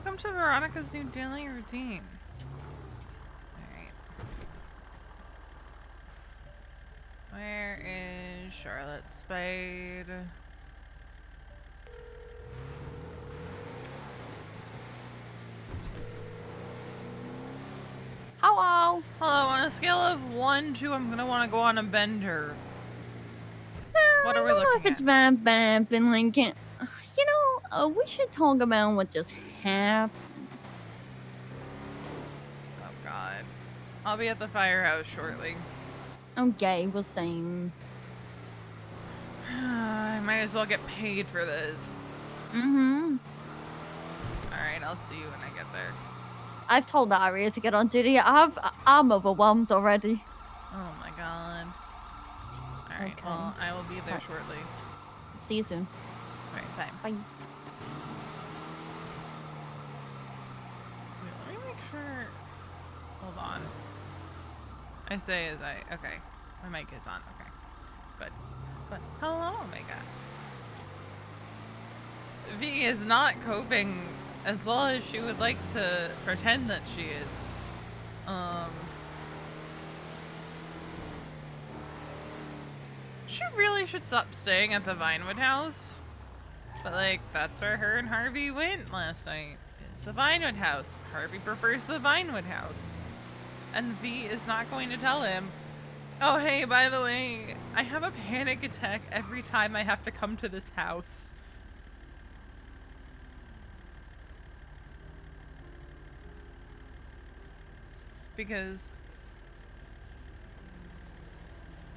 Welcome to Veronica's new daily routine. Alright. Where is Charlotte Spade? Hello. Hello, on a scale of 1 to I'm gonna want to go on a bender. What are we looking at? I don't know if it's that bad, but like, we should talk about what just happened. Oh god. I'll be at the firehouse shortly. Okay, we'll see. I might as well get paid for this. Mm-hmm. Alright, I'll see you when I get there. I've told Aria to get on duty. I'm overwhelmed already. Oh my god. Alright, Okay. well, I will be there shortly. See you soon. Alright, bye. Bye. Wait, let me make sure. Hold on. I say as I. Okay. My mic is on. Okay. Good. But hello, Omega. V is not coping as well as she would like to pretend that she is. She really should stop staying at the Vinewood house. But like, that's where her and Harvey went last night. It's the Vinewood house. Harvey prefers the Vinewood house. And V is not going to tell him, oh hey, by the way, I have a panic attack every time I have to come to this house. Because,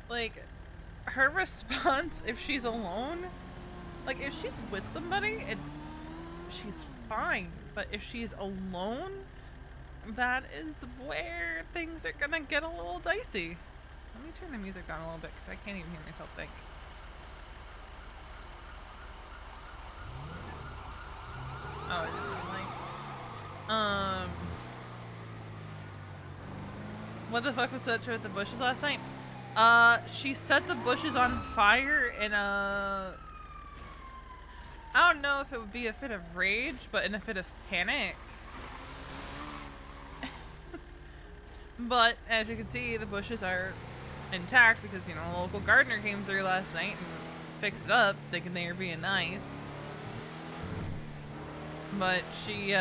like, her response if she's alone, like if she's with somebody, she's fine. But if she's alone, that is where things are gonna get a little dicey. Let me turn the music down a little bit because I can't even hear myself think. Oh, it is really. What the fuck was that with the bushes last night? She set the bushes on fire in a... I don't know if it would be a fit of rage, but in a fit of panic. But, as you can see, the bushes are intact because, you know, a local gardener came through last night and fixed it up, thinking they were being nice. But she,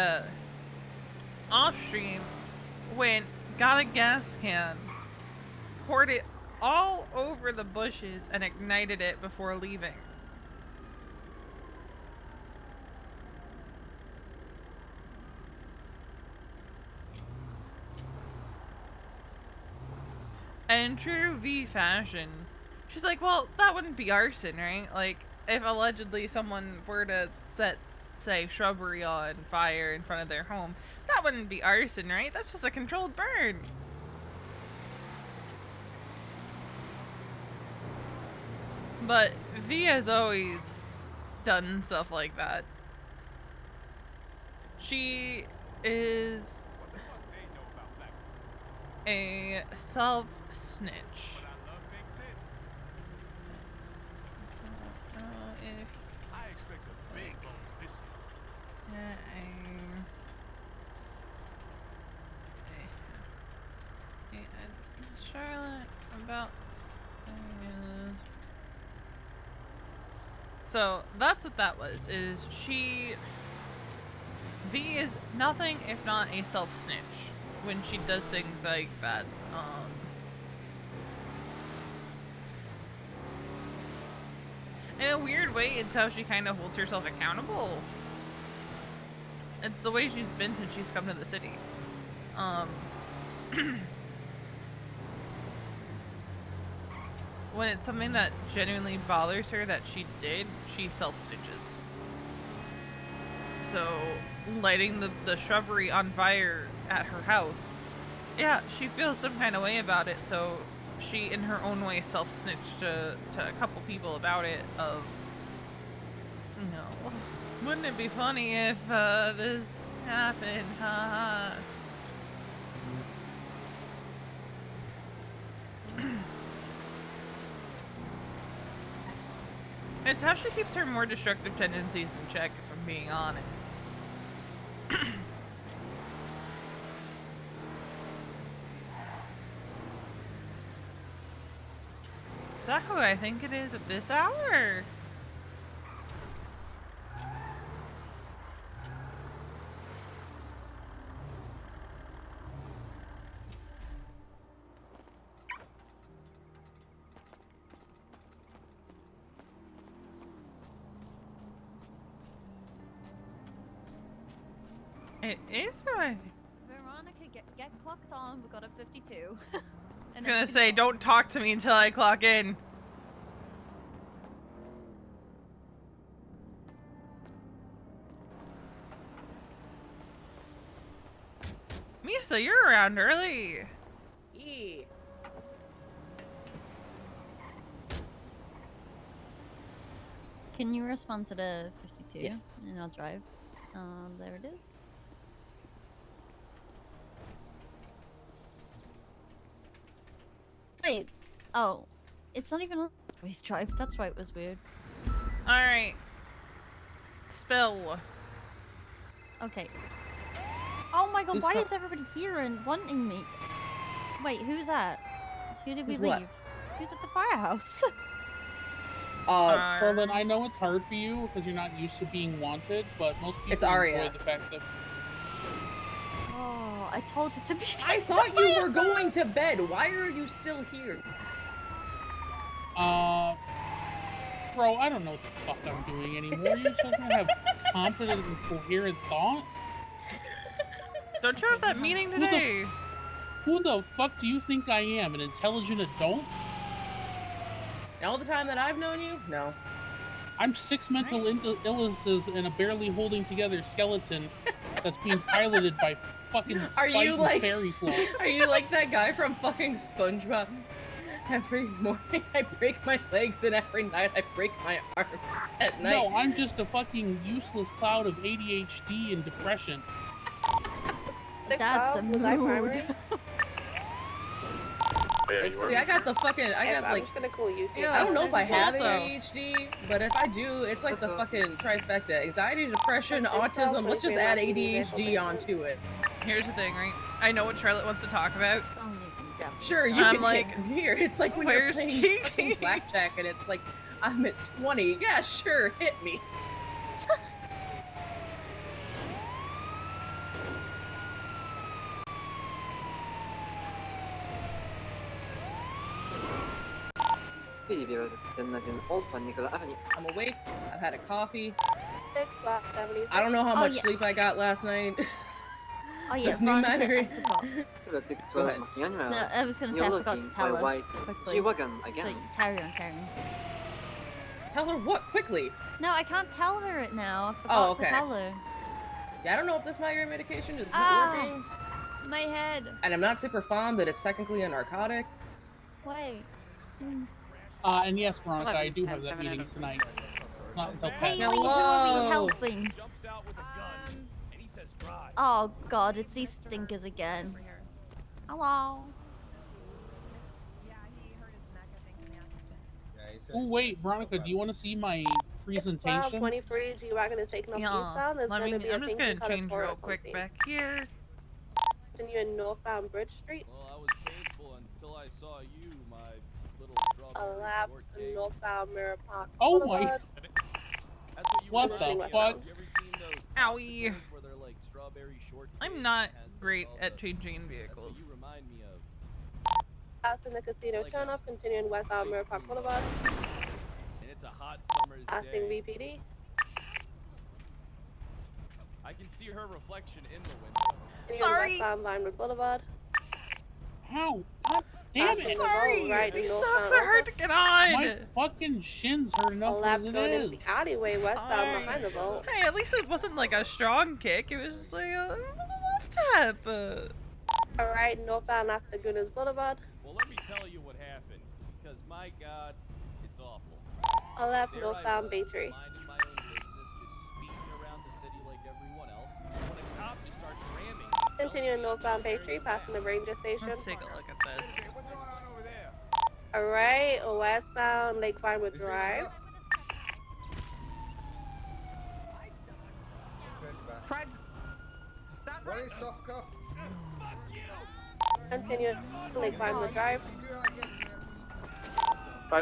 off-stream, went, got a gas can, poured it all over the bushes, and ignited it before leaving. And in true V fashion, she's like, well, that wouldn't be arson, right? Like, if allegedly someone were to set, say, shrubbery on fire in front of their home, that wouldn't be arson, right? That's just a controlled burn. But V has always done stuff like that. She is a self-snitch. I expect a big bonus this year. Charlotte about so that's what that was. Is she V is nothing if not a self-snitch when she does things like that. In a weird way, it's how she kind of holds herself accountable. It's the way she's been since she's come to the city. When it's something that genuinely bothers her that she did, she self-snitches. So, lighting the shrubbery on fire at her house, yeah, she feels some kind of way about it, so she, in her own way, self-snitched to a couple people about it of, you know, wouldn't it be funny if this happened, haha. It's how she keeps her more destructive tendencies in check, if I'm being honest. that who I think it is at this hour? It is who I think. Veronica, get clocked on. We got a 52. I was gonna say, don't talk to me until I clock in. Misa, you're around early. Yeah. Can you respond to the 52? Yeah. And I'll drive. There it is. Wait. Oh. It's not even on race drive. That's why it was weird. Alright. Spill. Okay. Oh my god, Who's why co- is everybody here and wanting me? Wait, who's that? Who did we Who's leave? what? Who's at the firehouse? Carlin, I know it's hard for you because you're not used to being wanted, but most people It's Aria. enjoy the fact that. Oh, I told you to be. I thought you were going to bed. Why are you still here? Bro, I don't know what the fuck I'm doing anymore. You're supposed to have competent and coherent thought? Don't you have that meeting Who the today? Who the fuck do you think I am? An intelligent adult? All the time that I've known you? No. I'm 6 mental illnesses and a barely holding together skeleton that's being piloted by fucking Are spiked you like fairy floats. Are you like that guy from fucking SpongeBob? Every morning I break my legs and every night I break my arms at night. No, I'm just a fucking useless cloud of ADHD and depression. That's a mood. See, I got the fucking, I got I'm like, just gonna call you. Yeah, I don't know if I have also- ADHD, but if I do, it's like the fucking trifecta. Anxiety, depression, autism, let's just add ADHD onto it. Here's the thing, right? I know what Charlotte wants to talk about. Don't even grab me Sure, you started. I'm can like, hit here. It's like when you're where's playing Kiki? fucking blackjack and it's like, I'm at 20. Yeah, sure, hit me. I'm awake. I've had a coffee. I don't know how much yeah. sleep I got last night. Oh yeah, This new Veronica, battery. I forgot. Go ahead. No, I was gonna say I forgot to tell her quickly. So carry on. Tell her what quickly. No, I can't tell her it now. I forgot Oh, okay. to tell her. Yeah, I don't know if this migraine medication is Ah. working. My head. And I'm not super fond that it's technically a narcotic. Wait. And yes, Veronica, I do have that meeting tonight. It's not until 10. Hey, Hello. who are we helping? Jumps out with a gun, and he says drive. Oh god, it's these stinkers again. Hello. Oh wait, Veronica, do you want to see my presentation? 23, you are gonna take no peace Yeah, down. There's let gonna me, be a I'm just thing gonna to change real quick back here. Continue in northbound Bridge Street. Well, I was painful until I saw you, my little A strawberry lap shortcake. northbound Mirror Park. Oh my- Boulevard. That's what you What were the saying, fuck? You ever seen those Owie. popsicles where they're like strawberry shortcake I'm not and has, like, great all at the- changing That's what vehicles. you remind me of. Passing the casino Like turnoff, continuing westbound Mirror Park Boulevard. And it's a hot summer's Passing day. VPD. I can see her reflection in the window. Continuing Sorry. westbound Vinewood Boulevard. Ow! God damn Passing it! the Sorry, road right these northbound socks are hard to get on. My fucking shins hurt A enough lap as it going is. into the alleyway westbound Sorry. behind the vault. Hey, at least it wasn't like a strong kick. It was just like it was a left tap. Alright, northbound Las Lagunas Boulevard. Well, let me tell you what happened, because my God, it's awful. A left There I northbound was, Bay Tree. minding my own business, just speeding around the city like everyone else, when a cop just starts ramming me. Continuing northbound Bay Tree, passing the ranger station. Let's take a look at this. What's going on over there? Alright, westbound Lake Vinewood Drive. What is soft cuffed? Continue Lake Vinewood Drive.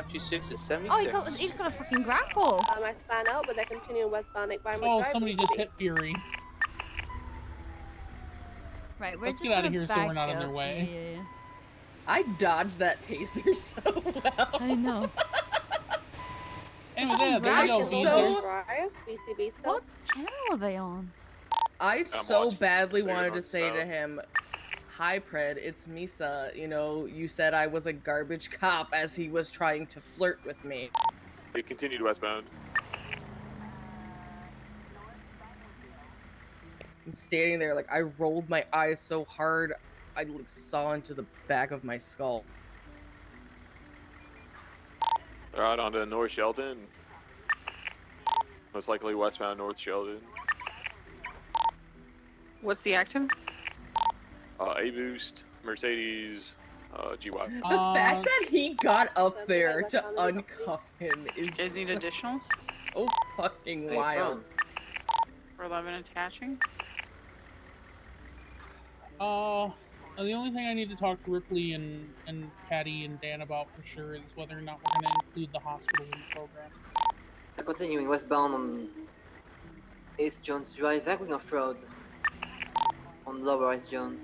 526 is 76. Oh, he's got a fucking grapple. I span out, but they're continuing westbound Lake Vinewood Oh, Drive. somebody just hit Fury. Right, we're Let's just get out gonna of here so back we're not in up. their way. Yeah. I dodged that taser so well. I know. Anyway, there you go. Right, V's. so- Drive, BCB still. What channel are they on? I so watching. badly They're wanted to going say to south. him, "Hi, Pred, it's Misa. You know, you said I was a garbage cop," as he was trying to flirt with me. They continued westbound. I'm standing there like I rolled my eyes so hard, I like, saw into the back of my skull. They're out onto North Sheldon. Most likely westbound North Sheldon. What's the active? A-Boost, Mercedes, GY. The fact that he got up there to uncuff him is You guys need additionals? so fucking Hey, wild. For 11 attaching? The only thing I need to talk to Ripley and Patty and Dan about for sure is whether or not we're going to include the hospital in the program. Continuing westbound on East Jones Drive, they're going off-road on Lower East Jones.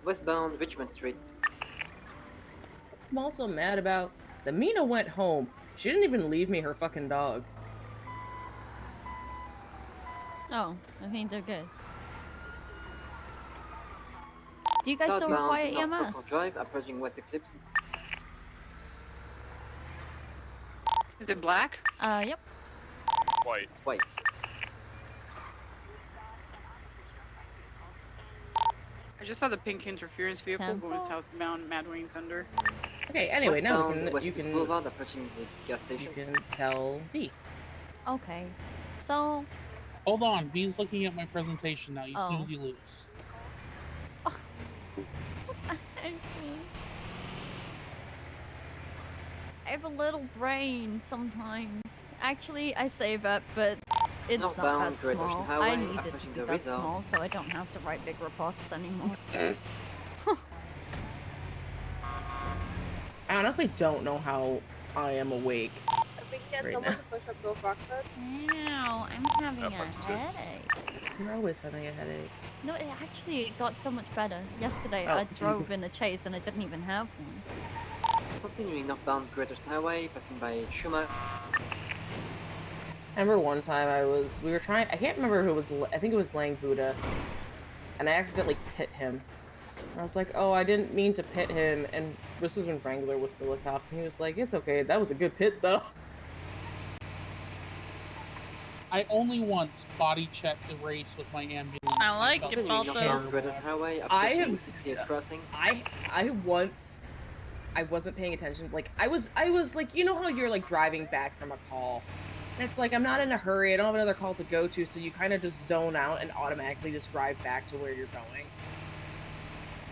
Westbound Richmond Street. I'm also mad about the Mina went home. She didn't even leave me her fucking dog. Oh, I think they're good. Do you guys still Southbound require North EMS? Buckle Drive, approaching West Eclipses. Is it black? Yep. White. White. I just saw the pink interference vehicle going 10-4. southbound Mad Wing Thunder. Okay, anyway, now Westbound West you can Boulevard, approaching the gas you station. can tell V. Okay. So, Hold on, V's looking at my presentation now. You Oh. snooze, you lose. I have a little brain sometimes. Actually, I save up, but it's not Northbound that Great Ocean small. Highway, I need it to approaching be the that red zone. small, so I don't have to write big reports anymore. I honestly don't know how I am awake. If we can get Right someone now. to push up Bill Rockford. Ow, I'm having a headache. You're always having a headache. No, it got so much better. Yesterday, Oh. I drove in a chase and I didn't even have one. Continuing northbound Great Ocean Highway, passing by Schumer. I remember one time we were trying, I can't remember who it was, I think it was Lang Buddha, and I accidentally pit him. And I was like, oh, I didn't mean to pit him, and this was when Wrangler was still a cop, and he was like, it's okay, that was a good pit though. I only once body checked the race with my ambulance. I like felt it, Continuing Balto. northbound Great Ocean Highway, I approaching have- 68th crossing. I once, I wasn't paying attention, like, I was like, you know how you're like driving back from a call, and it's like, I'm not in a hurry, I don't have another call to go to, so you kind of just zone out and automatically just drive back to where you're going.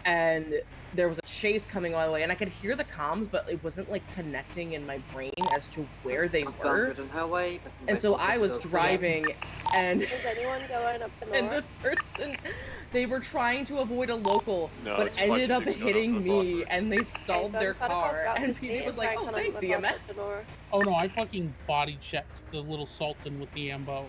And there was a chase coming all the way, and I could hear the comms, but it wasn't like connecting in my brain as to where they Northbound were. Great Ocean Highway, passing by And so Fort I was Lauderdale. driving, and Is anyone going up the and north? the person, they were trying to avoid a local, No, but it's ended up 560 going hitting up the me, Clockwork. and they stalled so their I'm gonna car, cross and the street PD was and like, try oh, and thanks, connect with EMS. us at the north. Oh no, I fucking body checked the little Sultan with the ambo.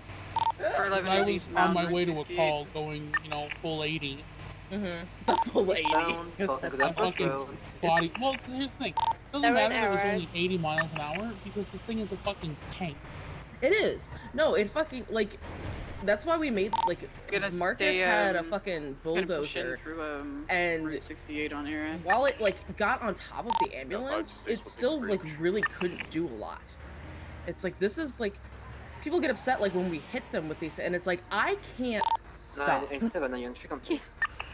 For 11 I is was eastbound on my Route way to a 68. call going, full 80. Mm-hmm. The full 80. Eastbound, 'cause Fort that's I Lauderdale how fucking Road. body. Well, 'cause here's the thing. It doesn't They're matter in that it was error. only 80 miles an hour because this thing is a fucking tank. It is. No, it fucking, like, that's why we made, like, Gonna Marcus stay, had a um, fucking Gonna push in bulldozer, through and Route 68 on air end. while it, like, got on top of the ambulance, 5-6 it will be still, the like, bridge. really couldn't do a lot. It's like, this is, like, people get upset, like, when we hit them with these, and it's like, I can't stop. 987 on Young Frequency.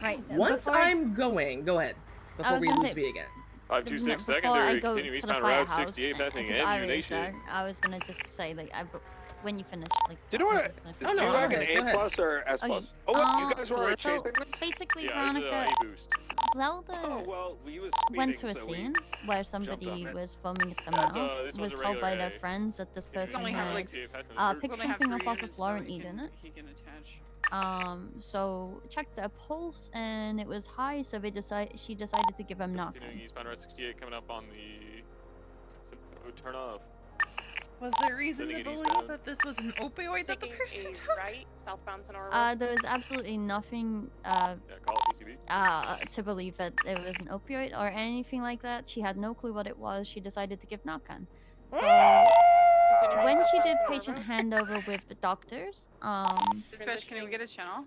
Right. Once before I- I'm going, go ahead, before was we gonna lose say- V again. 526 before I secondary, go continue to the eastbound Route firehouse, 68 passing because I ammunition. I was gonna just say, like, when you finish, like, Do you know what I'm I- just gonna- Oh, no, Do you go like an ahead, go A ahead. plus or S Okay, plus? Oh, what? You guys were so chasing this? basically, Yeah, Veronica, it's a boost. Zelda Oh well, we was went speeding, to a so we scene where on somebody it. was foaming at the Yeah, mouth, this was was a told by regular their A. friends that this If you person only have, had like, picked something up off the floor and eaten it. He can attach. So checked their pulse and it was high, so she decided to give him Continuing Narcan. eastbound Route 68 coming up on the turn off. Was there reason Sending to it believe eastbound. that this was an opioid that the Taking person a took? right, southbound Sonora. There was absolutely nothing Yeah, call it PCB. to believe that it was an opioid or anything like that. She had no clue what it was. She decided to give Narcan. So Continuing when she southbound did Sonora patient Road. handover with the doctors, Dispatch, can we get a channel?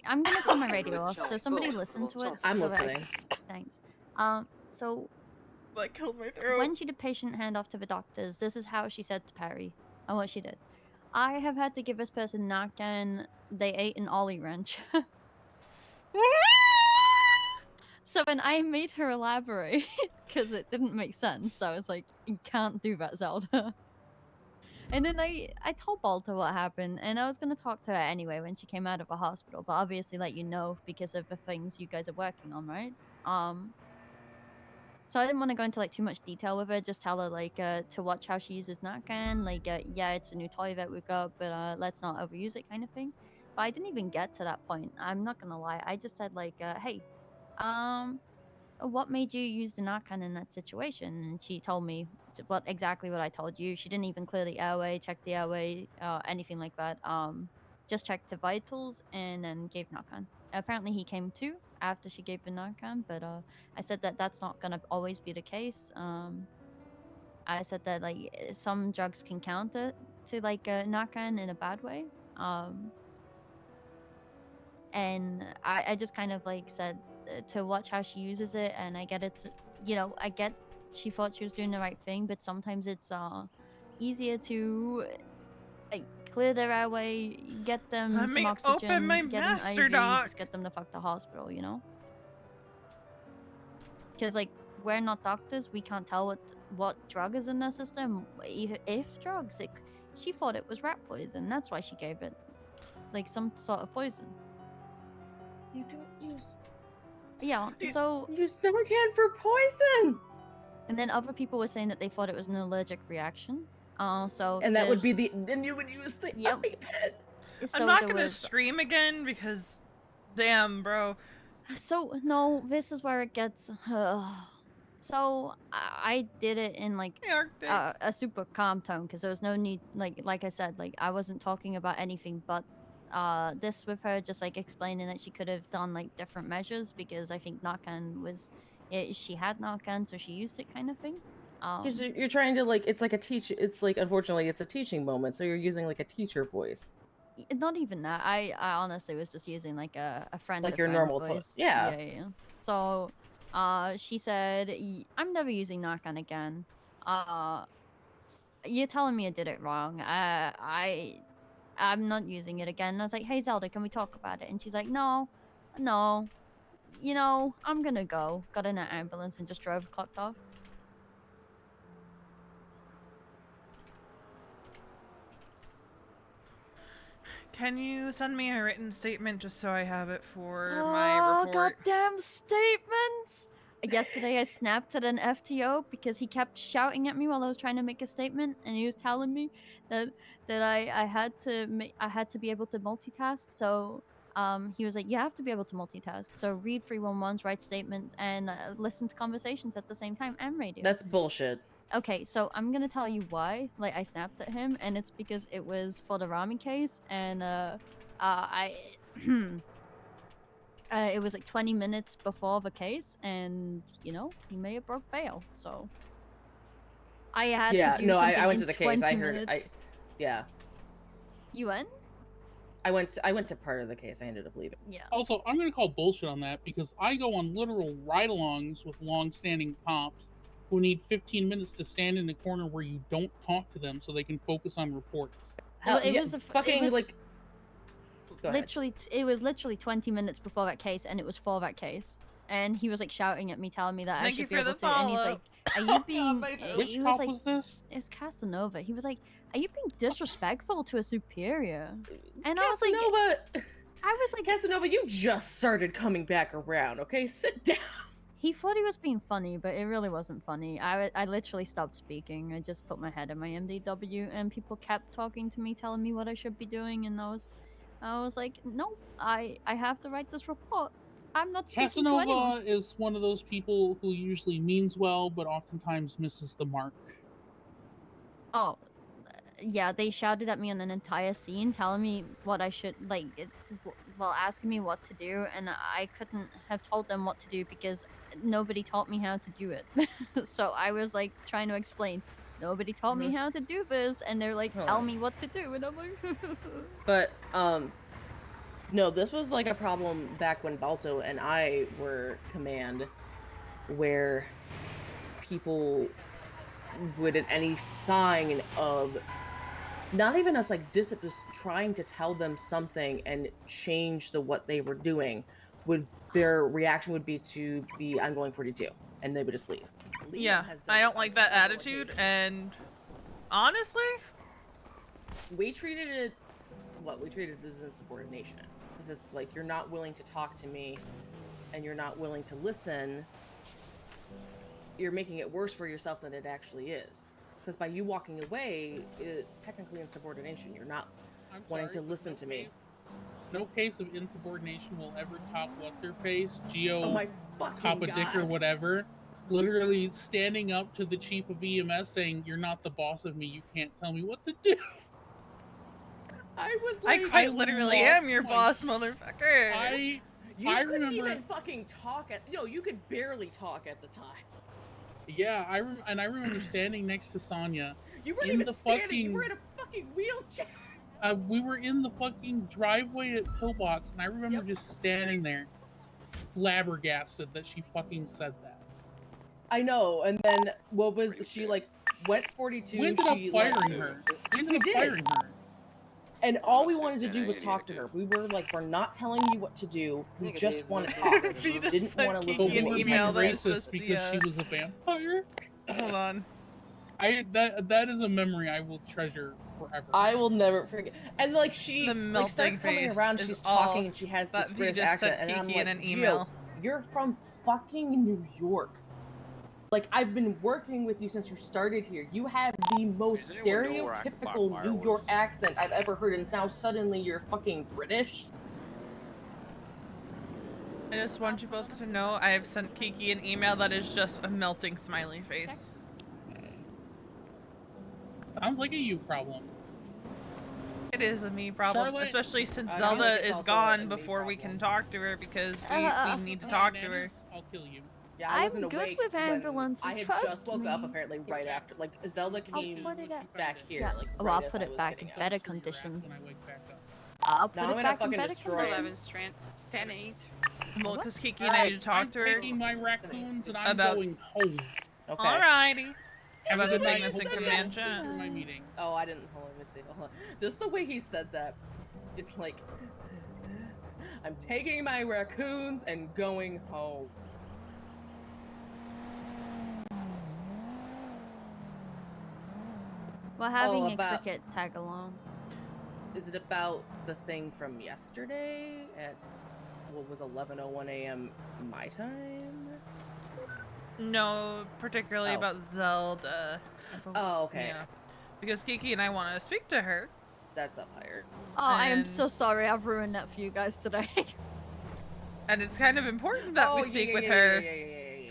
I'm gonna turn my radio off, so somebody listen to it. I'm so that I listening. Thanks. So That killed my throat. when she did patient handoff to the doctors, this is how she said to Perry and what she did. I have had to give this person Narcan. They ate an Ollie wrench. So then I made her elaborate because it didn't make sense. So I was like, "You can't do that, Zelda." And then I told Balta what happened, and I was gonna talk to her anyway when she came out of the hospital, but obviously let you know because of the things you guys are working on, right? So I didn't want to go into like too much detail with her. Just tell her like to watch how she uses Narcan. Like yeah, it's a new toy that we got, but let's not overuse it, kind of thing. But I didn't even get to that point. I'm not gonna lie. I just said like, hey, what made you use the Narcan in that situation? And she told me exactly what I told you. She didn't even clear the airway, check the airway, anything like that. Just checked the vitals and then gave Narcan. Apparently he came to after she gave the Narcan, but I said that that's not gonna always be the case. I said that like some drugs can counter to like Narcan in a bad way. And I just kind of like said to watch how she uses it, and I get it. I get she thought she was doing the right thing, but sometimes it's easier to clear their airway, get them Let some me oxygen, open my get an master IV, doc. just get them to fuck the hospital, you know? Because like we're not doctors, we can't tell what drug is in their system. If drugs, she thought it was rat poison. That's why she gave it, like some sort of poison. You don't use. Yeah, so use Narcan for poison. And then other people were saying that they thought it was an allergic reaction. So and that would be then you would use the Yep. I'm not gonna scream again because, damn, bro. So no, this is where it gets. So I did it in like a super calm tone because there was no need. Like I said, like I wasn't talking about anything but this with her, just like explaining that she could have done like different measures because I think Narcan was she had Narcan, so she used it, kind of thing. Because you're trying to like, it's like a teach. It's like, unfortunately, it's a teaching moment, so you're using like a teacher voice. Not even that. I honestly was just using like a friend, like to your friend normal voice. yeah. Yeah. So, she said, "I'm never using Narcan again. You're telling me I did it wrong. I'm not using it again." And I was like, "Hey Zelda, can we talk about it?" And she's like, "No. You know, I'm gonna go." Got in an ambulance and just drove, clocked off. Can you send me a written statement just so I have it for my report? Goddamn statements! Yesterday I snapped at an FTO because he kept shouting at me while I was trying to make a statement, and he was telling me that I had to be able to multitask. So he was like, "You have to be able to multitask. So read 311s, write statements, and listen to conversations at the same time, and radio." That's bullshit. Okay, so I'm gonna tell you why. Like, I snapped at him, and it's because it was for the ramen case, and it was like 20 minutes before the case, and you know he may have broke bail. So I had to do something. I went to the case. I heard. Minutes. Yeah. You went? I went to part of the case. I ended up leaving. Yeah. Also, I'm gonna call bullshit on that because I go on literal ride-alongs with long-standing cops who need 15 minutes to stand in the corner where you don't talk to them so they can focus on reports. Well, it was like. Literally, it was literally 20 minutes before that case, and it was for that case. And he was like shouting at me, telling me that I should be able to. And he's like, "Are you being?" Which cop was this? It's Casanova. He was like, "Are you being disrespectful to a superior?" And Casanova, I was like, "Casanova, you just started coming back around. Okay, sit down." He thought he was being funny, but it really wasn't funny. I literally stopped speaking. I just put my head in my MDW, and people kept talking to me, telling me what I should be doing, and I was I was like, no, I have to write this report. I'm not speaking to anyone. Casanova is one of those people who usually means well, but oftentimes misses the mark. Oh, yeah, they shouted at me on an entire scene, telling me what I should well, asking me what to do, and I couldn't have told them what to do because nobody taught me how to do it. So I was like trying to explain. Nobody taught me how to do this, and they're like, tell me what to do, and I'm like, But no, this was like a problem back when Balto and I were command, where people would at any sign of not even us like just trying to tell them something and change what they were doing, their reaction would be I'm going 42, and they would just leave. Liam Yeah, has done I it don't on like that several attitude, occasions. and honestly, We treated it as insubordination, because it's like you're not willing to talk to me and you're not willing to listen. You're making it worse for yourself than it actually is, because by you walking away, it's technically insubordination. You're not wanting to listen to me. No case of insubordination will ever top what's her face, Geo, Oh my fucking Papa Dick or God. whatever, literally standing up to the chief of EMS saying, "You're not the boss of me. You can't tell me what to do." I was I like, quite literally am your boss, motherfucker. You I couldn't remember even fucking talk you could barely talk at the time. Yeah, I remember standing next to Sonya. You weren't in even the standing. fucking, You were in a fucking wheelchair. We were in the fucking driveway at Pillbox, and I remember just standing there, flabbergasted that she fucking said that. I know, and then what was she like? Went 42. We ended up firing her. We did. And all we wanted to do was talk to her. We were like, we're not telling you what to do. We just want to talk. We didn't want to listen But we were being email that's racist just the, because she was a vampire. Hold on. That is a memory I will treasure forever. I will never forget. And like she The like starts coming face around, is she's all talking, and she has this that V British just accent, sent and I'm Kiki like, in an Gio, email. you're from fucking New York. Like, I've been working with you since you started here. You have the most stereotypical New York accent I've ever heard, and now suddenly you're fucking British? I just want you both to know I have sent Kiki an email that is just a melting smiley face. Sounds like a you problem. It is a me problem, Charlotte? especially since I Zelda think it's is also gone a me before we can problem. talk to her because we need to talk to her. I'll kill you. Yeah, I wasn't I'm good awake with when ambulances, I had trust just woke up me. apparently right after. Like, Zelda came put it back here. Yeah, Like, well, right I'll as put I it was back in getting out. better condition. When I wake back up. I'll put Now I'm it gonna back in fucking better destroy it. condition. 11th Street. 10-8. Well, What? because Kiki and I need to talk I'm to her. taking my raccoons and I'm About- going home. Okay. Alrighty. Have a About the good thing night. that's in Hopefully command I don't chat. sleep through my meeting. Oh, I didn't. Hold on, let me see. Hold on. Just the way he said that is like, I'm taking my raccoons and going home. We're having a about- cricket tag along. Is it about the thing from yesterday at what was 11:01 a.m. my time? No, particularly Oh. about Zelda. Oh, okay. Yeah. Because Kiki and I want to speak to her. That's up higher. Oh, I am And- so sorry. I've ruined that for you guys today. And it's kind of important that we Oh, speak yeah, with yeah, her. Yeah.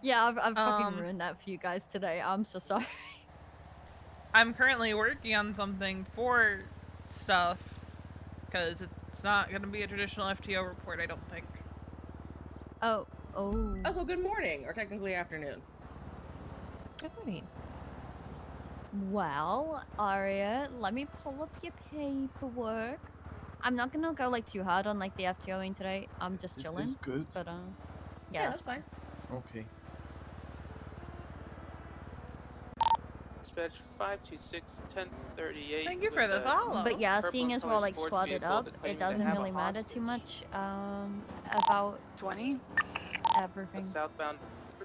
Yeah, I've fucking Um, ruined that for you guys today. I'm so sorry. I'm currently working on something for stuff because it's not going to be a traditional FTO report, I don't think. Oh. Also, good morning, or technically afternoon. Good morning. Well, Aria, let me pull up your paperwork. I'm not gonna go like too hard on like the FTOing today. I'm just Is chilling. this good? But Yeah, that's fine. Okay. Dispatch 526-1038. Thank you for the follow. But yeah, Purple seeing as we're colored like sports squatted vehicle up, that it claims to doesn't have a really matter hostage. too much about 20. everything. Southbound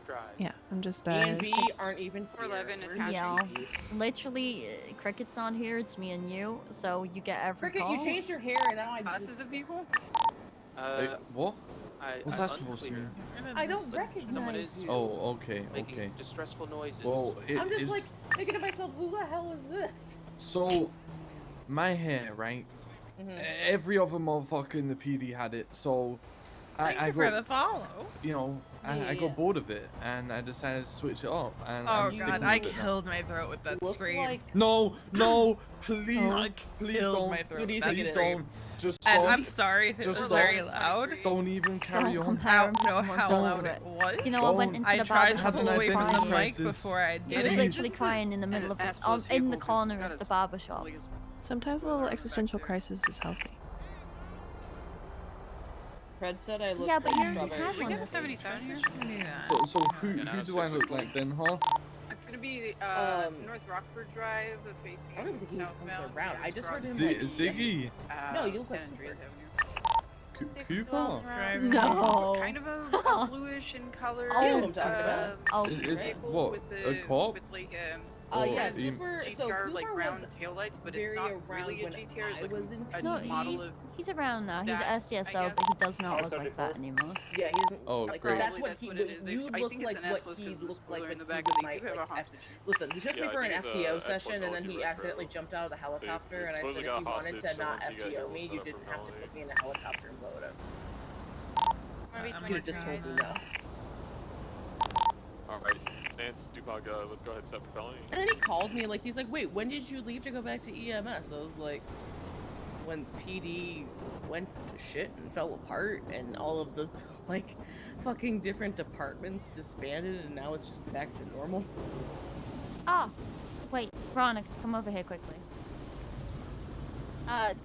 Drive. Yeah, I'm just E and V aren't even here. 411 is Where's Yeah, these? literally, Cricket's not here. It's me and you, so you get every Cricket, call. you changed your hair, and now I Classes just, of people? Wait, what? What's that supposed to unclear. mean? I don't Someone recognize is you. Oh, okay, making okay. distressful noises. Well, I'm just like thinking to myself, who the hell is this? So, my hair, right? every other motherfucker in the PD had it. So Thank I you for got, the follow. you know, I Yeah. got bored of it and I decided to switch it up. And Oh I'm god, sticking I with it now. killed my throat with that Look scream. like No, please, I please killed don't. my throat Who do you with that think Please it is? scream. don't. Just And don't. I'm sorry if it Just was don't. very loud. Don't even carry Don't on. compare I him don't to know someone. how Don't loud do it it. was. You know, I went Don't. into I the tried barber to shop Have a pull and nice was away from the identity crying. mic crisis. before I He did was it. literally crying in the middle of Ask in the corner of the barber shop. Sometimes a little existential crisis is healthy. Fred said I look Yeah, but like you already strawberry had We one get a this 77 here. So who do I look like then, huh? It's gonna be North Rockford Drive, facing I don't even think he comes southbound around. I near just heard him Strawberry. like Ziggy? No, you look San like Andreas Cooper. Avenue. Cooper? Driving. No. Kind of a bluish in color. You know who I'm talking about. Oh, Is vehicle what, with a the cop? with like Yeah, Or you- Cooper. So GTR Cooper like was round taillights, but it's very not around really a when GTR. It's I like was in a no, model he's of he's around now. He's that, an I SDSO, guess. but he does not look like that anymore. Yeah, he doesn't. Oh, like great. that's Probably what that's he. what it is. You I look think it's like an what S-Plus he 'cause the looked like spoiler in when the he back, was they my do have like a hostage. Listen, he took me Yeah, I for an think it's, FTO S-Plus session, and then LG he retro. accidentally jumped out of the helicopter, and I supposedly said if got you wanted hostage, to so not once you got FTO me, yelled you at didn't from have to LA. put me in a helicopter and blow it up. Maybe I'm He would have just told me no. Alright, Nance, Dupac, let's go ahead and step propelling. And then he called me like he's like, "Wait, when did you leave to go back to EMS?" I was like, "When PD went to shit and fell apart, and all of the like fucking different departments disbanded, and now it's just back to normal." Ah, wait, Veronica, come over here quickly.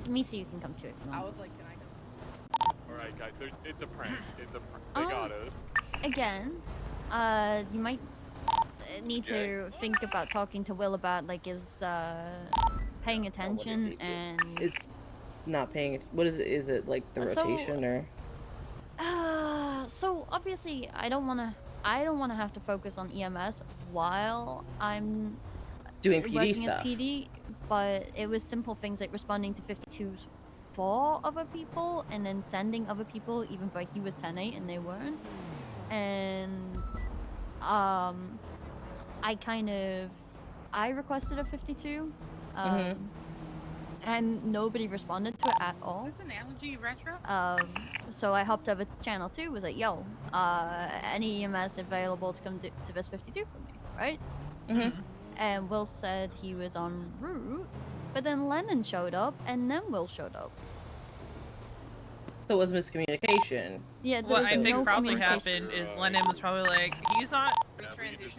Misa, you can come too if you I want. was like, "Can I go?" Alright, guys, it's a prank. It's a prank. They got us. Again, you might need to think about talking to Will about like his paying attention and Is not paying it. What is it? Is it like the So- rotation or? so obviously I don't want to have to focus on EMS while I'm Doing PD working stuff. as PD, but it was simple things like responding to 52s for other people and then sending other people even though he was 10-8 and they weren't. And I requested a 52 and nobody responded to it at all. Is this an analogy retro? So I hopped over to channel 2, was like, yo, any EMS available to come to this 52 for me, right? And Will said he was en route, but then Lennon showed up, and then Will showed up. So it was miscommunication. Yeah, there What was I think no probably communication. happened is Lennon was probably like, he's not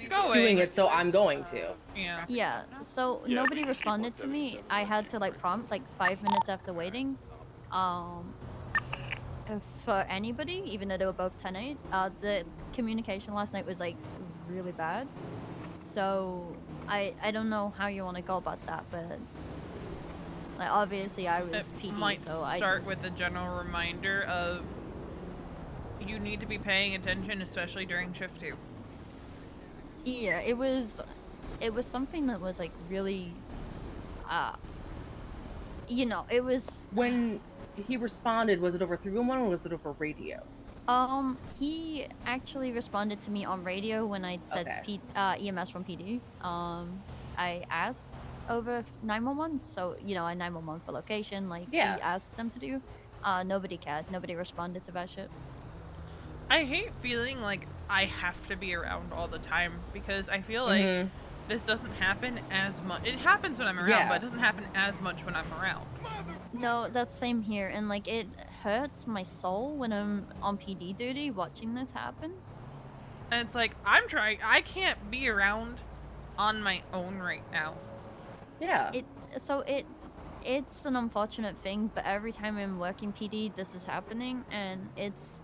going. Doing it, so I'm going to. Yeah. Yeah, so Yeah, nobody we can keep responded to me. 177 I had to like prompt like 5 minutes after waiting. For anybody, even though they were both 10-8, the communication last night was like really bad. So I don't know how you want to go about that, but like obviously I was It PD, might so start with a general reminder of you need to be paying attention, especially during shift 2. Yeah, it was something that was like really, it was. When he responded, was it over 311 or was it over radio? He actually responded to me on radio when I said EMS from PD. I asked over 911, so I 911 for location, like he asked them to do. Nobody cared. Nobody responded to that shit. I hate feeling like I have to be around all the time because I feel like this doesn't happen as much. It happens when I'm around, but it doesn't happen as much when I'm around. No, that's same here, and like it hurts my soul when I'm on PD duty watching this happen. And it's like I can't be around on my own right now. Yeah. It's an unfortunate thing, but every time I'm working PD, this is happening, and it's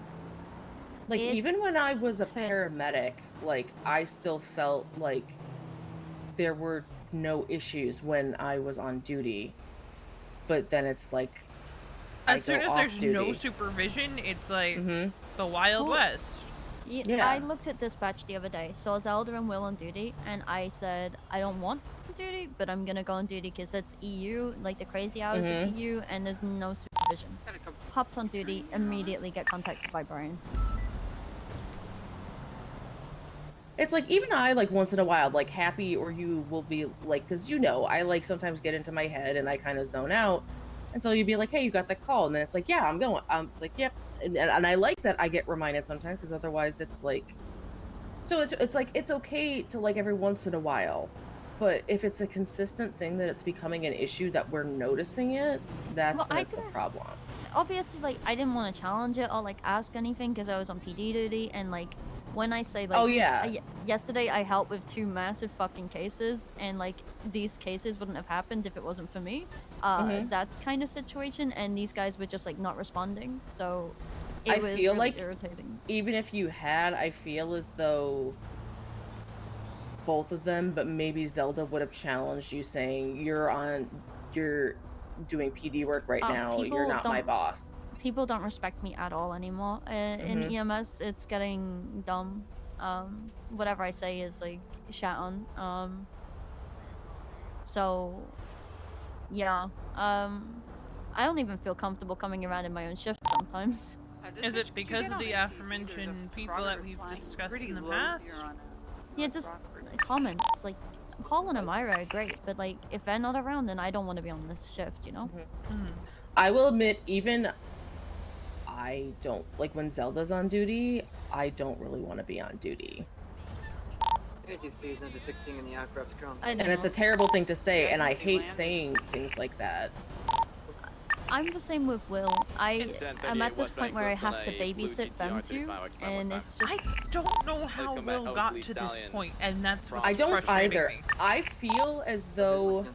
like even when I was a paramedic, like I still felt like there were no issues when I was on duty. But then it's like as soon as there's no supervision, it's like the Wild West. Yeah. I looked at dispatch the other day, so Zelda and Will on duty, and I said I don't want duty, but I'm gonna go on duty because it's EU, like the crazy hours of EU, and there's no supervision. Hopped on duty, immediately get contacted by Brian. It's like even I like once in a while like Happy or you will be like, because I like sometimes get into my head and I kind of zone out, And so you'd be like, hey, you got that call, and then it's like, yeah, I'm going. It's like, yep. And I like that I get reminded sometimes, because otherwise it's like, so it's like, it's okay to like every once in a while, but if it's a consistent thing that it's becoming an issue that we're noticing it, that's Well, when I it's a didn't- problem. Obviously, like, I didn't want to challenge it or like ask anything because I was on PD duty, and like when I say like, Oh yeah. Yesterday I helped with 2 massive fucking cases, and like these cases wouldn't have happened if it wasn't for me. That kind of situation, and these guys were just like not responding, so it was feel really like irritating. even if you had, I feel as though both of them, but maybe Zelda would have challenged you, saying, you're doing PD work right now, you're People not my don't- boss. People don't respect me at all anymore. In EMS, it's getting dumb. Whatever I say is like shat on. So yeah. I don't even feel comfortable coming around in my own shift sometimes. Is it because of the aforementioned people that we've discussed in the past? Yeah, just comments. Like, Paul and Amira are great, but like, if they're not around, then I don't want to be on this shift, you know? I will admit, even I don't, like, when Zelda's on duty, I don't really want to be on duty. ATC is not detecting any aircraft currently. I And it's a know. terrible thing to say, and I hate saying things like that. I'm the same with Will. I'm at this point where I have to babysit them too, and it's just... I don't know how Will got to this point, and that's what's I don't frustrating either. me. I feel as though,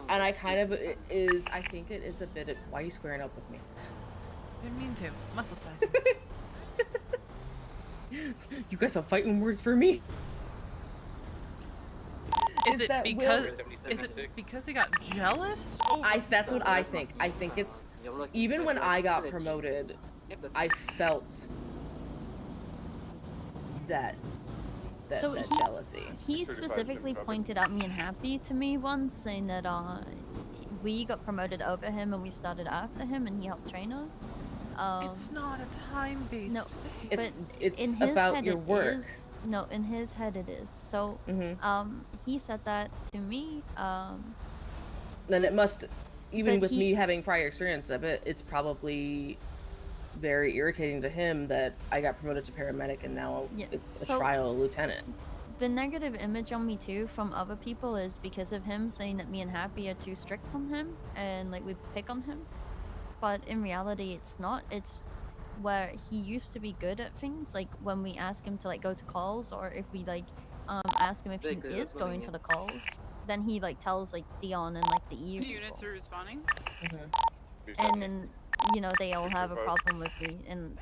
and I kind of I think it is a bit of, why are you squaring up with me? Didn't mean to. Muscle spasm. You got some fighting words for me? Is it because he got jealous? That's what I think. I think it's, even when I got promoted, I felt that jealousy. He specifically pointed out me and Happy to me once, saying that we got promoted over him and we started after him, and he helped train us. It's not a time-based thing. It's about your work. No, in his head it is. So, he said that to me. Then it must, even with me having prior experience of it, it's probably very irritating to him that I got promoted to paramedic and now it's a trial lieutenant. The negative image on me too from other people is because of him saying that me and Happy are too strict on him and like we pick on him. But in reality, it's not. It's where he used to be good at things, like when we ask him to like go to calls, or if we like ask him if he is going to the calls, then he like tells like Dion and like the EU people. Units are responding. And then, you know, they all have a problem with me, and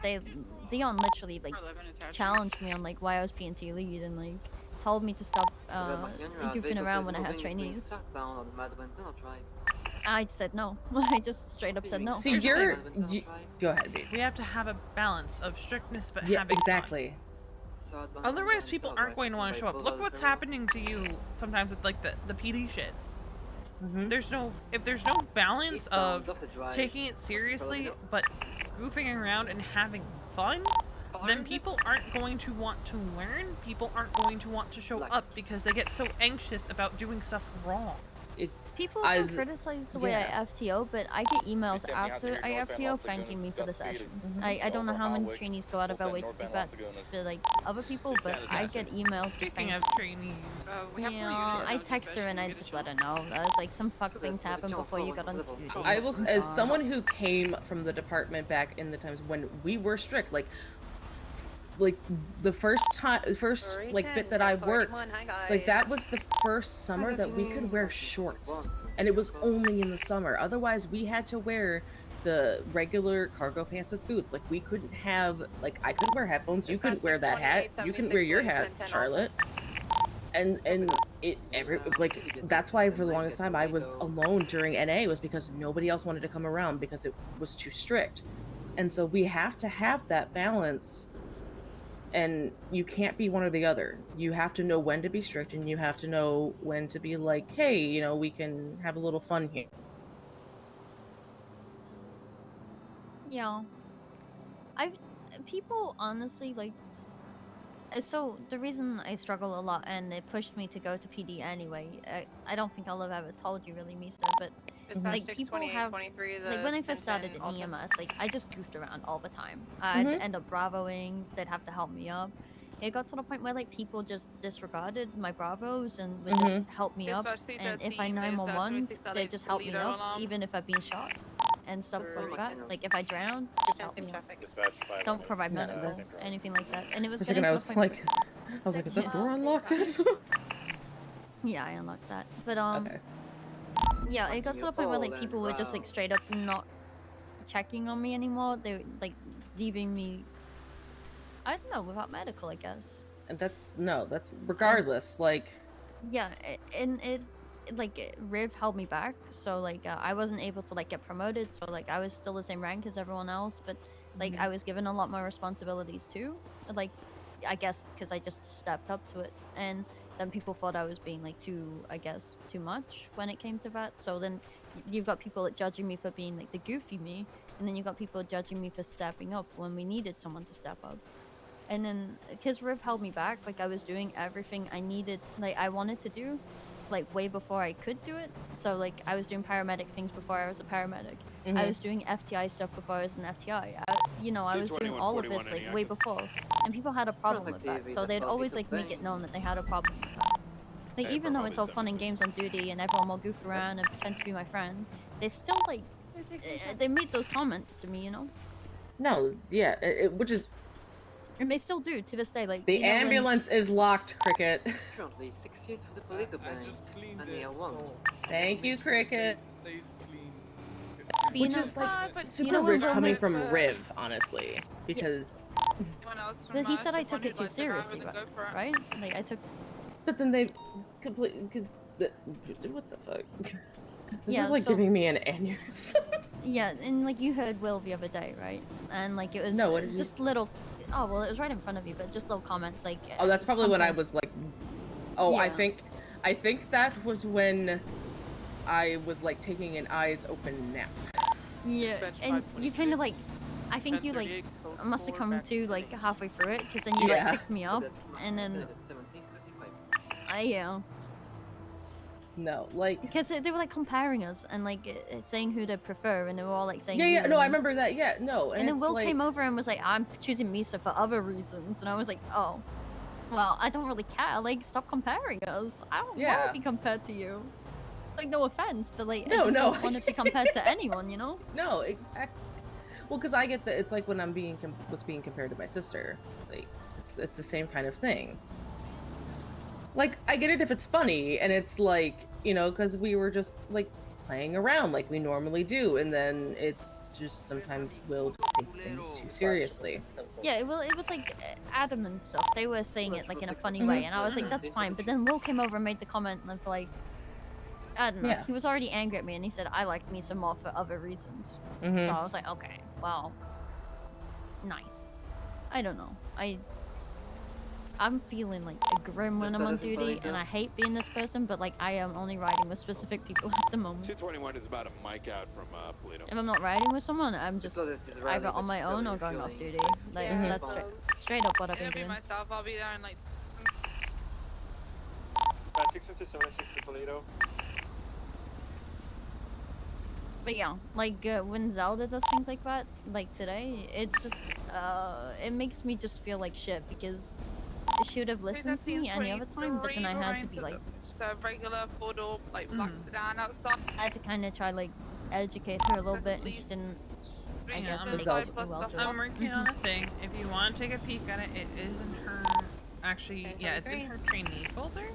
Dion literally like challenged me on like why I was P&T lead, and like told me to stop goofing around when I have trainees. I said no. I just straight up said no. See, go ahead, babe. We have to have a balance of strictness, but yeah, having exactly. fun. Otherwise, people aren't going to want to show up. Look what's happening to you sometimes with like the PD shit. If there's no balance of taking it seriously but goofing around and having fun, then people aren't going to want to learn. People aren't going to want to show up because they get so anxious about doing stuff wrong. People can criticize the way I FTO, but I get emails after I FTO thanking me for the session. I don't know how many trainees go out of their way to do that to like other people, but I get emails to thank. Speaking of trainees, I text her and I just let her know. I was like, some fuck things happened before you got on duty. I will, as someone who came from the department back in the times when we were strict, like the first like bit that I worked, like that was the first summer that we could wear shorts, and it was only in the summer. Otherwise, we had to wear the regular cargo pants with boots. Like we couldn't have, like I couldn't wear headphones. You couldn't wear that hat. You couldn't wear your hat, Charlotte. And that's why for the longest time I was alone during NA, was because nobody else wanted to come around because it was too strict. And so we have to have that balance. And you can't be one or the other. You have to know when to be strict, and you have to know when to be like, hey, you know, we can have a little fun here. Yeah. People honestly like... So, the reason I struggle a lot, and it pushed me to go to PD anyway, I don't think I'll have ever told you really, Misa, but Dispatch like people have 62823, like when I first started in Alton. EMS, like I just goofed around all the time. I'd end up bravoing. They'd have to help me up. It got to the point where like people just disregarded my bravos and would just help me up. Dispatch And if I 313 is 911, 26 they'd just help me Toledo up, alarm. even if I've been shot and stuff like that. Like if I drowned, just help me up. Dispatch 5. Don't provide No, medical, that's- anything like that. And it was For a getting second, I to was the point. like, is that door unlocked? Yeah, I unlocked that. But Okay. yeah, it got to the point where like people were just like straight up not checking on me anymore. They were like leaving me, I don't know, without medical, I guess. And that's regardless. Like, Yeah, and it like Riv held me back, so like I wasn't able to like get promoted. So like I was still the same rank as everyone else, but like I was given a lot more responsibilities too. Like I guess because I just stepped up to it, and then people thought I was being like too much when it came to that. So then you've got people like judging me for being like the goofy me, and then you've got people judging me for stepping up when we needed someone to step up. And then because Riv held me back, like I was doing everything I needed, like I wanted to do, like way before I could do it. So like I was doing paramedic things before I was a paramedic. I was doing FTI stuff before I was an FTI. I was doing all of this like way before, and people had a problem with that. So they'd always like make it known that they had a problem with that. Like even though it's all fun and games on duty and everyone will goof around and pretend to be my friend, they still like they made those comments to me, you know. no, yeah, which is. And they still do to this day. Like The ambulance is locked, Cricket. Currently 68 to the police I just cleaned and it. they are one. So Thank you, Cricket. stays clean. Which is like super rich coming from Riv, honestly, because. But he said I took it too seriously, right? Like I took. But then they completely because what the fuck? This Yeah, is like so- giving me an aneurysm. Yeah, and like you heard Will the other day, right? And like it was No, what did you- just little. Oh well, it was right in front of you, but just little comments like. Oh, that's probably when I was like. Oh, Yeah. I think that was when I was like taking an eyes open nap. Yeah, and you kind of like. I think you like must have come to like halfway through it, because then you Yeah. like picked me up, and then yeah. No, like. Because they were like comparing us and like saying who they prefer, and they were all like saying. Yeah, you, yeah, and no, I then- remember that. Yeah, no, And then it's Will like, came over and was like, "I'm choosing Misa for other reasons," and I was like, "Oh, well, I don't really care. Like, stop comparing us. I don't want Yeah. to be compared to you. Like, no offense, but like, I No, just no. don't want to be compared to anyone, you know?" No, exactly. Well, because I get that it's like when I'm being compared to my sister. Like it's the same kind of thing. Like I get it if it's funny and it's like because we were just like playing around like we normally do, and then it's just sometimes Will just takes things too seriously. Yeah, well, it was like Adam and stuff. They were saying it like in a funny way, and I was like, "That's fine." But then Will came over and made the comment of like, I don't know. Yeah. He was already angry at me, and he said I liked Misa more for other reasons. So I was like, okay, well, nice. I don't know. I'm feeling like a grim when I'm on duty, and I hate being this person, but like I am only riding with specific people at the moment. 221 is about a mic out from Polito. If I'm not riding with someone, I'm just either on my own or going off duty. Like that's straight up what I've been It'll be doing. myself. I'll be there in like. 657 to Polito. But yeah, like when Zelda does things like that, like today, it's just it makes me just feel like shit because she would have listened to me any other time, but then I had to be like, Just a regular 4-door, like black sedan outside. I had to kind of try like educate her a little bit, and she didn't. I guess I'm take Zelda. it too well to it. I'm working on a thing. If you want to take a peek at it, it is in her. Actually, yeah, it's in her trainee folder.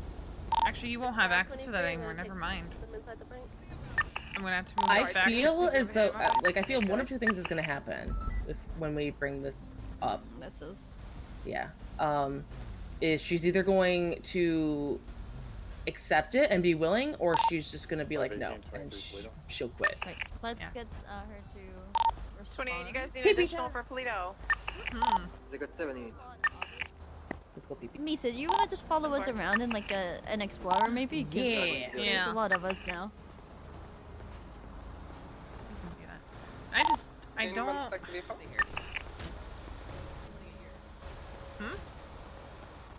Actually, you won't have access to that anymore. Never mind. I'm gonna have to move I it back. feel as though I feel one of two things is gonna happen when we bring this up. That's us. Yeah. Is she's either going to accept it and be willing, or she's just gonna be like no, and she'll quit. Right, let's Yeah. get her to respond. 28, you guys need Pee-pee additional time. for Polito. They got 7 minutes. Let's go pee pee. Misa, do you want to just follow us around in like an Explorer maybe? 'Cause, Yeah. There's Yeah. a lot of us now. I don't.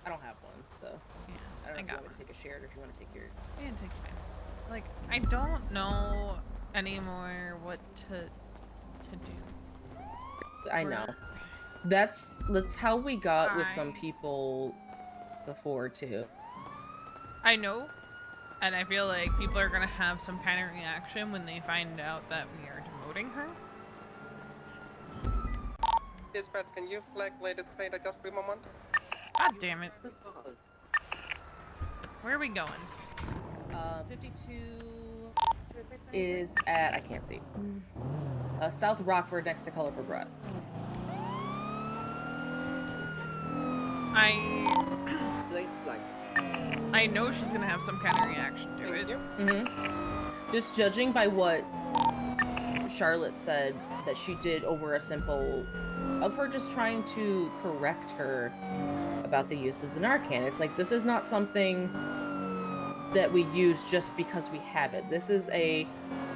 I don't have one, so Yeah, I don't know if you got want me to take a shared or if you want to take your. I didn't take mine. Like, I don't know anymore what to do. I know. That's how we got with some people before too. I know, and I feel like people are gonna have some kind of reaction when they find out that we are demoting her. Dispatch, can you flag latest plate just for a moment? God damn it. Where are we going? 52 is at, I can't see. South Rockford next to Colorful Brett. I know she's gonna have some kind of reaction to it. Just judging by what Charlotte said that she did over a simple of her just trying to correct her about the use of the Narcan. It's like, this is not something that we use just because we have it. This is I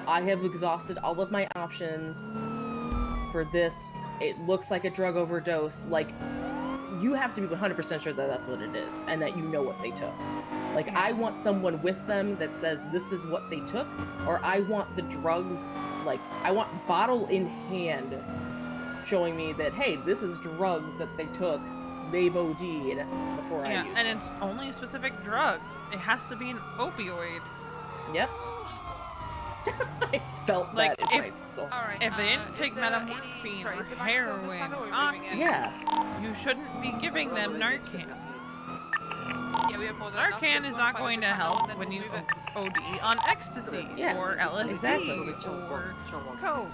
have exhausted all of my options for this. It looks like a drug overdose. Like, you have to be 100% sure that that's what it is and that you know what they took. Like, I want someone with them that says this is what they took, or I want the drugs, like, I want bottle in hand showing me that, hey, this is drugs that they took, they've OD'd before I use and them. it's only specific drugs. It has to be an opioid. Yep. I felt like, that in my soul. If they didn't take metamorphine or heroin, oxy, you shouldn't be giving them Narcan. Narcan is not going to help when you OD on ecstasy or LSD or coke.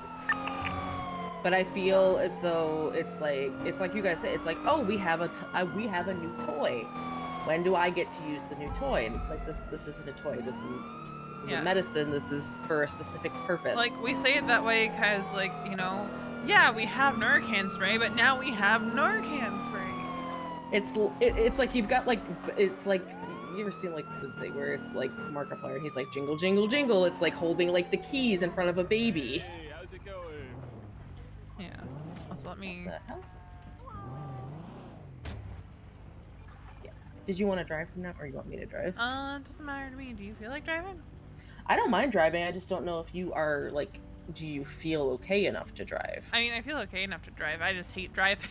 But I feel as though it's like you guys say, it's like, oh, we have a new toy. When do I get to use the new toy? And it's like, this isn't a toy. This is a medicine. This is for a specific purpose. Like, we say it that way because, like, you know, yeah, we have Narcan spray, but now we have Narcan spray. It's like you've got, like, it's like, you ever seen, like, the thing where it's like Markiplier, he's like, jingle, jingle, jingle. It's like holding, like, the keys in front of a baby. Hey, how's it going? Yeah. Also, let me... Yeah. Did you want to drive from now, or you want me to drive? It doesn't matter to me. Do you feel like driving? I don't mind driving. I just don't know if you are, like, do you feel okay enough to drive? I mean, I feel okay enough to drive. I just hate driving.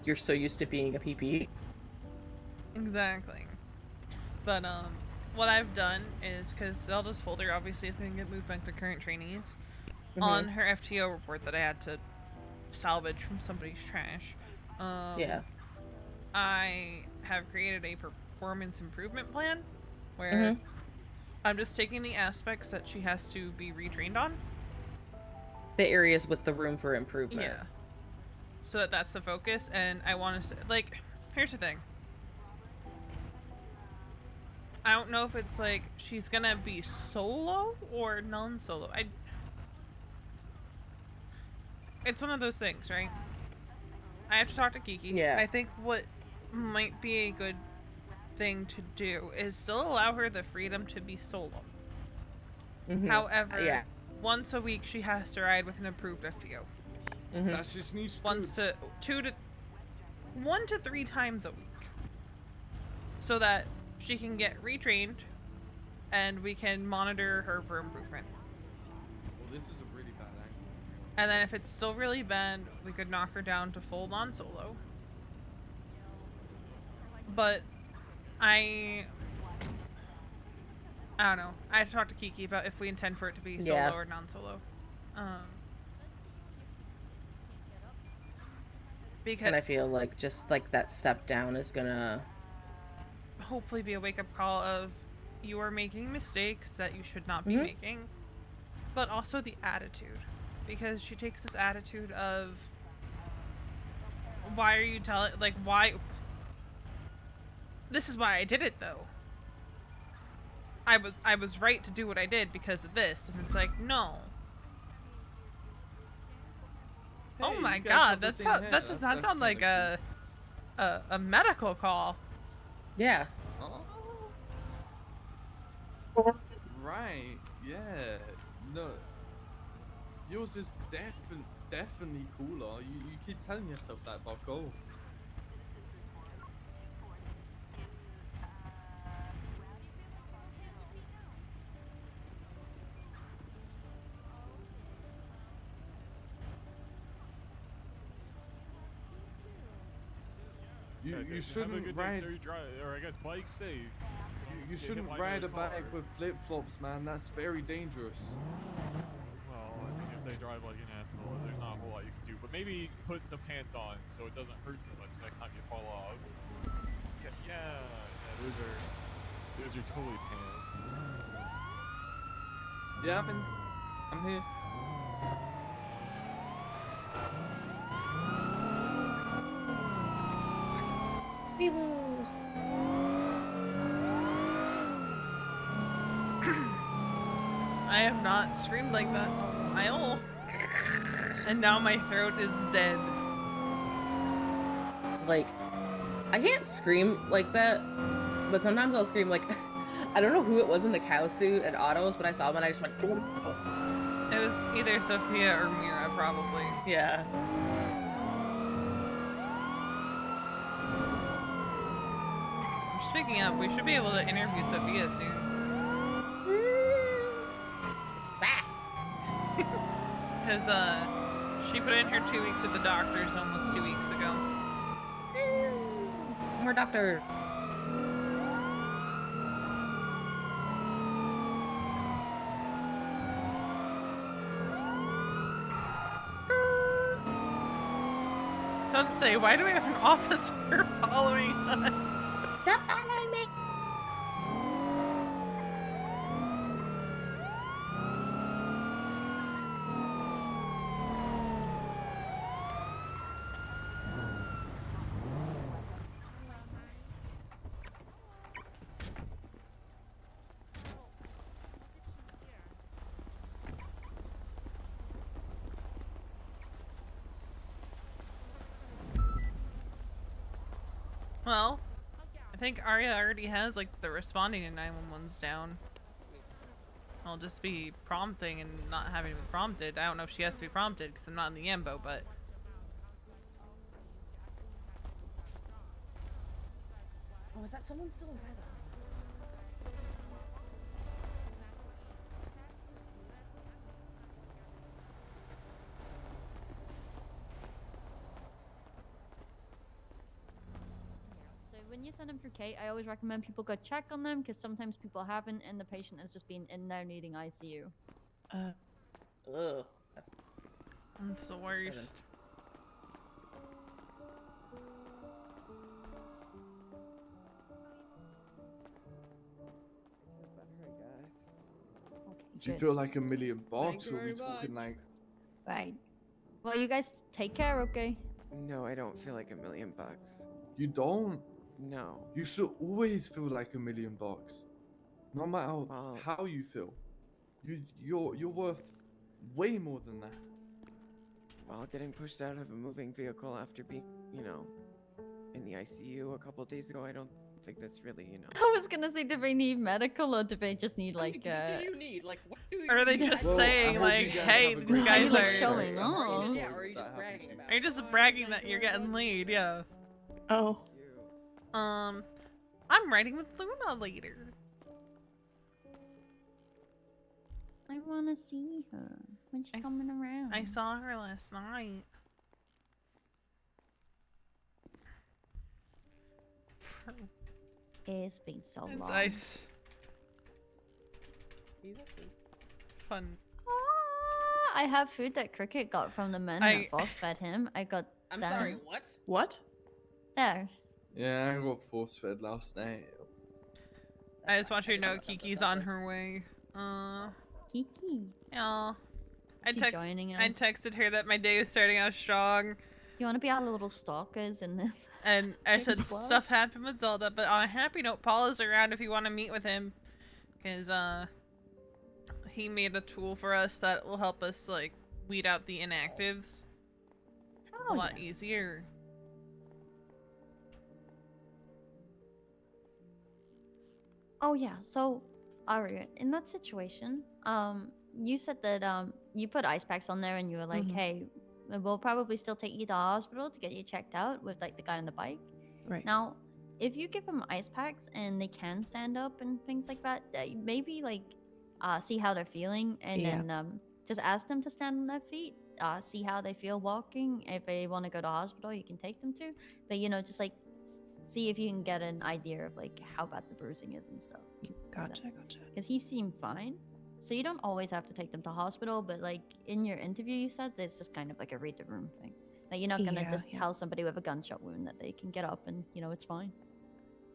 You're so used to being a PP. Exactly. But, what I've done is, because Zelda's folder obviously is going to get moved back to current trainees, on her FTO report that I had to salvage from somebody's trash, I have created a performance improvement plan where I'm just taking the aspects that she has to be retrained on. The areas with the room for improvement. Yeah. So that's the focus, and I want to, like, here's the thing. I don't know if it's like she's gonna be solo or non-solo. It's one of those things, right? I have to talk to Kiki. Yeah. I think what might be a good thing to do is still allow her the freedom to be solo. However, once a week she has to ride with an approved FTO. That's just me. 1 to 3 times a week, so that she can get retrained, and we can monitor her for improvement. Well, this is a really bad angle. And then if it's still really bad, we could knock her down to full non-solo. But I don't know. I have to talk to Kiki about if we intend for it to be solo or non-solo. Because and I feel like just like that step down is gonna hopefully be a wake-up call of you are making mistakes that you should not be making, but also the attitude, because she takes this attitude of, why are you telling, like, why, this is why I did it though, I was right to do what I did because of this, and it's like, no. Oh my god, that does not sound like a medical call. Yeah. Right. Yeah. No. Yours is definitely cooler. You keep telling yourself that, but go. You Have a shouldn't good ride. day, sir. Or I guess bike safe. You Get hit shouldn't by ride a another car. bike with flip flops, man. That's very dangerous. Well, I think if they drive like an asshole, there's not a whole lot you can do. But maybe put some pants on so it doesn't hurt so much next time you fall off. Yeah, those are totally pants. Yeah, I'm here. We lose. I have not screamed like that in a while. And now my throat is dead. Like, I can't scream like that, but sometimes I'll scream like, I don't know who it was in the cow suit at Otto's, but I saw them and I just went. It was either Sophia or Mira, probably. Yeah. Speaking of, we should be able to interview Sophia soon. Because, she put in her 2 weeks with the doctors almost 2 weeks ago. More doctor. So I was to say, why do we have an officer following us? Stop following me! Well, I think Arya already has, like, the responding to 911s down. I'll just be prompting and not having to be prompted. I don't know if she has to be prompted because I'm not in the EMBO, but... Oh, is that someone still inside the house? So when you send them through Kate, I always recommend people go check on them because sometimes people haven't, and the patient has just been in there needing ICU. Ugh. That's the worst. Do you feel like $1 million, or are we talking like? Right. Well, you guys take care, okay? No, I don't feel like $1 million. You don't? No. You should always feel like $1 million. No matter how you feel. You're worth way more than that. Well, getting pushed out of a moving vehicle after being, in the ICU a couple days ago, I don't think that's really, I was gonna say, do they need medical or do they just need like? What do you need? Like, what do you? Or are they need? just Well, saying, I hope like, you guys hey, have a these great guys day. like are... showing I'm sorry off. Yeah, that or are you just happened bragging to you. about Are you it? just bragging that you're getting laid? Yeah. Oh. I'm riding with Luna later. I wanna see her. When's she coming around? I saw her last night. It's been so It's long. ice. Fun. I have food that Cricket got from the men that force fed him. I got. I'm that. sorry, what? What? There. Yeah, I got force fed last night. I just want you to know Kiki's on her way. Kiki. Yeah. I She joining I us? texted her that my day was starting out strong. You want to be our little stalkers in this? And I said What? stuff happened with Zelda, but on a happy note, Paul is around if you want to meet with him. Because, he made a tool for us that will help us, like, weed out the inactives. A lot easier. Oh yeah. So, Aria, in that situation, you said that you put ice packs on there, and you were like, Mhm. "Hey, we'll probably still take you to the hospital to get you checked out with like the guy on the bike." Right. Now, if you give them ice packs and they can stand up and things like that, maybe like see how they're feeling, and Yeah. then just ask them to stand on their feet. See how they feel walking. If they want to go to hospital, you can take them to. But just like see if you can get an idea of like how bad the bruising is and stuff. Gotcha. Because he seemed fine. So you don't always have to take them to hospital, but like in your interview, you said that it's just kind of like a read the room thing. Like you're not gonna just tell somebody with a gunshot wound that they can get up and it's fine.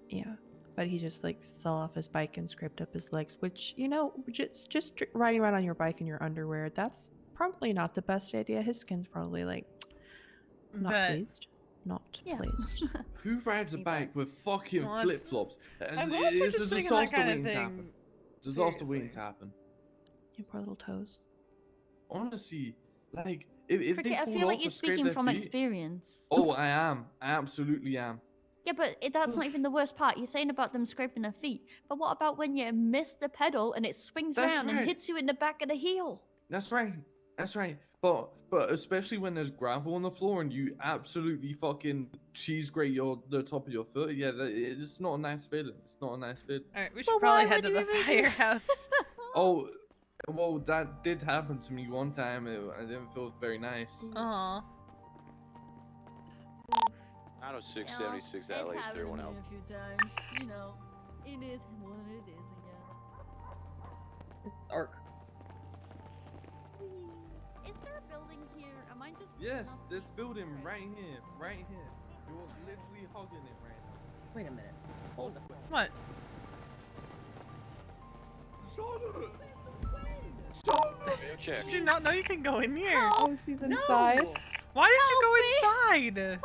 Yeah, but he just like fell off his bike and scraped up his legs, which just riding around on your bike in your underwear, that's probably not the best idea. His skin's probably like not pleased. Who rides a bike with fucking Well, flip flops? I'm glad you're It's a just thinking that disaster kind of waiting to thing. happen. Disaster waiting to happen. Your poor little toes. Honestly, like if they Cricket, I fall feel off like you're and scrape speaking their from feet- experience. Oh, I am. I absolutely am. Yeah, but that's not even the worst part. You're saying about them scraping their feet. But what about when you miss the pedal and it swings That's round and right. hits you in the back of the heel? That's right. That's right. But especially when there's gravel on the floor and you absolutely fucking cheese grate the top of your foot. Yeah, it's not a nice feeling. It's not a nice feeling. All right, we should probably head to the firehouse. Oh, well, that did happen to me one time. I didn't feel very nice. Aw. 906, 76, It's LA, happened to 31 me out. a few times. It is what it is, I guess. It's dark. Is there a building here? Am I just... Yes, this building right here. Right here. You're literally hugging it right now. Wait a minute. Hold the phone. What? Check. Did you not know you can go in here? Oh, she's inside. Why did you go inside?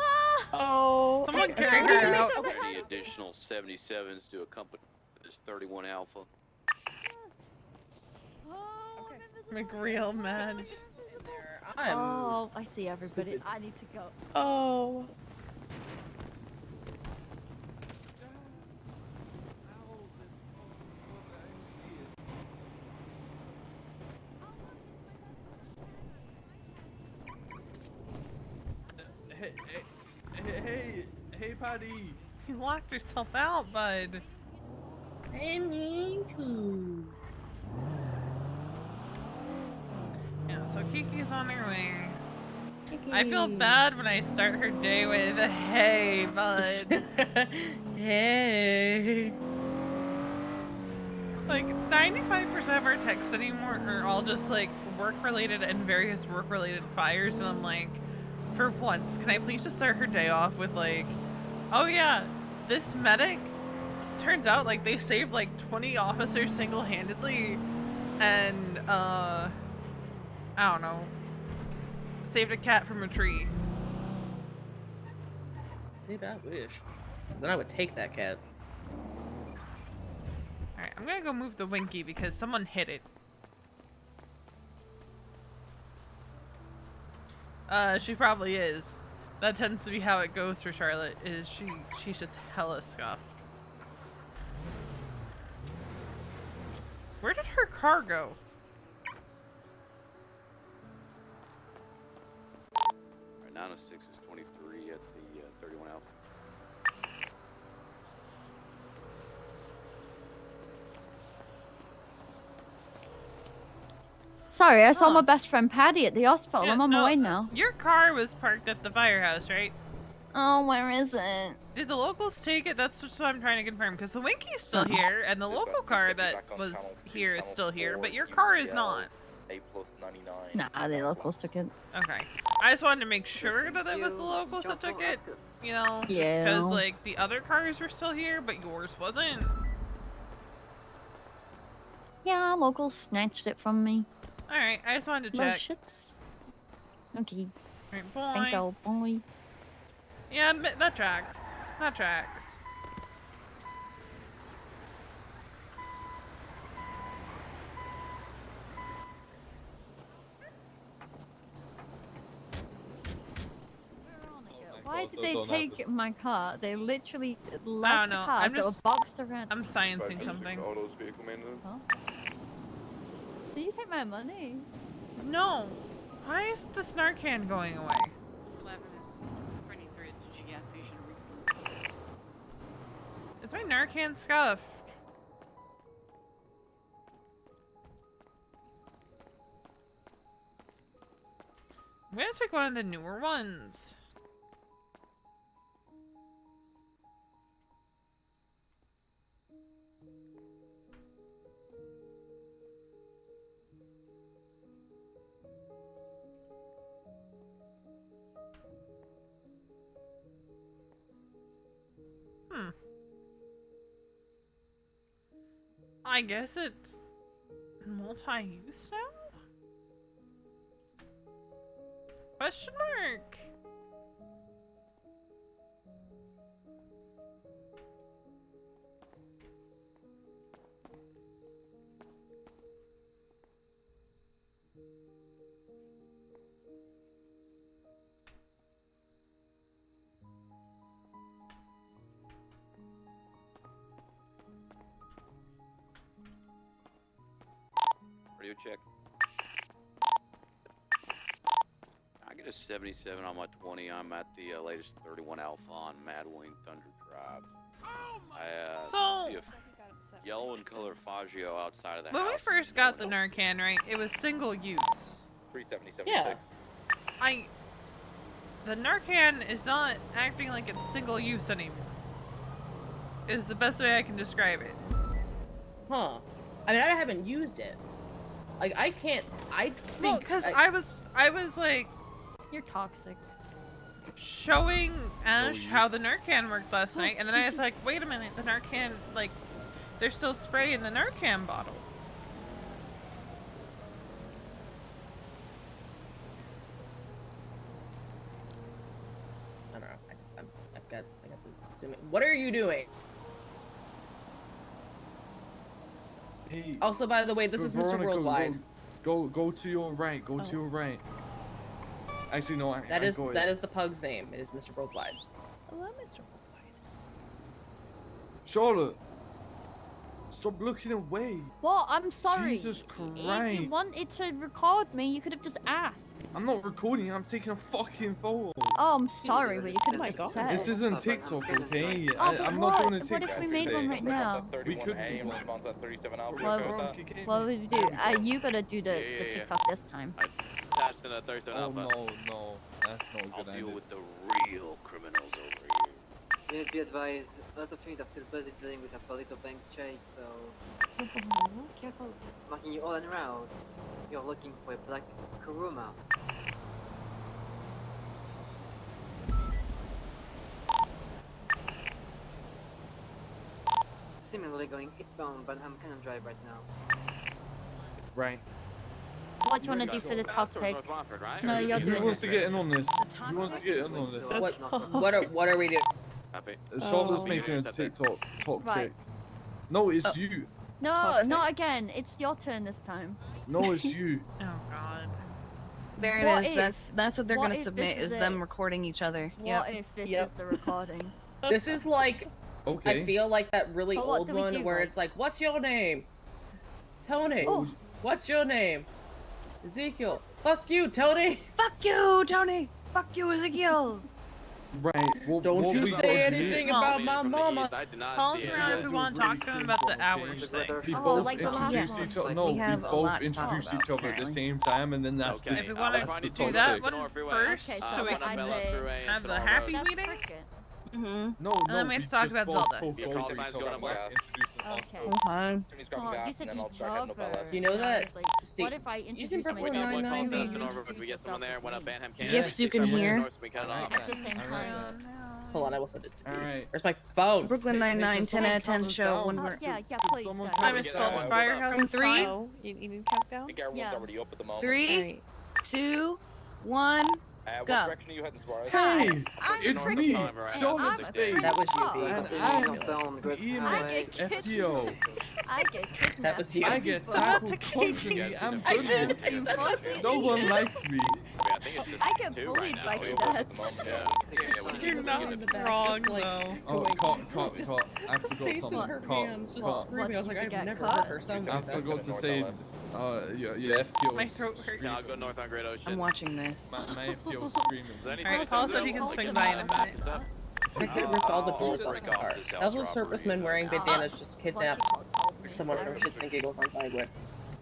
Oh. Someone carry her out. Any additional 77s to accompany this 31 Alpha? McReal mad. Oh, I see everybody. I need to go. Oh. Hey, Paddy. She locked herself out, bud. I need to. Yeah, so Kiki's on her way. Kiki. I feel bad when I start her day with a hey, bud. Hey. Like, 95% of our texts anymore are all just like work-related and various work-related fires, and I'm like, for once, can I please just start her day off with like, oh yeah, this medic, turns out like they saved like 20 officers single-handedly, and I don't know, saved a cat from a tree. Dude, I wish. Then I would take that cat. Alright, I'm gonna go move the Winky because someone hit it. She probably is. That tends to be how it goes for Charlotte, is she's just hella scuffed. Where did her car go? Alright, 906 is 23 at the 31 Alpha. Sorry, I saw my best friend Patty at the hospital. I'm on my way now. Your car was parked at the firehouse, right? Oh, where is it? Did the locals take it? That's what I'm trying to confirm, because the Winky's still here, and the local car that was here is still here, but your car is not. A+99. Nah, the locals took it. Okay. I just wanted to make sure that it was the locals that took it, you know, just Yeah. because, like, the other cars were still here, but yours wasn't. Yeah, locals snatched it from me. Alright, I just wanted to Little check. shits. Okay. Alright, Thank you, boy. Yeah, that tracks. That tracks. Why did they take my car? They literally I don't left the know. cars I'm that were just boxed around. I'm sciencing something. Autos vehicle maintenance. Huh? Did you take my money? No. Why is the Snarkan going away? 11 is 23 at the G gas station. Is my Narcan scuffed? I'm gonna take one of the newer ones. guess it's multi-use now? Question mark. Radio check. I get a 77 on my 20. I'm at the latest 31 Alpha on Mad Wing Thunder Drive. I So- see a yellow and color Faggio outside of the When we house. first got the Narcan, right, it was single use. 377. Yeah. The Narcan is not acting like it's single use anymore. Is the best way I can describe it. Huh. I mean, I haven't used it. Like, I can't. I think. Well, because I was like You're toxic. showing Ash how the Narcan worked last night, and then I was like, wait a minute, the Narcan, like, there's still spray in the Narcan bottle. I don't know. I've got to zoom in. What are you doing? Hey. Also, by the way, this is Mr. Veronica, Worldwide. Go to your right. Go to your right. Actually, no. That is the pug's name. It is Mr. Worldwide. Hello, Mr. Worldwide. Charlotte, stop looking away. Well, I'm sorry. Jesus If Christ. you wanted to record me, you could have just asked. I'm not recording. I'm taking a fucking photo. Oh, I'm sorry, but you could have just said. This isn't TikTok, okay? Oh, but I'm what? not doing a What TikTok. if we made one right now? We could. What would we do? You gotta do the TikTok this time. Attached to the 37 Oh Alpha. no, that's not a I'll good deal idea. with the real criminals over here. Please be advised, a lot of things are still busy dealing with a political bank chase, so be careful. Marking you all en route. You're looking for a black Kuruma. Seemingly going eastbound, but I'm kind of dry right now. Right. What do you wanna do for the top take? No, you're Who doing wants it. to get in on this? Who wants to get in on this? What are we doing? Charlotte's making a TikTok top Right. tick. No, it's you. No, Top not again. It's your turn this time. No, it's you. Oh god. There it What is. if- That's what they're what gonna if submit this is is them it? recording each other. What if this is the recording? This is like. Okay. I feel like that really But what old do we one do, where like- it's like, "What's your name?" Tony. Oh. What's your name? Ezekiel. Fuck you, Tony. Fuck you, Tony. Fuck you, Ezekiel. Right. Don't you say anything about my mama. Call us around if we want to talk to him about the hours thing. We Oh, both like the last introduce one. each other. Like, No, we we have a both lot to talk introduce about, each other at the apparently. same time, and then that's Okay. If we the want that's to the do top that tick. one first, Okay, so so we I can say have the happy that's meeting. cricket. Mm-hmm. No, And then we have to talk just about both Zelda. talk Yeah, over Carl each Saban's other going whilst up introducing Okay. ourselves. Oh, you said each other. You know and I that- was like, see, what if I using introduce Brooklyn myself? Nine-Nine and being- you If we introduce get someone yourself there, as went up me? Banham Gifts you can hear. At the same time. Hold on, I will send it to you. Alright. Where's my phone? Brooklyn Hey, Nine-Nine, can 10 out of someone 10 count us show down? when Oh, we're... yeah, Could please, someone guys. count I us misspelled down? firehouse. From it's three? fine. Oh, you need a countdown? Yeah. already up at the moment. 3, Alright. 2, 1. What Go. direction are you heading, Suarez? Hey, I'm it's cricket. me, Time, right? Charlotte I'm Spade, That was you, Oh. V. and I I'm get FTO. I get kidnapped. That was you. I get People. tackled constantly and I did. bullied. No one likes me. I think it's just I get two bullied right by now. cadets. You're not in the back, wrong just, like, though. Oh, cut. Just I forgot Facing something. her Cut. hands, just Cut. screaming. I was like, What, I've you never get heard her cut? sound I like that. forgot to say, your FTO. My throat hurts. Now go north on Great Ocean. I'm watching this. My FTO screaming. Alright, Paul said he can swing by in a minute. Cricket ripped all the bullets off his car. Several servicemen wearing bandanas just kidnapped someone from shits and giggles on Vinewood.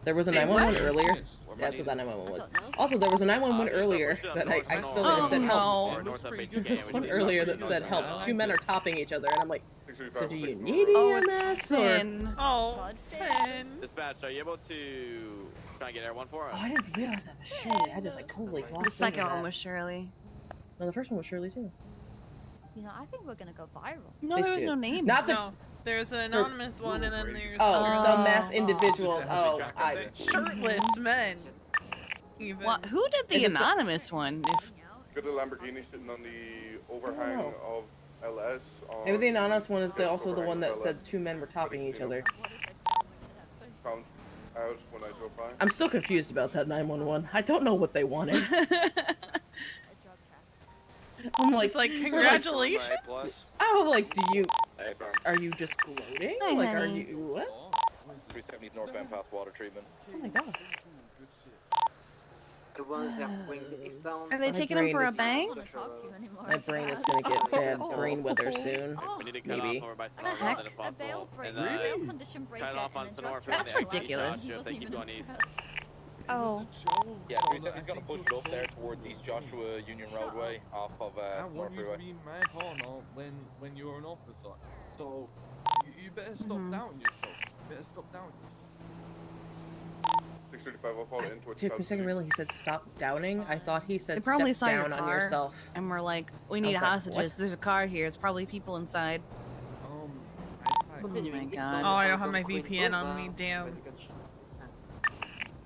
There was a 911 earlier. That's what that 911 was. Also, there was a 911 earlier that I still had said help. There was one earlier that said help. Two men are topping each other, and I'm like, so do you need Oh, EMS it's or? Finn. Oh, Finn. Dispatch, are you able to try and get Air 1 for us? Oh, I didn't realize that was Shirley. I just like totally glossed The second over one that. was Shirley. No, the first one was Shirley too. You know, I think we're gonna go viral. No, They there was should. no name. Not the. No, there's an anonymous one, and then there's Oh, some mass oh. individuals. Oh, Shirtless men. Even. What? Who did the Is it the- anonymous one? If Got a Lamborghini sitting on the overhang know. of LS. Maybe the on anonymous one is also the overhang one of that LS. said 2 men were topping each other. Found out when I drove by. I'm still confused about that 911. I don't know what they wanted. I'm like, It's like, they're congratulations. I'm like, Hey, sorry. are you just gloating? Hi, Like, are honey. you what? 370s northbound past water treatment. Oh my god. The ones that bring the eastbound. are they My taking him brain for a is- bang? My brain is gonna get bad brain weather soon. We need to cut Maybe. off over by I got Sonora hacked. if A bail possible. break, And, a bail condition breaker, cut off on and a Sonora drug for That's the exit ridiculous. Joshua if they keep going east. Oh. Yeah, 370's gonna push it up there towards East Joshua Union Roadway off of I Sonora want you to Freeway. be my partner when you're an officer. So you better stop Mhm. doubting yourself. You better stop doubting yourself. 635, I'll follow in towards Took me a second, really. He said stop downing. I thought he They said probably step saw your down on car, yourself. and we're like, we I need was like, hostages. what? There's a car here. It's probably people inside. Oh my god. Oh, I don't have my VPN on me. Damn.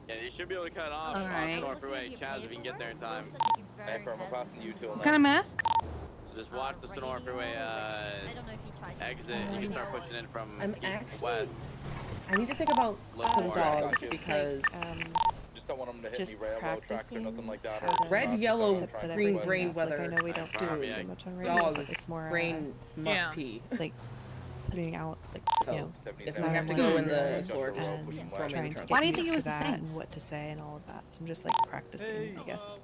Yeah, you should be able to cut off All on right. Sonora Freeway. Chaz, if you can get there in time. Hey, I'm passing you till What kind of masks? So just watch the Sonora Freeway I don't know if you tried. exit. You can start pushing in from I'm east to actually- west. I need to think about Listen, some alright, dogs gotcha. because Just don't want them to hit just any railroad tracks or nothing practicing like that. how or to- just red, not yellow, start trying to green, break brain away. Like, I weather. know we don't Soon. do too much on radio, but Dogs, it's more brain must Yeah. pee. like putting out like So, you know if we have to go in the and storage, trying to get Why do you think used it was to the that Saints? and what to say and all of that. So I'm just like practicing, I guess.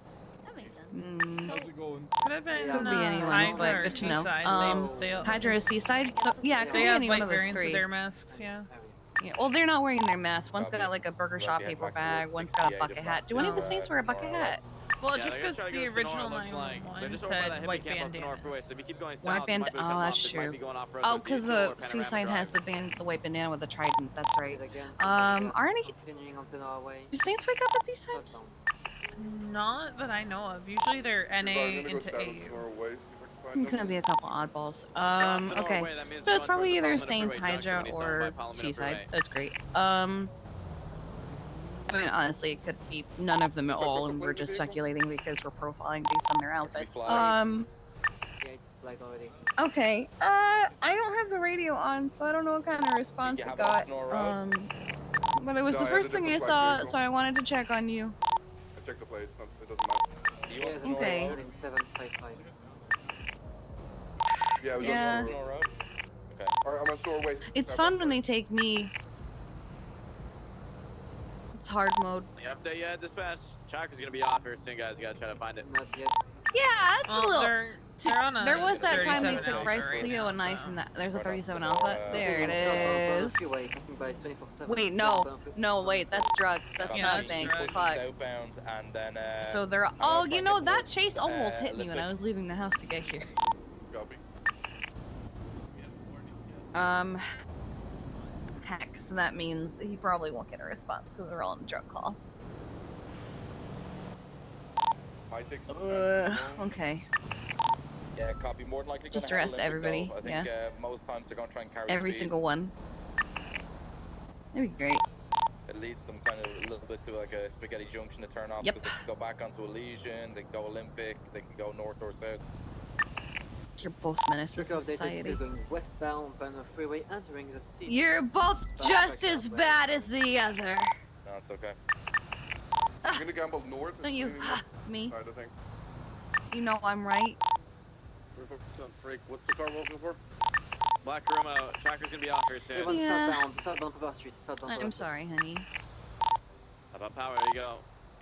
That makes sense. Mm, How's it going? Could have been could be anyone, Hydra but or good to know. Seaside. They Hydra is Seaside, so yeah, it could they be have any one white of those variants of three. their masks. Yeah. Yeah, well, they're not wearing their masks. One's Copy. got like a burger Well, shop if you head paper back bag. towards One's got a 68 bucket if hat. not Do any of the to, Saints wear a bucket Sonora hat? Well, Yeah, just they're gonna because try to the go to Sonora, original looks like. They're 911 just over by said the white hippie camp on Sonora Freeway, bandanas. so if you keep going White south, you might be able to cut oh, them that's off. They might true. be going off-road Oh, to because Diesel or the Panorama Seaside has Drive. the white bandana with the trident. That's right. Again, Are any continuing on to Norway. do Saints wake up at these times? Southbound. Not that I know of. Usually they're NA I'm gonna go into south of AU. Sonora Way, see if I can find Could them. be a couple oddballs. Sonora Okay. Way, that means So going it's probably towards the either Palomino Saints, Freeway junction Hydra, when you start by or Palomino Seaside. Freeway. That's great. I mean, honestly, it could be none of them at all, and we're just speculating because we're profiling based on their outfits. Yeah, it's flag already. Okay. I don't have the radio on, so I don't know what kind of response you it have it on got. Sonora Road? But it was No, the I first had a thing I different saw, flag vehicle. so I wanted to check on you. I checked the plates, it doesn't matter. You on Yes, Sonora Okay. Road? 755. Yeah, it was Yeah. on Sonora Sonora Road. Road? Okay. Alright, I'm on Sonora Way. It's fun when they take me. It's hard mode. The update yet, dispatch? Chalk is gonna be off here soon, guys. You gotta try to find it. Not yet. Yeah, it's a Well, little. they're on a There was that time they 37 took Alpha Bryce right Cleo now, and I so. from that. There's a Right on 37 Sonora, Alpha. There it is. Freeway, passing by 24/7. Wait, no, wait, that's drugs. That's Yeah, not a that's bank. drugs. Fuck. Southbound, and then, So they're. I'm Oh, gonna you try know and that get chase towards, almost hit me when I Olympic. was leaving the house to get here. Copy. Heck, so that means he probably won't get a response because they're all in a drug call. Might take some time. Okay. Yeah, copy. More than likely Just gonna head arrest Olympic, everybody, though. I think yeah. most times they're gonna try and carry Every speed. single one. That'd be great. It leads them kind of a little bit to like a spaghetti junction to turn off Yep. because they can go back onto Elysian, they can go Olympic, they can go north or south. You're both menaces Check to out the society. going westbound Banner Freeway, entering the city. You're both Back just back as up, bad as the other. No, it's okay. I'm gonna gamble north. No, you me. Side, I think. You know I'm right. Freak, what's the car looking for? Black room out. Tracker's gonna be off here soon. Everyone Yeah. southbound Pava Street, southbound Pava I'm Street. sorry, honey. About power, there you go.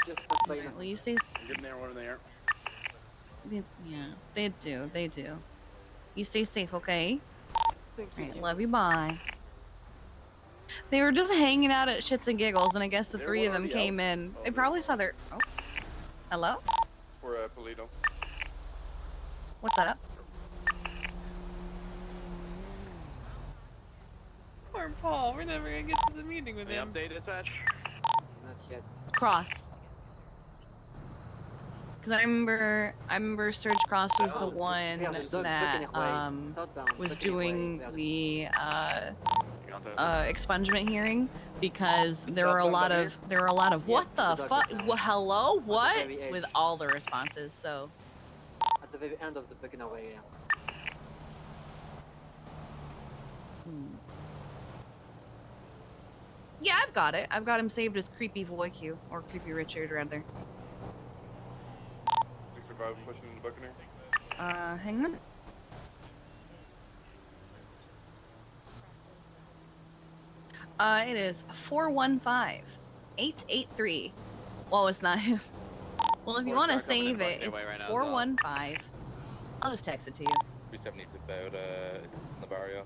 Just past by Will you stay? I'm getting there one in there. Yeah, they do. They do. You stay safe, okay? Thank Alright, love you. Bye. They were just hanging out at Shits and Giggles, and I guess the They're three of them already came out. in. Oh, They they're probably saw their. Oh. Hello? For Polito. What's up? Poor Paul. We're never gonna get to the meeting with Any him. update, dispatch? Not yet. Cross. Because I remember Surge Cross was the one Yeah, so that Buckingham Way, southbound, was Buckingham Way, doing the other the expungement hearing because there Stop were a down lot here? of Yes, what the to the fuck dark now. hello At the what very edge. with all the responses. So At the very end of the Buckingham Way, yeah. yeah, I've got it. I've got him saved as Creepy Voiq, or Creepy Richard rather. We survived pushing into Buccaneer. Hang on. It is 415-883. Well, it's not him. Well, if you want to save it, it's 415. I'll just text it to you. 370's about in the barrio.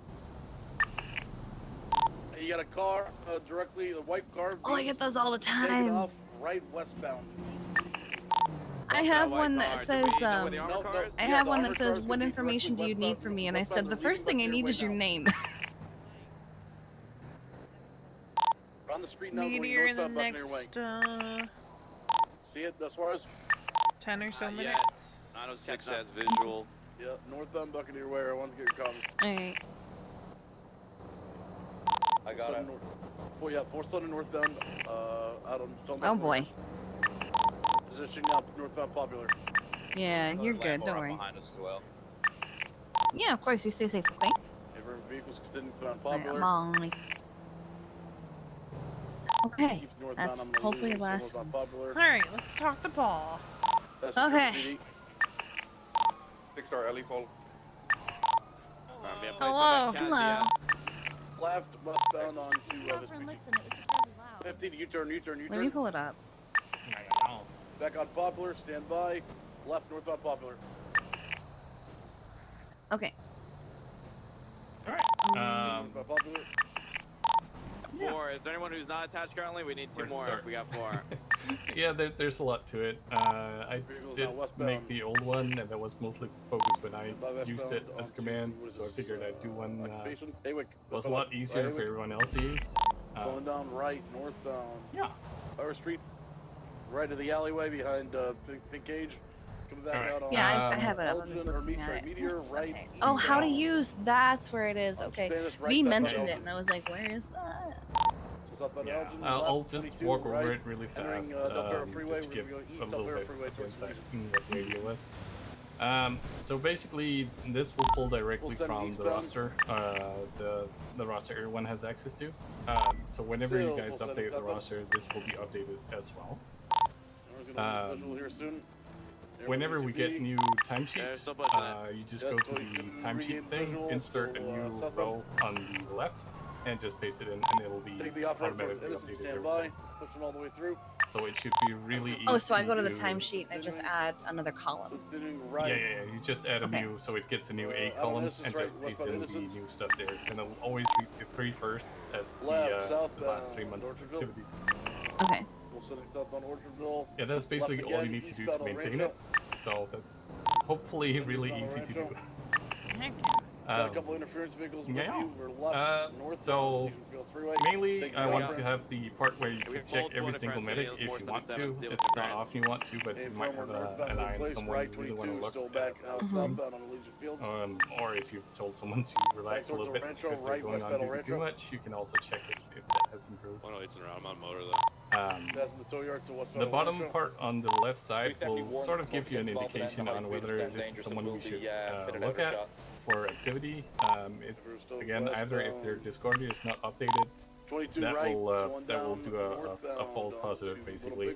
You got a car directly, the white car. Oh, I get those all the Take it time. off right westbound. I have one that says, I have one that says, what information do you need from me? And I said, the first thing I need is your name. On the street now, Meteor in the going northbound Buccaneer Way. next See it as far as 10 or so Yeah. minutes. 906 has visual. yeah, northbound Buccaneer Way. I want to get your copy. Alright. I got it. Oh yeah, 4 northbound. Out on Stone. Oh boy. Position now northbound Popular. Yeah, you're good. Don't worry. Behind us as well. Yeah, of course. You stay safe, okay? Every vehicles continuing on Alright, Popular. bye. Okay, Keeps northbound, that's I'm gonna hopefully lose the last northbound one. Popular. Alright, let's talk to Paul. That's Okay. PD. 6-star Ellie Paul. Hello. Hello. Left westbound on to Listen, it was just really loud. 15 U-turn. Let me pull it up. Back on Popular, stand by. Left northbound Popular. Okay. Northbound Popular. Four. Is there anyone who's not attached currently? We need two more. Start. We got 4. Yeah, there's a lot to it. I did make the old one, and that was mostly focused when I used it as command, so I figured I'd do one was a lot easier for everyone else to use. Going down right, northbound. Yeah. Power Street. Right to the alleyway behind Pink Cage. Coming back out on Yeah, I have it up. I'm just looking at it. Oh, how to use? That's where it is. Okay. We mentioned it, and I was like, where is that? Yeah, I'll just walk over it really fast, just to give a little bit of insight in what the idea was. So basically, this will pull directly from the roster, the roster everyone has access to. So whenever you guys update the roster, this will be updated as well. Whenever we get new timesheets, you just go to the timesheet thing, insert a new row on the left, and just paste it in, and it'll be automatically updated everything. All the way through. So it should be really easy. Oh, so I go to the timesheet and I just add another column. Yeah. You just add a new, so it gets a new A column and just paste in the new stuff there. And it'll always read the 3 firsts as the last 3 months of activity. Okay. Yeah, that's basically all you need to do to maintain it. So that's hopefully really easy to do. Got a couple interference vehicles with Yeah. you. We're left, north, So you can go freeway. mainly I want to have the part where you can check every single medic if you want to. It's not often you want to, but you might have an eye on someone you really want to look at. Or if you've told someone to relax a little bit because they're going on duty too much, you can also check if that has improved. 108's around. I'm on motor though. The bottom part on the left side will sort of give you an indication on whether this is someone you should look at for activity. It's again either if their Discord is not updated, that will do a false positive basically.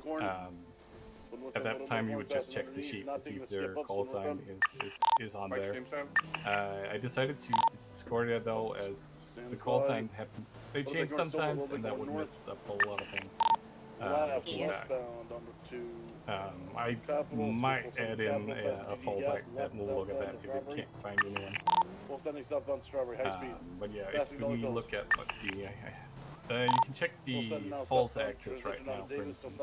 At that time, you would just check the sheet to see if their call sign is on there. I decided to use the Discordia though, as the call sign they change sometimes, and that would mess up a lot of things. I might add in a fallback that will look at that if it can't find anyone. But yeah, if we look at, let's see, you can check the false actives right now, for instance.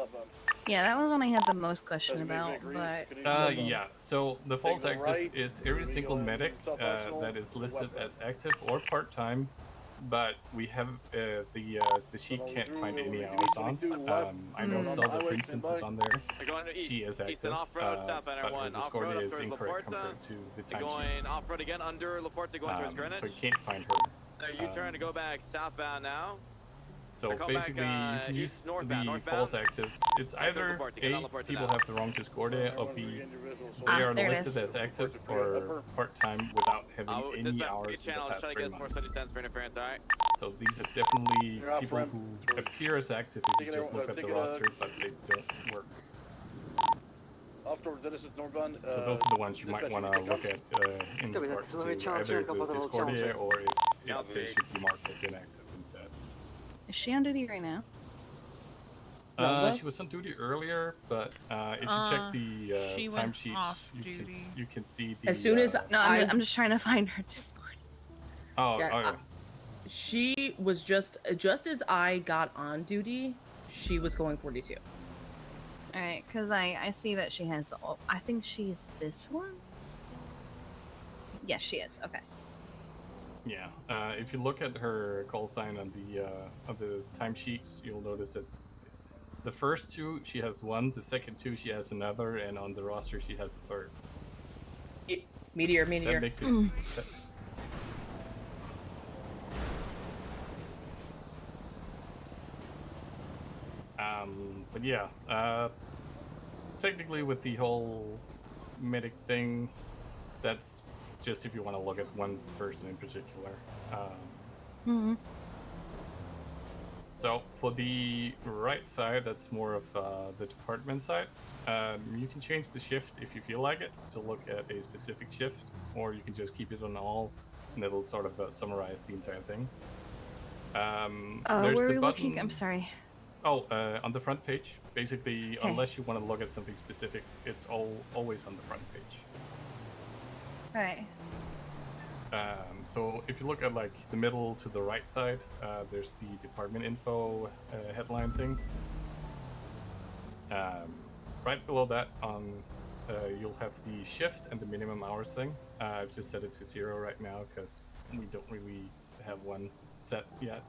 Yeah, that was one I had the most question about, but... yeah, so the false active is every single medic that is listed as active or part-time but we have the sheet can't find any hours on. I know Zelda, for instance, is on there. She is active, but her Discordia is incorrect compared to the timesheets. Off-road again under Laporte to go towards Greenwich. So you can't find her. So U-turn to go back southbound now. So basically, you can use the false actives. It's either A, people have the wrong Discordia, or B, they are listed as active or part-time without having any hours in the past 3 months. So these are definitely people who appear as active if you just look at the roster, but they don't work. Off towards Dennis, northbound. So those are the ones you might want to look at in regards to either the Discordia or if they should be marked as inactive instead. Is she on duty right now? She was on duty earlier, but if you check the timesheet, you can see the. As soon as no, I'm just trying to find her Discord. Oh, yeah. She was just as I got on duty, she was going 42. All right, because I see that she has the. I think she's this one. Yes, she is. Okay. Yeah, if you look at her call sign on the timesheets, you'll notice that the first two she has one, the second two she has another, and on the roster she has a third. Meteor. That makes it. But yeah, technically with the whole medic thing, that's just if you want to look at one person in particular. So for the right side, that's more of the department side. You can change the shift if you feel like it, so look at a specific shift, or you can just keep it on all, and it'll sort of summarize the entire thing. There's where are the we looking? button. I'm sorry. Oh, on the front page. Basically, unless you want to look at something specific, it's always on the front page. Right. So if you look at like the middle to the right side, there's the department info headline thing. Right below that, you'll have the shift and the minimum hours thing. I've just set it to 0 right now because we don't really have one set yet.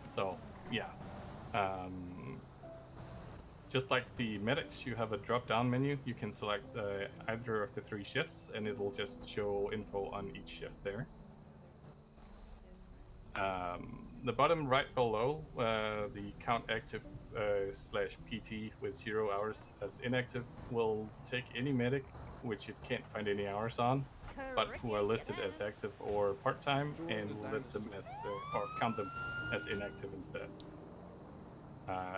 So yeah. Just like the medics, you have a drop-down menu. You can select either of the 3 shifts, and it will just show info on each shift there. The bottom right below, the count active /PT with 0 hours as inactive will take any medic which it can't find any hours on, but who are listed as active or part-time, and will list them as or count them as inactive instead.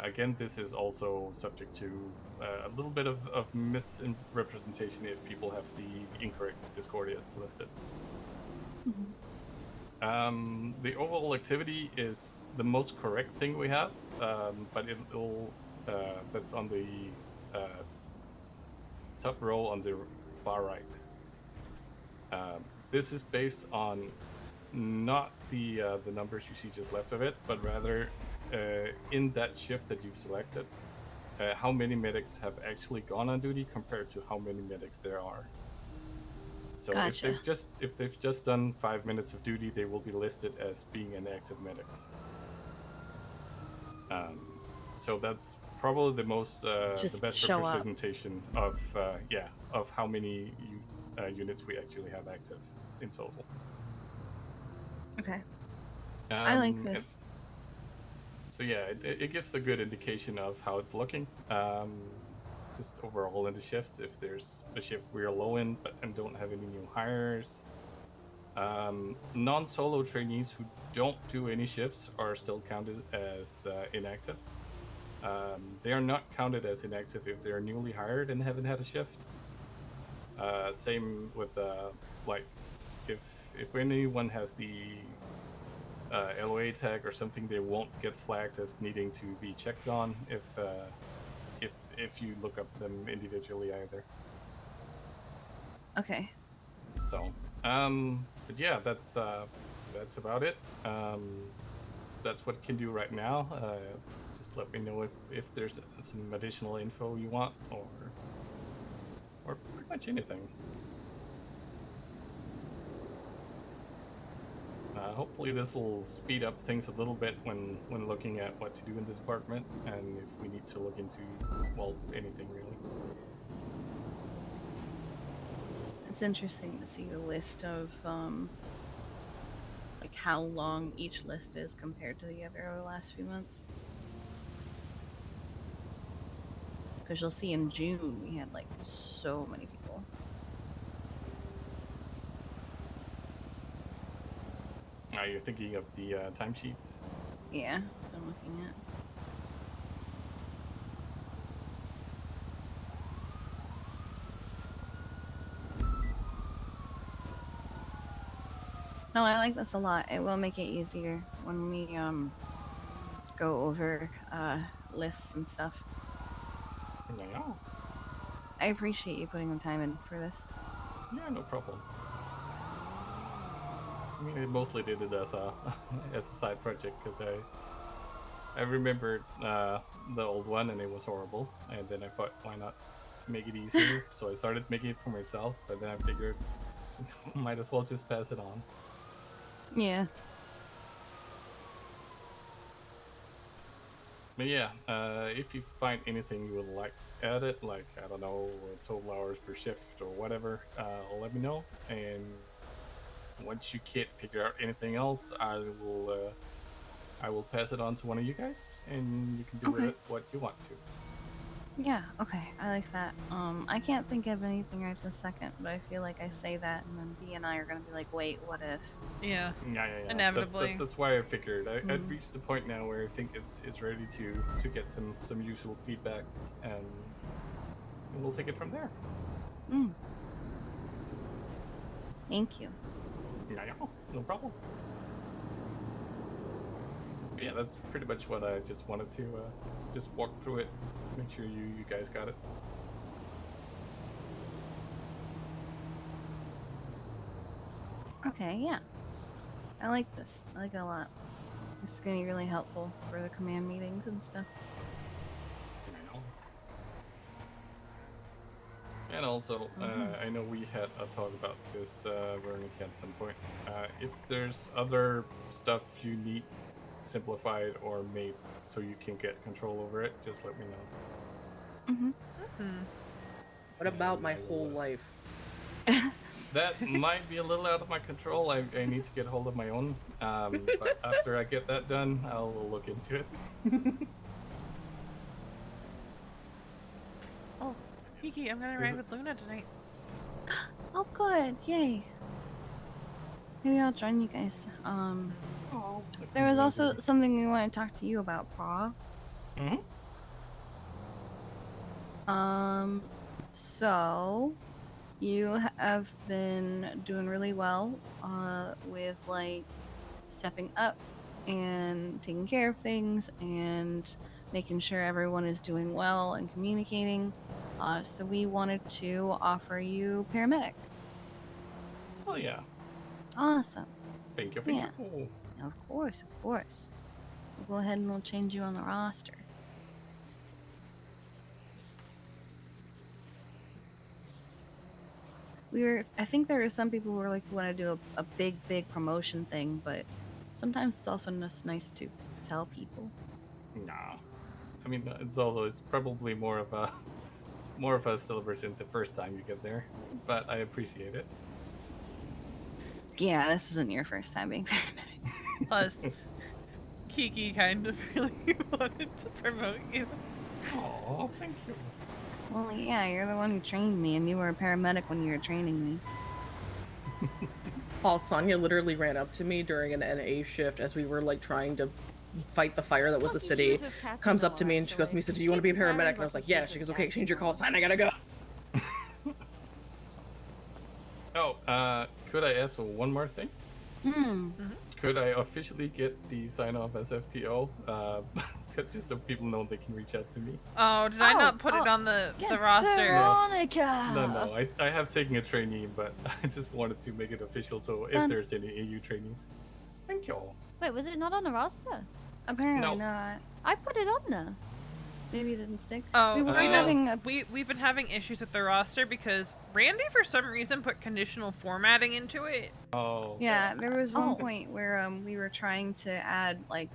Again, this is also subject to a little bit of misrepresentation if people have the incorrect Discordias listed. The overall activity is the most correct thing we have, but it'll that's on the top row on the far right. This is based on not the numbers you see just left of it, but rather in that shift that you've selected, how many medics have actually gone on duty compared to how many medics there are. So Gotcha. if they've just done 5 minutes of duty, they will be listed as being an active medic. So that's probably the most the best representation of how many units we actually have active in total. Okay. I like this. So yeah, it gives a good indication of how it's looking. Just overall in the shifts, if there's a shift we're low in and don't have any new hires. Non-solo trainees who don't do any shifts are still counted as inactive. They are not counted as inactive if they're newly hired and haven't had a shift. Same with like if anyone has the LOA tag or something, they won't get flagged as needing to be checked on if you look up them individually either. Okay. So, but yeah, that's about it. That's what it can do right now. Just let me know if there's some additional info you want, or pretty much anything. hopefully this will speed up things a little bit when looking at what to do in the department, and if we need to look into, well, anything really. It's interesting to see the list of like how long each list is compared to the other over the last few months. Because you'll see in June we had like so many people. You're thinking of the timesheets? Yeah, that's what I'm looking at. No, I like this a lot. It will make it easier when we go over lists and stuff. Yeah. I appreciate you putting the time in for this. Yeah, no problem. I mean, I mostly did it as a as a side project because I remembered the old one and it was horrible, and then I thought, why not make it easier? So I started making it for myself, and then I figured might as well just pass it on. Yeah. But yeah, if you find anything you would like added, like, I don't know, total hours per shift or whatever, let me know. And once you can't figure out anything else, I will pass it on to one of you guys, and you can do with it what you want to. Yeah, okay, I like that. I can't think of anything right this second, but I feel like I say that, and then B and I are gonna be like, wait, what if? Yeah. Yeah. Inevitably. That's why I figured. I'd reached the point now where I think it's ready to get some useful feedback, and we'll take it from there. Thank you. Yeah, no problem. But yeah, that's pretty much what I just wanted to just walk through it, make sure you guys got it. Okay, yeah. I like this. I like it a lot. This is gonna be really helpful for the command meetings and stuff. And also, I know we had a talk about this, Veronica, at some point. If there's other stuff you need simplified or made so you can get control over it, just let me know. What about my whole life? That might be a little out of my control. I need to get hold of my own. But after I get that done, I'll look into it. Oh, Kiki, I'm gonna ride with Luna tonight. Oh, good. Yay. Maybe I'll join you guys. There was also something we want to talk to you about, Pa. So you have been doing really well with like stepping up and taking care of things and making sure everyone is doing well and communicating. So we wanted to offer you paramedic. Oh yeah. Awesome. Thank you. Yeah. Of course. We'll go ahead and we'll change you on the roster. I think there are some people who are like, want to do a big promotion thing, but sometimes it's also just nice to tell people. Nah. I mean, it's probably more of a celebration the first time you get there, but I appreciate it. Yeah, this isn't your first time being paramedic. Plus, Kiki kind of really wanted to promote you. Oh, thank you. Well, yeah, you're the one who trained me, and you were a paramedic when you were training me. Paul, Sonia literally ran up to me during an NA shift as we were like trying to fight the fire that was the city. Comes up to me and she goes to me, said, "Do you want to be a paramedic?" And I was like, "Yeah." She goes, "Okay, change your call sign. I gotta go." Oh, could I ask for one more thing? Could I officially get the sign off as FTO? Just so people know they can reach out to me. Oh, did I not put it on the roster? Veronica! No, I have taken a trainee, but I just wanted to make it official, so if there's any AU trainees. Thank you all. Wait, was it not on the roster? Apparently No. not. I put it on there. Maybe it didn't stick. Oh, we were you know, having a we've been having issues with the roster because Randy, for some reason, put conditional formatting into it. Oh. Yeah, there was one Oh. point where we were trying to add like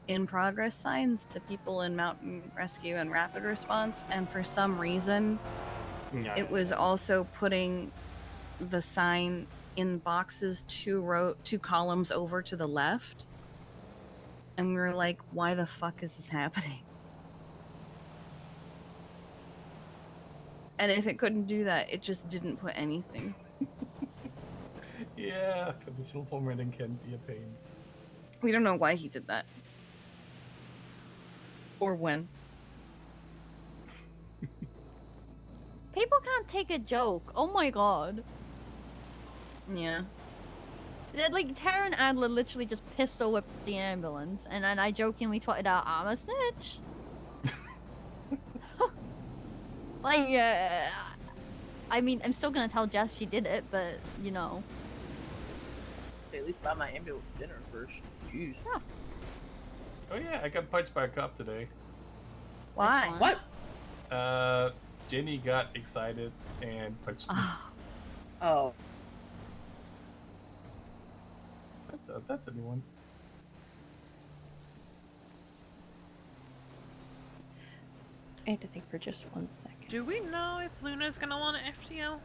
in progress signs to people in mountain rescue and rapid response, and for some reason it was also putting the sign in boxes two columns over to the left, and we were like, why the fuck is this happening? And if it couldn't do that, it just didn't put anything. Yeah, conditional formatting can be a pain. We don't know why he did that. Or when. People can't take a joke. Oh my god. Yeah. Like, Taryn Adler literally just pistol whipped the ambulance, and then I jokingly twatted out, I'm a snitch. Like, I mean, I'm still gonna tell Jess she did it, but, you know. At least buy my ambulance dinner first. Jeez. Yeah. Oh yeah, I got punched by a cop today. Why? What? Jenny got excited and punched me. Oh. That's a new one. I had to think for just 1 second. Do we know if Luna's gonna want an FTO?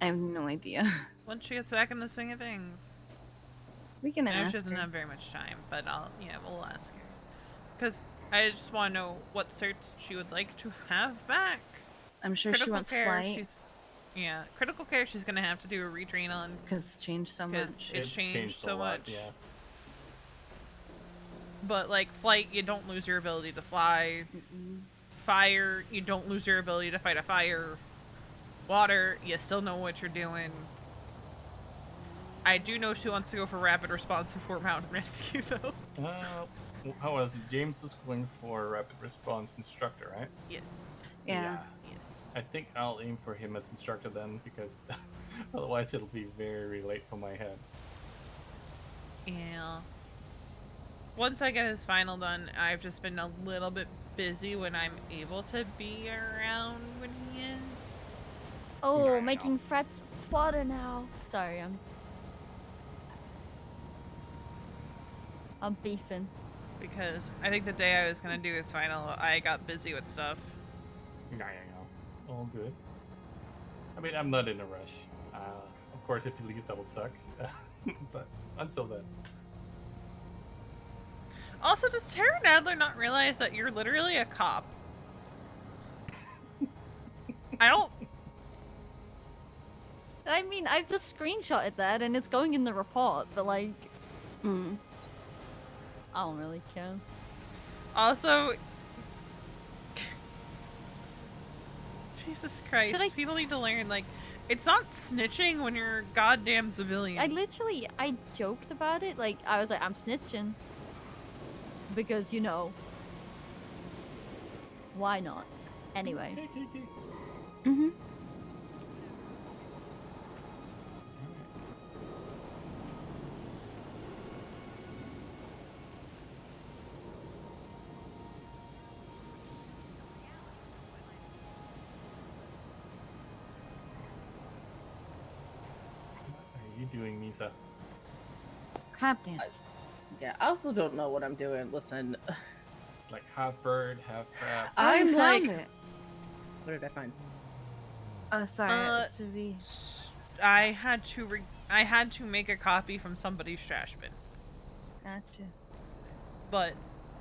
I have no idea. Once she gets back in the swing of things. We can I know ask she doesn't her. have very much time, but we'll ask her. Because I just want to know what certs she would like to have back. I'm sure she wants flight. Critical care she's gonna have to do a retrain on. Because it's changed so much. It's changed so a lot, much. Yeah. But like flight, you don't lose your ability to fly. Fire, you don't lose your ability to fight a fire. Water, you still know what you're doing. I do know she wants to go for rapid response before mountain rescue, though. How was it? James was going for rapid response instructor, right? Yes. Yeah. Yes. I think I'll aim for him as instructor then, because otherwise it'll be very late for my head. Yeah. Once I get his final done, I've just been a little bit busy when I'm able to be around when he is. Oh, making frets twatter now. Sorry, I'm beefing. Because I think the day I was gonna do his final, I got busy with stuff. Yeah, all good. I mean, I'm not in a rush. Of course, if he leaves, that would suck. But until then. Also, does Taryn Adler not realize that you're literally a cop? I mean, I've just screenshotted that and it's going in the report, but like... I don't really care. Also... Jesus Christ, people need to learn, like, it's not snitching when you're a goddamn civilian. I joked about it, like, I was like, I'm snitching. Because, you know... Why not? Anyway. Mm-hmm. What are you doing, Misa? Crab dance. Yeah, I also don't know what I'm doing. Listen. It's like half bird, half crab. I'm like... It. What did I find? Oh, sorry. Suvi. I had to make a copy from somebody's trash bin. Gotcha. But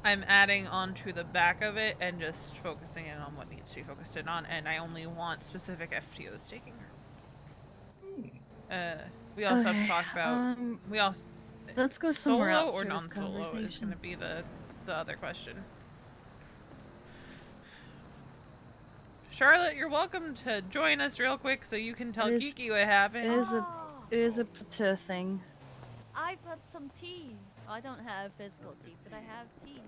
I'm adding onto the back of it and just focusing in on what needs to be focused in on, and I only want specific FTOs taking her. We also have to talk about let's go somewhere solo else or for this non-solo is conversation. going to be the other question. Charlotte, you're welcome to join us real quick so you can tell Kiki what happened. It is a pata thing. I've had some tea. I don't have physical tea, but I have tea.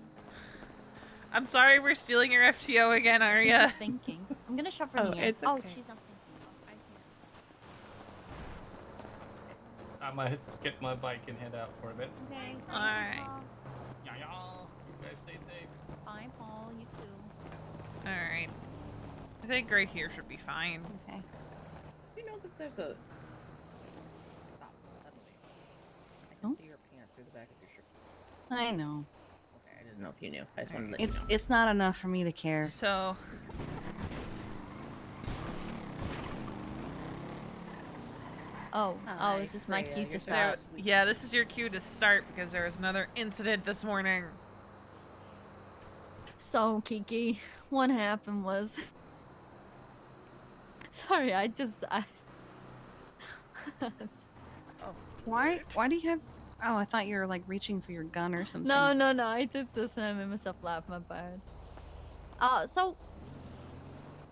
I'm sorry we're stealing your FTO again, Arya. She's thinking. I'm gonna shove her in the air. It's okay. Oh, she's not thinking. I might get my bike and head out for a bit. Okay. Alright. Yeah, you guys stay safe. Bye, Paul. You too. Alright. I think right here should be fine. Okay. You know that there's a... Stop. Suddenly. I can see your pants through the back of your shirt. I know. Okay, I didn't know if you knew. I just wanted to let you know. It's not enough for me to care. So... Oh, Hi, is this my Freya, cue you're to so start? sweet. Yeah, this is your cue to start because there was another incident this morning. So, Kiki, what happened was... Sorry, I... Why do you have... Oh, I thought you were like reaching for your gun or something. No, I did this and I made myself laugh, my bad. So...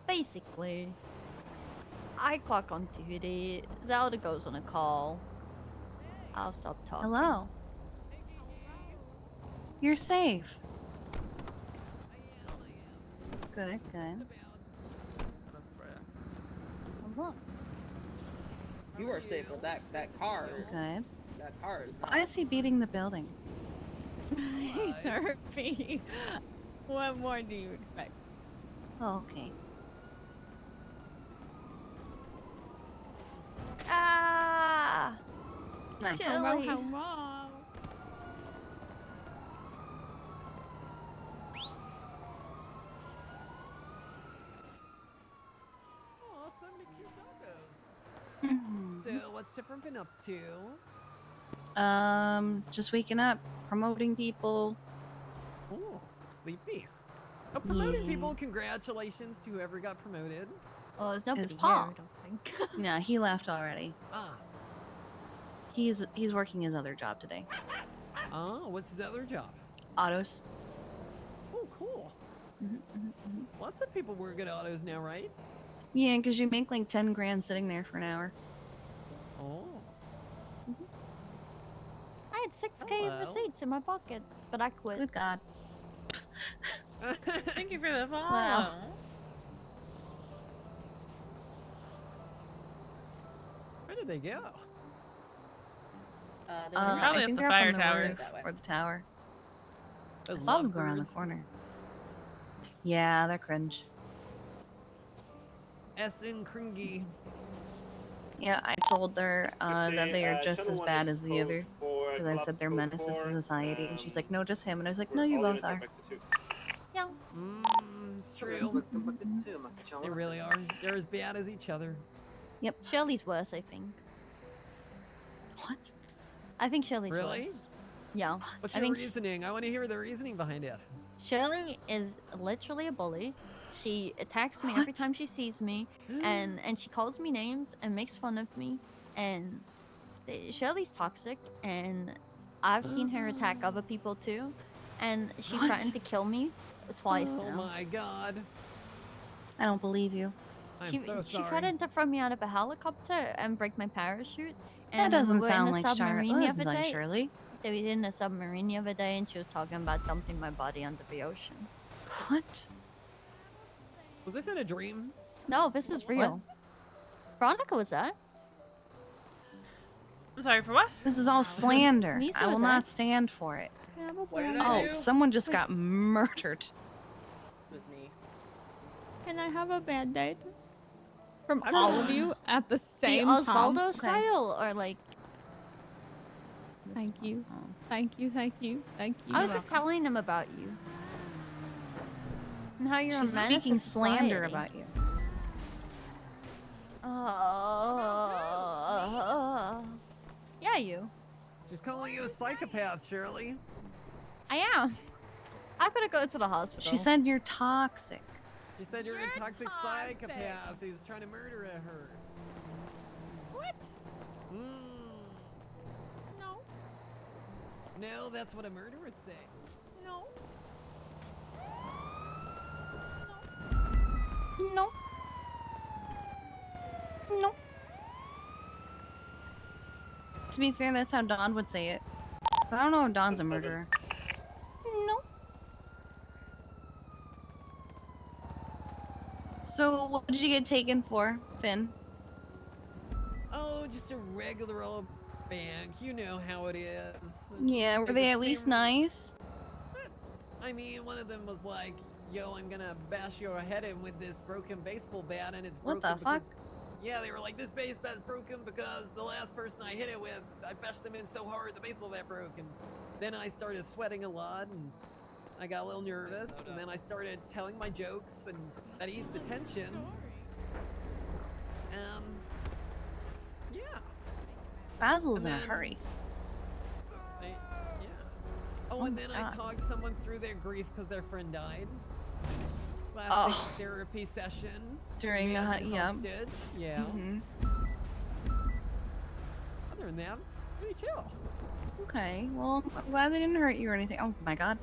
Basically... I clock on duty, Zelda goes on a call. I'll stop talking. Hello. You're safe. Good. Hello. You are safe with that car. Good. That car is not. Why is he beating the building? He's Murphy. What more do you expect? Oh, okay. Ah! Nice. Chilly. Oh, so many cute doggos. Mhm. So, what's different been up to? Just waking up, promoting people. Oh, sleepy. Oh, promoting Yeah. people, congratulations to whoever got promoted. Oh, there's nobody His here, paw. I don't think. Yeah, he left already. Ah. He's working his other job today. Oh, what's his other job? Autos. Oh, cool. Lots of people work at autos now, right? Yeah, because you make like 10 grand sitting there for an hour. Oh. I had 6K Hello. receipts in my pocket, but I quit. Good God. Thank you for the follow. Wow. Where did they go? Probably I up think the they're fire up on the tower. roof or the tower. I Those saw them go around the lovebirds. corner. Yeah, they're cringe. S.N. Kringy. Yeah, I told her that they are just as bad as the other. Because I said they're menaces to society. And she's like, no, just him. And I was like, no, you both are. Yeah. It's true. They really are. They're as bad as each other. Yep. Shirley's worse, I think. What? I think Shirley's Really? worse. Yeah. What's I your think reasoning? I want to hear the reasoning behind it. Shirley is literally a bully. She attacks me every time she sees me, and she calls me names and makes fun of me. And Shirley's toxic, and I've seen her attack other people too. And she threatened to kill me twice Oh now. my god. I don't believe you. I'm She, so she sorry. threatened to throw me out of a helicopter and break my parachute. That And doesn't we were sound in a like submarine the other like day. Shirley. They were in a submarine the other day, and she was talking about dumping my body under the ocean. What? Was this in a dream? No, this is real. Veronica was that? Sorry, for what? This is all slander. Misa I will was not that? stand for it. What did I do? Oh, someone just got murdered. It was me. Can I have a band-aid? From I don't all know. of you at the The same time? Osvaldo style, or like... Thank you. Thank you, thank you, thank you. I was just telling them about you. And how you're She's a menace speaking to slander society. about you. Yeah, you. She's calling you a psychopath, Shirley. I am. I'm gonna go to the hospital. She said you're toxic. She said you're a toxic psychopath who's trying to murder her. What? No. No, that's what a murderer would say. No. No. No. To be fair, that's how Dawn would say it. But I don't know if Dawn's a murderer. No. So, what did you get taken for, Finn? Oh, just a regular old bank. You know how it is. Yeah, were they at least nice? I mean, one of them was like, yo, I'm gonna bash your head in with this broken baseball bat, and it's What broken the fuck? because... Yeah, they were like, this base bat's broken because the last person I hit it with, I bashed them in so hard the baseball bat broke, and then I started sweating a lot, and I got a little nervous, and then I started telling my jokes, and that eased the tension. Yeah. Basil's And in a then- hurry. Yeah. Oh, and then I God. talked someone through their grief because their friend died. Classic therapy session. During the Man yeah. hostage. Yeah. Mhm. Other than that, pretty chill. Okay. Well, I'm glad they didn't hurt you or anything. Oh my god.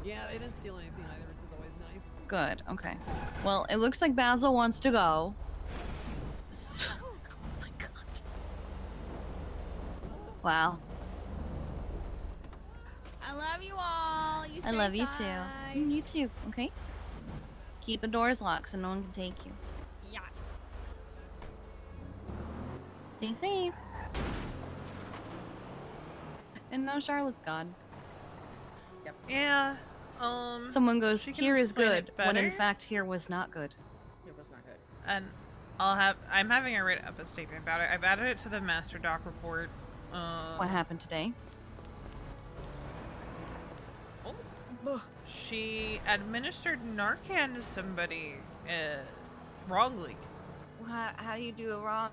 Yeah, they didn't steal anything either, which is always nice. Good. Okay. Well, it looks like Basil wants to go. So- oh my god. Wow. I love you all. You I love you too. You too. Okay. Keep the doors locked so no one can take you. Yeah. Stay safe. And now Charlotte's gone. Yeah. Someone goes, she can "Here is explain good," it when in better. fact here was not good. It was not good. And I'm having her write up a statement about it. I've added it to the master doc report. What happened today? She administered Narcan to somebody wrongly. How do you do it wrong?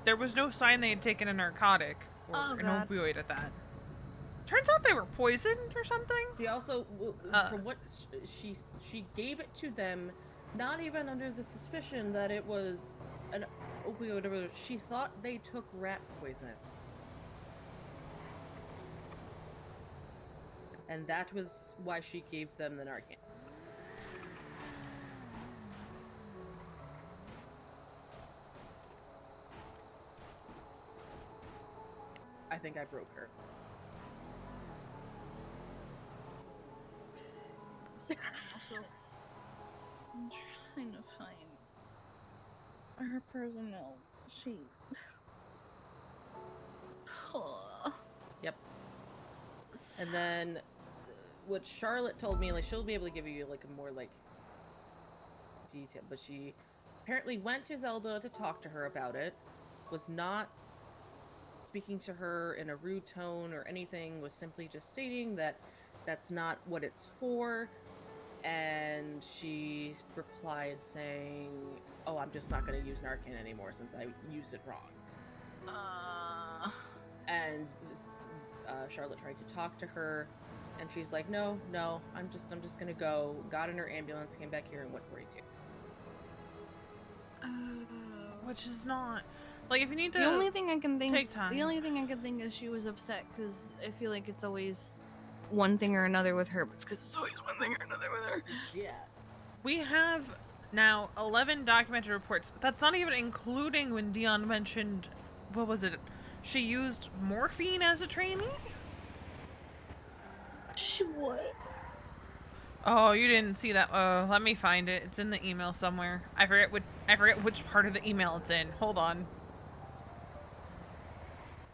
There was no sign they had taken a narcotic or Oh, an God. opioid at that. Turns out they were poisoned or something. She also, from what she gave it to them, not even under the suspicion that it was an opioid. Or she thought they took rat poison, and that was why she gave them the Narcan. I think I broke her. I'm trying to find her personnel sheet. Yep. And then what Charlotte told me, like, she'll be able to give you like a more like detail, but she apparently went to Zelda to talk to her about it, was not speaking to her in a rude tone or anything, was simply just stating that that's not what it's for. And she replied saying, "Oh, I'm just not going to use Narcan anymore since I used it wrong." And Charlotte tried to talk to her, and she's like, "No, I'm just going to go." Got in her ambulance, came back here, and went 42. Which is not like, if you need to. The only thing I can think. Take time. The only thing I can think is she was upset because I feel like it's always one thing or another with her, but it's because it's always one thing or another with her. Yeah. We have now 11 documented reports. That's not even including when Dion mentioned, what was it? She used morphine as a trainee? She what? Oh, you didn't see that. Let me find it. It's in the email somewhere. I forget which part of the email it's in. Hold on.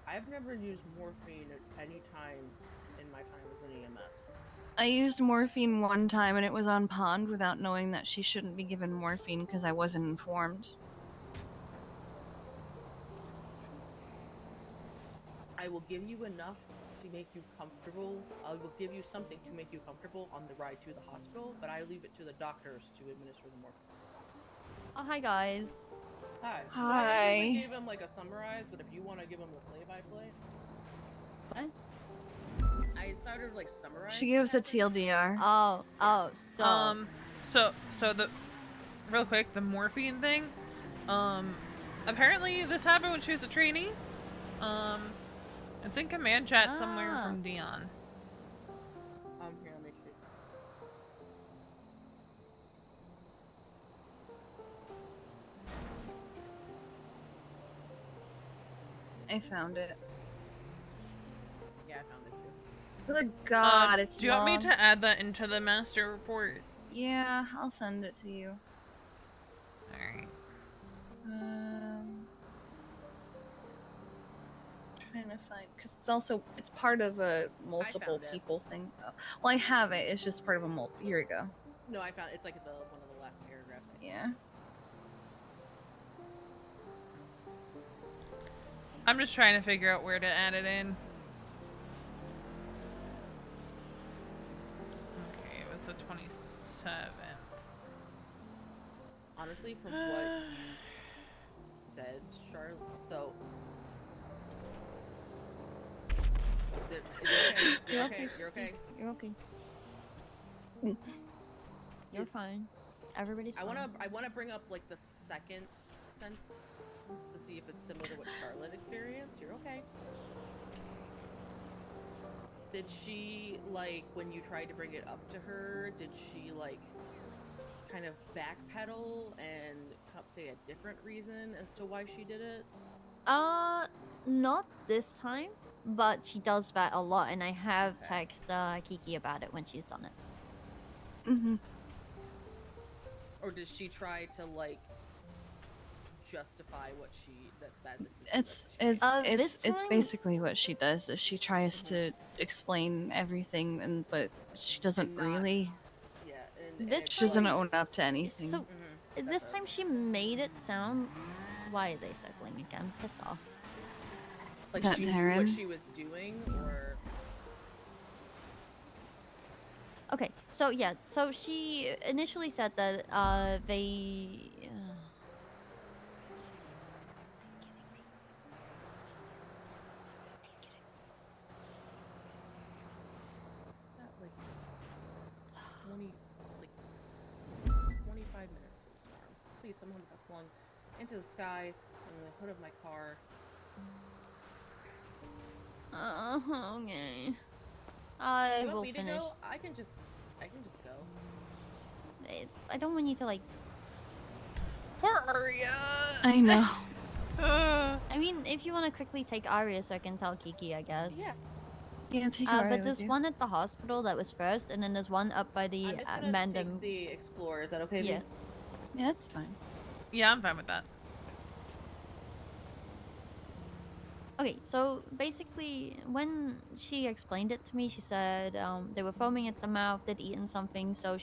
I've never used morphine at any time in my time as an EMS. I used morphine one time and it was on Pond without knowing that she shouldn't be given morphine because I wasn't informed. I will give you enough to make you comfortable. I will give you something to make you comfortable on the ride to the hospital, but I leave it to the doctors to administer the morphine. Oh, hi guys. Hi. Hi. So I usually gave him like a summarize, but if you want to give him the play-by-play. What? I started like summarizing. She gave us a TLDR. Oh, So the real quick, the morphine thing. Apparently this happened when she was a trainee. It's in command chat somewhere from Dion. Here, let me see. I found it. Yeah, I found it too. Good God, it's Do you want me long. to add that into the master report? Yeah, I'll send it to you. Alright. trying to find because it's part of a multiple found it. people thing. Oh, well, I have it. It's just part of a multiple. Here we go. No, I found it's like one of the last paragraphs. Yeah. I'm just trying to figure out where to add it in. Okay, it was the 27th. Honestly, from what you said, Charlotte, so... You're okay. You're okay. You're okay. You're fine. Everybody's fine. I wanna bring up like the second sentence to see if it's similar to what Charlotte experienced. You're okay. Did she, like, when you tried to bring it up to her, did she, like, kind of backpedal and say a different reason as to why she did it? Not this time, but she does that a lot, and I have texted Kiki about it when she's done it. Mm-hmm. Or does she try to, like, justify what that this is It's basically what she does. Is she tries to explain everything, but she doesn't really. Yeah, She doesn't own up to anything. So this time she made it sound. Why are they circling again? Piss off. Like That she knew Taryn? what she was doing, or Okay, so yeah, so she initially said that they. like 25 minutes to the storm. Please, someone got flung into the sky from the hood of my car. Okay. I You want will me to finish. go? I can just go. I don't want you to like. Poor Aria. I know. I mean, if you want to quickly take Aria, so I can tell Kiki, I guess. Yeah. Yeah, take But Aria with there's you. one at the hospital that was first, and then there's one up by the I'm just gonna Mandem. take the Explorer. Is that okay? Yeah. Yeah, that's fine. Yeah, I'm fine with that. Okay, so basically, when she explained it to me, she said they were foaming at the mouth, they'd eaten something, so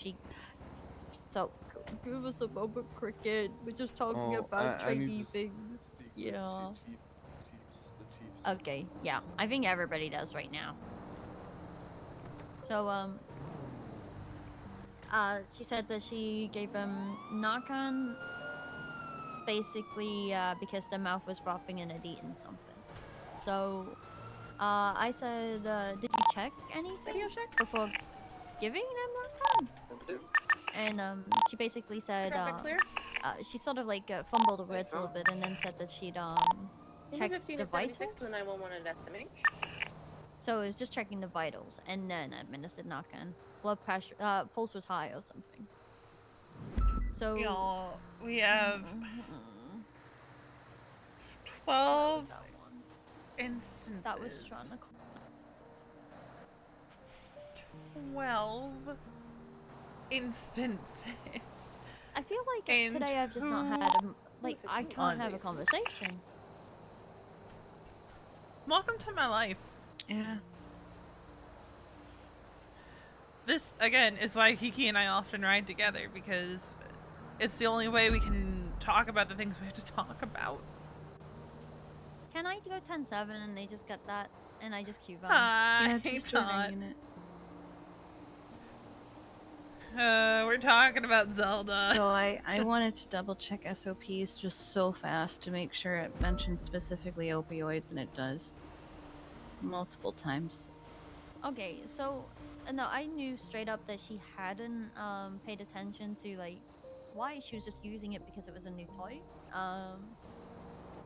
give us a moment, Cricket. We're just talking about trading things. Yeah. Okay, yeah, I think everybody does right now. So she said that she gave them Narcan, basically because their mouth was frothing and had eaten something. So, I said, did you check anything before giving them Narcan? And she basically said, she sort of like fumbled the words a little bit and then said that she'd checked the vitals. The 911 at SMH. So it was just checking the vitals and then administered Narcan. Blood pressure, pulse was high or something. So Y'all, we have 12 instances. that was trying to. 12 instances. I feel like today I've just not had I can't have a conversation. Welcome to my life. Yeah. This, again, is why Kiki and I often ride together, because it's the only way we can talk about the things we have to talk about. Can I go 10-7 and they just get that and I just queue them? Hi, Todd. We're talking about Zelda. So I wanted to double check SOPs just so fast to make sure it mentions specifically opioids, and it does. Multiple times. Okay, so no, I knew straight up that she hadn't paid attention to like why she was just using it because it was a new toy.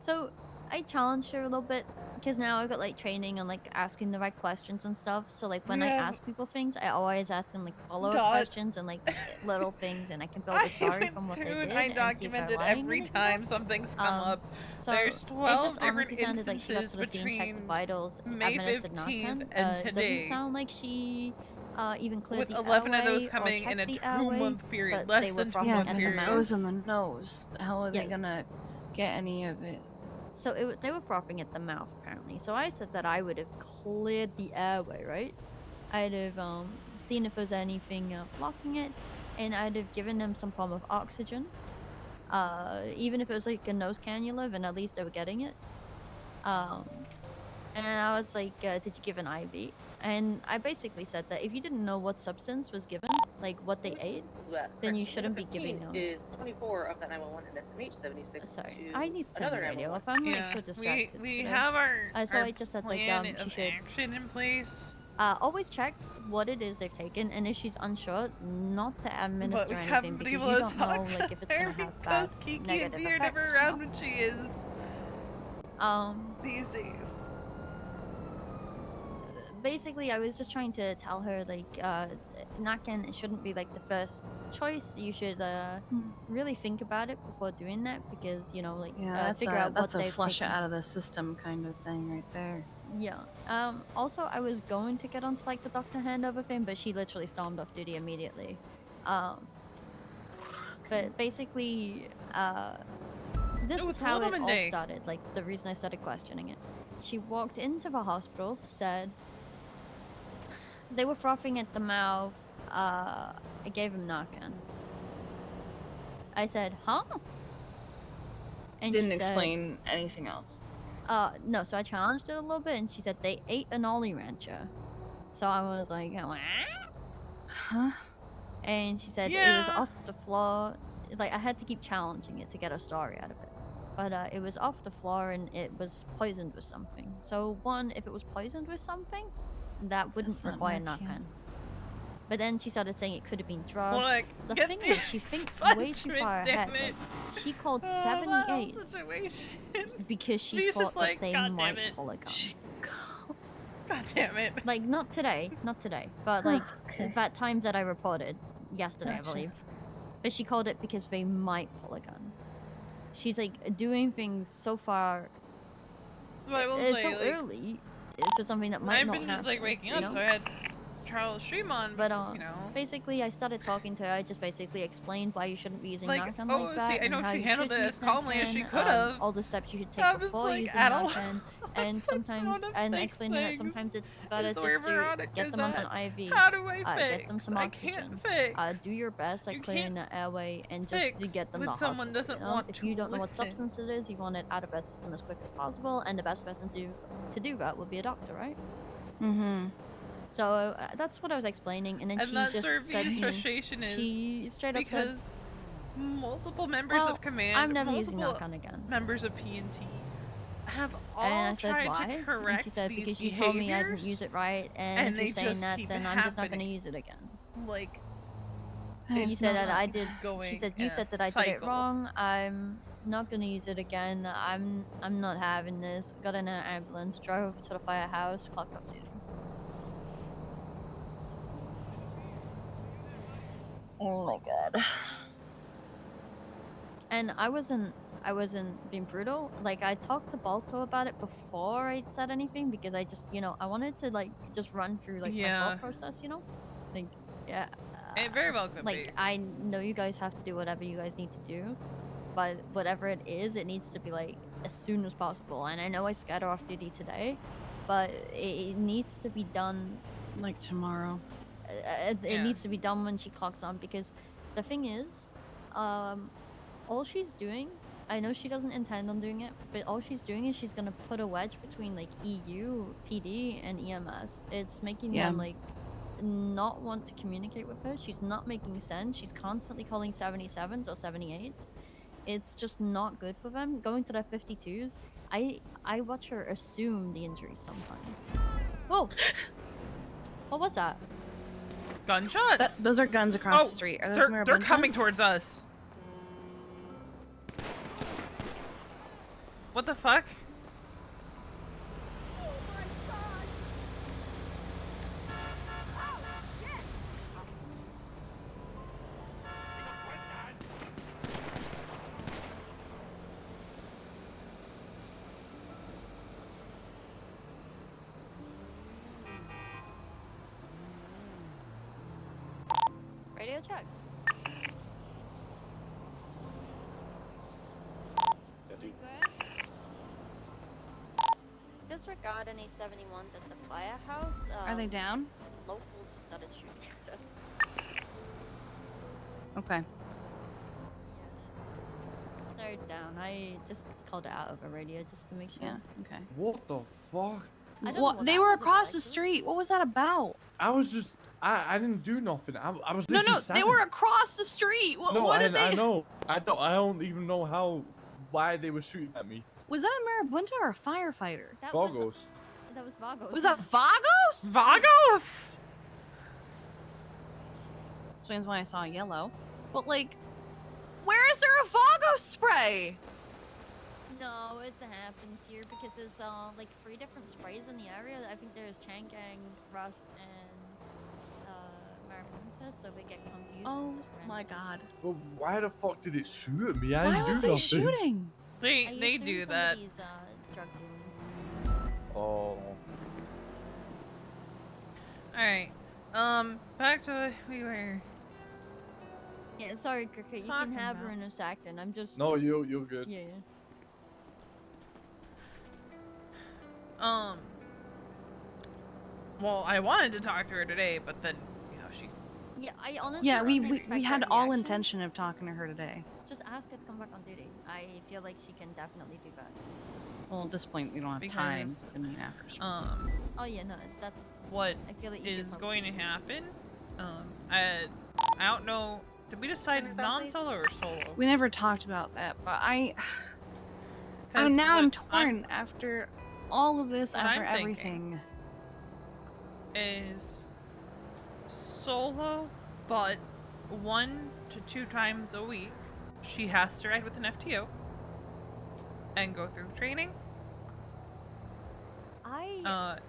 So I challenged her a little bit because now I got like training on like asking the right questions and stuff. So like when I ask people things, I always ask them like follow-up questions and like little things, and I can build a story from what they did. I and documented every time something come up. So There's it 12 just different honestly sounded like she got to the scene, checked the vitals, May administered 15th Narcan. and It today. doesn't sound like she even cleared With the 11 of those airway or coming in a checked the 2-month airway, period, but less they were than frothing 2-month at And the the period. mouth. nose and the nose. How are they gonna get any of it? So they were frothing at the mouth apparently. So I said that I would have cleared the airway, right? I'd have seen if there's anything blocking it, and I'd have given them some form of oxygen. Even if it was like a nose cannula, then at least they were getting it. And I was like, did you give an IV? And I basically said that if you didn't know what substance was given, like what they ate, then you shouldn't be giving them. Is 24 of that 911 and SMH 76. Sorry, to I need to turn the another radio 911. off. I'm like Yeah, so distracted. we today. have our, So our I just said like plan she of should action in place. always check what it is they've taken, and if she's unsure, not to administer we anything haven't been because able you to don't know talk to like if it's gonna her have bad because Kiki and negative V are effects. never around when she is. These days. Basically, I was just trying to tell her like Nakan shouldn't be like the first choice. You should really think about it before doing that because you know like Yeah, figure out what that's a they've flush it taken. out of the system kind of thing right there. Yeah. Also, I was going to get onto like the doctor handover thing, but she literally stormed off duty immediately. But basically, this No, is it's a how it Woman all Day. started. Like the reason I started questioning it. She walked into the hospital, said they were frothing at the mouth. I gave him Narcan. I said, huh? And Didn't she said, explain anything else. no. So I challenged it a little bit, and she said they ate an Ollie Rancher. So I was like, what? Huh? And she said it was Yeah. off the floor. Like I had to keep challenging it to get a story out of it. But it was off the floor and it was poisoned with something. So one, if it was poisoned with something, that wouldn't That's not require Narcan. Narcan. But then she started saying it could have been drugs. Look, The get thing the is, she thinks way too expungement, far ahead. damn it. Like, she called Oh, that whole 78 situation. because she V's thought just like, that they God damn might it. pull a gun. God damn it. Like not today, but like that time that I reported yesterday, Gotcha. I believe. But she called it because they might pull a gun. She's like doing things so far. Well, I will It's say, so like, early for something that might I've not been just like happen, waking you up, know? so I had Charles stream on, But you know. basically, I started talking to her. I just basically explained why you shouldn't be using Like, Narcan oh, like that, see, I know and how she you handled should it use as calmly as she Narcan, could have. all the steps you should take I'm just before like, using at a Narcan, and sometimes and fix explaining that things. sometimes it's better Is just where to Veronica's get them on at. an IV. How do I Get them fix? some I oxygen. can't fix. Do your best at You clearing can't the airway and just to fix get them when to someone hospital. doesn't You know? want If to you don't know what listen. substance it is, you want it out of their system as quick as possible, and the best person to do that would be a doctor, right? Mm-hmm. So that's what I was explaining, and then And she that's just where said V's to me, frustration is. she straight up Because said, multiple members well, of command, I'm never using multiple Narcan again. members of P&T have And I all said, tried why? to correct And she said, these because you behaviors, told me I didn't use it right, and if they you're saying just that, keep then I'm just not going to happening. use it again. Like, You it's said that not I did. going She said in you a said that I did it cycle. wrong. I'm not gonna use it again. I'm not having this. Got in an ambulance, drove to the firehouse, clocked up duty. Oh my god. And I wasn't being brutal. Like I talked to Balto about it before I said anything because I just I wanted to like just run through like my Yeah. thought process. Like yeah. It very well could Like be. I know you guys have to do whatever you guys need to do, but whatever it is, it needs to be like as soon as possible. And I know I scatter off duty today, but it needs to be done like tomorrow. It needs to be done when she clocks on because the thing is, all she's doing, I know she doesn't intend on doing it, but all she's doing is she's gonna put a wedge between like EU, PD, and EMS. It's making them like not want to communicate with her. She's not making sense. She's constantly calling 77s or 78s. It's just not good for them. Going to their 52s, I watch her assume the injuries sometimes. Whoa! What was that? Gunshots. Those are guns across the street. Are those they're coming towards us. What the fuck? Radio check. got any 71s at the firehouse. Are they down? Locals started shooting at us. Okay. They're down. I just called it out over radio just to make sure. Yeah. Okay. What the fuck? I don't know What? what They that were was across about, the actually. street. What was that about? I was just, I didn't do nothing. I was No, literally they standing. were across the street. What, No, what did I they? know. I don't even know why they were shooting at me. Was that a Marabunta or a firefighter? That Vagos. That was Vagos. Was that Vagos? Vagos! Explains why I saw yellow. But like, where is there a Vagos spray? No, it happens here because there's like 3 different sprays in the area. I think there's Chang'ang, Rust, and Marabunta, so we get confused. Oh my god. Well, why the fuck did it shoot at me? I Why didn't was do they nothing. shooting? They do that. Drug dealing. Oh. Alright. Back to what we were. Yeah, sorry, Cricket. You can Talking have her about. in a second. I'm just. No, you're good. Yeah. Well, I wanted to talk to her today, but then, she. Yeah, I honestly. Yeah, we didn't expect had that all reaction. intention of talking to her today. Just ask her to come back on duty. I feel like she can definitely do that. Well, at this point, we don't have time. Because, It's gonna be after. Oh yeah, no, that's. What I feel like you could is probably- going to happen? I don't know. Did we decide non-solo or solo? We never talked about that, but I 'Cause now I'm what torn after all of this, what after I'm everything. Is solo, but 1 to 2 times a week, she has to ride with an FTO and go through training.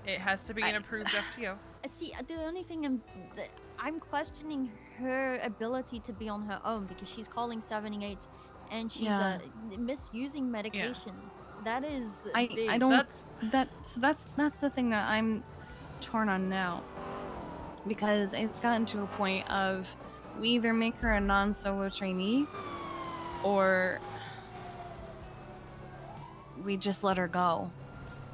It has to be an approved FTO. See, the only thing I'm questioning her ability to be on her own because she's calling 78s and she's Yeah. misusing medication. That is big. I don't. That's the thing that I'm torn on now, because it's gotten to a point of we either make her a non-solo trainee or we just let her go.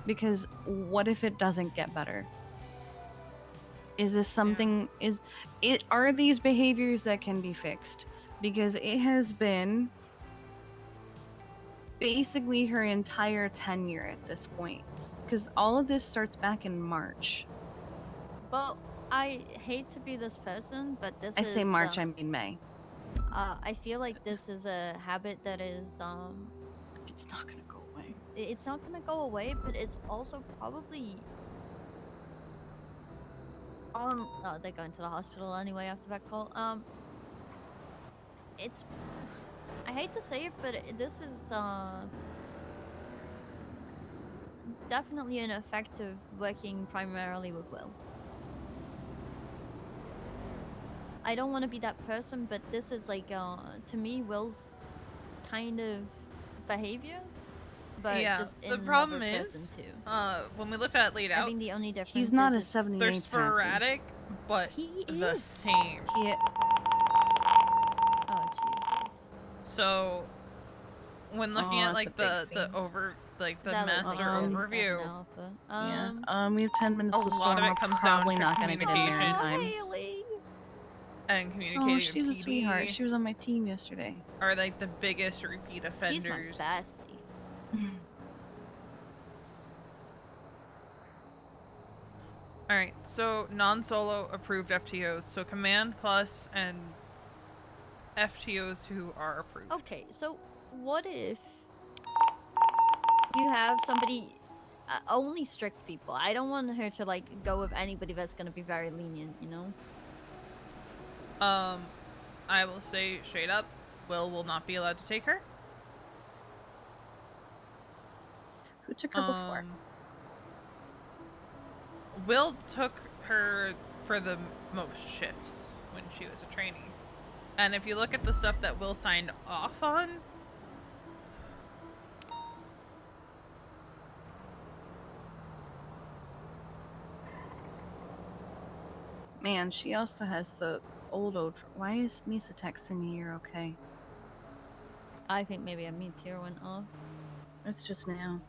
Because what if it doesn't get better? Is this something? Are these behaviors that can be fixed? Because it has been basically her entire tenure at this point. Because all of this starts back in March. Well, I hate to be this person, but this I is. say March, I mean May. I feel like this is a habit that is. It's not gonna go away. It's not gonna go away, but it's also probably. Oh, they're going to the hospital anyway after that call. It's. I hate to say it, but this is definitely an effect of working primarily with Will. I don't want to be that person, but this is like to me Will's kind of behavior, but yeah, just in the problem another person is, too. when we looked at it laid out, I think the only difference He's not is a 78 they're happy. sporadic, but the same. Oh Jesus! So, when looking at that's like a big the scene. the That looks master like a overview, 7 alpha. Yeah. We have 10 minutes a to lot of storm. it comes We're down probably to not gonna get in there in communication. time. and communicating. Oh, she's a with PD sweetheart. She was on my team yesterday. are like the biggest repeat offenders. She's my bestie. All right, so non-solo approved FTOs, so Command Plus and FTOs who are approved. Okay, so what if you have somebody only strict people? I don't want her to like go with anybody that's gonna be very lenient, you know. I will say straight up, Will not be allowed to take her. Who took her before? Will took her for the most shifts when she was a trainee. And if you look at the stuff that Will signed off on, Man, she also has the old. Why is Misa texting me you're okay? I think maybe a meteor went off. It's just now.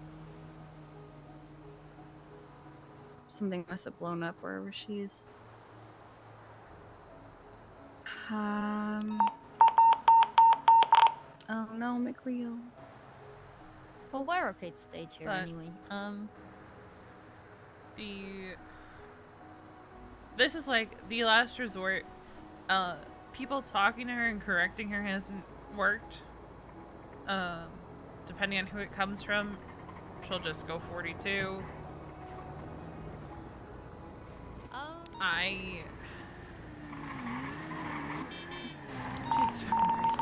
something must have blown up wherever she is. Oh no, McReal. Well, we're okay at stage here But- anyway. This is like the last resort. People talking to her and correcting her hasn't worked. Depending on who it comes from, she'll just go 42. Jesus fucking Christ.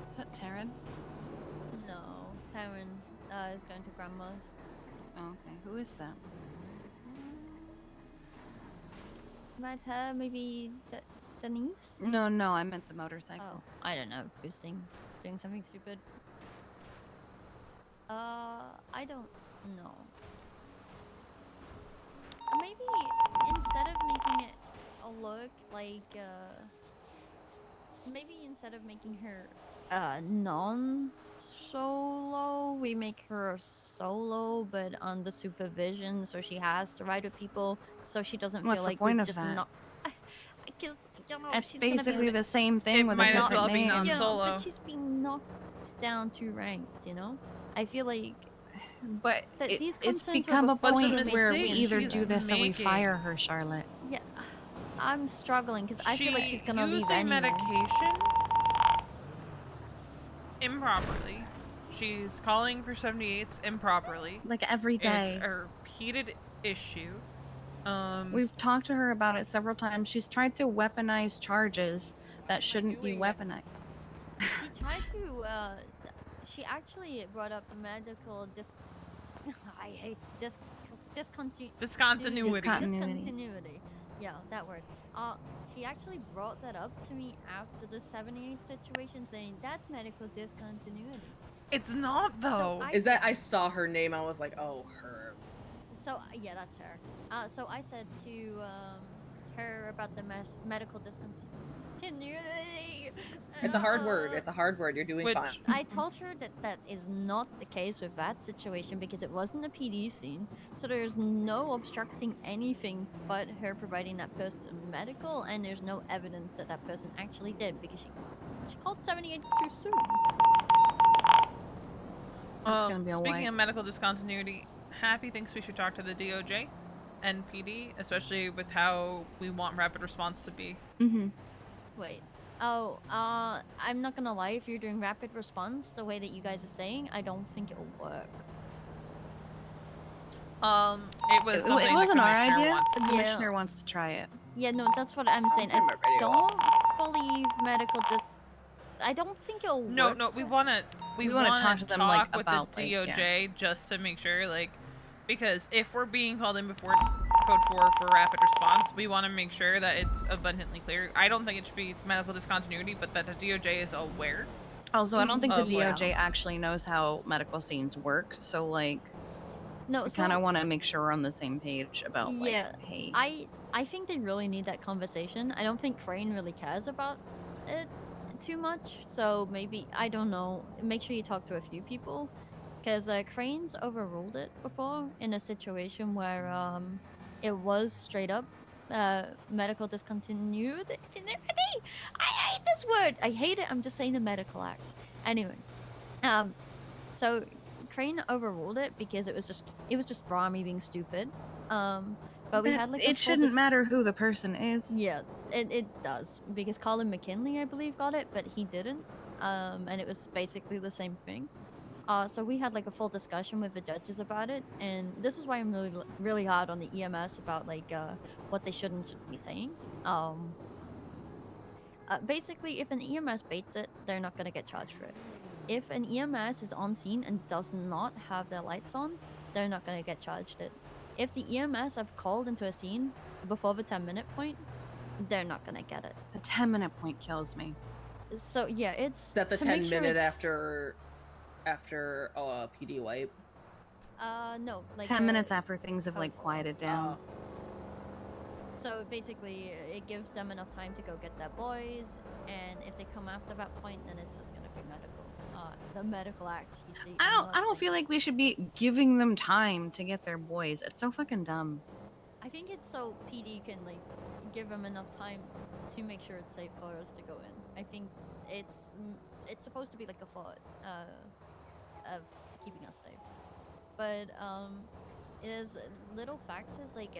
Is that Taryn? No, Taryn is going to grandma's. Oh, okay. Who is that? Met her, maybe Denise? No, I meant the motorcycle. Oh, I don't know. Boosting, doing something stupid. I don't know. Maybe instead of making it look like, maybe instead of making her non-solo, we make her solo, but under supervision, so she has to ride with people, so she doesn't What's feel the like point we've of just that? not. Because you know It's she's gonna basically be the same thing with a might as different well be name. non-solo. but she's been knocked down 2 ranks. You know, I feel like. But these it's concerns were become a before point the where we mistake either she's do this or we making. fire her, Charlotte. Yeah, I'm struggling because I feel like she's gonna used leave a anyway. medication improperly. She's calling for 78s improperly. Like every day. It's a repeated issue. We've talked to her about it several times. She's tried to weaponize charges that shouldn't be weaponized. She tried to. She actually brought up medical I hate discontinuity. Discontinuity. Yeah, that word. She actually brought that up to me after the 78 situation, saying that's medical discontinuity. It's not though. I saw her name? I was like, oh, her. So yeah, that's her. So I said to her about the medical discontinuity. It's a hard word. It's a hard word. You're doing fine. I told her that is not the case with that situation because it wasn't a PD scene. So there's no obstructing anything but her providing that person medical, and there's no evidence that that person actually did because she called 78s too soon. Speaking of medical discontinuity, Happy thinks we should talk to the DOJ and PD, especially with how we want rapid response to be. Wait. Oh, I'm not gonna lie, if you're doing rapid response the way that you guys are saying, I don't think it'll work. It was something It wasn't the our commissioner idea. wants. The commissioner wants to try it. Yeah, no, that's what I'm saying. I don't believe medical I don't think it'll work. No, we wanna talk to them, like, with about, the like, DOJ just to make sure, like, because if we're being called in before it's code 4 for rapid response, we want to make sure that it's abundantly clear. I don't think it should be medical discontinuity, but that the DOJ is aware. Also, I don't think the DOJ actually knows how medical scenes work, so like, no, I kind of want to make sure we're on the same page about like, hey, I think they really need that conversation. I don't think Crane really cares about it too much, so maybe, I don't know, make sure you talk to a few people, because Crane's overruled it before in a situation where it was straight up medical discontinuity. I hate this word. I hate it. I'm just saying the medical act. Anyway, so Crane overruled it because it was just Rami being stupid. But we had like it shouldn't matter who the person is. Yeah, it does because Colin McKinley, I believe, got it, but he didn't. And it was basically the same thing. So we had like a full discussion with the judges about it, and this is why I'm really hard on the EMS about like what they should and shouldn't be saying. Basically, if an EMS baits it, they're not gonna get charged for it. If an EMS is on scene and does not have their lights on, they're not gonna get charged it. If the EMS have called into a scene before the 10-minute point, they're not gonna get it. The 10-minute point kills me. So yeah, it's Is that the to make sure 10-minute it's- after PD wipe? No, like 10 minutes after things have like quieted down. So basically, it gives them enough time to go get their boys, and if they come after that point, then it's just gonna be medical. the medical act. You see, I don't feel like we should be giving them time to get their boys. It's so fucking dumb. I think it's so PD can like give them enough time to make sure it's safe for us to go in. I think it's supposed to be like a thought of keeping us safe, but is little factors like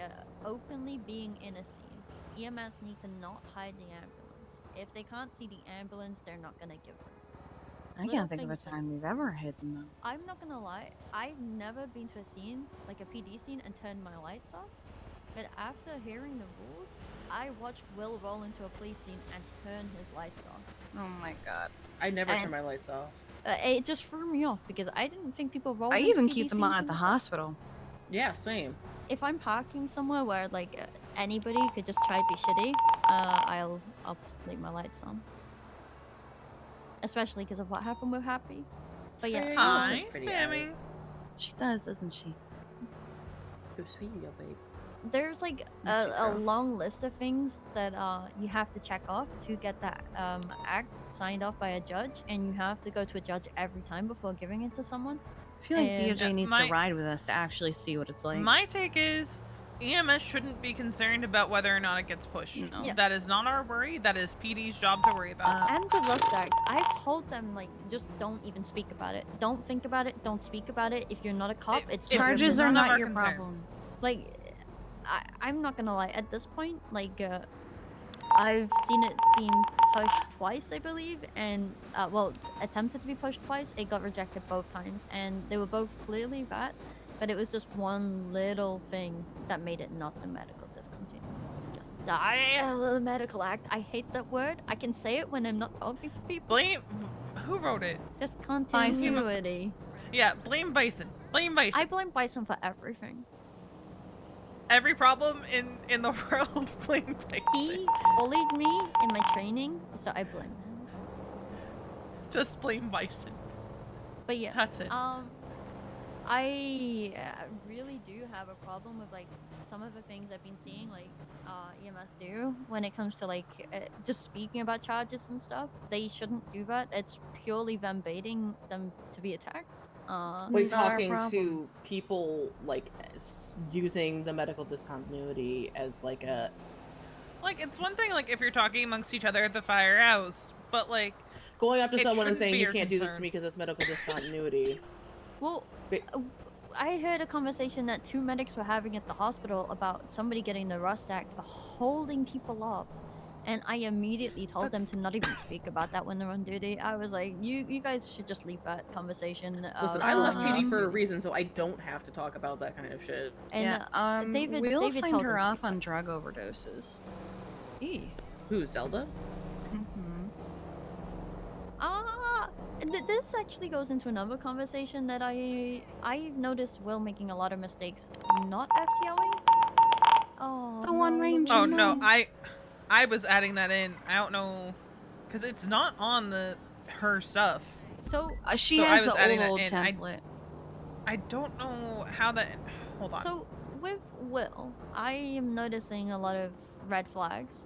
openly being in a scene. EMS need to not hide the ambulance. If they can't see the ambulance, they're not gonna give her. I can't think of a time we've ever hidden them. I'm not gonna lie, I've never been to a scene, like a PD scene, and turned my lights off. But after hearing the rules, I watched Will roll into a police scene and turn his lights off. Oh my god. I never turn my lights off. It just threw me off because I didn't think people rolled I into even PD keep them on scenes at the like that. hospital. Yeah, same. If I'm parking somewhere where like anybody could just try to be shitty, I'll leave my lights on. Especially because of what happened with Happy. But yeah, Hi, Sammy. She does, doesn't she? So sweet, little babe. There's like Miss you, a girl. long list of things that you have to check off to get that act signed off by a judge, and you have to go to a judge every time before giving it to someone. I feel like And- DOJ needs to ride with us to actually see what it's like. My take is EMS shouldn't be concerned about whether or not it gets pushed. No. Yeah. That is not our worry. That is PD's job to worry about. And the Rust Act, I've told them like just don't even speak about it. Don't think about it. Don't speak about it. If you're not a cop, it's just Charges are none of not our your concern. problem. like I'm not gonna lie. At this point, like I've seen it being pushed twice, I believe, and well, attempted to be pushed twice. It got rejected both times, and they were both clearly bad, but it was just one little thing that made it not the medical discontinuity. Just the medical act. I hate that word. I can say it when I'm not talking to people. Blame. Who wrote it? Discontinuity. Yeah, blame Bison. Blame Bison. I blame Bison for everything. Every problem in the world, blame Bison. He bullied me in my training, so I blame him. Just blame Bison. But yeah, That's it. I really do have a problem with like some of the things I've been seeing like EMS do when it comes to like just speaking about charges and stuff. They shouldn't do that. It's purely them baiting them to be attacked. Wait, talking to people like using the medical discontinuity as like a Like, it's one thing, like, if you're talking amongst each other at the firehouse, but, like... going up to it someone and shouldn't saying, be you your can't do this to concern. me because it's medical discontinuity. Well, I heard a conversation that 2 medics were having at the hospital about somebody getting the Rust Act for holding people up. And I immediately told them to not even speak about that when they're on duty. I was like, you guys should just leave that conversation. Listen, I left PD for a reason, so I don't have to talk about that kind of shit. And David, Will David signed told her them to off on drug overdoses. Who, Zelda? This actually goes into another conversation that I've noticed Will making a lot of mistakes, not FTOing. Oh, The one range. Oh, no, I was adding that in. I don't know, because it's not on her stuff. So she so has I was the adding old that in. template. I don't know how that. Hold on. So with Will, I am noticing a lot of red flags.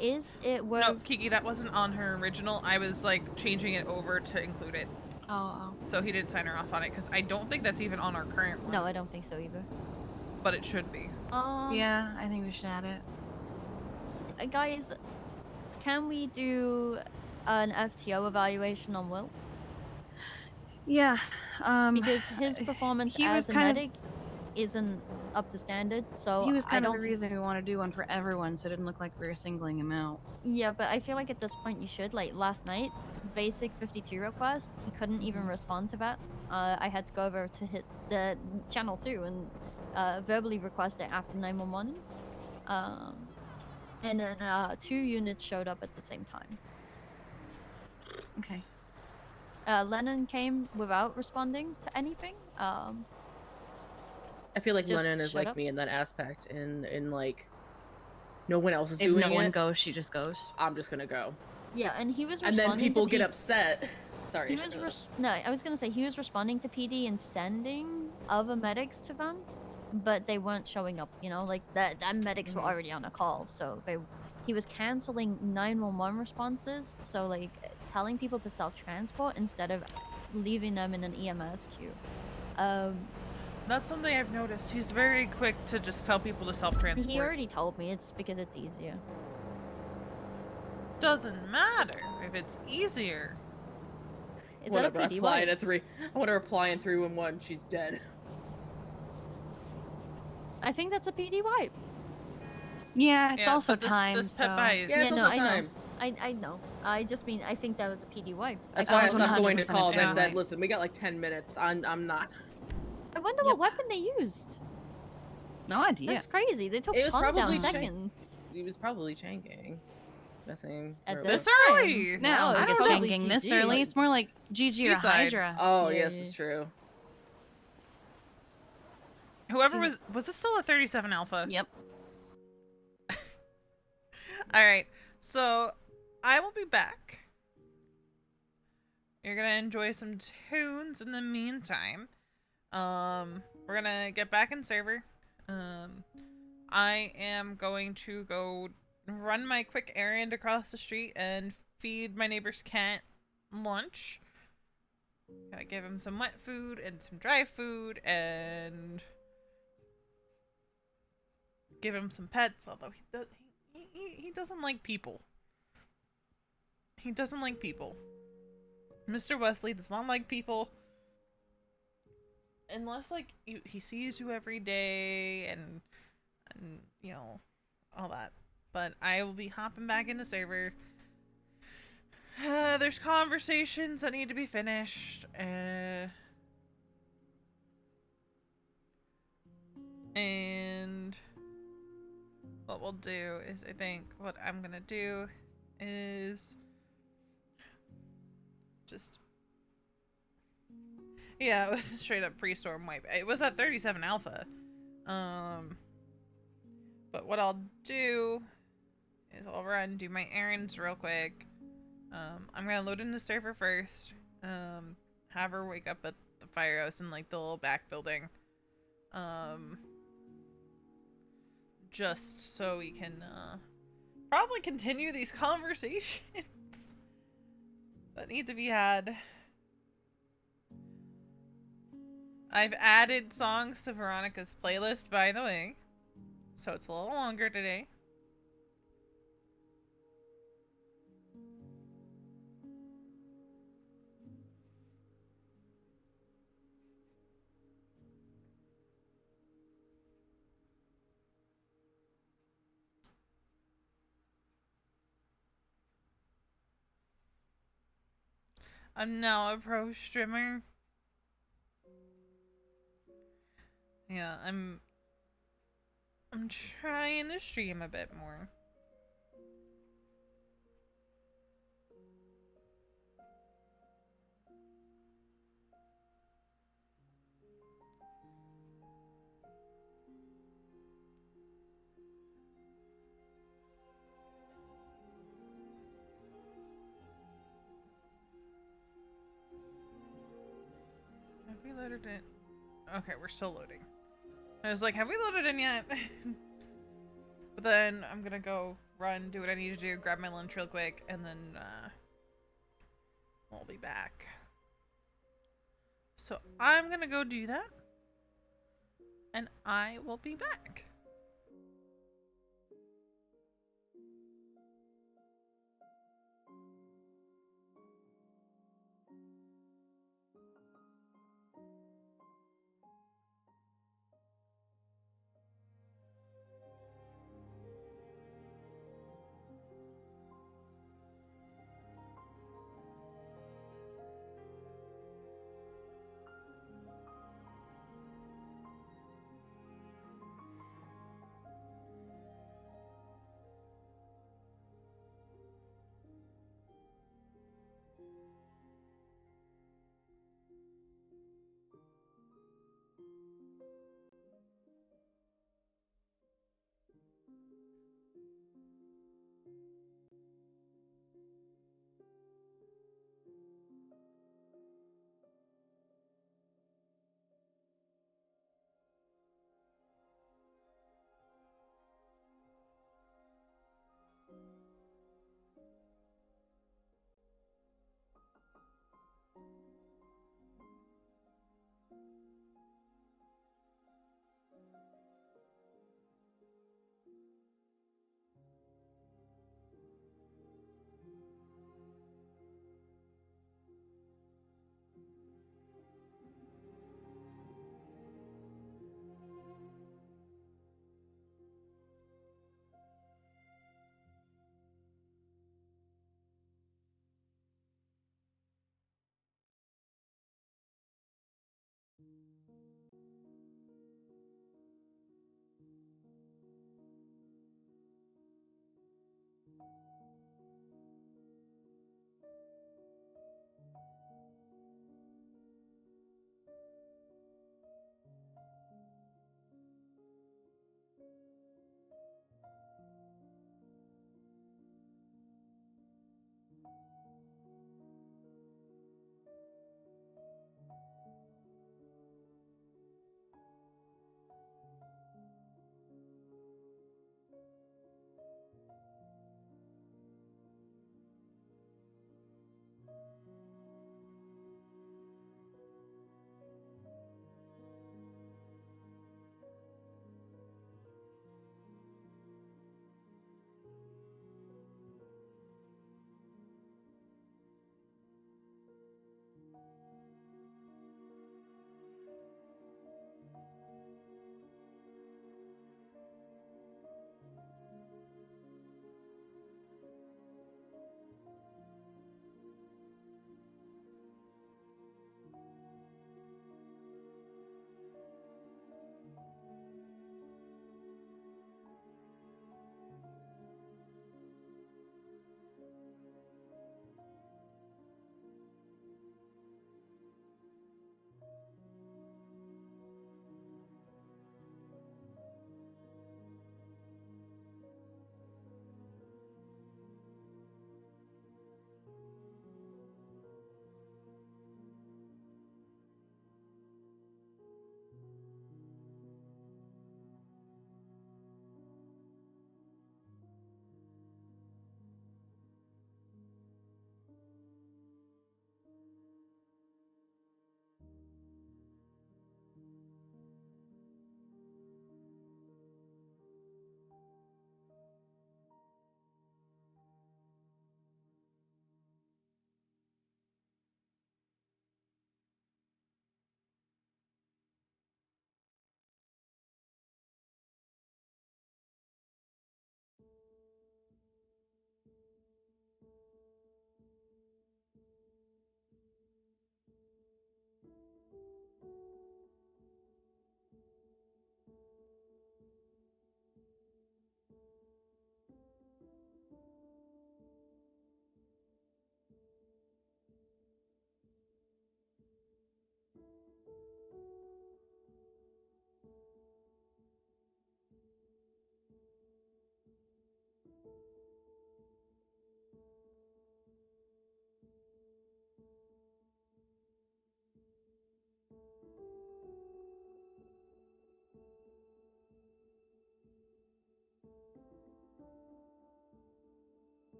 Is it worth? No, Kiki, that wasn't on her original. I was like changing it over to include it. Oh. So he didn't sign her off on it because I don't think that's even on our current one. No, I don't think so either. But it should be. Yeah, I think we should add it. Guys, can we do an FTO evaluation on Will? Yeah. Because his performance he was as a kind of- medic isn't up to standard. So He was I kind of don't the reason we want to do one for everyone, so it didn't look like we were singling him out. Yeah, but I feel like at this point you should. Like last night, basic 52 request, he couldn't even respond to that. I had to go over to hit the channel 2 and verbally request it after 911. And then 2 units showed up at the same time. Okay. Lennon came without responding to anything. I feel like Just Lennon is shut like up. me in that aspect, in like, no one else is If doing no it. one goes, she just goes. I'm just gonna go. Yeah, and he was And responding then people to get P- upset. Sorry. He was no, I was gonna say he was responding to PD and sending other medics to them, but they weren't showing up. You know, like that medics were already on a call, so he was canceling 911 responses. So like telling people to self-transport instead of leaving them in an EMS queue. That's something I've noticed. He's very quick to just tell people to self-transport. He already told me it's because it's easier. Doesn't matter if it's easier. Is Whatever, that a I PD apply wipe? in a 3. I want to reply in 311. She's dead. I think that's a PD wipe. Yeah, it's Yeah, also but this- time. this pet so... buy is- Yeah, it's no, also I time. know. I know. I just mean I think that was a PD wipe. That's I why I was stopped going to 100% calls. I agree. said, listen, we got like 10 minutes. I'm not. I wonder what weapon they used. No idea. That's crazy. They took It was Punk probably down second. He was probably chanking. Guessing. At where it This was. early? No, I don't think it's it's probably shanking this GG. early. It's more like GG or Seaside. Hydra. Oh, Yeah, yes, yeah. it's true. Whoever was this still a 37 alpha? Yep. Alright, so I will be back. You're gonna enjoy some tunes in the meantime. We're gonna get back in server. I am going to go run my quick errand across the street and feed my neighbor's cat lunch. Gotta give him some wet food and some dry food and give him some pets, although he doesn't like people. He doesn't like people. Mr. Wesley does not like people. Unless, like, he sees you every day and, you know, all that. But I will be hopping back into server. There's conversations that need to be finished. And what we'll do is, I think, what I'm gonna do is just... Yeah, it was a straight up pre-storm wipe. It was at 37 alpha. But what I'll do is I'll run, do my errands real quick. I'm gonna load into server first. Have her wake up at the firehouse in like the little back building. Just so we can probably continue these conversations that need to be had. I've added songs to Veronica's playlist, by the way, so it's a little longer today. I'm now a pro streamer. Yeah, I'm trying to stream a bit more. Have we loaded it? Okay, we're still loading. I was like, have we loaded in yet? But then I'm gonna go run, do what I need to do, grab my lunch real quick, and then we'll be back. So I'm gonna go do that, and I will be back.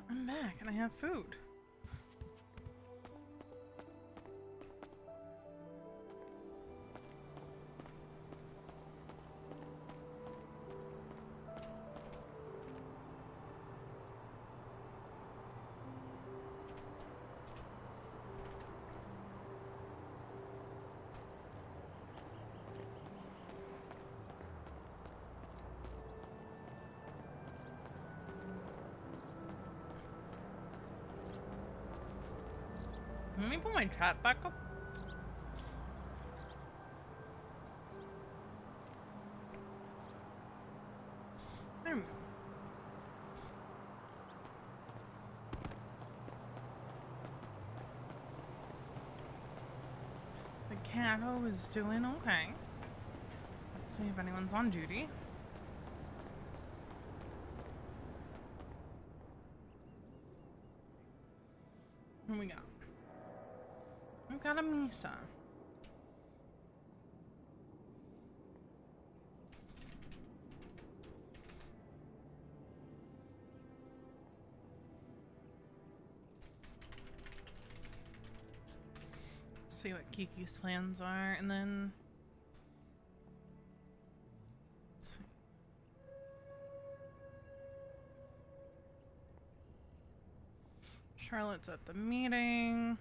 I'm back and I have food. Let me put my chat back up. There we go. The catto is doing okay. Let's see if anyone's on duty. What we got? We've got a Misa. see what Kiki's plans are, and then... Charlotte's at the meeting.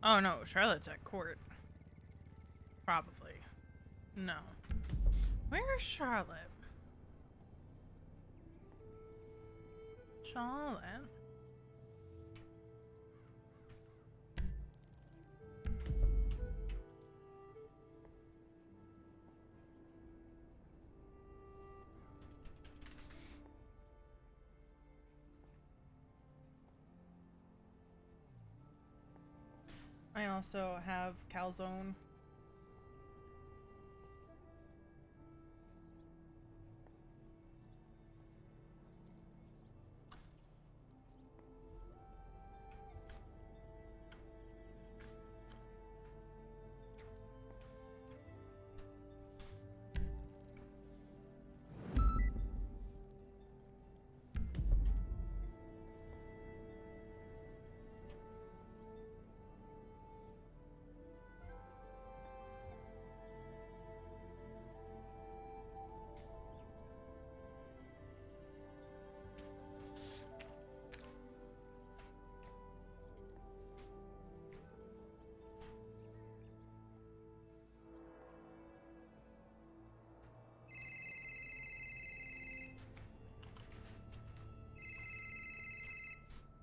Oh no, Charlotte's at court. Probably. No. Where is Charlotte? Charlotte? I also have calzone.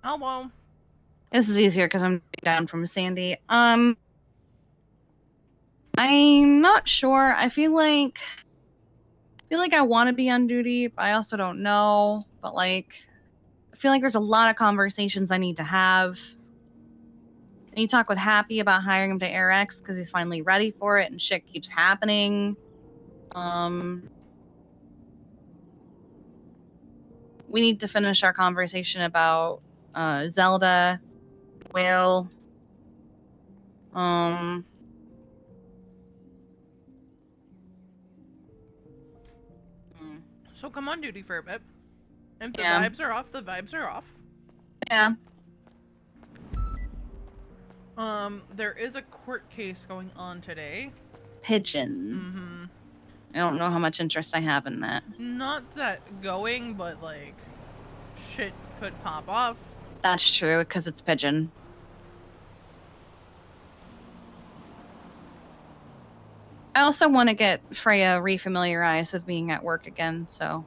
Hello. This is easier because I'm down from Sandy. I'm not sure. I feel like I want to be on duty, but I also don't know. But like, I feel like there's a lot of conversations I need to have. I need to talk with Happy about hiring him to Air X because he's finally ready for it, and shit keeps happening. We need to finish our conversation about Zelda, Will. So come on duty for a bit. If the Yeah. vibes are off, the vibes are off. Yeah. There is a court case going on today. Pigeon. I don't know how much interest I have in that. Not that going, but like, shit could pop off. That's true, because it's Pigeon. I also want to get Freya refamiliarized with being at work again, so...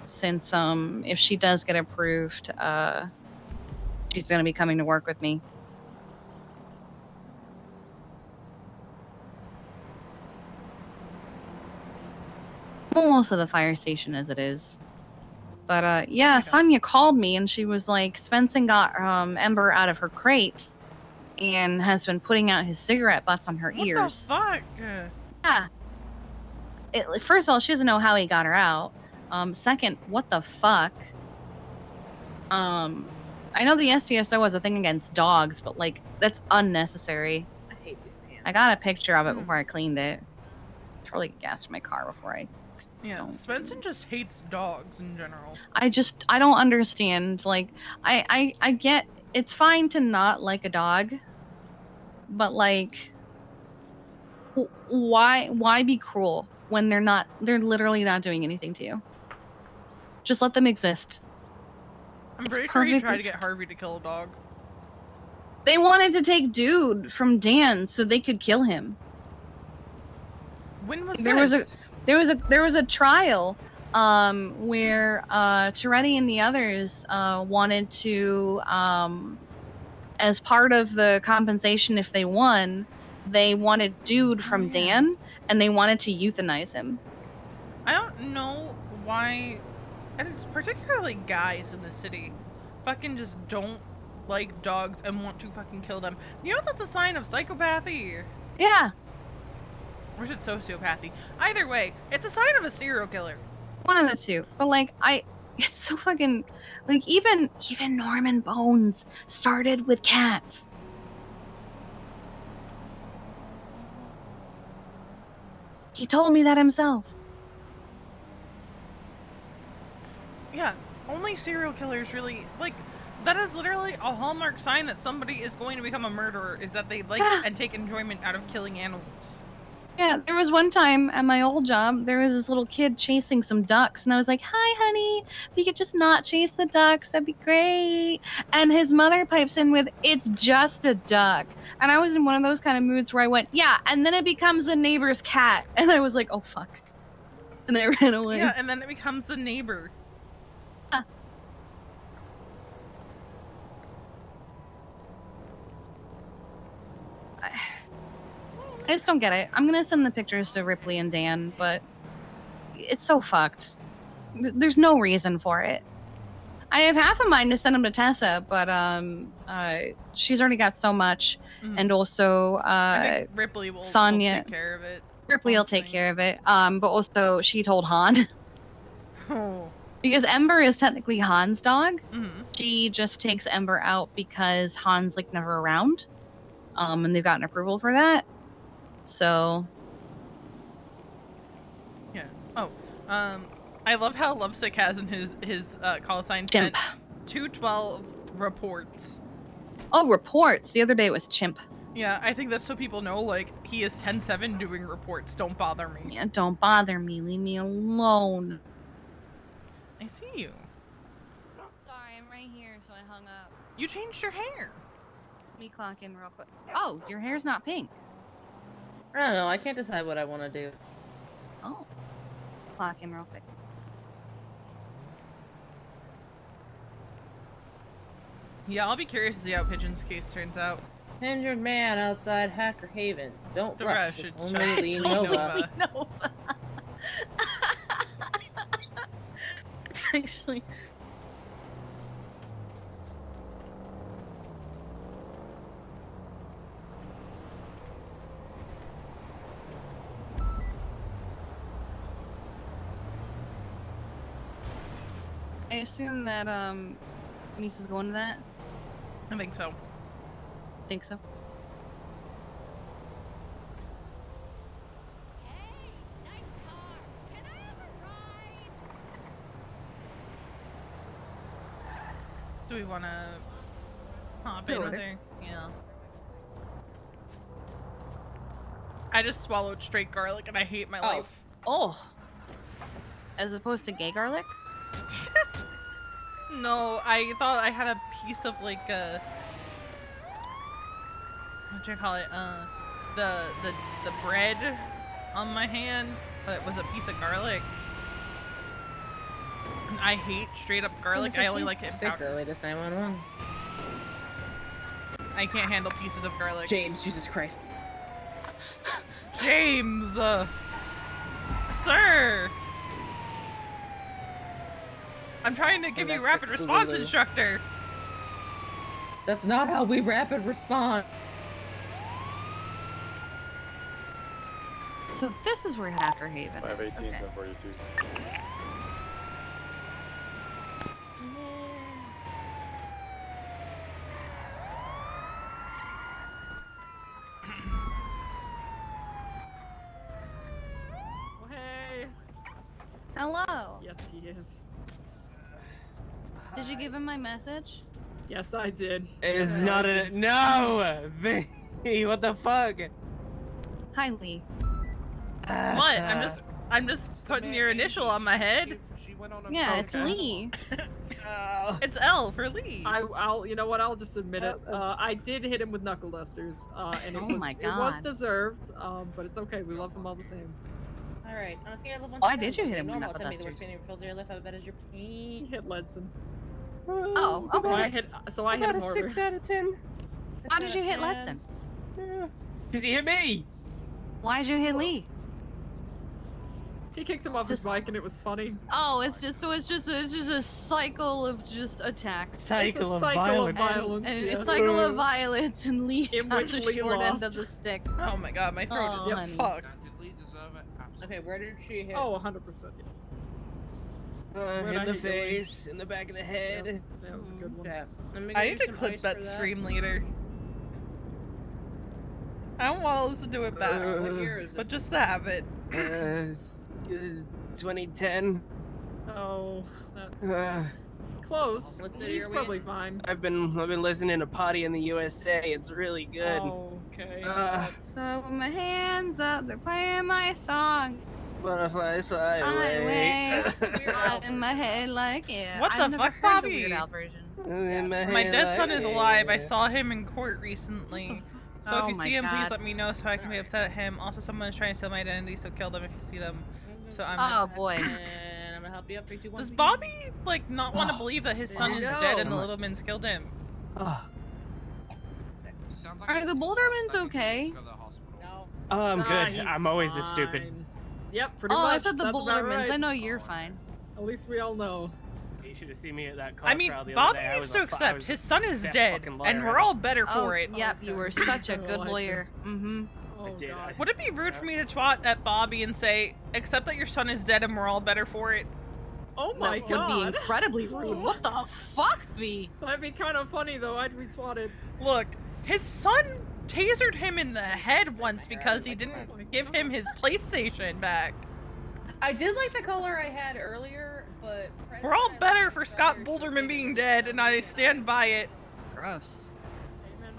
Since, if she does get approved, she's gonna be coming to work with me. Almost at the fire station as it is. But, yeah, Sonia called me and she was like, Svensson got, Ember out of her crate and has been putting out his cigarette butts on her ears. What the fuck? Yeah. First of all, she doesn't know how he got her out. Second, what the fuck? I know the SDSO was a thing against dogs, but, like, that's unnecessary. I hate these pants. I got a picture of it before I cleaned it. Probably gas my car before I... Yeah, Svensson just hates dogs in general. I don't understand. Like, I get it's fine to not like a dog, but like, why be cruel when they're literally not doing anything to you? Just let them exist. I'm pretty sure he tried to get Harvey to kill a dog. They wanted to take Dude from Dan so they could kill him. When was There was a trial where Toretti and the others wanted to, as part of the compensation if they won, they wanted Dude from Dan and they wanted to euthanize him. I don't know why, and it's particularly guys in the city, fucking just don't like dogs and want to fucking kill them. You know that's a sign of psychopathy? Yeah. Or is it sociopathy? Either way, it's a sign of a serial killer. One of the two. But like, it's so fucking, like, even Norman Bones started with cats. He told me that himself. Yeah, only serial killers really, like, that is literally a hallmark sign that somebody is going to become a murderer, is that they like and take enjoyment out of killing animals. Yeah, there was one time at my old job, there was this little kid chasing some ducks, and I was like, "Hi, honey, if you could just not chase the ducks, that'd be great." And his mother pipes in with, "It's just a duck." And I was in one of those kind of moods where I went, "Yeah," and then it becomes a neighbor's cat. And I was like, "Oh, fuck." And I ran away. Yeah, and then it becomes the neighbor. I just don't get it. I'm gonna send the pictures to Ripley and Dan, but it's so fucked. There's no reason for it. I have half a mind to send them to Tessa, but she's already got so much, and also I think Ripley will Sonya. take care of it. Ripley will take care of it. But also she told Han. Oh. Because Ember is technically Han's dog. Mm-hmm. She just takes Ember out because Han's like never around. And they've gotten approval for that. So Yeah. Oh. I love how Lovesick has in his call sign Chimp. 212 reports. Oh, reports. The other day it was Chimp. Yeah, I think that's so people know, like, he is 10-7 doing reports. Don't bother me. Yeah, don't bother me. Leave me alone. I see you. Sorry, I'm right here, so I hung up. You changed your hair. Let me clock in real quick. Oh, your hair's not pink. I don't know. I can't decide what I want to do. Oh. Clock in real quick. Yeah, I'll be curious to see how Pigeon's case turns out. Injured man outside Hacker Haven. Don't rush. It's only just Lee Nova. Nova. It's actually... I assume that Misa's going to that? I think so. Think so? Do we want to hop in with her? Yeah. I just swallowed straight garlic and I hate my life. Oh. As opposed to gay garlic? No, I thought I had a piece of like what do you call it? The bread on my hand, but it was a piece of garlic. And I hate straight up garlic. I only like it in Stay powder. silly to 911. I can't handle pieces of garlic. James, Jesus Christ. James, sir. I'm trying to give you rapid response, instructor. That's not how we rapid respond. So this is where Hacker Haven is. 518, Okay. 1042. Hey. Hello. Yes, he is. Did you give him my message? Yes, I did. It's not a no. V, what the fuck? Hi, Lee. What? I'm just putting your initial on my head. Yeah, it's Lee. It's L for Lee. I'll, you know what? I'll just admit it. I did hit him with knuckle dusters, and it Oh was my it was God. deserved. But it's okay. We love him all the same. All right, on a scale of 1 Why to 10, did you hit him with normal, knuckle tell me the worst dusters? pain you feel to your left. I bet is your pain. He hit Ledson. Oh, So I hit. So I hit him About a harder. 6 out of 10. Why did you hit Letson? Cause he hit me. Why did you hit Lee? He kicked him off his bike, and it was funny. Oh, it's just a cycle of just attacks. Cycle of cycle of violence. violence. And yes. it's cycle of violence, and Lee In got which the Lee short end lost. of the stick. Oh my god, my throat Oh, is honey. fucked. Okay, where did she hit? Oh, 100% yes. Where'd In I the hit you, Lee? face, in the back of the head. That was a good one. Okay. Let me I get need you to some clip ice that for scream later. I don't want to listen to it back, What year is it? but just to have it. 2010. Oh, that's Uh, close. What city He's are we probably in? fine. I've been listening to Potty in the USA. It's really good. Okay. So my hands up, they're playing my song. Butterflies fly Fly away. away. In my head like yeah. What I've the never fuck, heard the Bobby? Weird Al version. My dead son is alive. I saw him in court recently. So Oh if you my see him, please God. let me know so I can be upset at him. Also, someone is trying to steal my identity, so kill them if you see them. So I'm. Oh boy. And I'm gonna help you up 3, 2, 1. Does Bobby like not want to believe that his son There is you dead go. and the little men's killed him? Are the Bouldermans okay? Oh, I'm good. He's I'm always this stupid. fine. Yep, pretty Oh, much. I said the That's about Bouldermans. right. I know you're fine. At least we all know. You should have seen me at that car I mean, trial the other Bobby day. I used was to I accept was his the son is best dead, fucking lawyer and we're ever. all better for Oh, it. yep, you were such a good lawyer. Mm-hmm. I did. Would it be rude for me to twat at Bobby and say, "Except that your son is dead and we're all better for it"? Oh my That god. would be incredibly rude. What the fuck, V? That'd be kind of funny though. I'd be twatted. Look, his son tasered him in the head once because he didn't give him his PlayStation back. I did like the color I had earlier, but We're all better for Scott Boulderman being dead, and I stand by it. Gross.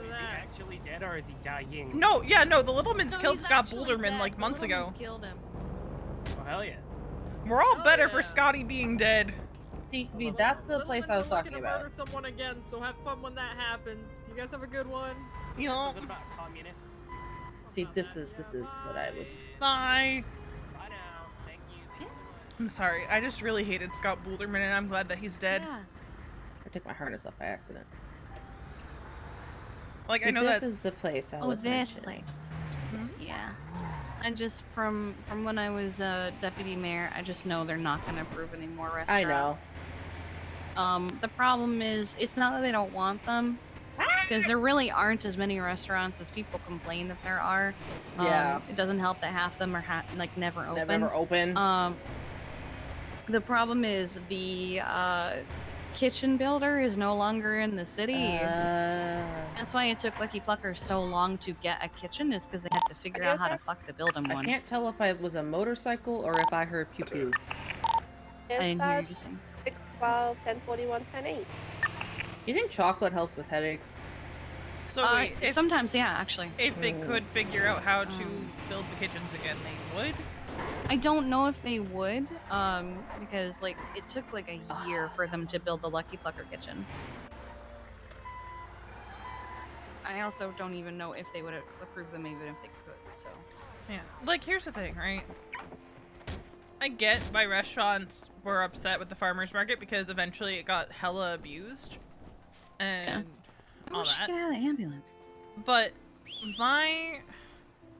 Is he actually dead or is he dying? No, yeah, no, the Littlemans No, killed he's Scott actually Boulderman dead. like The months ago. Littlemans killed him. Oh, hell yeah. We're all better for Scotty being dead. See, V, that's the place I was talking to about. murder someone again, so have fun when that happens. You guys have a good one. You know. Something about communist. See, this is what I was. Bye. Bye now. Thank you. I'm sorry, I just really hated Scott Boulderman, and I'm glad that he's dead. Yeah. I took my harness off by accident. Like, See, I know this that. is the place I Oh, was this mentioning. place. Yeah. I just from when I was deputy mayor, I just know they're not going to approve any more I restaurants. know. The problem is, it's not that they don't want them, because there really aren't as many restaurants as people complain that there are. Yeah. It doesn't help that half of them are like never open. Never open. The problem is the kitchen builder is no longer in the city. That's why it took Lucky Plucker so long to get a kitchen, is because they had to figure out how to fuck to build them I one. can't tell if it was a motorcycle or if I heard pew pew. I didn't hear anything. 612 1041 108. You think chocolate helps with headaches? So wait, if, sometimes, yeah, actually. if they could figure out how to build the kitchens again, they would. I don't know if they would, because like it took like a year for them to build the Lucky Plucker kitchen. I also don't even know if they would approve them even if they could. So. Yeah. Like, here's the thing, right? I get why restaurants were upset with the farmers market because eventually it got hella abused and all she that. get out of the ambulance. But my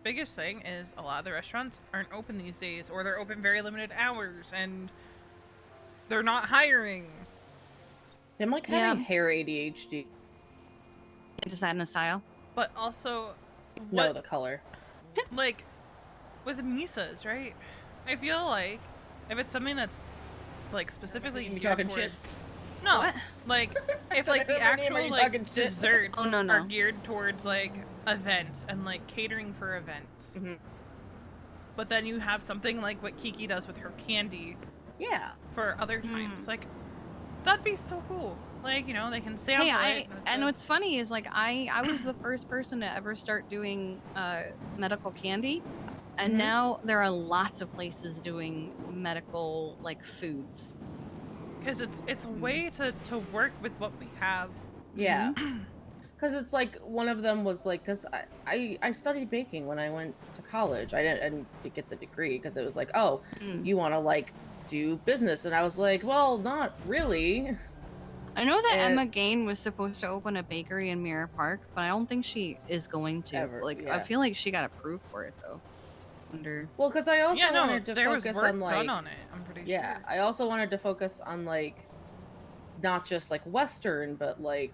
biggest thing is a lot of the restaurants aren't open these days, or they're open very limited hours, and they're not hiring. I'm like having hair ADHD. Just add in a style. But also, No, the color. like with misas, right? I feel like if it's something that's like specifically You geared talking towards shit? no, What? like if said, like the "I heard my name, are actual you like talking shit?" desserts Oh, no, are no. geared towards like events and like catering for events. But then you have something like what Kiki does with her candy. Yeah. For other times, like that'd be so cool. Like, you know, they can sample Hey, it. and what's funny is like I was the first person to ever start doing medical candy, and now there are lots of places doing medical like foods. Because it's a way to work with what we have. Yeah. Because it's like one of them was like, because I studied baking when I went to college. I didn't get the degree because it was like, oh, you want to like do business, and I was like, well, not really. I know that Emma Gain was supposed to open a bakery in Mirror Park, but I don't think she is going to. I feel like she got approved for it though. Well, because I also no, wanted to there was focus work on like done on it, I'm pretty sure. I also wanted to focus on like not just like Western, but like,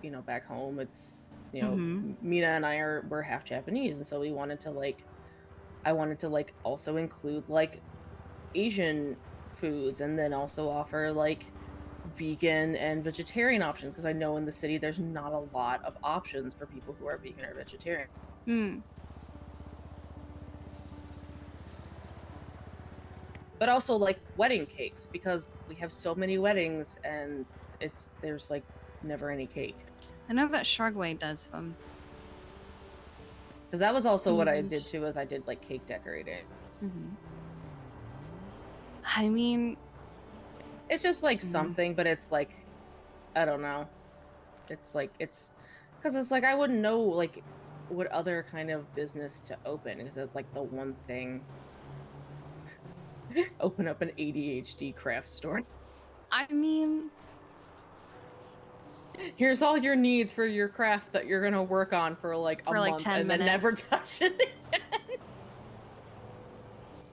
you know, back home it's, you know, Mina and we're half Japanese, and so we wanted to like, I wanted to like also include like Asian foods, and then also offer like vegan and vegetarian options, because I know in the city there's not a lot of options for people who are vegan or vegetarian. But also like wedding cakes, because we have so many weddings and there's like never any cake. I know that Shrugway does them. Because that was also what I And- did too, is I did like cake decorating. I mean, it's just like something, but it's like, I don't know. It's like, because it's like, I wouldn't know like what other kind of business to open, because it's like the one thing. Open up an ADHD craft store. I mean, here's all your needs for your craft that you're gonna work on for like a month 10 and minutes. then never touch it again.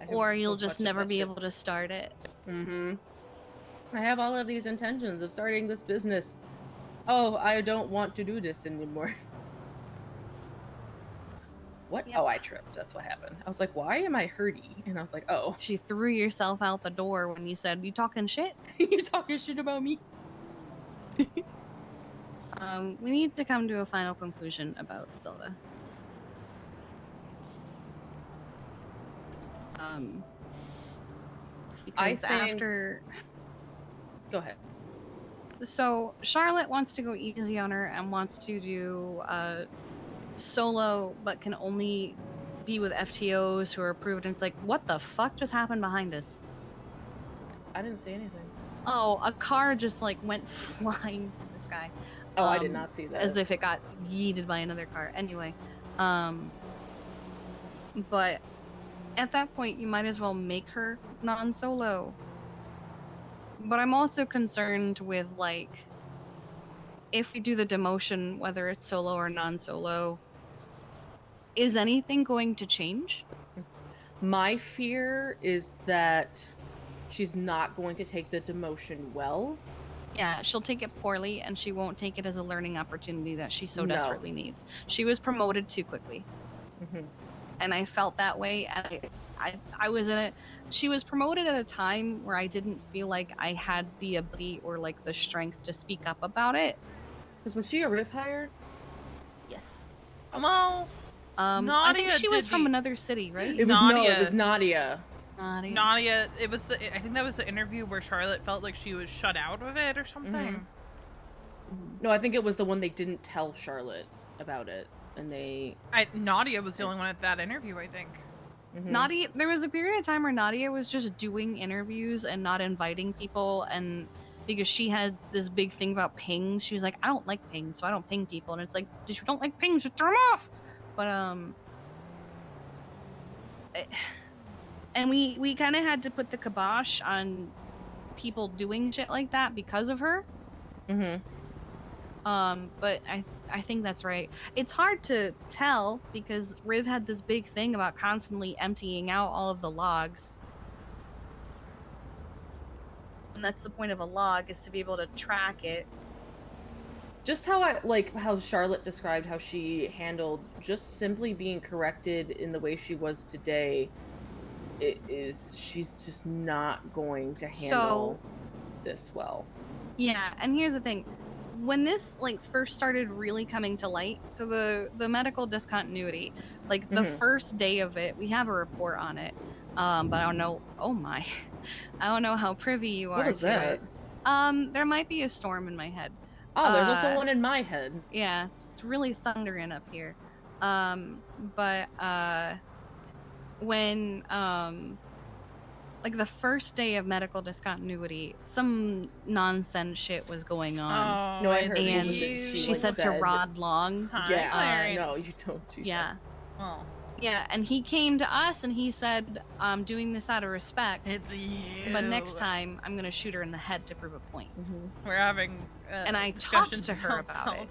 I have Or so you'll much just of never that be shit. able to start it. I have all of these intentions of starting this business. Oh, I don't want to do this anymore. What? Oh, I tripped. That's what happened. I was like, why am I hurty? And I was like, oh. She threw yourself out the door when you said, "You talking shit?" You talking shit about me? We need to come to a final conclusion about Zelda. Because after... Go ahead. So, Charlotte wants to go easy on her and wants to do solo, but can only be with FTOs who are approved. And it's like, what the fuck just happened behind us? I didn't see anything. Oh, a car just like went flying to the sky. Oh, I did not see that. As if it got yeeted by another car. Anyway, but at that point, you might as well make her non-solo. But I'm also concerned with, like, if we do the demotion, whether it's solo or non-solo, is anything going to change? My fear is that she's not going to take the demotion well. Yeah, she'll take it poorly, and she won't take it as a learning opportunity that she so No. desperately needs. She was promoted too quickly. And I felt that way, and I was in it. She was promoted at a time where I didn't feel like I had the ability or like the strength to speak up about it. Because was she a Riv hire? Yes. Well, I think Nadia she was did from the- another city, right? It was Nadia. no, it was Nadia. Nadia, it was I think that was the interview where Charlotte felt like she was shut out of it or something. No, I think it was the one they didn't tell Charlotte about it, and Nadia was the only one at that interview, I think. Nadia, there was a period of time where Nadia was just doing interviews and not inviting people, and because she had this big thing about pings, she was like, I don't like pings, so I don't ping people. And it's like, if you don't like pings, just turn them off. But and we kind of had to put the kibosh on people doing shit like that because of her. But I think that's right. It's hard to tell because Riv had this big thing about constantly emptying out all of the logs. And that's the point of a log, is to be able to track it. Just how how Charlotte described how she handled just simply being corrected in the way she was today. She's just not going to handle this well. Yeah, and here's the thing. When this first started really coming to light, so the medical discontinuity, the first day of it, we have a report on it. But I don't know. Oh my, I don't know how privy you are What was to that? it. There might be a storm in my head. Oh, there's also one in my head. Yeah, it's really thundering up here. But when the first day of medical discontinuity, some nonsense shit was going on. No, I heard it and was she said to Rod Long. Yeah, no, you don't do yeah. that. Oh. Yeah, and he came to us and he said, I'm doing this out of respect. It's you. But next time, I'm going to shoot her in the head to prove a point. We're having and I talked to her about it.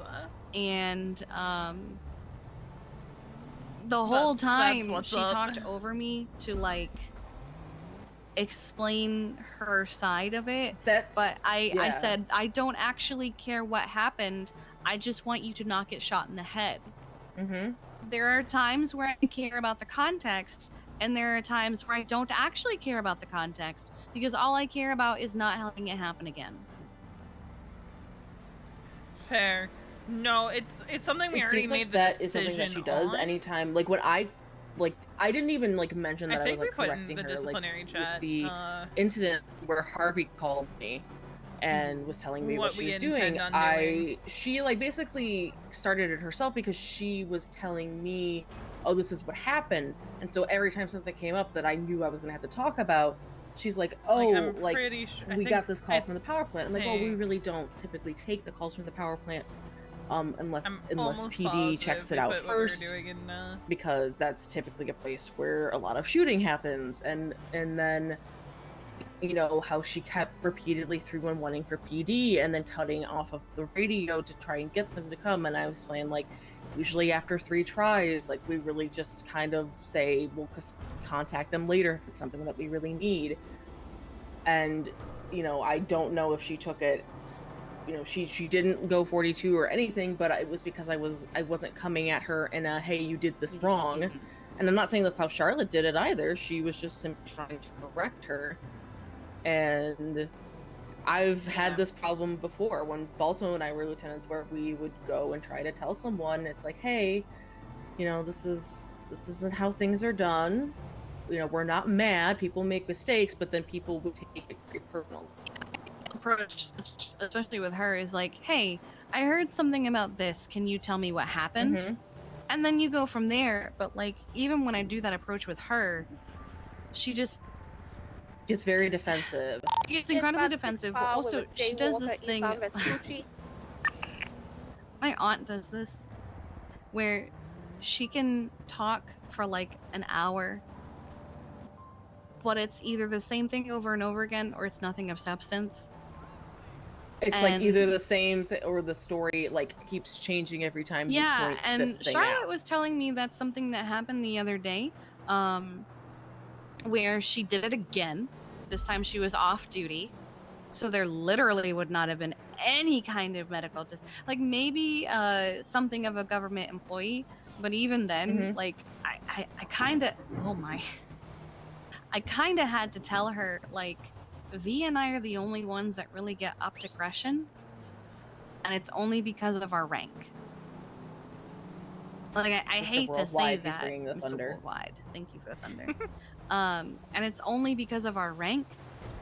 And the whole That's time, what's she up. talked over me to explain her side of it. But I said, I don't actually care what happened. I just want you to not get shot in the head. There are times where I care about the context, and there are times where I don't actually care about the context, because all I care about is not having it happen again. Fair. No, it's something we It already seems made like the that is something that decision she does on. anytime. Like when I like I didn't even like mention that I was think we like put in correcting the her disciplinary like chat, with the incident where Harvey called me and was telling me what she we was doing. intend on doing. She like basically started it herself because she was telling me, oh, this is what happened. And so every time something came up that I knew I was gonna have to talk about, she's like, oh, I'm like pretty sure, we got this call from the power plant. I'm like, well, we think- really don't typically take the calls from the power plant unless almost PD positive checks we it out put what we were first, doing in, because that's typically a place where a lot of shooting happens. And then, you know, how she kept repeatedly 311ing for PD and then cutting off of the radio to try and get them to come. And I was playing like, usually after 3 tries, like we really just kind of say, we'll just contact them later if it's something that we really need. And, you know, I don't know if she took it, you know, she didn't go 42 or anything, but it was because I wasn't coming at her in a, hey, you did this wrong. And I'm not saying that's how Charlotte did it either. She was just simply trying to correct her. And I've had this problem before when Balto and I were lieutenants, where we would go and try to tell someone, it's like, hey, you know, this isn't how things are done. You know, we're not mad. People make mistakes, but then people would take it very personally. Approach, especially with her, is like, hey, I heard something about this. Can you tell me what happened? Mhm. And then you go from there. But like, even when I do that approach with her, she just gets very defensive. It's incredibly defensive, but also she does this thing. My aunt does this, where she can talk for like an hour, but it's either the same thing over and over again, or it's nothing of substance. It's like either the same thing or the story like keeps changing every time you point and this thing Charlotte out. was telling me that something that happened the other day, where she did it again. This time she was off duty, so there literally would not have been any kind of medical like maybe something of a government employee, but even then, like I kind of I kind of had to tell her, like, V and I are the only ones that really get upped aggression, and it's only because of our rank. Like, I hate to say that, Mr. Worldwide. Thank you for the thunder. And it's only because of our rank,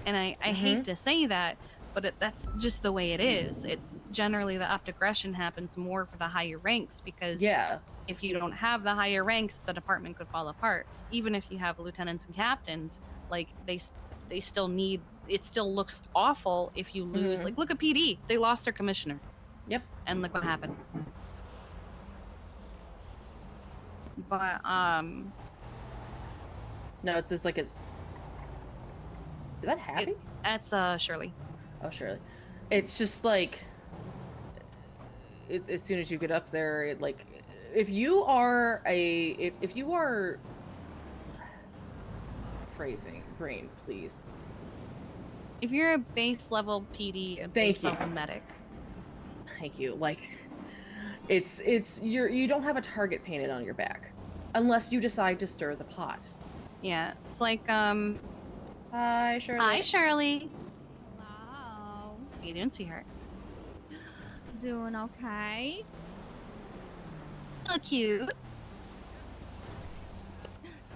and I hate to say that, but that's just the way it is. It generally, the upped aggression happens more for the higher ranks, because if you don't have the higher ranks, the department could fall apart. Even if you have lieutenants and captains, like they still need. It still looks awful if you lose. Like, look at PD; they lost their commissioner. Yep. And look what happened. But no, it's just like a. Is that Happy? That's Shirley. Oh, Shirley. It's just like. As soon as you get up there, it, like, if you are phrasing brain, please. If you're a base level PD, a base level medic. Thank you. Like, it's you don't have a target painted on your back, unless you decide to stir the pot. Yeah, it's like Hi, Shirley. Hi, Shirley. Wow. How you doing, sweetheart? Doing okay. So cute.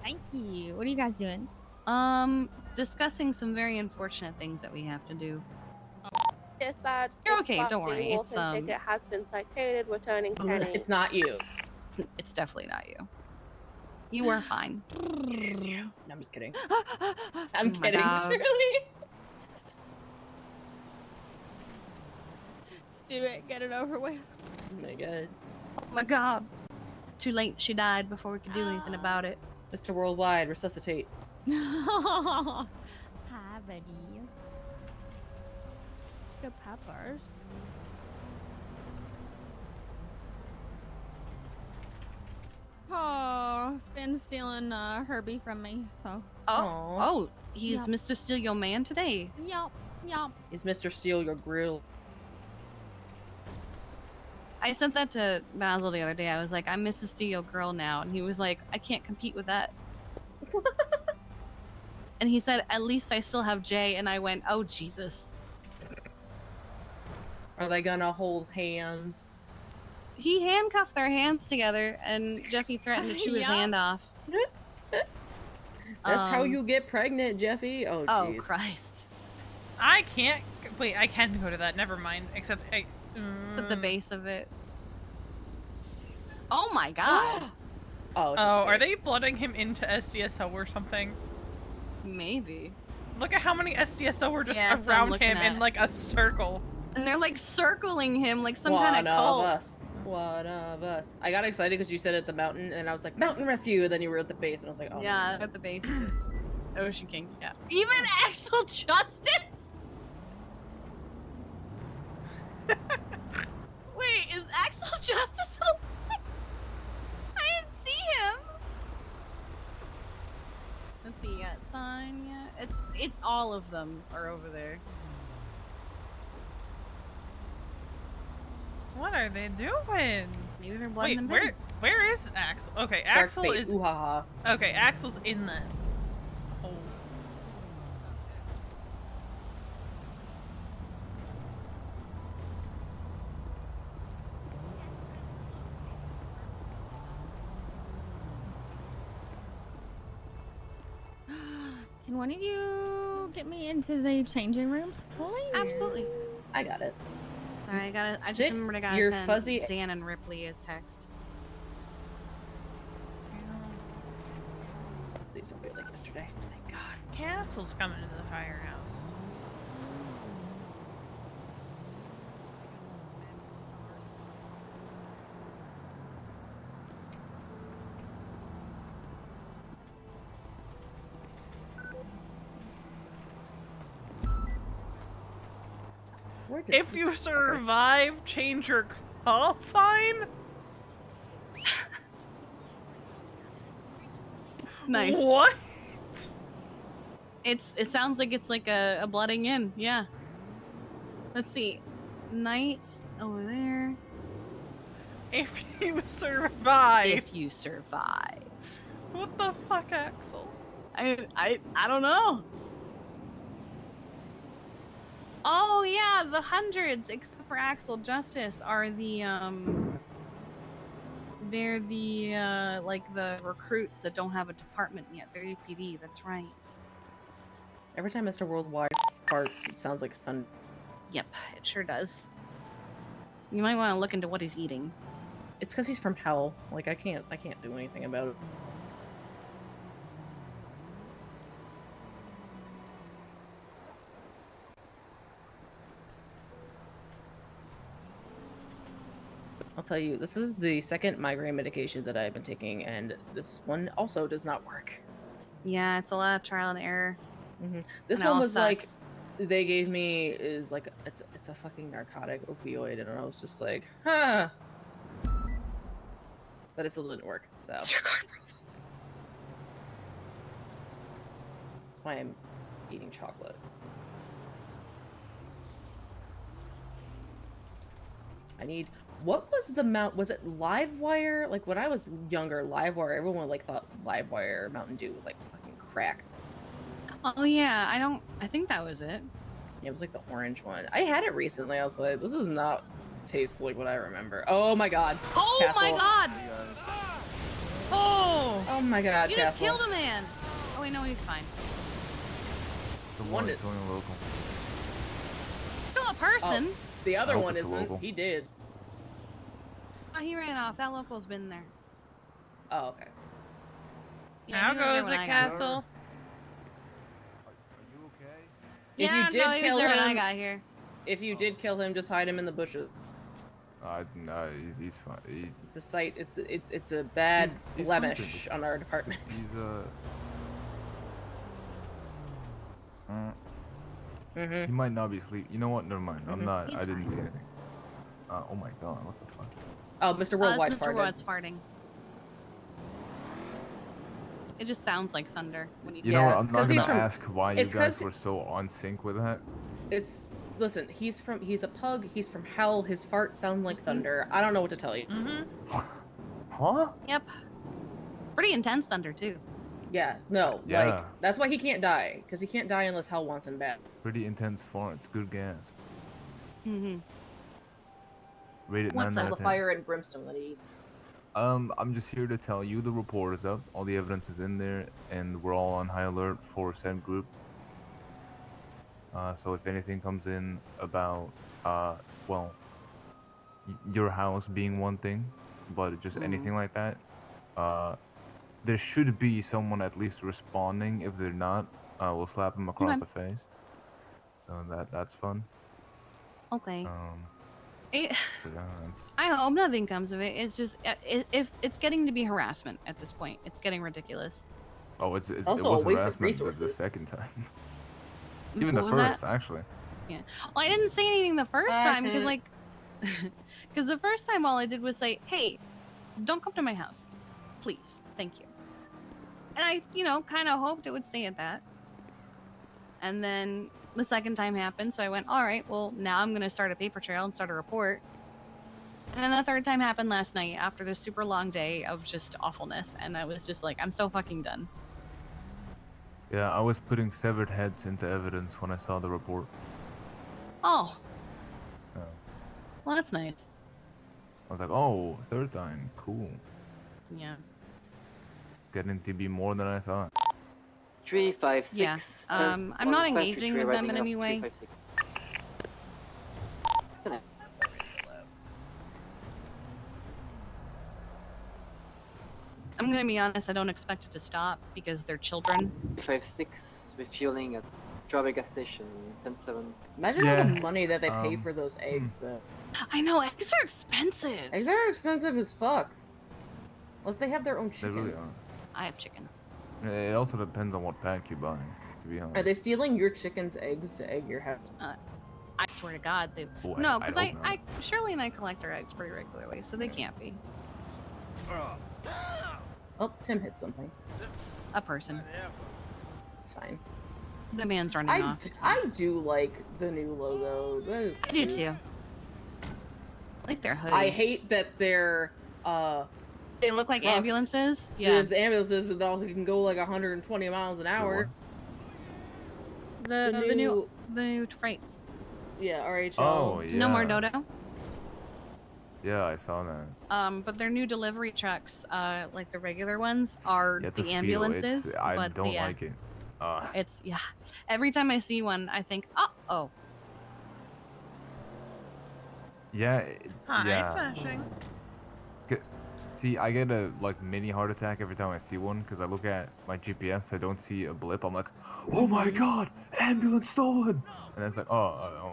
Thank you. What are you guys doing? Discussing some very unfortunate things that we have to do. Dispatch. You're okay, don't worry. It's ticket has been cited, returning Kenny. It's not you. It's definitely not you. You were fine. It is you. No, I'm just kidding. I'm My kidding, dog. Shirley. Just do it. Get it over with. Oh my god. Oh my god. It's too late. She died before we could do anything about it. Mr. Worldwide, resuscitate. Hi, buddy. Good peppers. Oh, Finn's stealing Herbie from me, so. Oh, he's Yep. Mr. Steal Your Man today. Yup, yup. Is Mr. Steal your grill? I sent that to Basil the other day. I was like, I'm Mrs. Steal Your Girl now. And he was like, I can't compete with that. And he said, at least I still have Jay. And I went, oh, Jesus. Are they gonna hold hands? He handcuffed their hands together, and Jeffy threatened to chew his Yup. hand off. That's how you get pregnant, Jeffy. Oh, Oh jeez. Christ. I can't. Wait, I can go to that. Never mind. Except I. At the base of it. Oh my god. Oh, it's at the are base. they blooding him into SCSO or something? Maybe. Look at how many SCSO were just Yeah, that's what I'm around looking him in at. like a circle. And they're like circling him like some One kind of cult. of us. One of us. I got excited because you said at the mountain, and I was like, mountain rescue, and then you were at the base, and I was like, oh. Yeah, at the base of it. Ocean King, yeah. Even Axel Justice? Wait, is Axel Justice alive? I didn't see him. Let's see, yeah, sign, yeah. It's all of them are over there. What are they doing? Maybe they're blooding Wait, them in. where is Axel? Okay, Shark Axel bait. is. Ooh ha ha. Okay, Axel's in the. Oh. Can one of you get me into the changing rooms, please? Absolutely. I got it. Sorry, I just Sit remembered I gotta your send fuzzy- Dan and Ripley as text. Please don't be like yesterday. Thank God. Castle's coming to the firehouse. Where did If this- you okay. survive, change your call sign. Nice. What? It sounds like it's like a blooding in, yeah. Let's see. Knights over there. If you survive. If you survive. What the fuck, Axel? I don't know. Oh yeah, the hundreds, except for Axel Justice, are the they're the like the recruits that don't have a department yet. They're UPD, that's right. Every time Mr. Worldwide farts, it sounds like thunder. Yep, it sure does. You might want to look into what he's eating. It's because he's from hell. Like I can't do anything about it. I'll tell you, this is the second migraine medication that I've been taking, and this one also does not work. Yeah, it's a lot of trial and error. This And it one all was like, sucks. they gave me is like it's a fucking narcotic opioid, and I was just like, huh. But it still didn't work. So that's why I'm eating chocolate. I need. What was the mount? Was it Livewire? Like when I was younger, Livewire. Everyone like thought Livewire Mountain Dew was like fucking crack. Oh yeah, I think that was it. It was like the orange one. I had it recently. I was like, this does not taste like what I remember. Oh my god. Oh Castle. my god! Oh! Oh my god, You just Castle. killed a man! Oh wait, no, he's fine. The One one is- is only local. Still a person! Oh, the other I hope one it's a isn't. local. He did. Oh, he ran off. That local's been there. Oh, okay. Yeah, How he was there goes when it, I got here. Castle? If Yeah, you did no, he was kill there him, when I got here. if you did kill him, just hide him in the bushes. No, he's fine. It's a sight. It's a bad He's blemish sleeping. on our department. He's He might not be asleep. You know what? Never mind. I'm not. He's I didn't fine. see anything. Oh my god! What the fuck? Oh, Mr. Worldwide It's Mr. farted. World's farting. It just sounds like thunder when you You do know it. what? I'm not gonna from- ask why you it's guys 'cause- were so on sync with that. It's listen. He's a pug. He's from hell. His farts sound like thunder. I don't know what to tell you. Huh? Yep. Pretty intense thunder too. Yeah. No. Yeah. Like that's why he can't die, because he can't die unless hell wants him back. Pretty intense farts. Good gas. Mm-hmm. Rated 9 What's out all the of 10. fire and brimstone that he? I'm just here to tell you the report is up, all the evidence is in there, and we're all on high alert for said group. So if anything comes in about, well, your house being one thing, but just anything like that, there should be someone at least responding. If they're not, we'll slap them across Okay. the face. So that's fun. Okay. So yeah, that's... I hope nothing comes of it. It's just if it's getting to be harassment at this point. It's getting ridiculous. Oh, it Also was a waste of harassment the resources. second time. Even What the was first, that? actually. Yeah. Well, I didn't say anything the first time because like, because the first time all I did was say, "Hey, don't come to my house, please, thank you." And I, kind of hoped it would stay at that. And then the second time happened, so I went, "All right, well now I'm gonna start a paper trail and start a report." And then the third time happened last night after this super long day of just awfulness, and I was just like, I'm so fucking done. Yeah, I was putting severed heads into evidence when I saw the report. Oh. Yeah. Well, that's nice. I was like, oh, third time, cool. Yeah. It's getting to be more than I thought. 356. Yeah. I'm not engaging with them in any way. I'm gonna be honest, I don't expect it to stop because they're children. 356 refueling at Strawberry gas station 10-7. Imagine all the money that they pay for those eggs, though. I know, eggs are expensive. Eggs are expensive as fuck. Unless they have their own They chickens. really are. I have chickens. It also depends on what pack you buy, to be honest. Are they stealing your chicken's eggs to egg your house? I swear to God, they. Boy, No, I because hope not. Shirley and I collect our eggs pretty regularly, so they can't be. Oh, Tim hit something. A person. It's fine. The man's running off. I do like the new logo. That is I do cute. too. I like their hoodie. I hate that they're They look like trucks. ambulances. Yeah. There's ambulances, but they also can go like 120 miles an hour. The new freights. Yeah, RHL. Oh, yeah. No more Dodo. Yeah, I saw that. But their new delivery trucks, like the regular ones, are Yeah, it's a the Speedo. ambulances. I but don't like it. It's Every time I see one, I think, oh. Yeah. Hi, yeah. smashing. See, I get a mini heart attack every time I see one because I look at my GPS, I don't see a blip. I'm like, oh my god, ambulance stolen! And it's like, oh.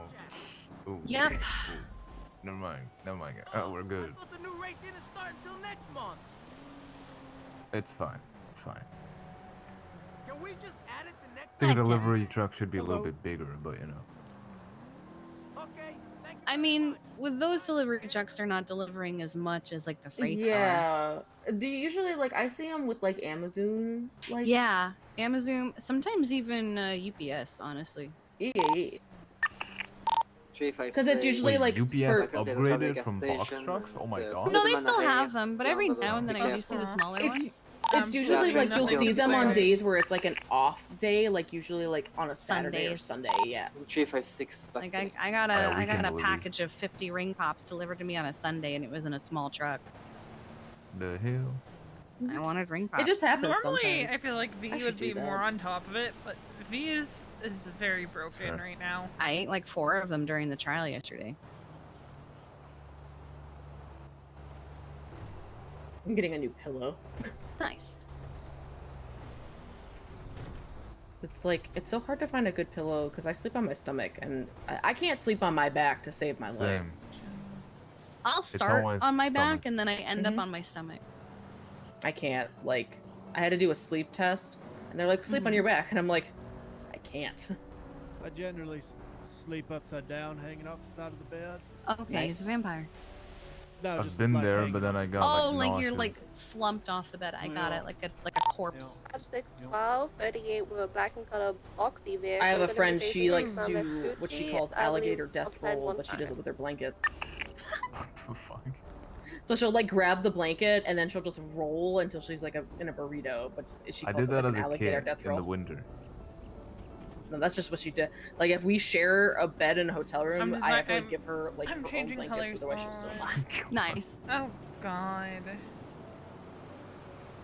Ooh, Yep. ooh. Never mind. Oh, we're good. The new rate didn't start until next month. It's fine. Can we just add it to next The delivery truck should be a little bit bigger, but you know. I mean, with those delivery trucks, they're not delivering as much as like the freights are. Yeah. They usually I see them with Amazon. Yeah, Amazon. Sometimes even UPS. Honestly. Yeah. 356. Because it's usually Wait, UPS for- upgraded from box trucks? Oh my god. No, they still have them, but every now and then I do see the smaller ones. It's usually Yeah, you'll see them on nothing. days where it's an off day, usually on a Saturday or Sundays. Sunday. Yeah. 356. Like I got we a can deliver. package of 50 ring pops delivered to me on a Sunday, and it was in a small truck. The hell? I wanted ring pops. It just happens Normally, sometimes. I feel like V I should would do be that. more on top of it, but V is very broken fair. right now. I ate like 4 of them during the trial yesterday. I'm getting a new pillow. Nice. It's so hard to find a good pillow because I sleep on my stomach and I can't sleep on my back to save my life. Same. I'll It's start always on my stomach. back and then I end up on my stomach. I can't. I had to do a sleep test and they're like, sleep on your back, and I'm like, I can't. I generally sleep upside down, hanging off the side of the bed. Okay, he's a vampire. No, I've just been there, hanging but then I got Oh, like like you're like nauseous. slumped off the bed. I got Yeah. it, like a corpse. 612, 38 with a black and color boxy vehicle. I have a gonna be friend, she facing likes from to Vespucci, what she calls I believe, alligator death upside roll, one but she side. does it with her blanket. What the fuck? So she'll grab the blanket and then she'll just roll until she's in a burrito, but she I calls did it that an as a alligator kid death in roll. the winter. No, that's just what she did. If we share a bed in a hotel room, I'm just I have to I'm- give her I'm her own changing blankets, colors. otherwise she'll so mad. Nice. Oh god.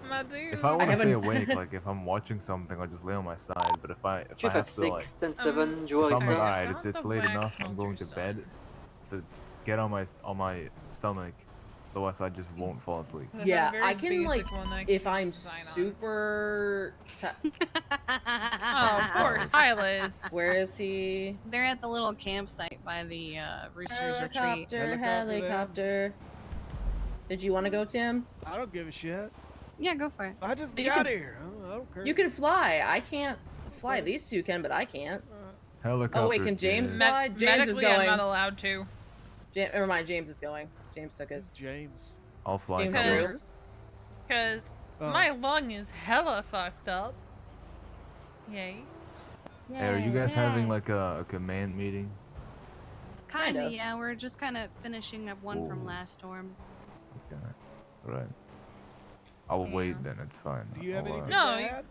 My dude. If I want to stay haven't- awake, like if I'm watching something, I'll just lay on my side. But if I Chief have to 6, like, 10, 7, if Joel I'm like, is all up. right, got it's the late wax enough, I'm going smelter to bed, to get on my stomach. Otherwise, I just won't fall asleep. I have Yeah, a very I can like basic one I if can I'm design on. super. Oh, poor Silas. Where is he? They're at the little campsite by the Roosters Retreat. Helicopter, helicopter. Did you want to go, Tim? I don't give a shit. Yeah, go for it. I just You got can- here. I don't care. You can fly. I can't fly. These two can, but I can't. Helicopter. Oh wait, can James kid. fly? James is Medically, going. I'm not allowed to. Never mind, James is going. James took it. It's James. I'll fly. James too. Taylor. Because my lung is hella fucked up. Yay. Hey, are you guys having like a command meeting? Kind of. of, yeah. We're just kind of finishing up one from Ooh. last storm. Okay. Right. I'll wait then. It's fine. Do you have I'll, anything No, to you- add?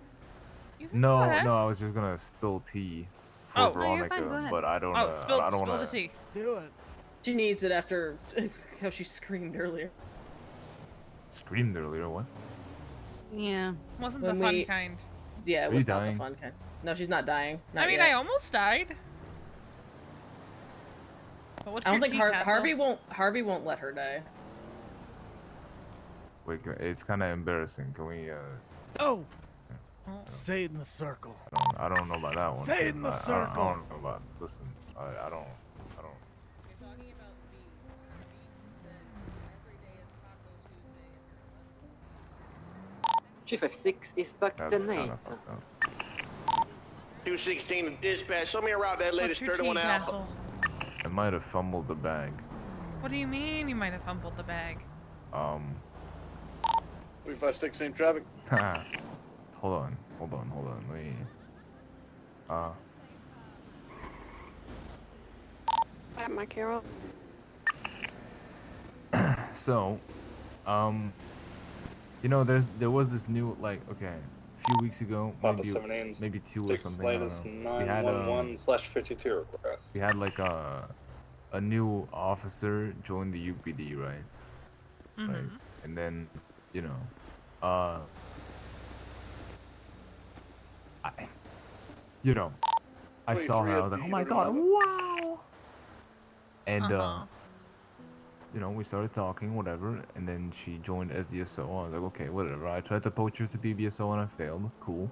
No, Go ahead. no. I was just gonna spill tea for Oh. No, you're Veronica, fine, go ahead. but I don't. Oh, spill, I don't spill wanna. the tea. Do it. She needs it after how she screamed earlier. Screamed earlier. What? Yeah. Wasn't When the fun we- kind. Yeah, it Are was you not dying? the fun kind. No, she's not dying. Not I mean, yet. I almost died. But what's I don't your think tea, Castle? Harvey won't let her die. Wait, it's kind of embarrassing. Can we? Oh. Say it in the circle. I don't know about that one. Say it in the I circle. don't know about. Listen, I don't. Chief F6 is back That's tonight. kind of fucked up. 216 to dispatch. Show me around that What's latest your tea, 31 Alpha. Castle? I might have fumbled the bag. What do you mean you might have fumbled the bag? 356 same traffic. Hold on. Let me. At my Carol. So, you know, there was this new, like, okay, a few weeks ago, Papa 7 maybe 2 or something. I don't latest know. We had 911/52 request. we had like a new officer join the UPD, right? Mm-hmm. Right. And then, you know, I saw her. I was like, oh my god, wow! And you know, we started talking, whatever, and then she joined as the SO. I was like, okay, whatever. I tried to poach her to be BSO and I failed. Cool.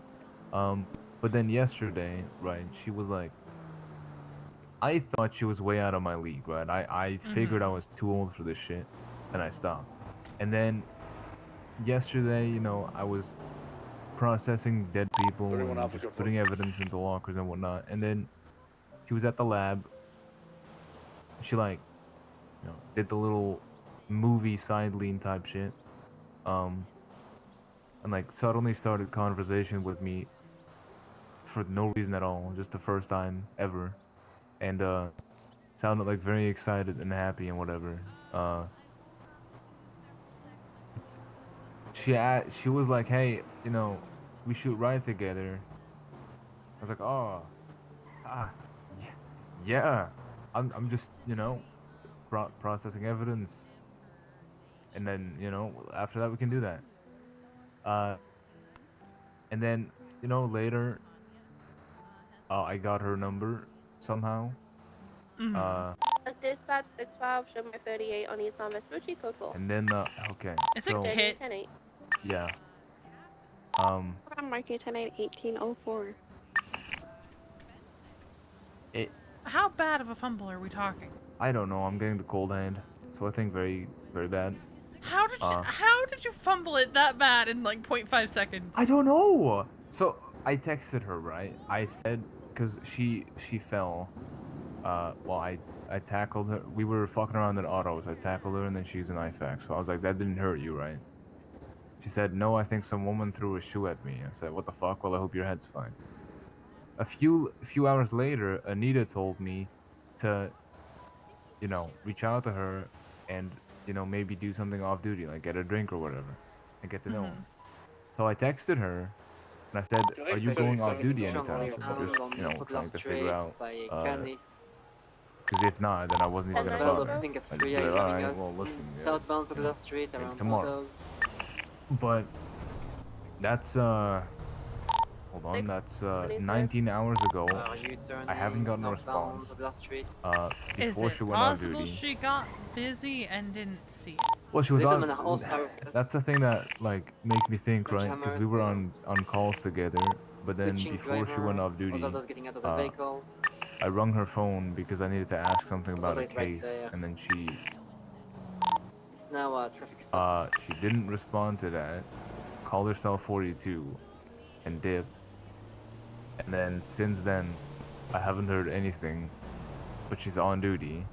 But then yesterday, right, she was like, I thought she was way out of my league, right? I figured I was too old for this shit, and I stopped. And then yesterday, you know, I was processing dead people and just putting evidence into lockers and whatnot. And then she was at the lab. She like, you know, did the little movie side lean type shit. And like suddenly started conversation with me for no reason at all, just the first time ever. And sounded like very excited and happy and whatever. She was like, hey, you know, we should ride together. I was like, oh, yeah. I'm just, you know, processing evidence, and then, you know, after that we can do that. And then, you know, later, I got her number somehow. Dispatch 65, show my 38 on East Long Vespucci, code 4. And then, okay. Is so, it Kit? 10-8. Yeah. I'm marking 10-8, 1804. How bad of a fumble are we talking? I don't know. I'm getting the cold hand, so I think very, very bad. How did you fumble it that bad in like 0.5 seconds? I don't know. So I texted her, right? I said, cause she fell. Well, I tackled her. We were fucking around in autos. I tackled her, and then she's an IFAC. So I was like, that didn't hurt you, right? She said, no, I think some woman threw a shoe at me. I said, what the fuck? Well, I hope your head's fine. A few hours later, Anita told me to, you know, reach out to her and, you know, maybe do something off duty, like get a drink or whatever, and get to know her. So I texted her, and I said, are you going off duty anytime soon? Just, you know, trying to figure out, because if not, then I wasn't even gonna bother. I just be like, alright, well, listen, yeah, Southbound Popular Street maybe around tomorrow. Autos. But That's hold on, that's 19 hours ago. I haven't gotten a response. Is Before it she went on possible duty. she got busy and didn't see it? Well, she was on. That's the thing that like makes me think, right? Because we were on calls together, but then before she went off duty, I rung her phone because I needed to ask something about a case, and then she she didn't respond to that. Called herself 42, and dipped. And then since then, I haven't heard anything, but she's on duty.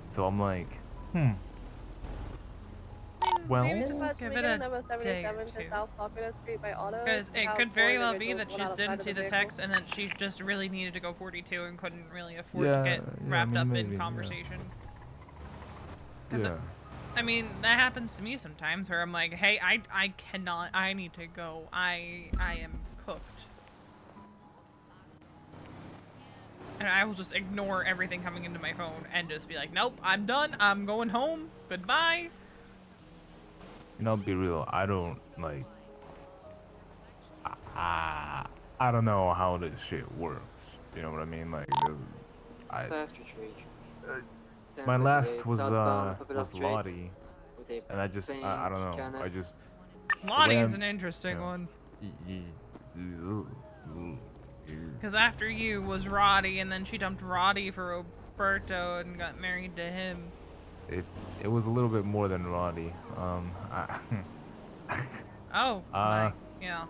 So I'm like, well, maybe just Dispatch, give we it get a number day or 77 to two. South Popular Street by auto. Because it Have could four very well be individuals that pulled she out just outside didn't of see the vehicle. text and that she just really needed to go 42 and couldn't really afford yeah, to get yeah, wrapped up maybe, in yeah. conversation. 'Cause Yeah. I mean, that happens to me sometimes where I'm like, hey, I cannot, I need to go. I am cooked. And I will just ignore everything coming into my phone and just be like, nope, I'm done. I'm going home. Goodbye. And I'll be real, I don't like. I don't know how this shit works. You know what I mean? Like, my last was Lottie, and I don't know. I just Lottie's an interesting one. Because after you was Roddy, and then she dumped Roddy for Roberto and got married to him. It was a little bit more than Roddy. Oh, yeah.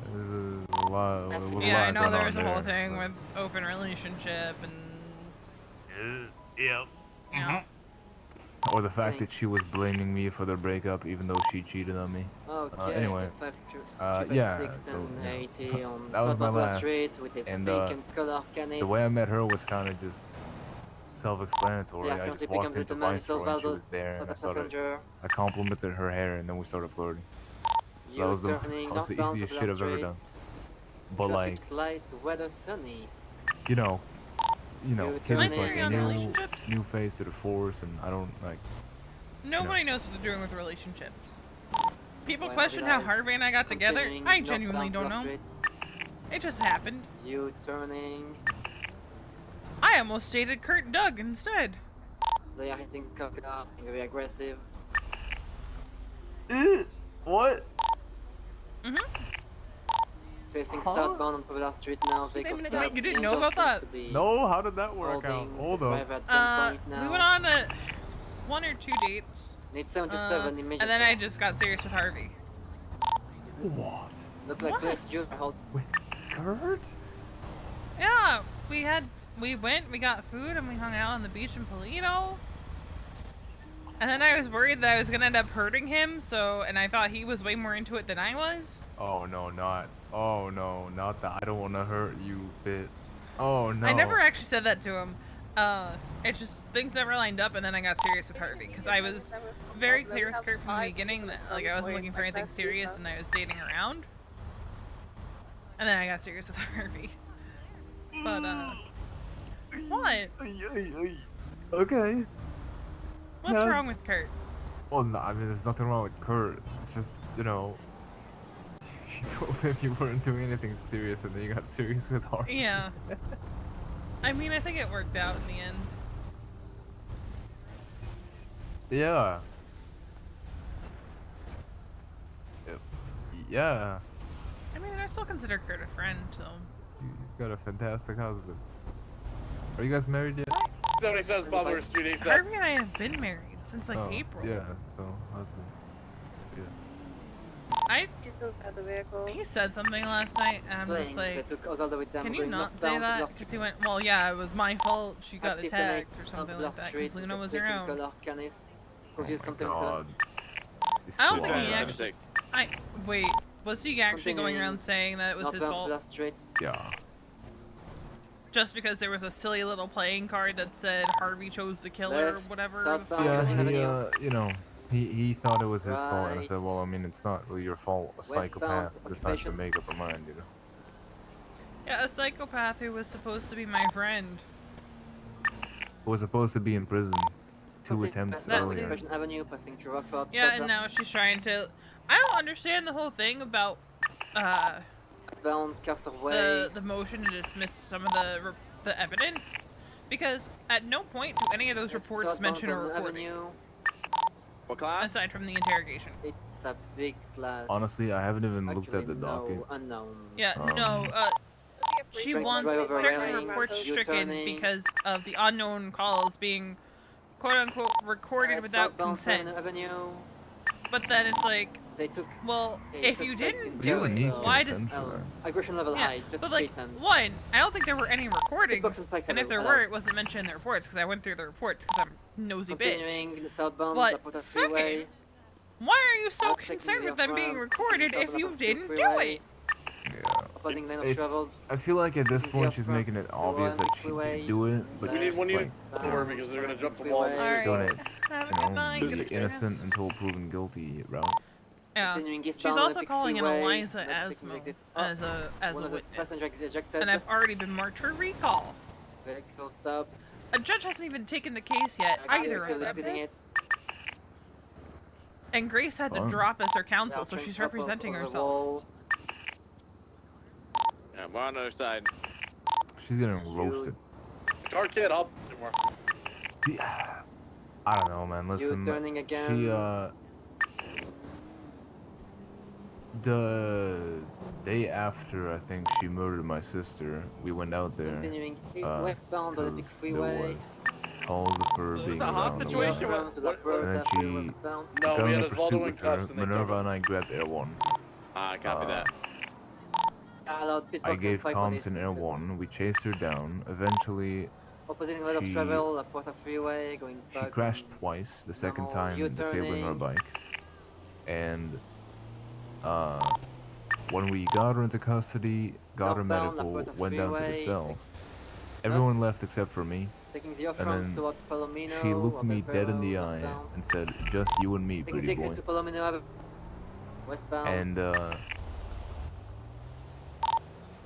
It was a lot. It was a Yeah, lot I know going there on was a whole there, thing but- with open relationship and. Yep. Yeah. Or the fact that she was blaming me for their breakup, even though she cheated on me. Anyway, yeah. So you know, that was my last. And the way I met her was kind of just self-explanatory. I just walked into Viceroy and she was there, and I complimented her hair, and then we started flirting. So that was the easiest shit I've ever done. But like, you know, Kitty's like a new face to the force, and I don't like. Nobody knows what they're doing with relationships. People question how Harvey and I got together. I genuinely don't know. It just happened. You turning. I almost dated Kurt and Doug instead. They are hitting Coca, very aggressive. What? Facing southbound on Popular Street now. Vehicle stop. Wait, you didn't know about that? No, how did that work out? Hold up. We went on 1 or 2 dates. Need 77 immediately. And then I just got serious with Harvey. What? Look like this, you hold. With Kurt? Yeah, we went, we got food, and we hung out on the beach in Polito. And then I was worried that I was gonna end up hurting him, and I thought he was way more into it than I was. Oh no, not that. I don't want to hurt you, bit. Oh no. I never actually said that to him. It's just things never lined up, and then I got serious with Harvey because I was very clear with Kurt from the beginning that like I wasn't looking for anything serious and I was dating around. And then I got serious with Harvey. But what? Okay. What's Yeah. wrong with Kurt? Well, no, I mean, there's nothing wrong with Kurt. It's just, you know, you told him you weren't doing anything serious, and then you got serious with Harvey. Yeah. I mean, I think it worked out in the end. Yeah. Yeah. I mean, I still consider Kurt a friend, so. You've got a fantastic husband. Are you guys married yet? Somebody says Popular Street East. Harvey and I have been married since like Oh, April. Yeah, so husband. He said something last night, and I'm just like, can you not say that? Because he went, well, yeah, it was my fault. She got attacked or something like that because Luna was around. Oh my god. I don't think he actually. Wait, was he actually going around saying that it was his fault? Yeah. Just because there was a silly little playing card that said Harvey chose to kill her or whatever. Yeah, he, you know, he thought it was his fault, and I said, well, I mean, it's not really your fault. A psychopath decides to make up her mind, you know. Yeah, a psychopath who was supposed to be my friend. Who was supposed to be in prison 2 attempts That's earlier. Yeah, and now she's trying to. I don't understand the whole thing about Bound Castaway. the motion to dismiss some of the evidence, because at no point do any of those reports mention a recording. What class? Aside from the interrogation. It's a big class. Honestly, I haven't even looked at the Actually, docket. no, unknown. Yeah, no, she Drink wants drive over certain lane, reports stricken U-turning. because of the unknown calls being quote-unquote recorded without Southbound consent. Avenue. But then it's like, They took. well, they if took you place didn't in do it, need why does... consent for that. Aggression level Yeah, high, just but like, patent. one, I don't think there were any recordings, inside and if there Canada. were, it wasn't mentioned in the reports, because I went through the reports, because I'm a nosy bitch. Continuing southbound But Dakota second, Freeway. why are you so Not taking concerned the with them being off-ramp, recorded taking if you southbound didn't do freeway. it? Yeah. Opposing lane of It's, travel. I feel like at this taking the point she's off-ramp, making it obvious that she did do it, but We need she's one unit like over because they're gonna jump the wall. Alright. doing it, Have a you good know, night. the Good innocent riddance. until proven guilty route. Yeah. Continuing She's eastbound also Olympic calling in Freeway, Eliza not taking Asmo exit as up. a One of the witness, passengers ejected. and I've already been marked for recall. Vehicle stopped. A judge hasn't even taken the case yet, either of them. It. And Grace had to Fun. drop as her counsel, Now so turn she's up representing over the herself. wall. Yeah, we're on the other side. She's getting roasted. Car kid, I'll. I don't know, man. Listen, turning again. she the day after I think she murdered my sister, we went out there Continuing because westbound Olympic there Freeway. was calls of her Is being this a hot around. situation? And then she No, got we in had a us all pursuit doing with her. cuffs and they took Minerva her. and I grabbed Air 1. Copy that. I gave comms in Air 1. We chased her down. Eventually, Opposing lane of she travel, La Porta Freeway, going she back. crashed twice. The second No, time disabling her U-turning. bike. And when we got her into custody, got her Northbound, La medical, Porta went down to the Freeway. cells. Everyone left except for me. Taking the And off-ramp then towards Palomino. she looked me Alberto, dead in the eye westbound. and said, "Just you and me, Taking pretty the boy." exit to Palomino Ave. Westbound. And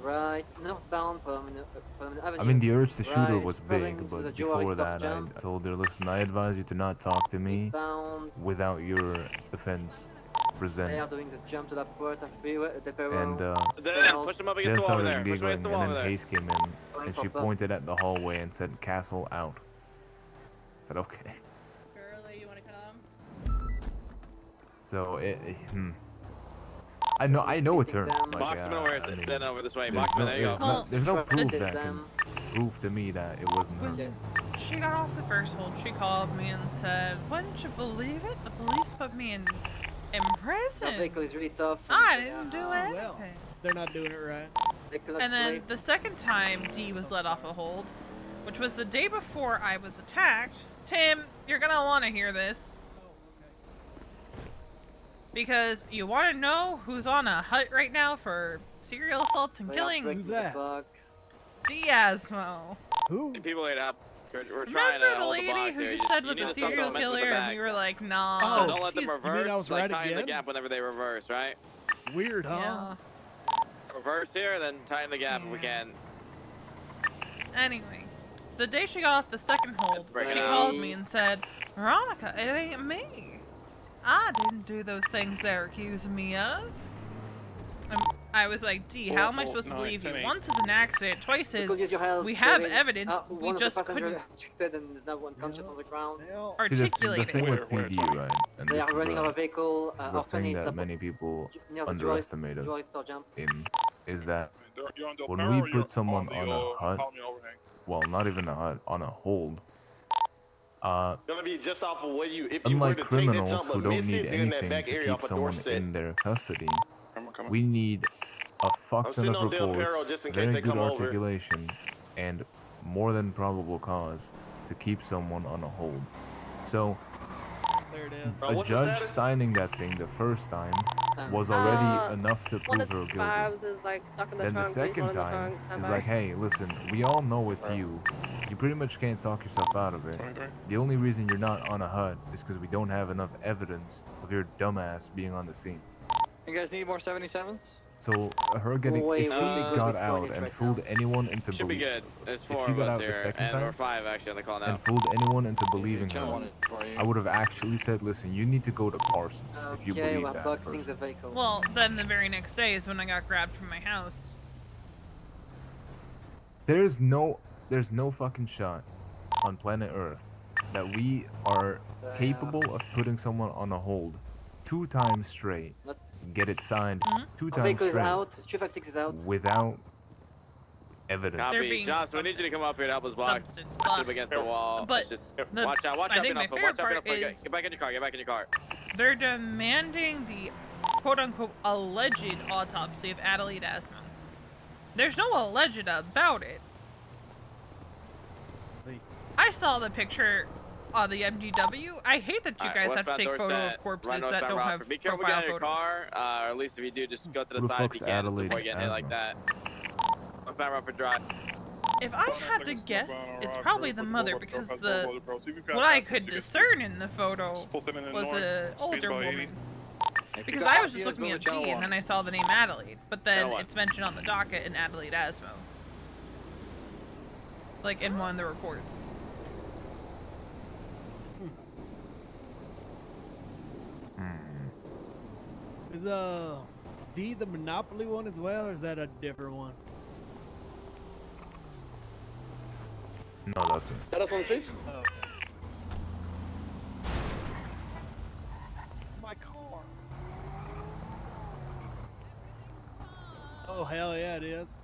Right, northbound Palomino Avenue. I mean, the urge to shoot her Right, was traveling big, to the but Jewelry before Stop that, I jump. told her, "Listen, I advise you to not talk to me Eastbound. without your defense They presented." are doing the jump to La Porta Freeway. The And Then push them up she against then the wall over started there. Push them giggling, against the and wall then over there. Hayes came in, and she pop up. pointed at the hallway and said, "Castle out." I said, "Okay." Curly, you wanna come? So I know it's her. Like, Boxman, where is I it? mean, Then over this way. there's Boxman, no, there you there's go. no, there's no proof Prevented that can them. prove to me that it wasn't her. She got off the first hold. She called me and said, "Wouldn't you believe it? The police put me in That prison. vehicle is really tough. I didn't do Too anything." well. They're not doing it right. They cannot And then play. the second time D was let off a hold, which was the day before I was attacked. Tim, you're gonna want to hear this. Because you want to know who's on a hut right now for serial assaults and They are killings? breaking the buck. Diazmo. Who? People ate up. We're trying Remember to the hold the lady box who here. you just- said you was need a to stop serial messing with the killer, and bag. we were like, nah. Oh, Don't let them jeez. You reverse. mean I was like right tighten the again? gap whenever they reverse, right? Weird, huh? Yeah. Reverse here, then tighten the gap if we can. Anyway, the day she got off the second hold, Bring she it called out. me and said, "Veronica, it ain't me. I didn't do those things they're accusing me of." I was like, D, how am I supposed to believe you? Once is an accident, twice is Because you have we have very- evidence, we one of just the passengers couldn't ejected and is now unconscious on the ground. See, the articulate thing it. with PD, right? And They this are is running a- over a vehicle. This is the Often thing it's that many people near the underestimate us Jewelry store jump. in, is that You're on the when barrel we or you're put someone the, on a hut, colony overhang? well, not even a hut, on a hold, Gonna be just off of what you. If you were unlike to take that criminals jump, who but don't miss need it, then that anything back to area keep off a someone Dorset. in their custody, I'm coming. we need a fuck ton sitting of on Del Perro reports, just in case very they good come over. articulation, and more than probable cause to keep someone on a hold. So, There it is. a what's the judge status? signing that thing the first time was already enough to One prove of her the guilty. fives is like stuck in the Then the trunk. There's second one in the time trunk. Stand is by. like, hey, listen, we all know it's you. You pretty much can't talk yourself out of it. 23. The only reason you're not on a hut is because we don't have enough evidence of your dumbass being on the scenes. You guys need more 77s? So her getting, Wait, if she would be good got with out coordinates and right fooled now. anyone into Should be believing, good. There's if four she of got us out the here, second and we're time five actually on the call now. and fooled anyone into believing Channel her, one is for you. I would have actually said, listen, you need to go to Parsons if you Okay, believe well, that bucketing's person. a vehicle. Well, then the very next day is when I got grabbed from my house. There's no fucking shot on planet Earth that we are capable of putting someone on a hold 2 times straight, get it signed 2 Our times vehicle is straight out. 256 is out. without evidence. Copy. Johnson, we need you to come up here to help us block. Substance Push him against the wall. But It's just the- watch out. Watch I out. think my favorite part Get is back in your car. Get back in your car. they're demanding the quote-unquote alleged autopsy of Adelaide Asmo. There's no alleged about it. I saw the picture on the MDW. I hate that you guys have to take photo of corpses that don't have Be careful profile getting in your photos. car, or at least if you do, just go to Who the the side if fuck's you can, just Adelaide before you get hit like Asmo? that. Westbound Rockford Drive. If I had to guess, it's probably the mother because what I could discern in the photo was an older woman. Because I was just looking at D and then I saw the name Adelaide, but then it's mentioned on the docket in Adelaide Asmo. Like in one of the reports. Is D the Monopoly one as well, or is that a different one? No, that's it. That us on the streets? Oh. My car. Oh hell yeah, it is.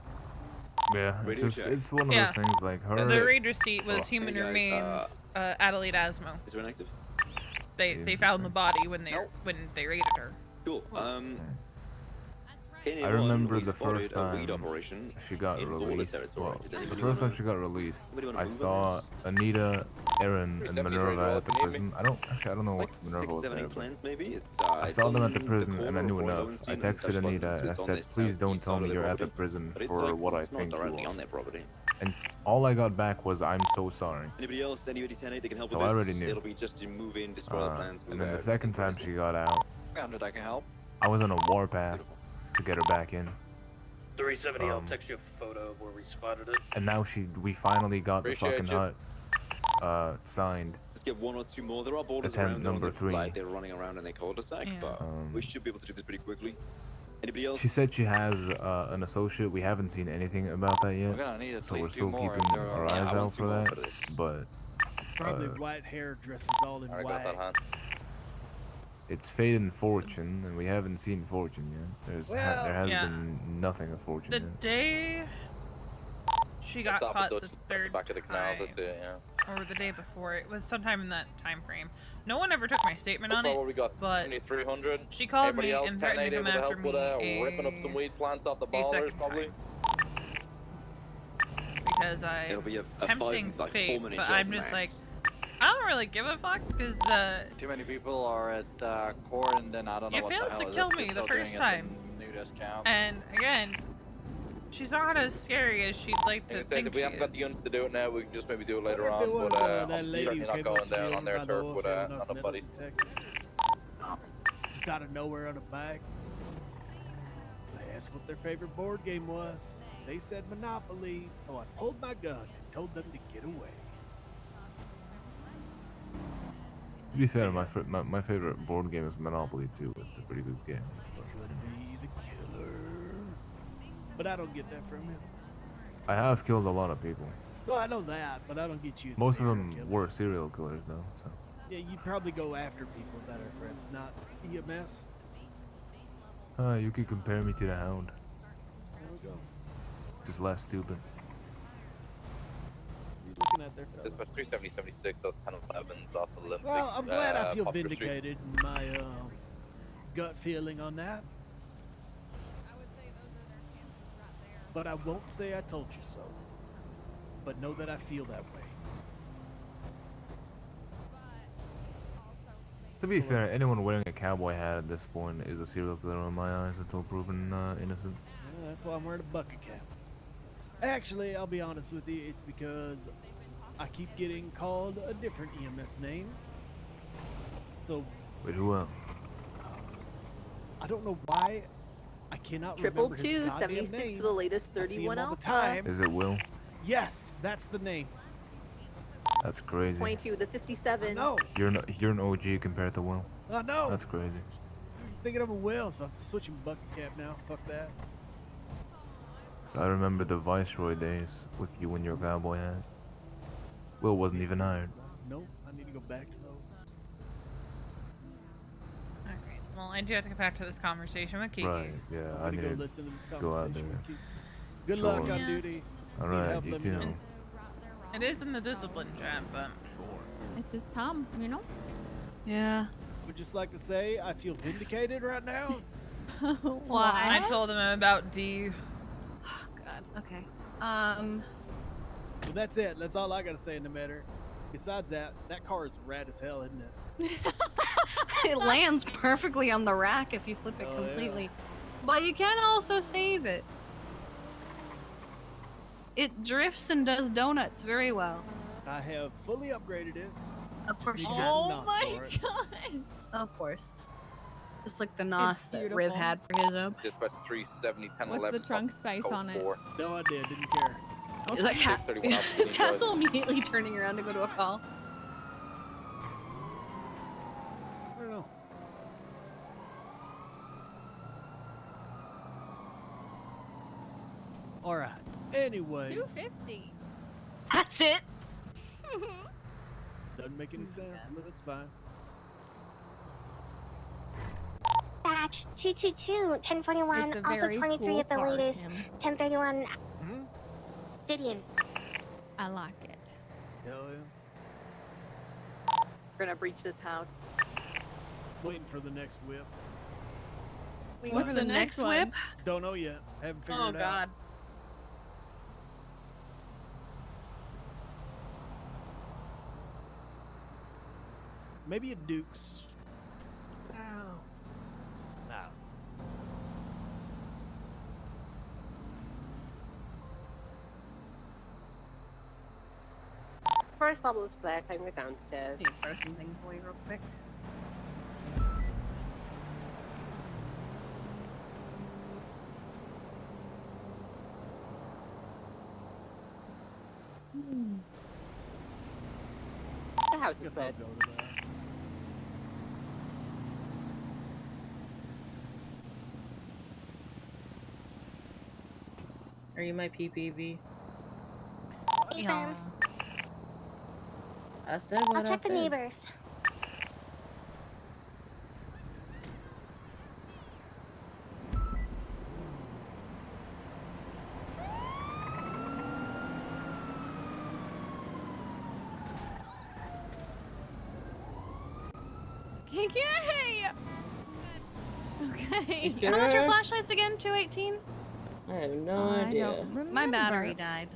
Yeah, it's Radio just check. it's one of Yeah. those things like her. The raid receipt was Oh. human Hey guys, remains, Adelaide Asmo. Is there an active? They found the body when they raided her. Cool. I remember the first time she got released. Well, the first time she got released, I saw Anita, Aaron, and Minerva at the prison. I don't know if Minerva was there. But I saw them at the prison, and I knew enough. I texted Anita and I said, "Please don't tell me you're at the prison for what I think you are." And all I got back was, "I'm so sorry." Anybody else? Anybody 10-8 that can help So with I this? already knew. It'll be just to move in, destroy the plans. And then the second time she got out, Found it, I can help. I was on a warpath to get her back in. 370, I'll text you a photo of where we spotted it. And now we finally got the Appreciate fucking you. hut signed. Let's get 1 or 2 more. There are borders Attempt around there on number the 3. flight. They're running around in a cul-de-sac, but we should be able to do this pretty quickly. Anybody else? She said she has an associate. We haven't seen anything about that yet, We're gonna need at so least we're 2 still more if keeping there are- our Yeah, eyes I want out 2 for more that. for this. But Probably white hair dresses all in Alright, white. got that, huh? it's fate and fortune, and we haven't seen fortune yet. There has yeah. been nothing of fortune The yet. day she got That's caught opposite the to third back of the canal, time, that's it, yeah. or the day before, it was sometime in that time frame. No one ever took my statement on So it, what we got? but 2300. she called Everybody me else, and threatened to 10-8 come able to after help me with ripping up some weed plants off the a ballers, second probably. because I It'll be a tempting 5, like, fate, 4-minute but job I'm just max. like, I don't really give a fuck because Too many people are at court, and then I don't know you what the failed hell to is kill it. me They're the still doing first it time. in nudist camp. And again, she's not as scary as she'd like to Like I said, think if we she haven't got is. the units to do it now, we can just maybe do it later If on. it was, But that I'm lady certainly who not came going up to me down on over their by the turf oil with field when I on was the metal buddies. detecting. Just out of nowhere on a bike. I asked what their favorite board game was. They said Monopoly, so I pulled my gun and told them to get away. To be fair, my favorite board game is Monopoly too. It's a pretty good game. Could be the killer. But I don't get that from him. I have killed a lot of people. Well, I know that, but I don't get you. Most of them were serial killers though. So Yeah, you'd probably go after people that are threats, not EMS. you could compare me to the Hound. There we go. Just less stupid. You looking at their This was 370-76, those 10-11s off the left. Well, I'm glad I feel Poplar Street. vindicated in my gut feeling on that. But I won't say I told you so. But know that I feel that way. To be fair, anyone wearing a cowboy hat at this point is a serial killer in my eyes until proven innocent. Yeah, that's why I'm wearing a bucket cap. Actually, I'll be honest with you, it's because I keep getting called a different EMS name. So Wait, who else? I don't know why I cannot Triple remember his two, goddamn 76 name. for the latest I see 31 him all the alpha. time. Is it Will? Yes, that's the name. That's crazy. 22, the 57. No, You're an OG compared to Will. no. That's crazy. I'm thinking I'm a Will, so I'm switching bucket cap now. Fuck that. So I remember the Viceroy days with you in your cowboy hat. Will wasn't even hired. Nope, I need to go back to those. Alright, well, I do have to get back to this conversation with Kiki. Right, yeah, I I'm need gonna to go listen to this go out conversation there. with Keith. Good luck Sure. on duty. Need Alright, help, you let me too. know. It is in the discipline job, but It's just Tom, you know? Yeah. Would just like to say I feel vindicated right now. I told him about D. God. Okay. Well, that's it. That's all I gotta say in the matter. Besides that, that car is rad as hell, isn't it? It lands perfectly on the rack if you flip it Oh, yeah. completely. But you can also save it. It drifts and does donuts very well. I have fully upgraded it. Of course need you to have. get some NOS for it. gosh! Of course. It's like the NOS that Riv beautiful. had for his up. Dispatch 370, 10, What's 11. the trunk space code on it? 4. No idea, didn't care. Is that cat? 631 Alpha Is Green Castle immediately turning around to go to a call? I don't know. All right. Anyway, 250. That's it. doesn't make any sense, but that's fine. Batch 222, 1041, It's a also very 23 cool at the car, latest, Tim. 1031 Hmm? Didion. I like it. Hell yeah. We're gonna breach this house. Waiting for the next whip. What's for the next whip? Don't know yet. Haven't figured Oh it out. god. Maybe a Duke's. No. No. First bubble is black, I'm going downstairs. Need to throw some things away real quick. The house is Guess I'll lit. go to that. Are you my PPV? Affirm. I said what I'll check the said. neighbors. Yay! Okay. How much are flashlights again? 218? I have no I idea. don't remember. My battery died.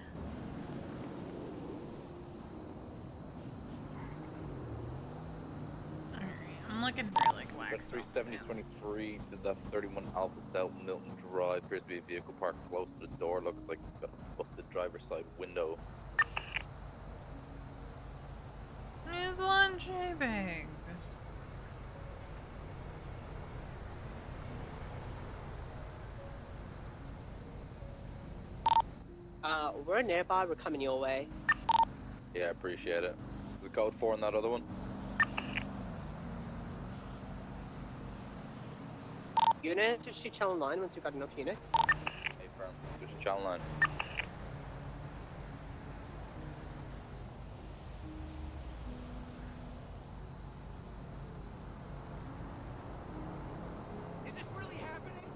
Alright, I'm looking for like That's wax. 370, 23 to the 31 Alpha South Milton Drive. Appears to be a vehicle parked close to the door. Looks like it's got a busted driver's side window. There's one J-Bang. We're nearby, we're coming your way. Yeah, I appreciate it. Is the code 4 on that other one? Unit, just shoot channel 9 once we've got enough units. Hey, firm. Just channel 9. Is this really happening?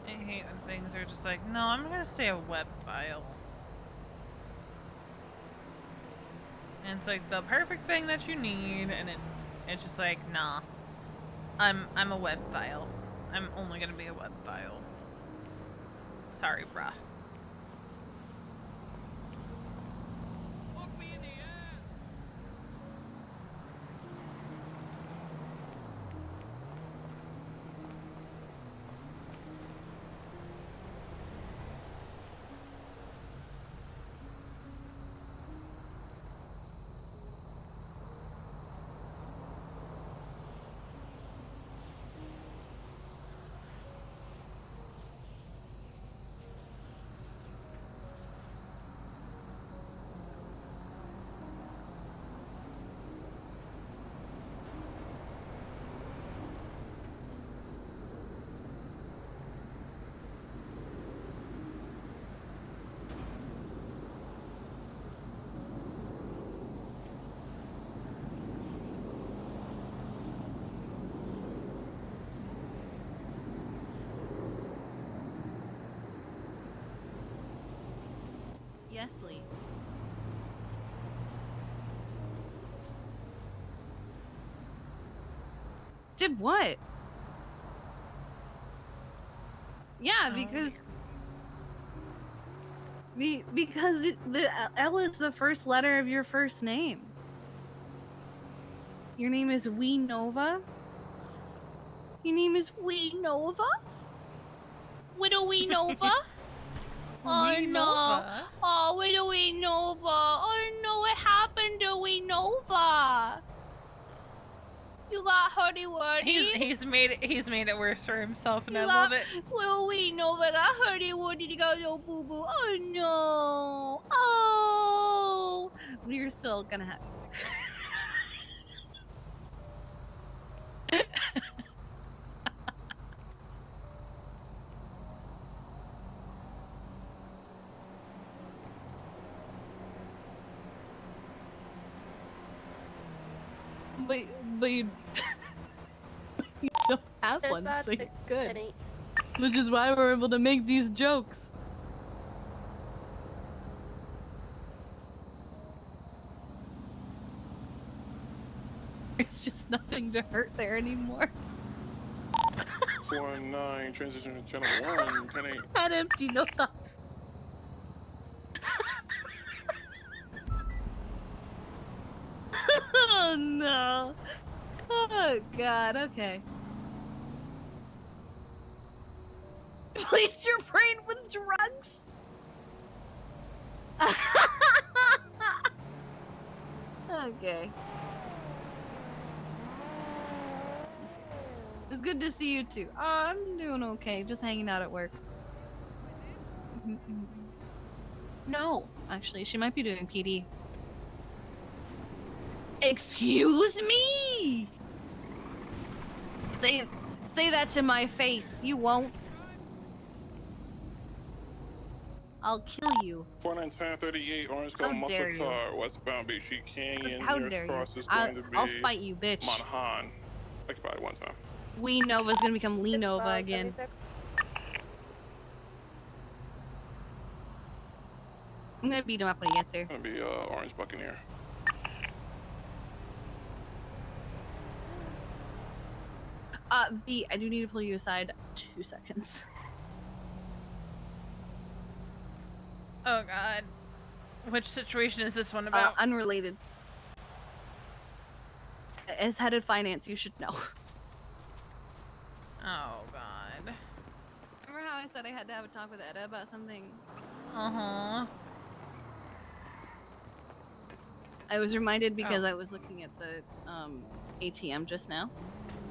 I hate when things are just like, no, I'm gonna stay a web file. And it's like the perfect thing that you need, and it's just like, nah. I'm a web file. I'm only gonna be a web file. Sorry, bruh. Look me in the eye. Yes, Lee. Did what? Yeah, because the L is the first letter of your first name. Your name is Wee Nova. Your name is Wee Nova. Widow Wee Nova. Oh Wee no! Nova? Oh, Widow Wee Nova. Oh no! What happened to Wee Nova? You got hurdy wordy. He's made it worse for himself, and You I got love it. little Wee Nova got hurdy wordy to go little boo boo. Oh no! Oh, we're still gonna have. But you don't have one, so you're good. Which is why we're able to make these jokes. It's just nothing to hurt there anymore. 4-9, transition to channel 1, 10-8. Head empty, no thoughts. Oh no. Oh god, okay. Placed your brain with drugs? Okay. It's good to see you too. I'm doing okay, just hanging out at work. No, actually, she might be doing PD. Excuse me? Say that to my face. You won't. I'll kill you. 49-10-38, Orange How Cone dare Muscle you. Car, westbound Beach Street Canyon. How Nearest dare you. cross is going to be I'll fight you, bitch. Monhan. Occupied one time. Wee Nova's gonna become Lee Nova again. I'm gonna beat him up when he gets here. Gonna be Orange Buccaneer. V, I do need to pull you aside 2 seconds. Oh god. Which situation is this one about? Unrelated. As head of finance, you should know. Oh god. Remember how I said I had to have a talk with Etta about something? Uh-huh. I was reminded because I was looking at the ATM just now.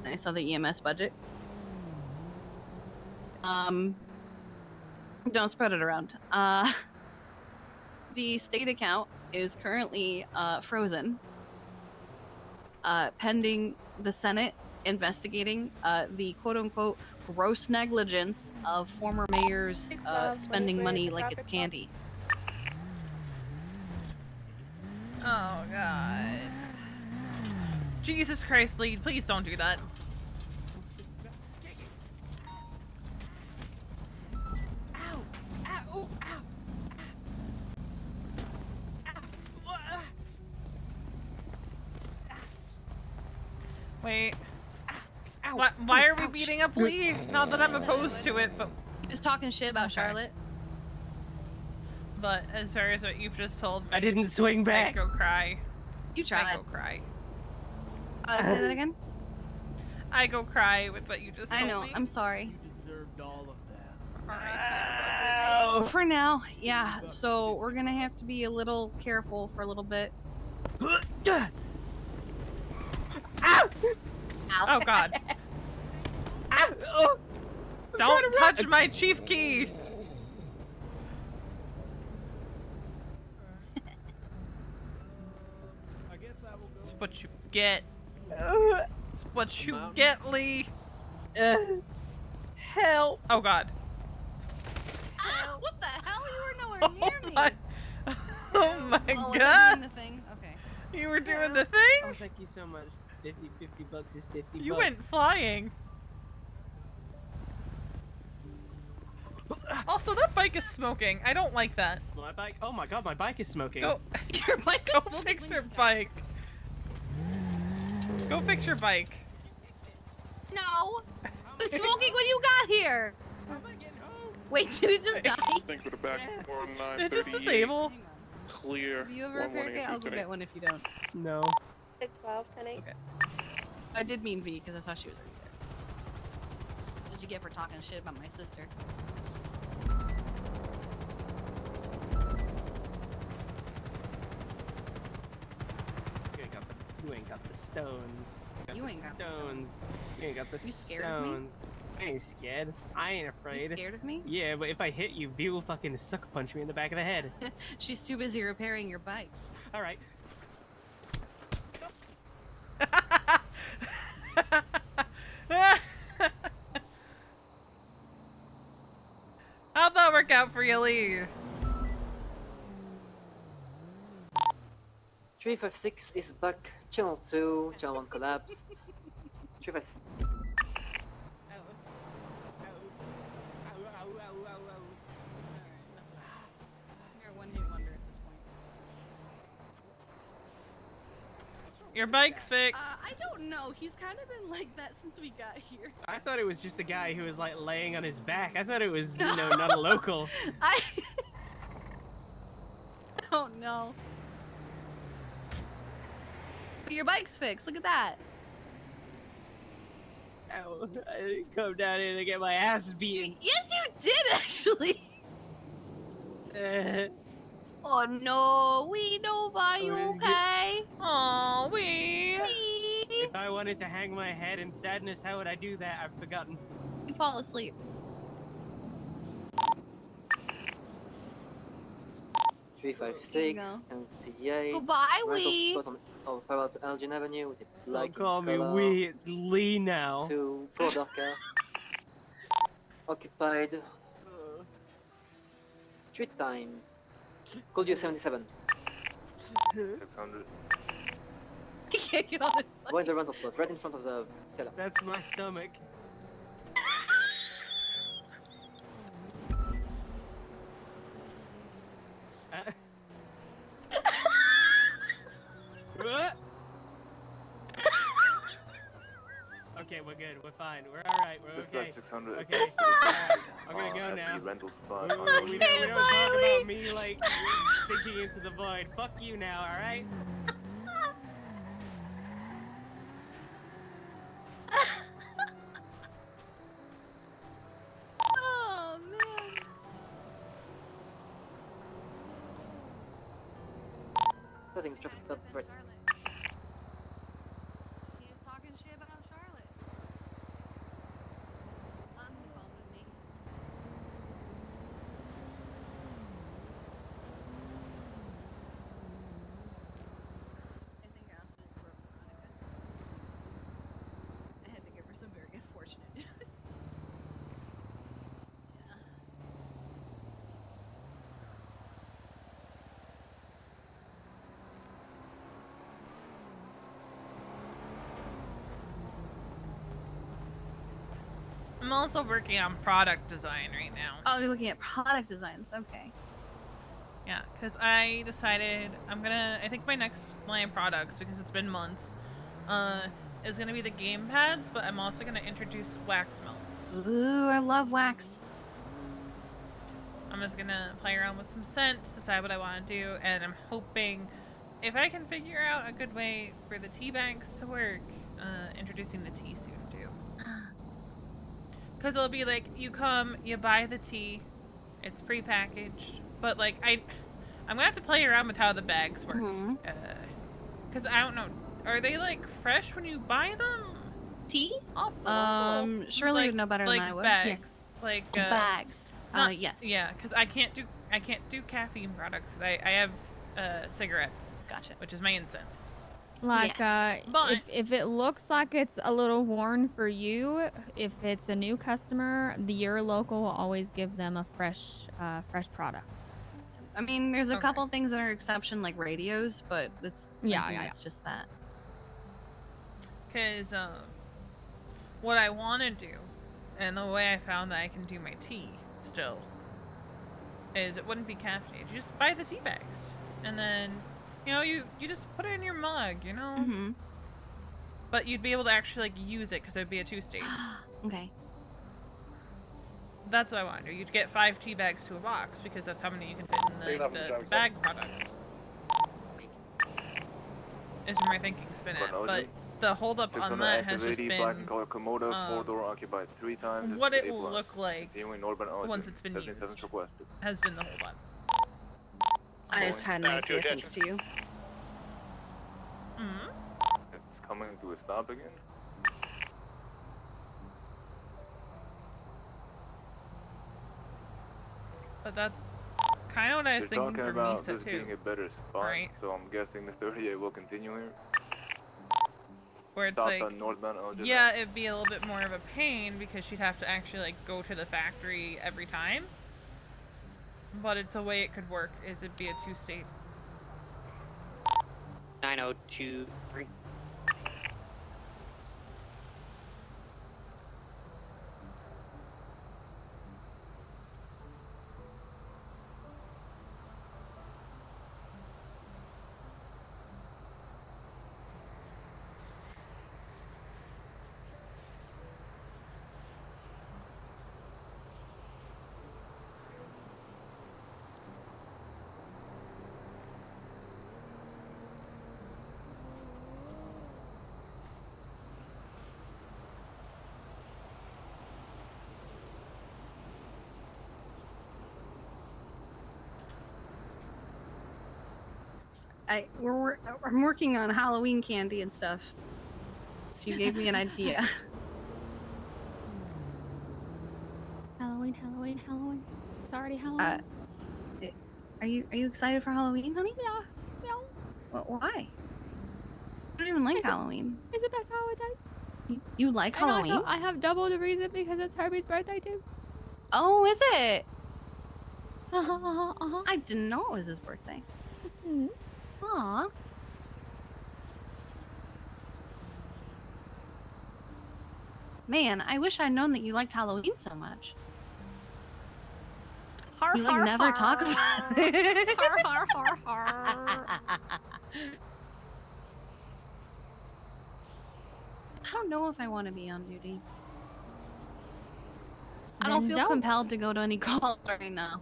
And I saw the EMS budget. Don't spread it around. The state account is currently frozen, pending the Senate investigating the quote-unquote gross negligence of former mayors spending money like it's candy. Oh god. Jesus Christ, Lee, please don't do that. Wait. Why are we beating up Lee? Not that I'm opposed to it, but... Just talking shit about Charlotte. But as far as what you've just told me... I didn't swing back. I'd go cry. You tried. I go cry. Say that again? I go cry with what you just told me. I know, I'm sorry. You deserved all of that. For now, yeah. So we're gonna have to be a little careful for a little bit. Oh god. Don't touch my chief key! It's what you get. It's what you get, Lee. Help! Oh god. What the hell? You were nowhere near me. Oh my was I god. doing the thing? Okay. You were doing the thing? Oh, thank you so much. 50 bucks is 50 You bucks. went flying. Oh Also, that bike is smoking. I don't like that. My bike. Oh my god, my bike is smoking. Go. Your bike Go fix your bike. Go fix your bike. No. The smoking when you got here. Wait, did it just die? Think we're back for Did it just 9:38. disable? Clear. Do you have a repair kit? I'll go get one if you don't. No. 612, 10-8. Okay. I did mean V because I saw she was already there. What did you get for talking shit about my sister? You ain't got the stones. You ain't got the stones. You ain't got the You scared of me? stones. I ain't scared. I ain't afraid. You scared of me? Yeah, but if I hit you, V will fucking sucker punch me in the back of the head. She's too busy repairing your bike. All right. How'd that work out for you, Lee? 356 is back. Channel 2, channel 1 collapsed. 356. You're a one-hit wonder at this point. Your bike's fixed. I don't know. He's kind of been like that since we got here. I thought it was just a guy who was like laying on his back. I thought it was, you know, not a local. I don't know. But your bike's fixed. Look at that. Ow, I didn't come down here to get my ass beaten. Yes, you did actually. Oh no, we Nova, you okay? Oh, we. If I wanted to hang my head in sadness, how would I do that? I've forgotten. You fall asleep. 356 and CA. Goodbye, rental Wee. spot on Farewell to Elgin Avenue with a black Don't call me color. Wee, it's Lee now. To Prodarka. Occupied 3 times. Called you 77. 600. He can't get on his bike. Avoid the rental spot, right in front of the cellar. That's my stomach. What? Okay, we're good. We're fine. We're all right. We're okay. 600. Okay. All right. I'm gonna go now. Rental spot. We don't talk about me like sinking into the void. Fuck you now. All right. Oh man. Settings, traffic stop, right. He was talking shit about Charlotte. On the phone with me. I think I also just broke Veronica. I had to give her some very unfortunate news. Yeah. I'm also working on product design right now. Oh, you're looking at product designs. Okay. Yeah, because I decided I think my next line of products, because it's been months, is gonna be the game pads, but I'm also gonna introduce wax melts. Ooh, I love wax. I'm just gonna play around with some scents, decide what I want to do, and I'm hoping if I can figure out a good way for the tea bags to work, introducing the tea soon too. Because it'll be like, you come, you buy the tea, it's pre-packaged, but like, I'm gonna have to play around with how the bags work. Because I don't know, are they like fresh when you buy them? Tea? Off the local? Shirley Like- would know better like than I would. Bags. Yes. Like Bags. Yes. Yeah, because I can't do caffeine products. 'Cause I have cigarettes. Gotcha. Which is my incense. Like, But if it looks like it's a little worn for you, if it's a new customer, your local will always give them a fresh product. I mean, there's a couple things that are exception, like radios, but it's it's just that. Because what I want to do, and the way I found that I can do my tea still, is it wouldn't be caffeinated. You just buy the tea bags, and then, you know, you just put it in your mug, you know. Mm-hmm. But you'd be able to actually like use it because it'd be a 2-state. Okay. That's what I wonder. You'd get 5 tea bags to a box because that's how many you can fit in the bag products. Is where my thinking's been at. But the holdup on that has just been black and color Komodo, 4-door occupied 3 times. what it will look like once it's it's been used requested. has been the holdup. I just had an idea thanks to you. Mm-hmm. It's coming to a stop again. But that's kind of what I was They're thinking talking for about Misa this too. being a better spot, Right. so I'm guessing the 38 will continue here. Where it's Stop like, on northbound Elgin. yeah, it'd be a little bit more of a pain because she'd have to actually like go to the factory every time. But it's a way it could work. Is it'd be a 2-state. 9023. I'm working on Halloween candy and stuff. So you gave me an idea. Halloween, Halloween, Halloween. It's already Halloween. Are you excited for Halloween, honey? Yeah. Well, why? I don't even like Halloween. It's the best holiday. You like And Halloween? also, I have double the reason because it's Herbie's birthday too. Oh, is it? Uh-huh. I didn't know it was his birthday. Mm-hmm. Aw. Man, I wish I'd known that you liked Halloween so much. Har, We like har, never har. talk about it. Har, har, har, har. I don't know if I want to be on duty. I don't Then feel don't. compelled to go to any calls right now.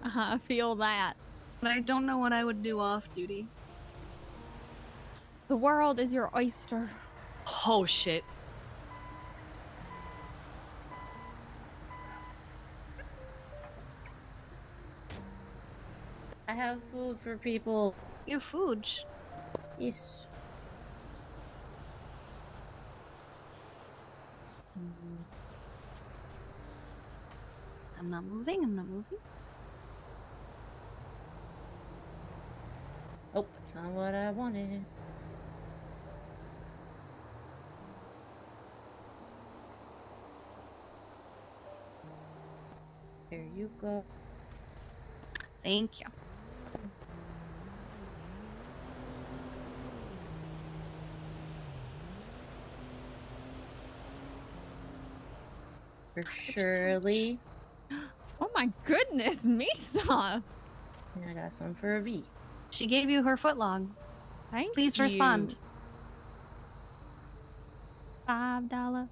I feel that. But I don't know what I would do off duty. The world is your oyster. Oh, shit. I have food for people. You have food? Yes. I'm not moving. I'm not moving. Oh, that's not what I wanted. There you go. Thank you. For Shirley. Oh my goodness, Misa. And I got some for V. She gave you her footlong. Thank Please you. respond. $5. $5.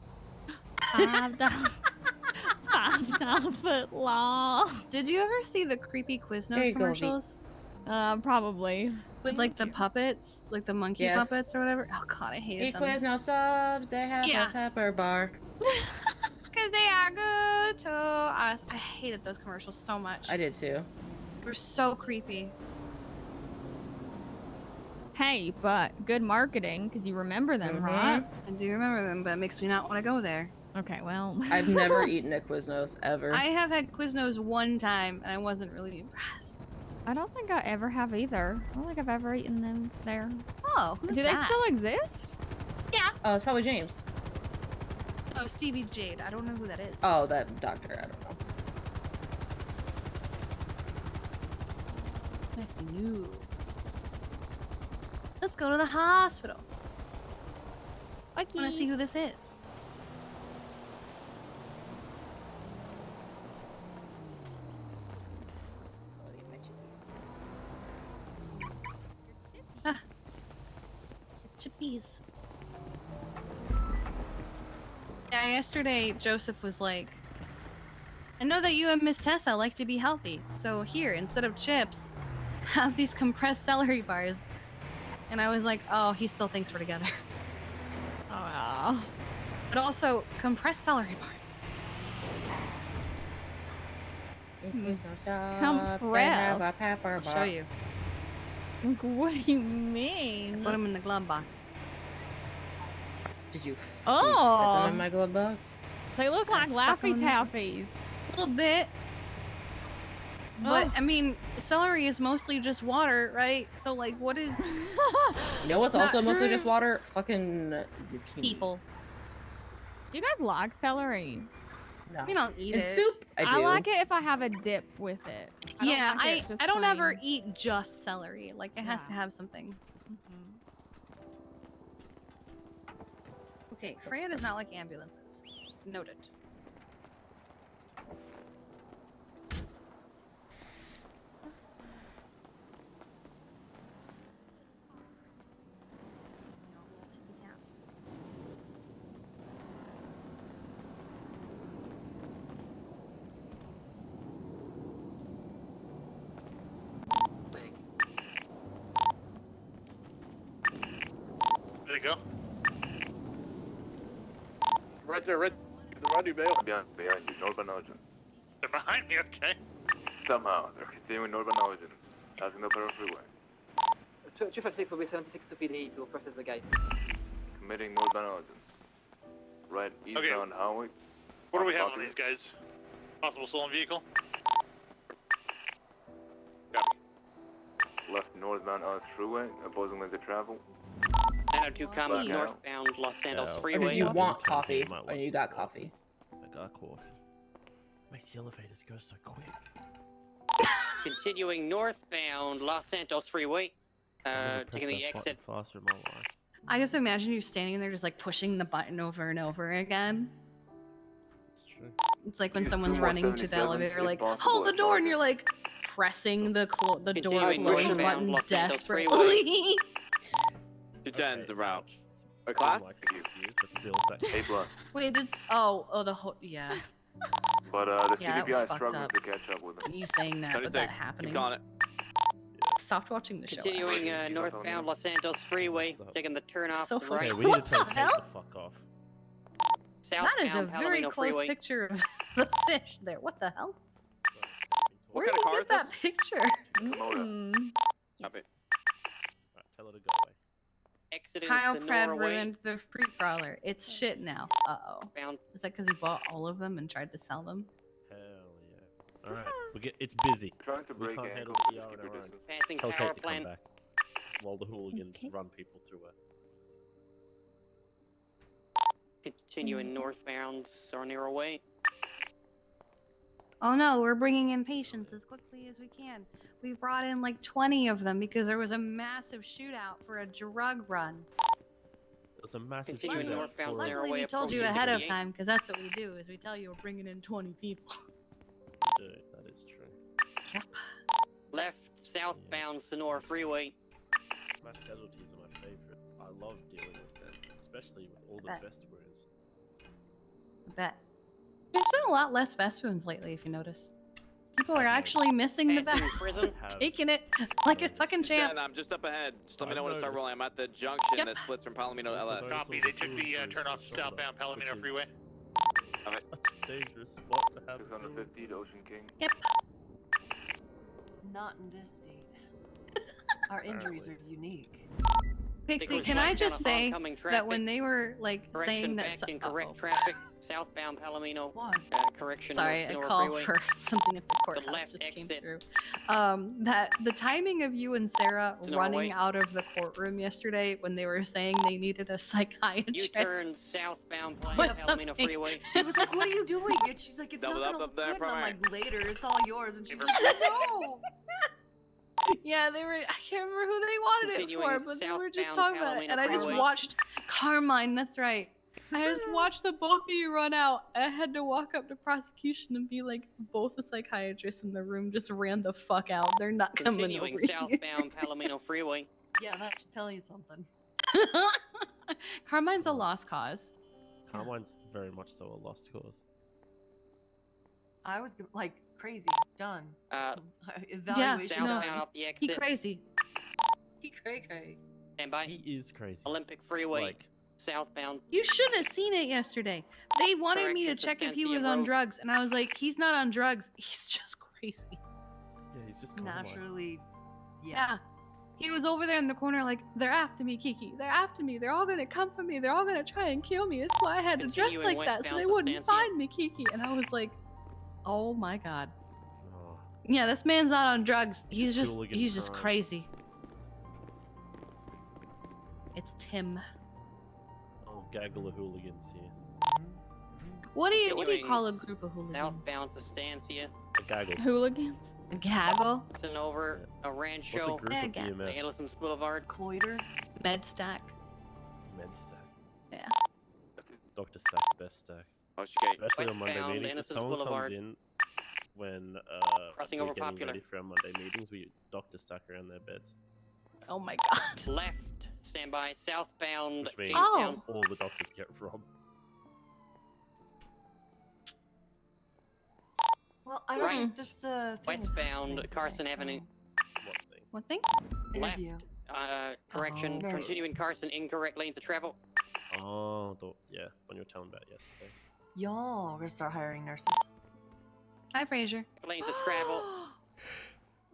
$5 foot long. Did you ever see the creepy There Quiznos you go, V. commercials? Probably. With like the puppets, like the monkey Yes. puppets or whatever. Oh god, I hated them. Quiznos subs, they have Yeah. a pepper bar. Because they are good to us. I hated those commercials so much. I did too. They were so creepy. Hey, but good marketing because you remember them, right? I do remember them, but it makes me not want to go there. Okay, well. I've never eaten at Quiznos ever. I have had Quiznos one time, and I wasn't really impressed. I don't think I ever have either. I don't think I've ever eaten them there. Oh, who's Do they that? still exist? Yeah. Oh, it's probably James. Oh, Stevie Jade. I don't know who that is. Oh, that doctor. I don't know. Nice to know. Let's go to the hospital. I want to see who this is. Chippies. Yeah, yesterday Joseph was like, I know that you and Miss Tessa like to be healthy, so here, instead of chips, have these compressed celery bars. And I was like, oh, he still thinks we're together. Oh. But also, compressed celery bars. Compressed. I'll show you. What do you mean? Put them in the glove box. Did you Oh. fit them in my glove box? They look like stuck Laffy 'em- Taffies. A little bit. But, I mean, celery is mostly just water, right? So, like, what is... You know what's Not also mostly true. just water? Fucking zucchini. People. Do you guys like celery? No. We don't eat In it. soup, I do. like it if I have a dip with it. I don't Yeah, like it just I don't ever plain. eat just celery. Like, it has to have something. Okay, Freya does not like ambulances. Noted. There you go. Right there, right behind you, Bale. Behind you, northbound Elgin. They're behind me, okay. Somehow, they're continuing northbound Elgin, passing the Federal Freeway, 256 will be 76 to PD to process the guy. committing northbound Elgin. Right eastbound highway. What do we have on these guys? Possible stolen vehicle? Copy. Left northbound Ellis Freeway, opposing lanes of travel. 902 comma Blackout. northbound Los Santos Or Freeway. did you want coffee? Or you got coffee? I got coffee. Makes the elevators go so quick. Continuing northbound Los Santos Freeway. Taking the exit. Faster in my life. I just imagine you standing there just like pushing the button over and over again. It's true. It's like when Use someone's running to the 277 elevator, if like, possible hold the at door, and Target. you're like pressing the the door Continuing close northbound button Los Santos desperately. 210's the route. It's A class? been like 6 years, but still. But A plus. Wait, it's the whole yeah. But the Yeah, that was CDPI is fucked struggling up. to catch up with them. You saying that, but 26. that Keep happening. calling it. Stopped watching the show. Continuing after. northbound Los Santos Freeway. Taking the turn off So to the right. okay, we need to tell What the Kate hell? to fuck off. That is a Southbound very Palomino close Freeway. picture of the fish there. What the hell? Where What did kind you of get car that picture? Mm. Copy. Right, tell her to go away. Exiting Kyle Pratt Sonora Way. ruined the free crawler. It's shit now. Uh-oh. Bound. Is that because he bought all of them and tried to sell them? Hell yeah. All right, it's busy. Trying to We break can't ankle, handle the just ER keep on your our own. distance. Passing Tell power Kate to come plant. back while the hooligans run people through her. Continuing northbound Sarnero Way. Oh no, we're bringing in patients as quickly as we can. We've brought in like 20 of them because there was a massive shootout for a drug run. There's a massive Continuing shootout northbound for Sarah Luckily, Way we told you approaching ahead of 58. time because that's what we do. Is we tell you we're bringing in 20 people. Dude, that is true. Yep. Left southbound Sonora Freeway. Mass casualties are my favorite. I love dealing with them, especially with all the Bet. vest wounds. I bet. There's been a lot less vest wounds lately, if you notice. People are I've actually missing the Passing vest. prison. Taking it like a fucking champ. And I'm just up ahead. Just let me I've know when to start noticed. rolling. I'm at the junction Yep. that splits from Palomino to Also LS. noticed Copy. all They the took the fluid turn off shoulder, southbound Palomino which is Freeway. Such a dangerous spot to have. 650 to Ocean King. Yep. Not in this state. Our injuries are unique. Pixie, Signals can I left just on say oncoming that traffic. when they were like Correction saying that back in correct traffic. Southbound Palomino. Correction. Sorry, North a Sonora call Freeway. for something at the courthouse left just came exit. through. That the timing of you and Sarah Sonora running Way. out of the courtroom yesterday when they were saying they needed a psychiatrist. U-turn southbound was Palomino something- Freeway. She was like, "What are you doing?" And she's like, "It's Double not up gonna up look there, good." And I'm primary. like, "Later, it's all yours." And she's like, "No." Yeah, they were. I can't remember who they wanted it Continuing for, but they were just southbound talking about it, Palomino and I just Freeway. watched Carmine. That's right. I just watched the both of you run out. I had to walk up to prosecution and be like, both the psychiatrists in the room just ran the fuck out. They're not coming over Continuing here. southbound Palomino Freeway. Yeah, that should tell you something. Carmine's a lost cause. Carmine's very much so a lost cause. I was like crazy. Done. Yeah, Evaluation done. southbound off the exit. He crazy. He cray. Stand by. He is crazy. Olympic Freeway, Like, southbound. You should have seen it yesterday. They wanted me to Correction, check if he Sustancia was on Road. drugs, and I was like, he's not on drugs. He's just crazy. yeah, he's just Naturally, Yeah. He was over there in the corner like, they're after me, Kiki. They're after me. They're all gonna come for me. They're all gonna try and kill me. That's why I had to dress Continuing like that so westbound they wouldn't Sustancia. find me, Kiki. And I was like, oh my god. Oh, Yeah, this man's not on drugs. He's Just just hooligan he's just crime. crazy. It's Tim. oh, gaggle of hooligans here. What do you Continuing call a group of hooligans? Southbound Sustancia. A gaggle. Hooligans? A gaggle? Crossing over a Rancho. What's a group of EMS? Anderson's Boulevard. Cloiter. Med stack. Med stack. Yeah. Dr. Stack, best stack. Okay. Especially on Monday Westbound, meetings. If Innocence someone Boulevard. comes in when Crossing we're over getting Popular. ready for our Monday meetings, we Dr. Stack around their beds. Oh my god. Left. Stand by. Southbound. Which means Jamestown. all the doctors get robbed. Well, I don't Right. think this thing is Westbound happening Carson today, Avenue. What thing? What thing? Left. Interview. Correction. Oh. Continuing Carson. Incorrect lanes of travel. Oh, yeah, when you were telling about yesterday. Y'all, we're gonna start hiring nurses. Hi, Fraser. Lanes of travel.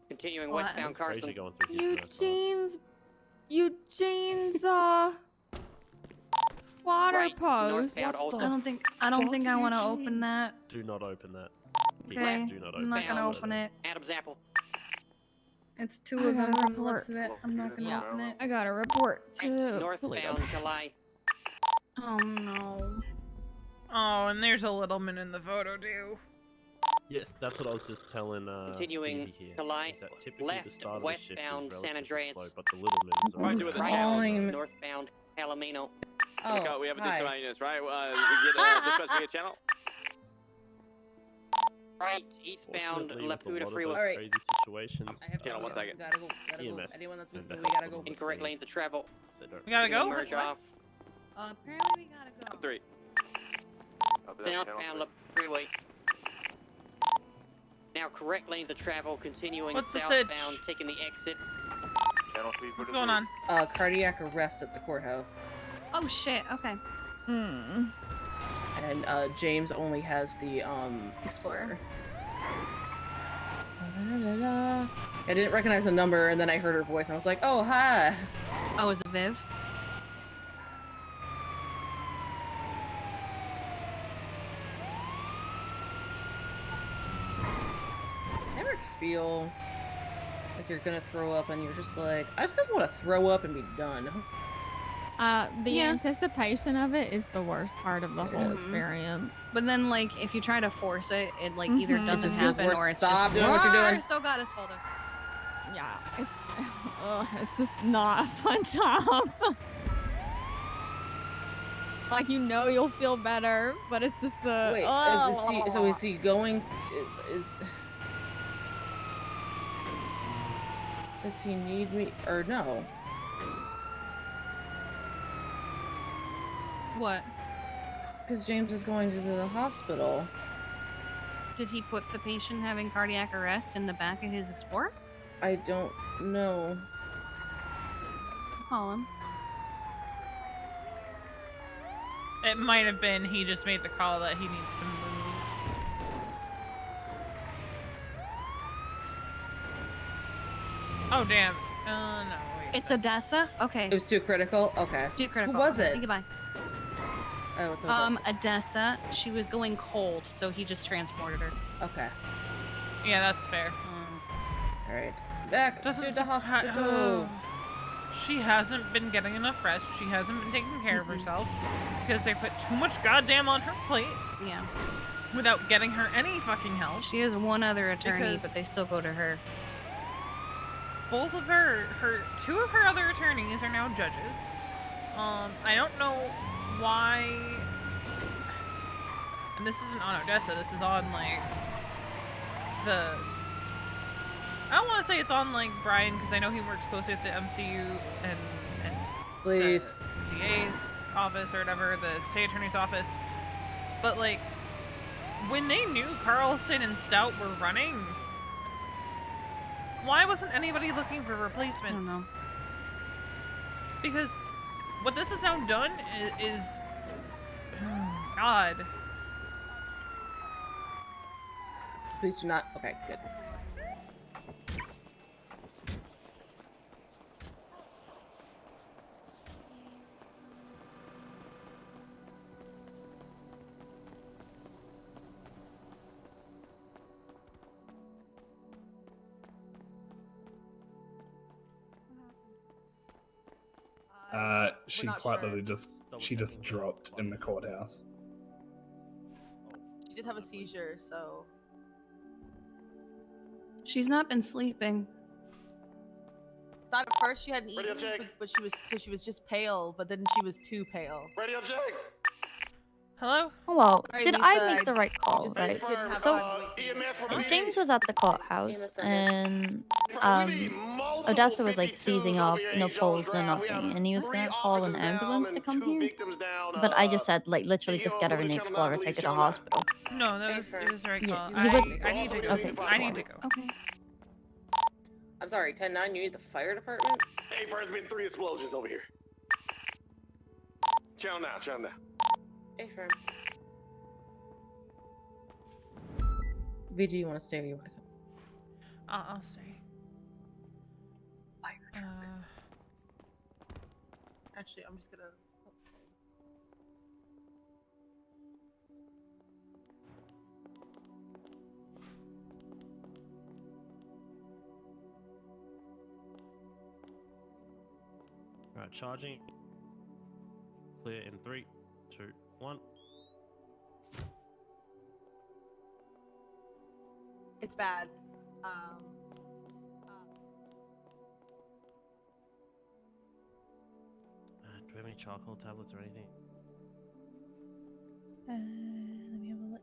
Continuing What? westbound Fraser Carson. going through his nurse Eugene's water Right, post. northbound Old I don't think I want to open that. Do not open that. Okay. Do not open I'm not gonna that. open it. Adam's Apple. It's two I of them gotta from the looks of report. it. I'm not gonna Yeah. open it. I got to report to Northbound July. Oh no. Oh, and there's a Littleman in the photo too. Yes, that's what I was just telling Continuing Stevie here. to line is that typically left, the start of the shift is westbound San relatively Andreas. slow, but the Littlemans are Right, always do it fast. calling. Northbound Palomino. We have a hi. miscellaneous, right? We get dispatched via channel. Right, eastbound Fortunately, La with a lot Puta of Freeway. those Alright. crazy situations. I have Channel, 1 second. Gotta go. EMS Anyone that's with and me, the we gotta help go. on the Incorrect scene. lanes of travel. So don't We gotta go? Merge off. Apparently we gotta go. 3. Southbound La Freeway. Now correct lanes of travel. Continuing What's the sitch? southbound, taking the exit. Channel 3 What's going on? Cardiac arrest at the courthouse. Oh shit. Okay. Hmm. And James only has the Explorer. I didn't recognize the number, and then I heard her voice, and I was like, "Oh, hi." Oh, is it Viv? Ever feel like you're gonna throw up, and you're just like, I just kind of want to throw up and be done. The Yeah. anticipation of it is the worst part of the whole Mhm. experience. But then, like, if you try to force it, it like either Mhm. doesn't It just feels happen worse. or it's Stop just doing what you're doing. worse. Oh god, it's folder. Yeah, it's just not a fun time. Like, you know you'll feel better, but it's just the Wait, so is he going? Is does he need me or no? What? Because James is going to the hospital. Did he put the patient having cardiac arrest in the back of his Explorer? I don't know. Call him. It might have been he just made the call that he needs to move. Oh damn. No. Wait. It's Odessa? Okay. It was too critical. Okay. Too critical. Who was Okay, it? Goodbye. Oh, it's Odessa. Odessa. She was going cold, so he just transported her. Okay. Yeah, that's fair. All right. Back to the hospital. She hasn't been getting enough rest. She hasn't been taking care of herself because they put too much goddamn on her plate. Yeah. Without getting her any fucking help. She has one other attorney, Because- but they still go to her. Both of two of her other attorneys are now judges. I don't know why. And this isn't on Odessa. This is on like the. I don't want to say it's on like Brian because I know he works closely with the MCU and Please. the DA's office or whatever, the state attorney's office. But like, when they knew Carlson and Stout were running, why wasn't anybody looking for replacements? I don't know. Because what this has now done is God. Please do not. Okay, good. She not quite sure. literally just dropped in the courthouse. She did have a seizure, so She's not been sleeping. thought at first she hadn't eaten, but she was just pale. But then she was too pale. Radio check. Hello? Hello. Sorry, Did Lisa, I make the right call, just right? didn't have So, time to wait for you to get EMS there. James was at the courthouse, and Odessa was like seizing up, no pulse, no nothing, and he was gonna call an ambulance to come here. But I just said, like, literally, just get her in the Explorer, take her to hospital. No, it was the right Yeah, call. he was. I need to go. Okay. I need to go. Okay. I'm sorry, 10-9, you need the fire department? Hey, there's been 3 explosions over here. Channel now. Hey, firm. V, do you want to stay or you want to go? I'll stay. Actually, I'm just gonna. Alright, charging. Clear in 3, 2, 1. It's bad. Do we have any charcoal tablets or anything? Let me have a look.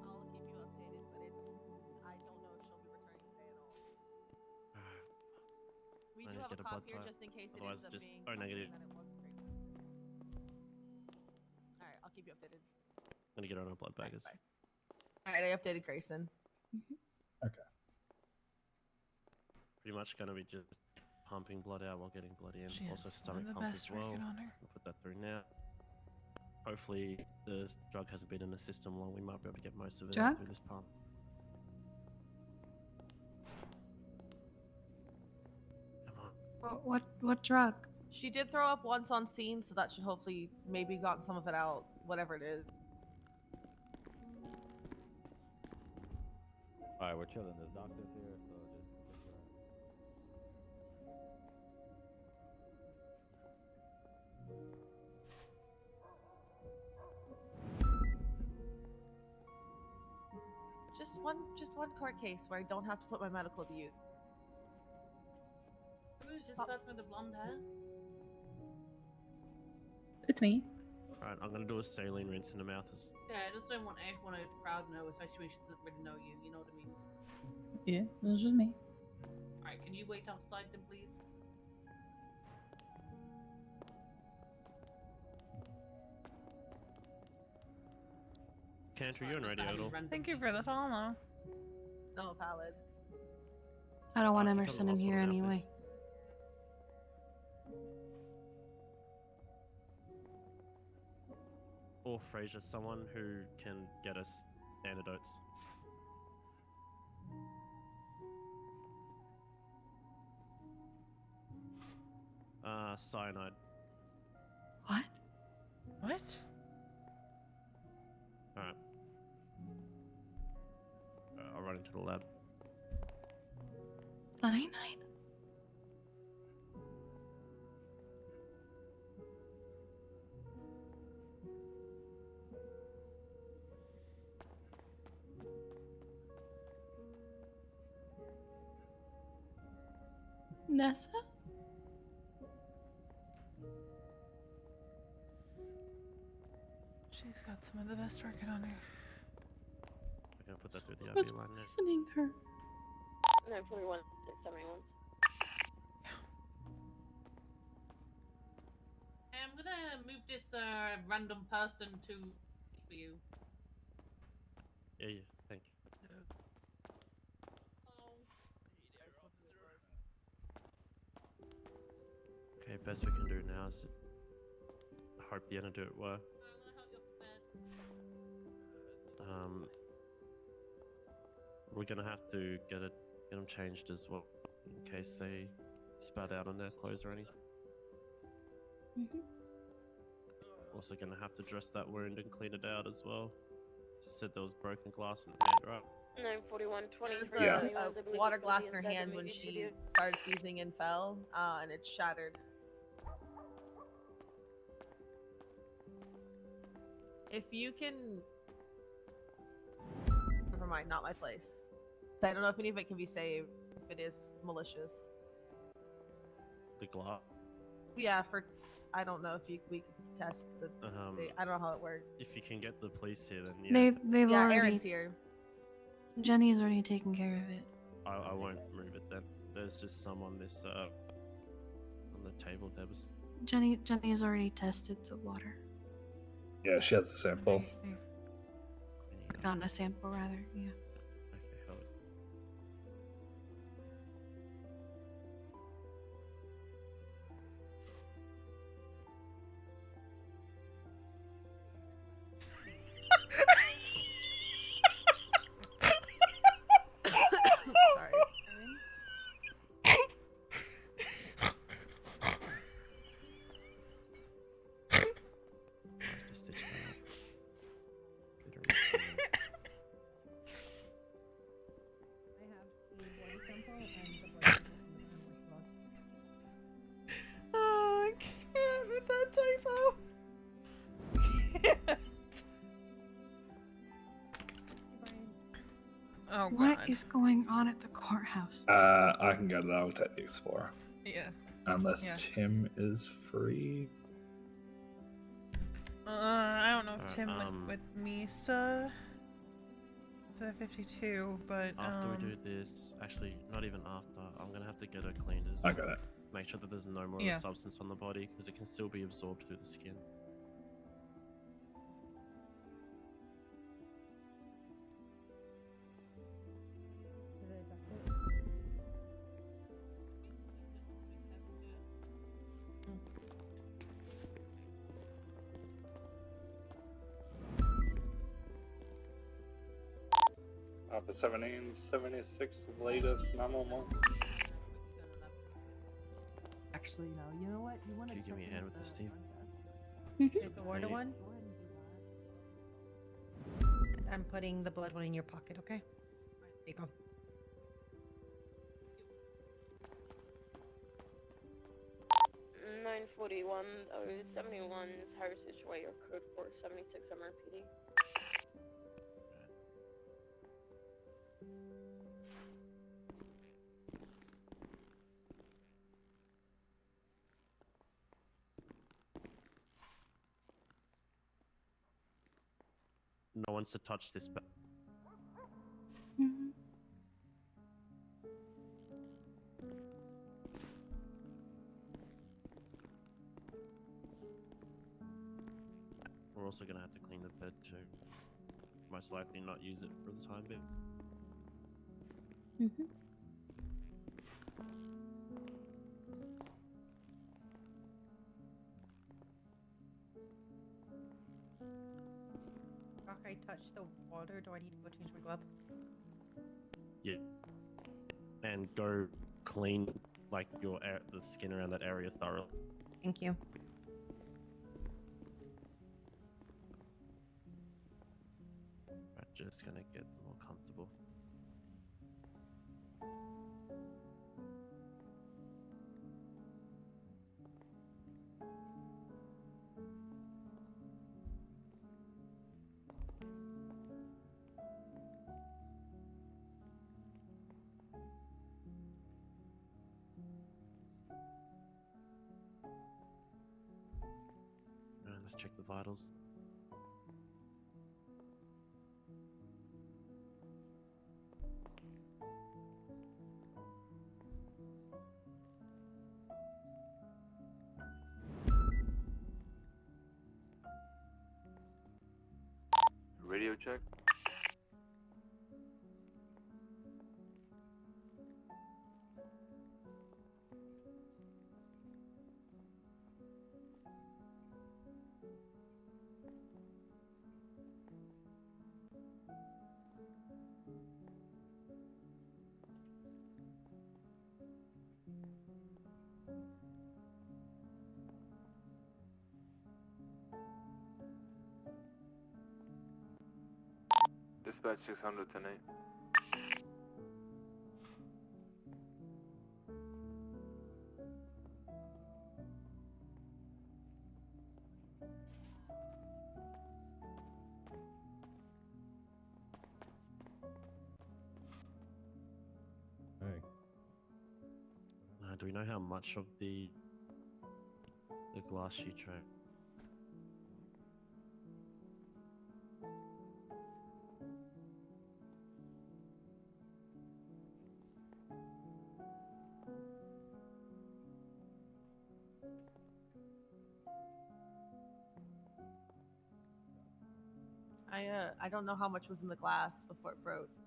I'll keep you updated, but I don't know if she'll be returning today at all. We I do need to have a get a cop blood here type. just in case it Otherwise, ends up just being O something negative. that it wasn't great. Alright, I'll keep you updated. I'm gonna get her on a blood baggers. Alright, I updated Grayson. Pretty much gonna be just pumping blood out while getting blood in. She Also is stomach one of the pump best as well. working on her. I'll put that through now. Hopefully the drug hasn't been in the system long. We might be able to get most of it Drug? out through this pump. What drug? She did throw up once on scene, so that should hopefully maybe got some of it out, whatever it is. Alright, we're chilling. There's doctors here, so Just one court case where I don't have to put my medical to use. Who's this person with the blonde hair? It's me. Alright, I'm gonna do a saline rinse in the mouth. Yeah, I just don't want everyone in the crowd to know, especially when she doesn't really know you. You know what I mean? Yeah, it was just me. Alright, can you wait outside then, please? Cantor, you're on radio at all? Thank you for the follow. No, valid. I don't want She's at the Emerson in hospital here now, anyway. please. Or Fraser, someone who can get us antidotes. Cyanide. What? What? Alright. I'll run into the lab. Cyanide? Nessa? She's got some of the best working on her. I'm gonna put that through the Who's IV line now. poisoning her? 941 671s. I'm gonna move this random person to for you. Yeah, thank you. Okay, best we can do now is hope the antidote work. We're gonna have to get them changed as well in case they spat out on their clothes or anything. Also gonna have to dress that wound and clean it out as well. She said there was broken glass in the hand, right? 941 23. There was a water glass in her hand when she started seizing and fell, and it shattered. If you can... Never mind, not my place. I don't know if any of it can be saved, if it is malicious. The glass. Yeah, I don't know if we could test the... I don't know how it works. If you can get the police here, then yeah. They've already. Aaron's here. Jenny's already taken care of it. I won't move it then. There's just some on this on the table there was. Jenny's already tested the water. Yeah, she has a sample. Gotten a sample, rather. Yeah. Okay, hold it. Sorry. Just stitch that up. Get her wrist in there. I have the water sample and the blood sample as well. Oh, I can't with that typo. Oh, What God. is going on at the courthouse? I can go to the Architect Explorer. Yeah. Unless Yeah. Tim is free. I don't know if Alright, Tim went with Misa to the 52, but After we do this, actually, not even after, I'm gonna have to get her cleaned as I got it. Make sure that there's no more Yeah. substance on the body because it can still be absorbed through the skin. Alpha 17, 76, latest 911. Actually, no. You know what? You want to Could you give me a hand with this, Steve? There's the water Hey. one. I'm putting the blood one in your pocket, okay? There you go. Nine 941 071's Heritage Way or code 476 MRPD. No one's to touch this. We're also gonna have to clean the bed too. Most likely not use it for the time being. Rock, I touched the water. Do I need to go change my gloves? Yeah. And go clean like the skin around that area thoroughly. Thank you. Right, just gonna get more comfortable. Let's check the vitals. Radio check. Dispatch 600 tonight. Hey. Do we know how much of the glass you track? I don't know how much was in the glass before it broke. I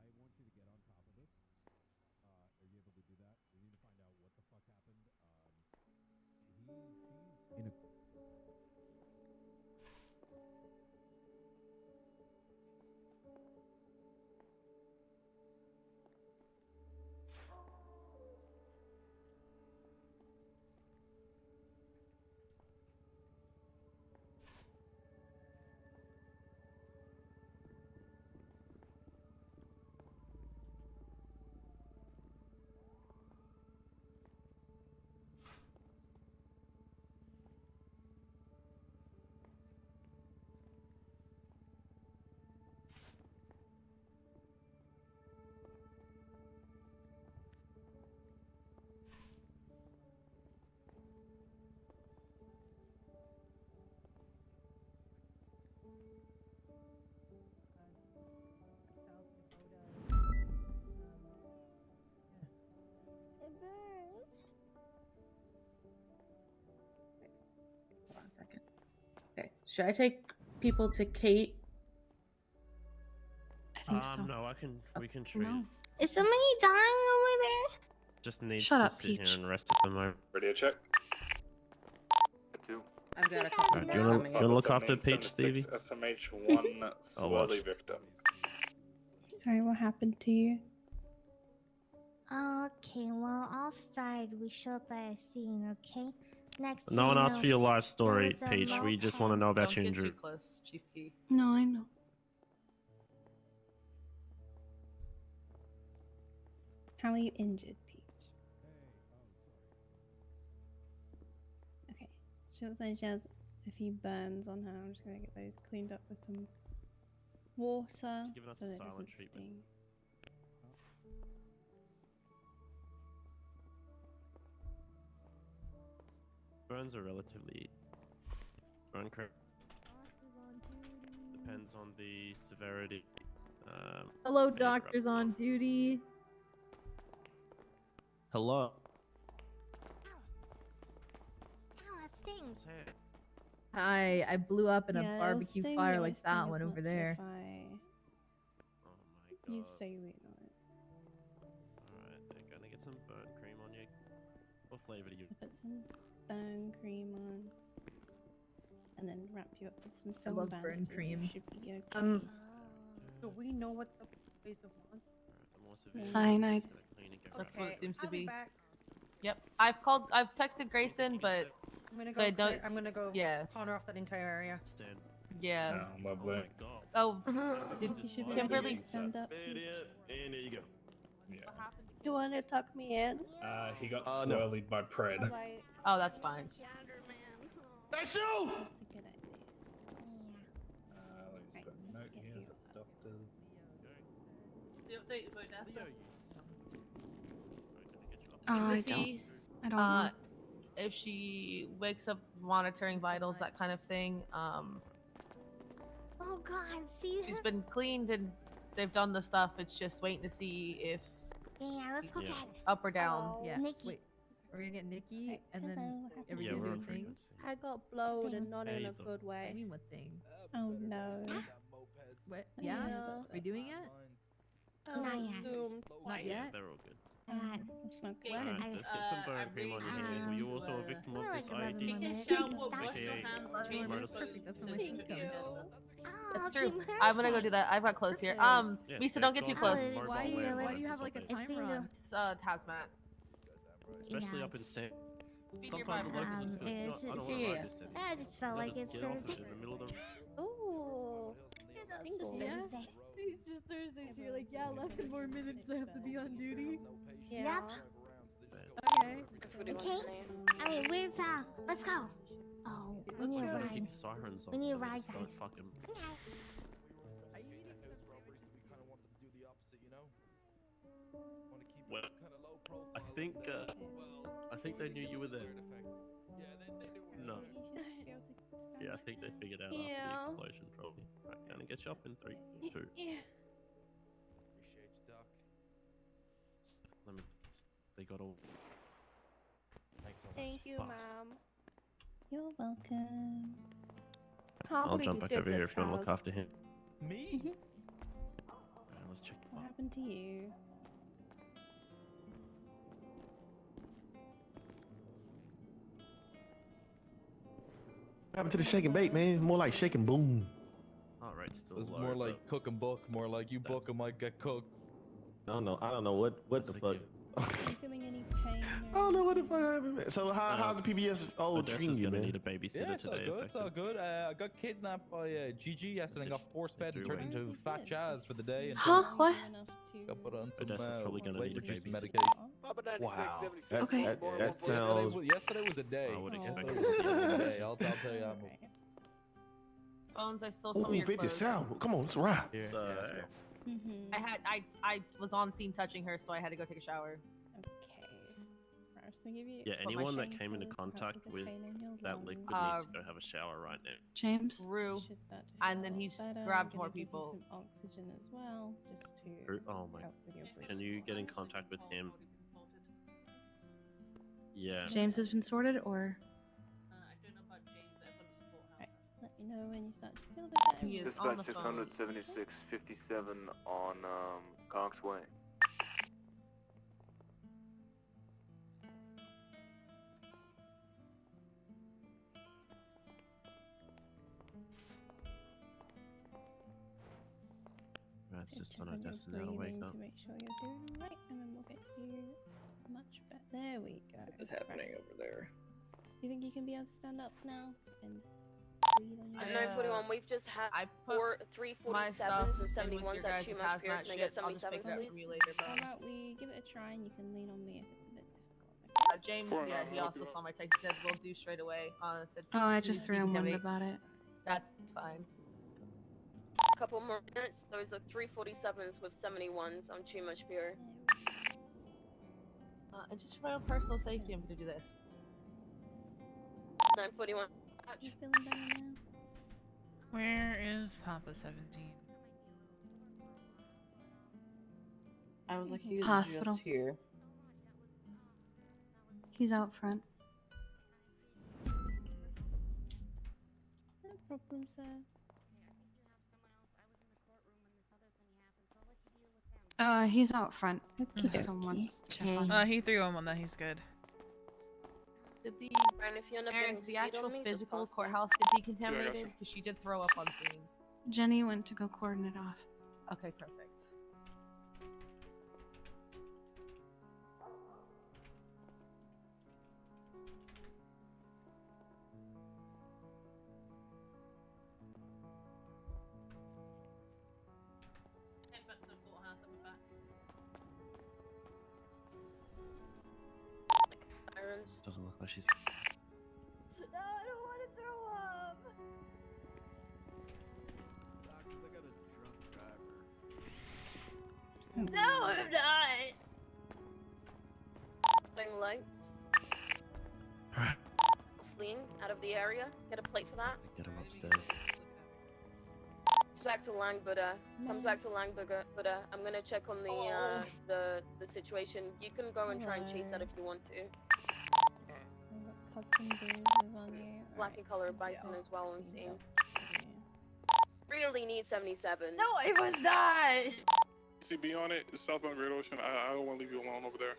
want you to get on top of this. Are you able to do that? We need to find out what the fuck happened. She's in a. It burns. Hold on a second. Okay. Should I take people to Kate? I think so. No, we can treat No. it. Is somebody dying over there? Just needs Shut to up, sit Peach. here and rest at the moment. Radio check. 2. I've got a couple Do you wanna look after Peach, Stevie? SMH 1 I'll watch. swirly victim. Sorry, what happened to you? Okay, well, I'll start. We show up at a scene, okay? Next No thing one you asked know, for your life there story, was a Peach. We just want to know about Don't your get too injury. close, Chief Keith. No, I know. How are you injured, Peach? Okay. She looks like she has a few burns on her. I'm just gonna get those cleaned up with some water Giving us so a that it silent doesn't treatment. sting. Burns are relatively burn crack. Depends on the severity. Hello, I interrupt. doctors on duty. Hello. Ow, that stings. Hi, I blew up in Yeah, a it'll barbecue sting, fire but it like won't sting that as one over much there. if I use saline on it. Alright, they're gonna get some burn cream on you. What flavor do you? I put some burn cream on, and then wrap you up with some I film love burn bandages, and you cream. should be okay. Do we know what the poison was? The more severe Cyanide. it's gonna clean and get That's rid what of it seems to I'll be be. back. Yep. I've texted Grayson, but I'm gonna so I go. don't. I'm gonna go. Yeah. Pawn off that entire area. Stand. Yeah. No, lovely. Oh, did You should be Kimberly? able to stand up. And there you go. Yeah. You want to tuck me in? He got No. swirlied by Pred. Oh, that's fine. That's you! That's a good idea. Let me just put a note here. The doctor. I Missy, don't know. if she wakes up monitoring vitals, that kind of thing, Oh God, see she's her? been cleaned and they've done the stuff. It's just waiting to see if Yeah, let's go Yeah. get up or down. Yeah. Nikki. Wait. We're gonna get Nikki, and then every Yeah, day we're do on a thing. frequency. I got blowed and not Hey, in a though. good way. I mean, what thing? Oh no. What? Yeah. Yeah. Are we doing it? Not yet. Not yet. They're all good. That's not When? Alright, let's get some burn cream on you, Nikki. Were you also a victim of this ID? AKA Perfect. That's when my food comes. That's true. I'm gonna go do that. I've got clothes here. Yeah, Misa, they've don't get too got close. mobile Why do landlines you is have what like a they do. timer on? It's hazmat. Especially up in San. Speed Sometimes the your locals just be like, it's- no, I don't want to yeah. ride this anymore. I just felt They'll like just it's get off Thursday. it in the middle of the. Oh. It's Thursday. It's just Thursday, so you're like, yeah, 11 more minutes. I have to be on duty. Yep. Okay. Okay. I mean, where's let's go. Oh, we need a Keep ride. your sirens on We need so a they ride, just don't guys. fucking. Well, I think they knew you were there. No. Yeah, I think they figured out after the explosion, probably. Right, gonna get you up in 3, 2. Yeah. Let me. They got all. Thank you, Bust. Mom. You're welcome. I'll jump back over here if you want to look after him. Me? Mhm. Alright, let's check the What file. happened to you? What happened to the shake and bake, man? More like shake and boom. Alright, still It was low, more but like cook and book, more like you book and might get cooked. I don't know what That's the a fuck. gift. Are you feeling any pain? I don't know what the fuck happened. So how's the PBS Odessa's treating you, gonna man? need a babysitter Yeah, it's all today, good. It's all good. I got kidnapped by Gigi yesterday and got force fed and turned into fat Chaz for the day. And Huh? What? got put on some Odessa's probably gonna weight need a reducing babysitter. medication. Wow. Okay. That sounds. Yesterday was a day. I would expect Yesterday to was see a it. day. I'll tell you. Phones, I stole some Ooh, of your 50 clothes. sound. Come on, let's ride. Mm-hmm. I was on scene touching her, so I had to go take a shower. Okay. First, I'll give you. Yeah, Put my anyone that shiny came into clothes, contact put the with chain in your that lungs. liquid needs to go have a shower right now. James? Rue. Should start to And feel then a he lot better. grabbed I'm more gonna give you people. some oxygen as well, just to Oh my. help with your Can you get in contact with him? Yeah. James has been sorted, or? I don't know about James, but I put him in the courthouse. Let me know when you start to feel a bit better. He is on the Dispatch phone. 676-57 on Cox Way. That's just Check on on your Odessa now to wake breathing up. to make sure you're doing alright, and then we'll get you much better. There we go. What's happening over there? You think you can be able to stand up now and breathe on your I'm own? 941. We've just had my stuff 347s and in with 71s your at guys' 2 miles per hour. hazmat Can I shit. get I'll just 77s, figure it out please? for you later, How Bones. about we give it a try and you can lean on me if it's a bit James, Four, yeah, nine, he I'll also do it. saw my text. He said, we'll do straight away. Said, Oh, I "Please just threw him one decontaminate." about it. That's fine. Couple more minutes. Those are 347s with 71s. I'm too much beer. And just for my own personal safety, I'm gonna do this. 941. You feeling better now? Where is Papa 17? I was like, he was Hospital. just here. He's out front. No problem, sir. He's out front. Okay, If someone wants to check on him. He threw him one that he's good. Did the And if you end up Aaron, getting did the speed actual on me, just physical pass me. courthouse get decontaminated? Because she did throw up on scene. Jenny went to go cordon it off. Okay, perfect. Head back to the courthouse, I'll be back. Irons. Doesn't look like she's. No, I don't want to throw up. No, I'm not. Putting lights. Fleeing out of the area. Get a plate for that. Get him upstairs. Back to Langbuddha. Comes back to Langbuddha. I'm gonna check on the situation. You can go and try and chase that if you want to. cuts and bruises on you. Black and color bison as well on scene. Really need 77. No, it was not. CB on it, it's southbound Great Ocean. I don't want to leave you alone over there.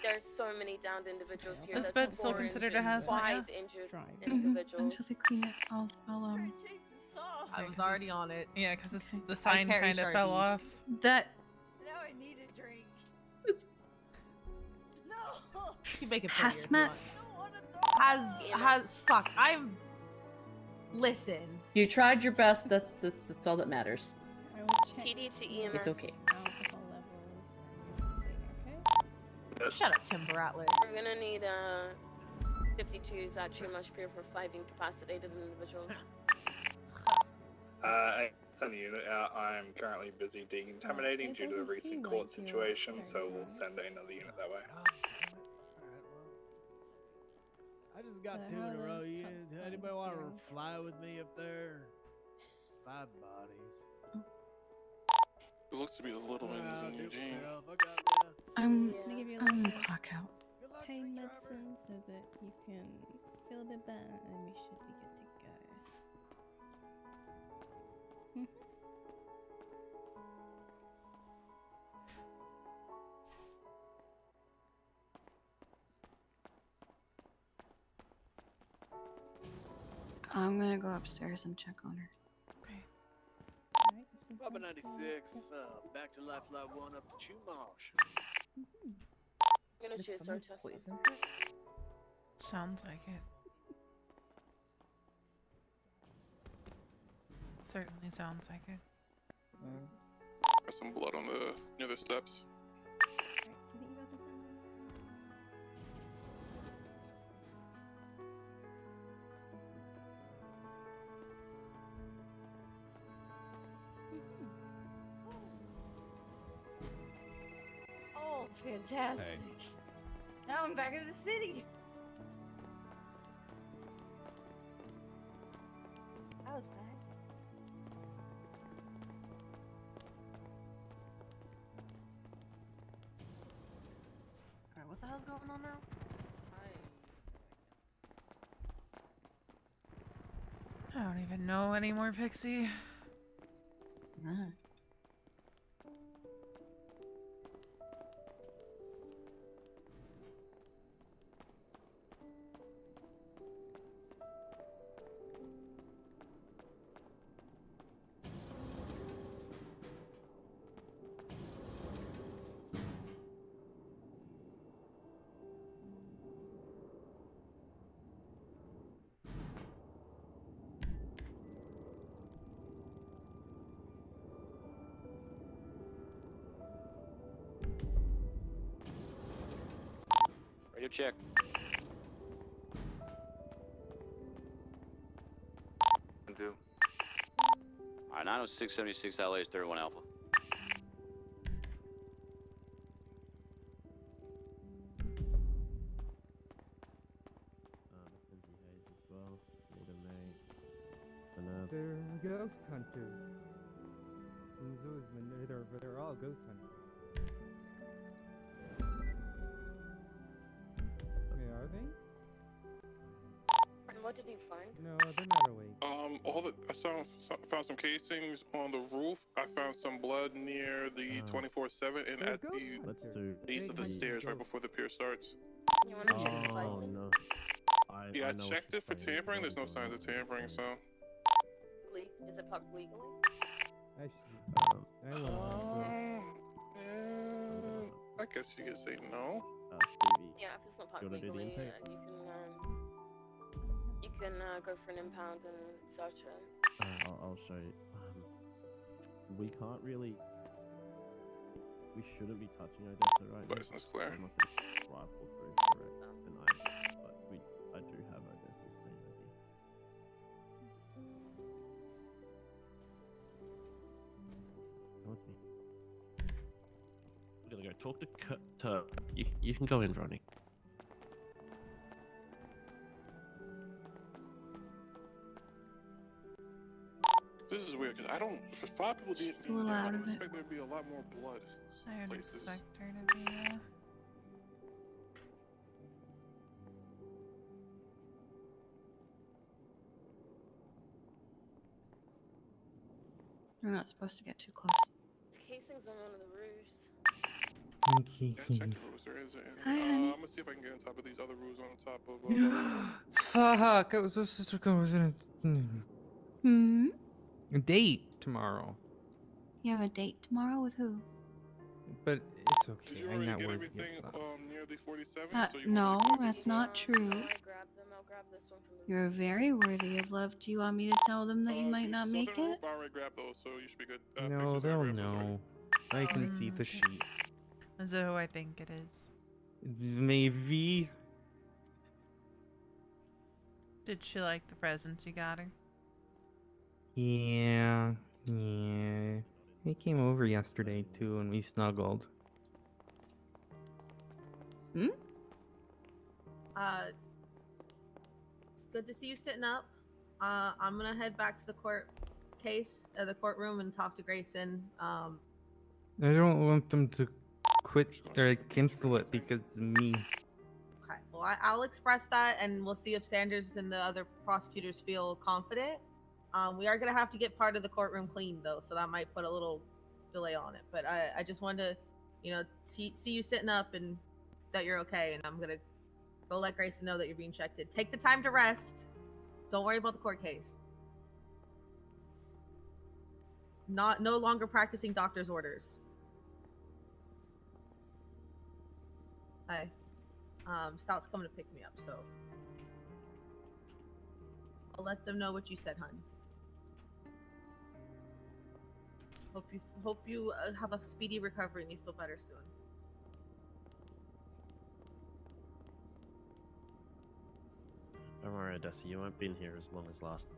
There's so many downed individuals here. This That's bed's still 4 considered a injured, hazmat, yeah? 5 injured Mhm. individuals. Until they clean it, I'll I was already on it. Yeah, because the sign carry kind of fell Sharpies. off. That Now I need a drink. It's No. You make it prettier if you hazmat. want. Has fuck. I'm. Listen. You tried your best. That's all that matters. I will check PD to EMS. It's okay. alcohol levels and see, okay? Shut up, Tim Bratlet. We're gonna need 52s at too much fear for 5 incapacitated individuals. Send the unit out. I'm currently busy decontaminating due to the recent court situation, so we'll send another unit that way. I just got So 2 how in a are row. those You, cuts anybody on want here? to fly with me up there? 5 bodies. It looks to be the little ones in Eugene. I'm Can I give you a I'm little bit clock out. of pain medicine so that you can feel a bit better, and we should be good to go. I'm gonna go upstairs and check on her. Robert 96, back to Life Flight 1 up to Chumash. I'm gonna Did choose someone our test. poison her? Sounds like it. Certainly sounds like it. Got some blood on the near the steps. Oh, fantastic. Now I'm back in the city. That was fast. Alright, what the hell's going on now? I don't even know anymore, Pixie. Nah. Radio check. Do. Alright, 90676 LA is 31 Alpha. Mackenzie Hayes as well. Need a mate. And They're ghost hunters. He's always been they're all ghost hunters. Yeah, are they? And what did you find? No, they're not awake. I found some casings on the roof. I found some blood near the 24/7 and They're at ghost the Let's do. base of the stairs right before the pier starts. You wanna check the Oh bison? no. Yeah, I know what checked you're it for saying. tampering. There's no signs of tampering, so. Is it parked legally? I guess you could say no. Stevie. Yeah, if it's not parked You wanna do the legally, intake? you can go for an impound and search it. I'll show you. We can't really. We shouldn't be touching Odessa right now. Bison's clear. I'm not gonna rifle through for it tonight, but I do have Odessa staying with you. Come with me. We're gonna go talk to you can go in, Veronica. This is weird because I don't. For 5 people didn't. She's a little out I of would it. expect there'd be a lot more blood. I would places. expect her to be, We're not supposed to get too close. Casings on one of the roofs. Yeah, check the roofs. There isn't any. Hi, honey. I'm gonna see if I can get on top of these other roofs on top of Veronica. Fuck! I was supposed to go with a date tomorrow, You have a date tomorrow with who? but it's Did okay. you I'm already not get worthy everything of love. near the 47? So you No, want me to that's not true. I grabbed them. I'll grab this one from the You're very worthy of love. Do you want me to tell them that you might not make southern it? roof, I already grabbed those, so you should be good. No, Pictures, I they'll grabbed those already. know. I can see the sheet. Is that who I think it is? Maybe. Did she like the presents you got her? Yeah. He came over yesterday too, and we snuggled. It's good to see you sitting up. I'm gonna head back to the the courtroom, and talk to Grayson. I don't want them to quit or cancel it because of me. Okay. Well, I'll express that, and we'll see if Sanders and the other prosecutors feel confident. We are gonna have to get part of the courtroom cleaned, though, so that might put a little delay on it. But I just wanted to, see you sitting up and that you're okay. And I'm gonna go let Grayson know that you're being checked in. Take the time to rest. Don't worry about the court case. No longer practicing doctor's orders. Hi. Stout's coming to pick me up, so I'll let them know what you said, hun. Hope you have a speedy recovery and you feel better soon. Don't worry, Odessa, you won't be in here as long as last.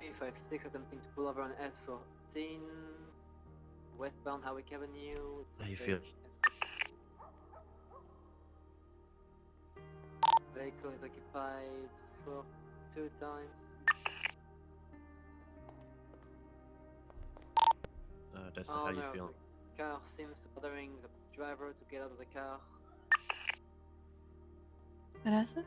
A56 attempting to pull over on S14, westbound Howick Avenue. How you feel? Vehicle is occupied for 2 times. Odessa, how you feel? The car seems to bothering the driver to get out of the car. Vanessa?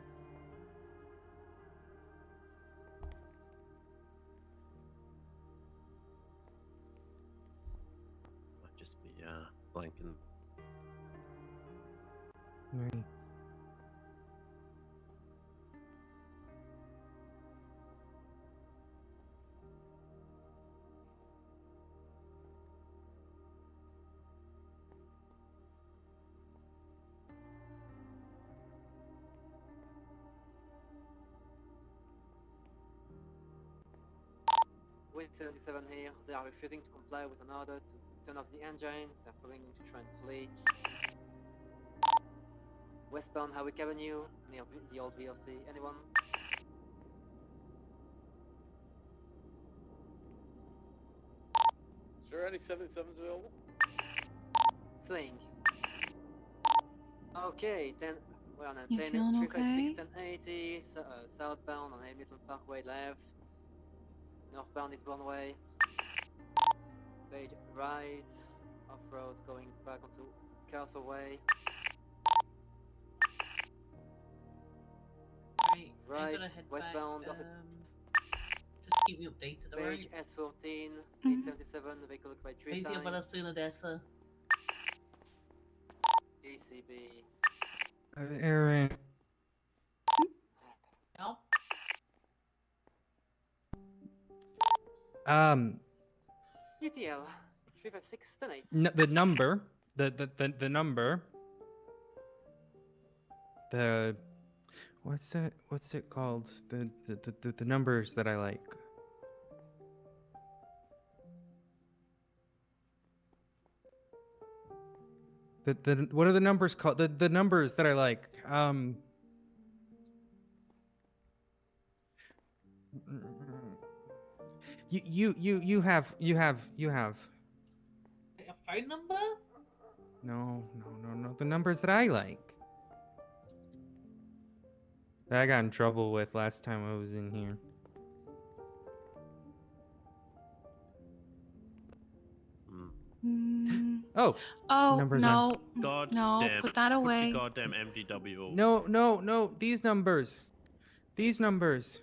Might just be blanking. Right. With 77 here, they are refusing to comply with an order to turn off the engine. They're going to try and flee. Westbound Howick Avenue, near the old VLC. Anyone? 77's available? Fleeing. Okay, then we're on a You 10, feeling 356, okay? 1080, southbound on Hamilton Parkway left. Northbound is one way. Page right. Off-road going back onto Castle Way. Right, I'm gonna head westbound. back. Just keep me updated, Page alright? S14, 877, the vehicle occupied 3 Maybe times. about soon, Odessa. ECB. Aaron. No? ETL, 356, 1080. The number the number. The what's it called? The numbers that I like. The what are the numbers called? The numbers that I like. You have. A phone number? No. The numbers that I like. That I got in trouble with last time I was in here. Oh. Oh numbers no, God no, damn put it. that Put away. your goddamn MDW away. No. These numbers. These numbers.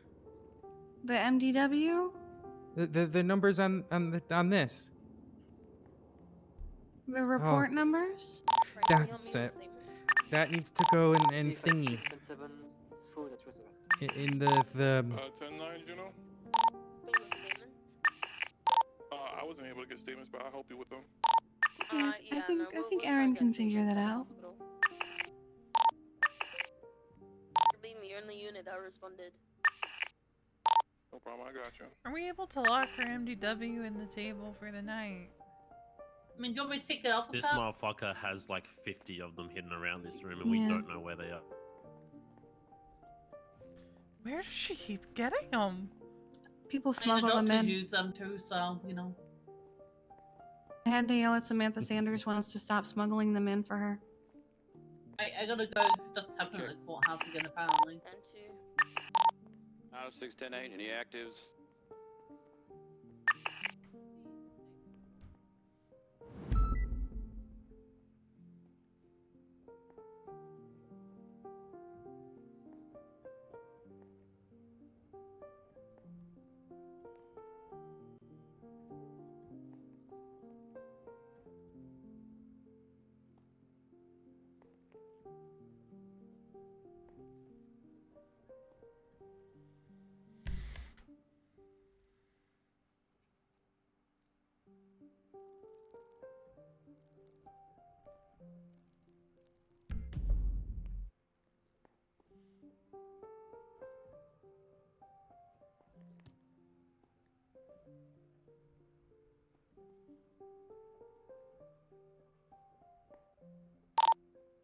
The MDW? The numbers on this. The report numbers? That's it. That needs to go in thingy. 7 food at restaurant. In the 10-9, Juno? I wasn't able to get statements, but I'll help you with them. I think Aaron can figure that out. Being the only unit that responded. No problem, I got you. Are we able to lock her MDW in the table for the night? I mean, do you want me to take it off? This motherfucker has like 50 of them hidden around this room and we Yeah. don't know where they are. Where does she keep getting them? People The smuggle them doctors in. use them too, so you know. I had to yell at Samantha Sanders once to stop smuggling them in for her. I gotta go. Stuff's happening at the courthouse again, apparently. Out of 610-8, any actives?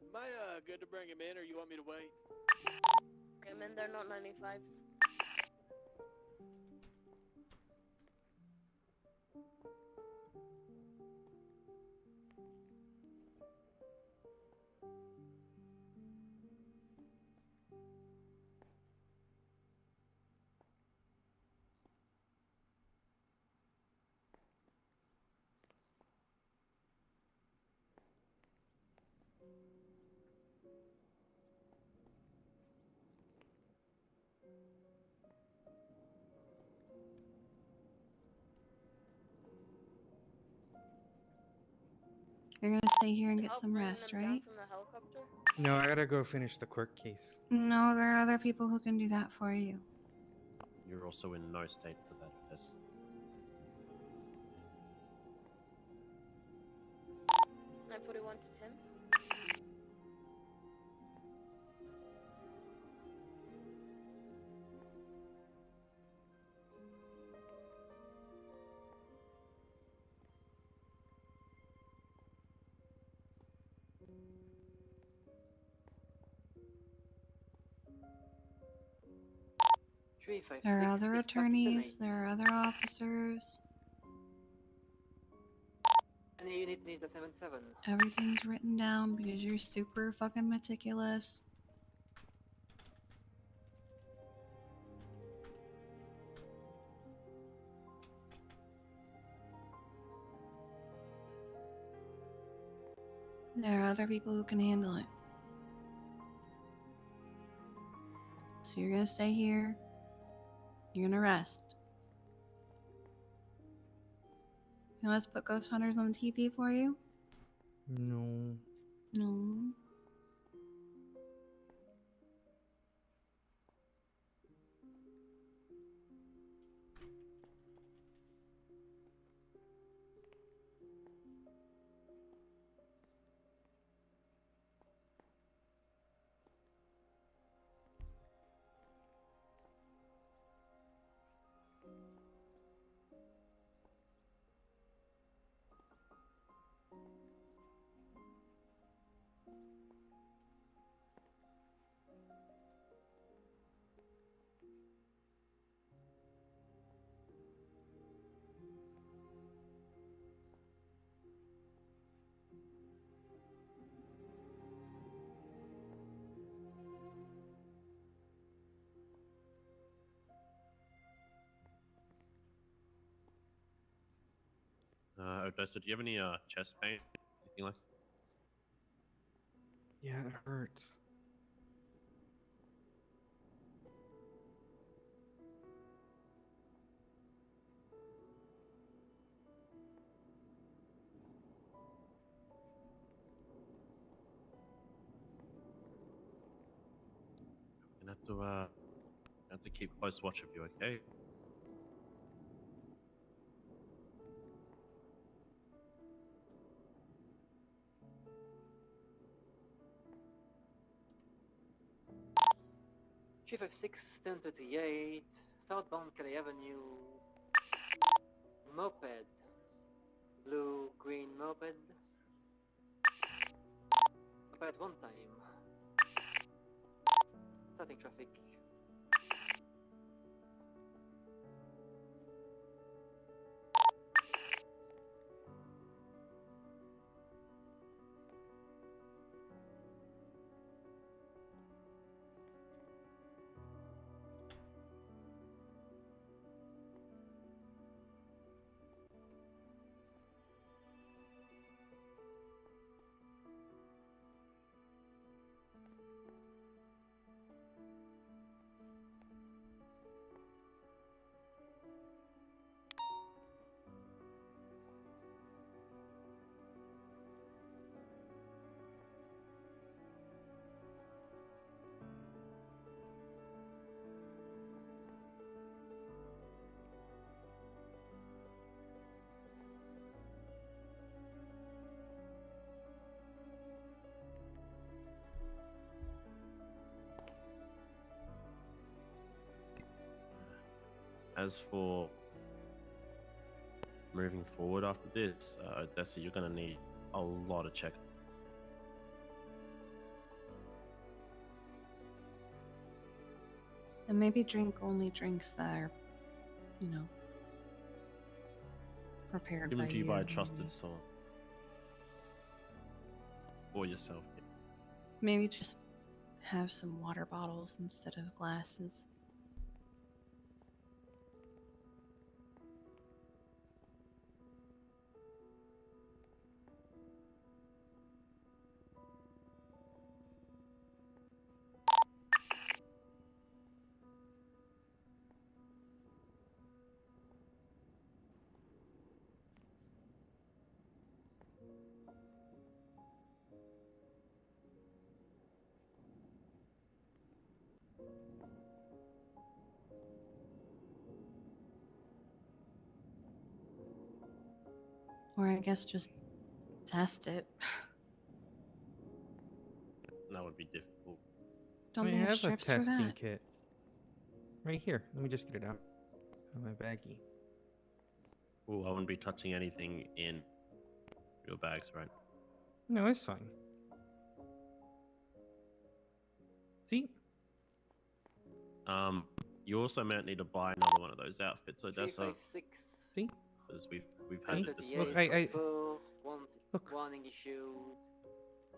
Am I good to bring him in, or you want me to wait? And then they're not 95s. You're gonna stay here and get some rest, right? From the helicopter? No, I gotta go finish the court case. No, there are other people who can do that for you. You're also in no state for that. Yes. 941 to Tim. There are other attorneys, there are other officers. Any unit needs a 7-7. Everything's written down because you're super fucking meticulous. There are other people who can handle it. So you're gonna stay here. You're gonna rest. You want us to put ghost hunters on the TP for you? No. No. Odessa, do you have any chest pain? Anything like? Yeah, it hurts. Have to keep close watch of you, okay? Chief of 6, 1038, southbound Kelly Avenue, moped, blue, green moped, about one time, starting traffic. As for moving forward after this, Odessa, you're gonna need a lot of check. And maybe drink only drinks that are, you know, prepared Given by to you by a maybe. trusted someone. Or yourself. Maybe just have some water bottles instead of glasses. Or I guess just test it. That would be difficult. Don't I they have have a strips for testing that? kit. Right here. Let me just get it out of my baggie. Oh, I wouldn't be touching anything in your bags, right? No, it's fine. See? You also might need to buy another one of those outfits, Odessa. 356. See? Because we've had the 1038, display. warning issued.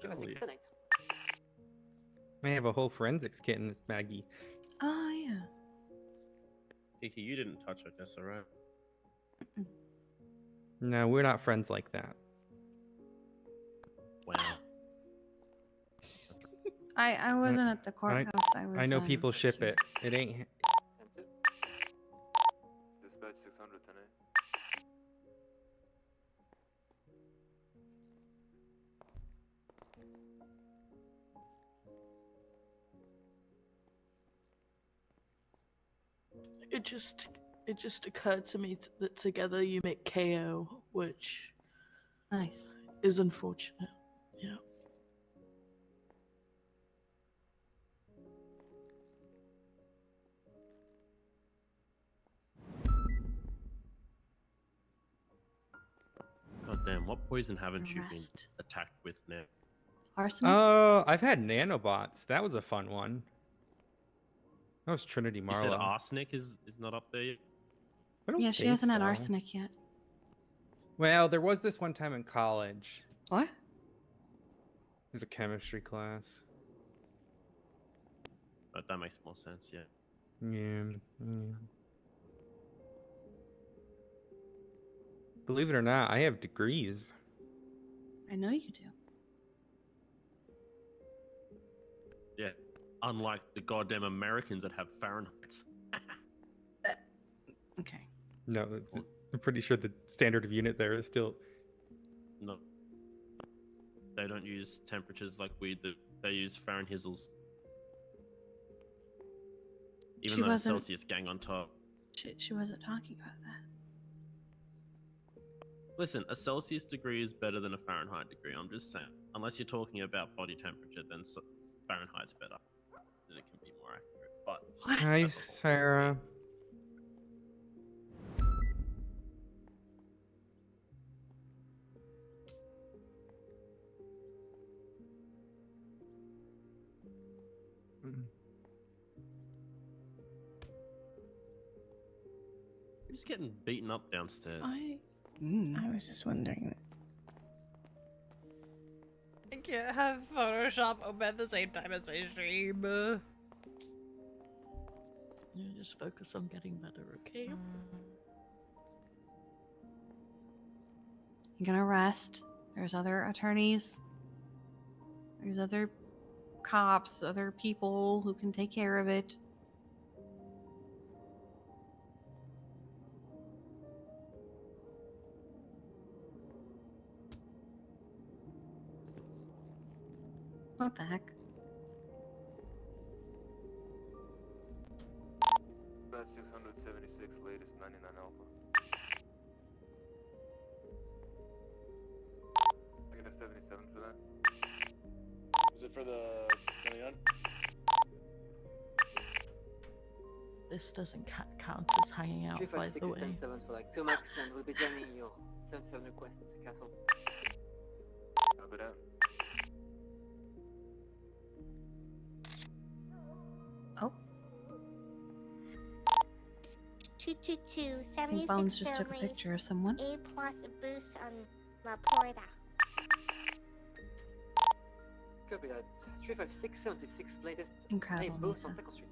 Chief of Oh, 6, yeah. 10 8. I have a whole forensics kit in this baggie. Oh, yeah. Kiki, you didn't touch Odessa, right? No, we're not friends like that. Wow. I wasn't at the courthouse. I was. I know people ship it. It ain't. Dispatch 600, 10 It just occurred to me that together you make KO, which nice is unfortunate. Yeah. God damn, what poison haven't you been attacked with now? Arsenic? I've had nanobots. That was a fun one. That was Trinity Marlowe. You said arsenic is not up there yet? I don't Yeah, she think hasn't had so. arsenic yet. Well, there was this one time in college. What? It was a chemistry class. But that makes more sense, yeah. Yeah. Believe it or not, I have degrees. I know you do. Yeah. Unlike the goddamn Americans that have Fahrenheit. Okay. No, I'm pretty sure the standard of unit there is still. No. They don't use temperatures like we do. They use Fahrenheit's. Even She though wasn't- Celsius gang on top. She wasn't talking about that. Listen, a Celsius degree is better than a Fahrenheit degree. I'm just saying. Unless you're talking about body temperature, then Fahrenheit's better. Because it can be more accurate. But Hi, Sarah. who's getting beaten up downstairs? I was just wondering. I can't have Photoshop open at the same time as my stream. Yeah, just focus on getting better, okay? You're gonna rest. There's other attorneys. There's other cops, other people who can take care of it. What the heck? Batch 676, latest 99 Alpha. I get a 77 for that. Is it for the million? This doesn't count as hanging out, by the way. 356 for like 2 max and we'll be joining your 77 request, Castle. Copy that. Oh. 222, I think 76 Bones just took a Sterling, picture of someone. A+ boost on La Porta. Copy that. 356, 76 latest. Incredible, A boost on Lisa. Second Street.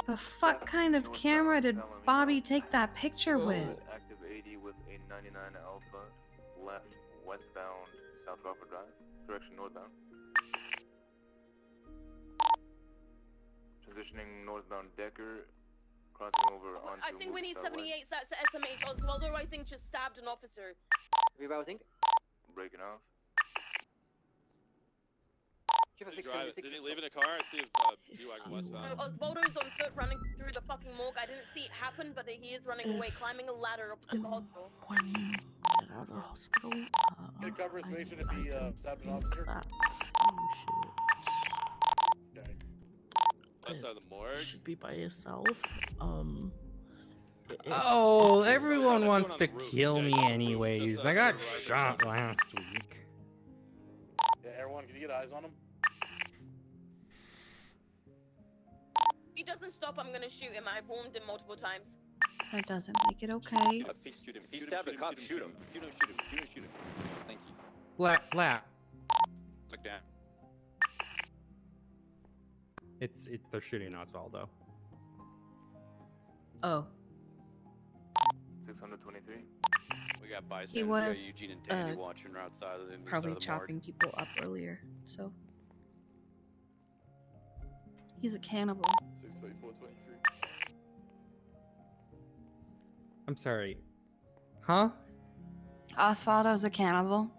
The fuck kind of camera did Bobby take that picture with? Active 80 with a 99 Alpha, left, westbound, South Crawford Drive, direction northbound. Transitioning northbound Decker, crossing over onto I think we need Woodside Way. 78. That's SMH. Osvaldo, I think, just stabbed an officer. Rerouting. Breaking off. Did he leave in a car? I see a G-Wagon westbound. Osvaldo's on foot running through the fucking morgue. I didn't see it happen, but he is running away, climbing a ladder up to the hospital. When you get out of the hospital, Get cover information if he stabbed an officer. that you Okay. Left side of the morgue. should be by yourself. Oh, everyone wants to kill me anyways. I got shot last week. Yeah, everyone, can you get eyes on him? If he doesn't stop, I'm gonna shoot him. I've warned him multiple times. That doesn't make it okay. Shoot him. If he stabbed a cop, shoot him. Shoot him, shoot him, shoot him, shoot him. Thank you. Blat. Look down. It's they're shooting Osvaldo. Oh. 623. We got bystanders. He We was got Eugene and Danny watching outside of the probably morgue. chopping people up earlier, so. He's a cannibal. 62423. I'm sorry. Huh? Osvaldo's a cannibal.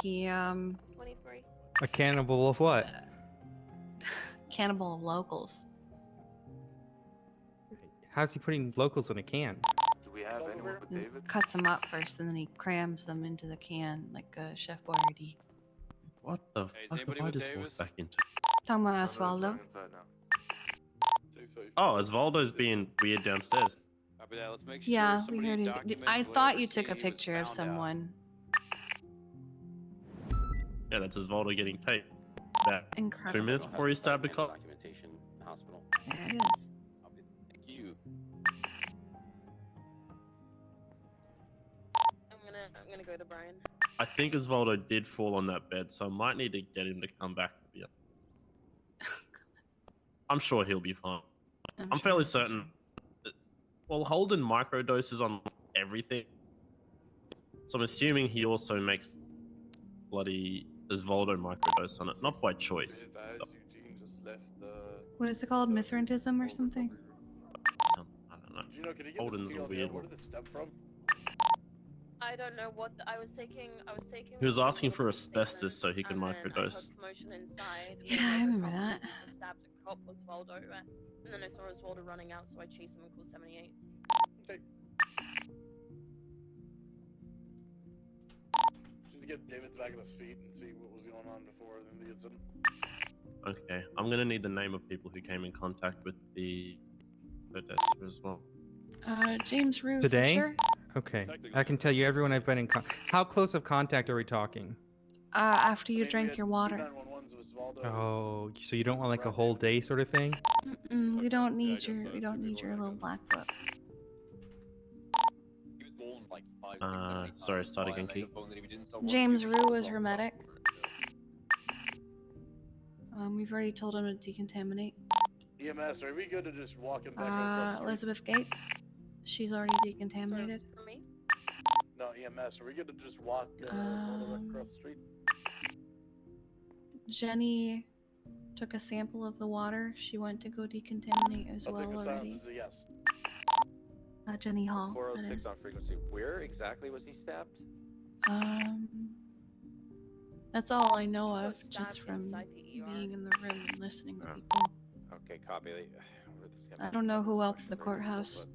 He, 23. A cannibal of what? cannibal of locals. How's he putting locals in a can? Do we have anyone with David? Cuts them up first and then he crams them into the can like Chef Boyardee. What the fuck anybody have I with just Davis? walked back into? Talking about Osvaldo. Inside now. Oh, Osvaldo's being weird downstairs. Copy that. Let's make sure Yeah, we somebody heard him. documents I whatever thought you took a scene he was picture of found out. someone. Yeah, that's Osvaldo getting paid back 2 Incredible. minutes before he stabbed a cop. Documentation hospital. There it is. Thank you. I'm gonna go to Brian. I think Osvaldo did fall on that bed, so I might need to get him to come back. Yeah. I'm sure he'll be fine. I'm fairly certain. Well, Holden microdoses on everything, so I'm assuming he also makes bloody Osvaldo microdose on it, not by choice. What is it called? Mithrantism or something? I don't know. Gino, can you give Holden's us a a weird Where one. did it stem from? I don't know what I was taking. He was asking for asbestos so he could and then I heard microdose. commotion inside. Yeah, I remember that. People stabbed a cop, Osvaldo, and then I saw Osvaldo running out, so I chased him and called 78. Okay. Just to get David back on his feet and see what was going on before the incident. Okay, I'm gonna need the name of people who came in contact with the Odessa as well. James Rue. Today? For sure. Okay. I can tell you everyone I've been in How close of contact are we talking? After you drank your water. Oh, so you don't want like a whole day sort of thing? We don't need your little black book. Sorry, start again, Keith. James Rue is her medic. We've already told him to decontaminate. EMS, are we good to just walk him back across the street? Elizabeth Gates. She's already decontaminated. For me? No, EMS, are we good to just walk across the street? Jenny took a sample of the water. She went to go decontaminate as well already. Yes. Jenny Hall. 406 on frequency. Where exactly was he stabbed? That's all I know of, just from being in the room and listening to people. Okay, copy. I don't know who else in the courthouse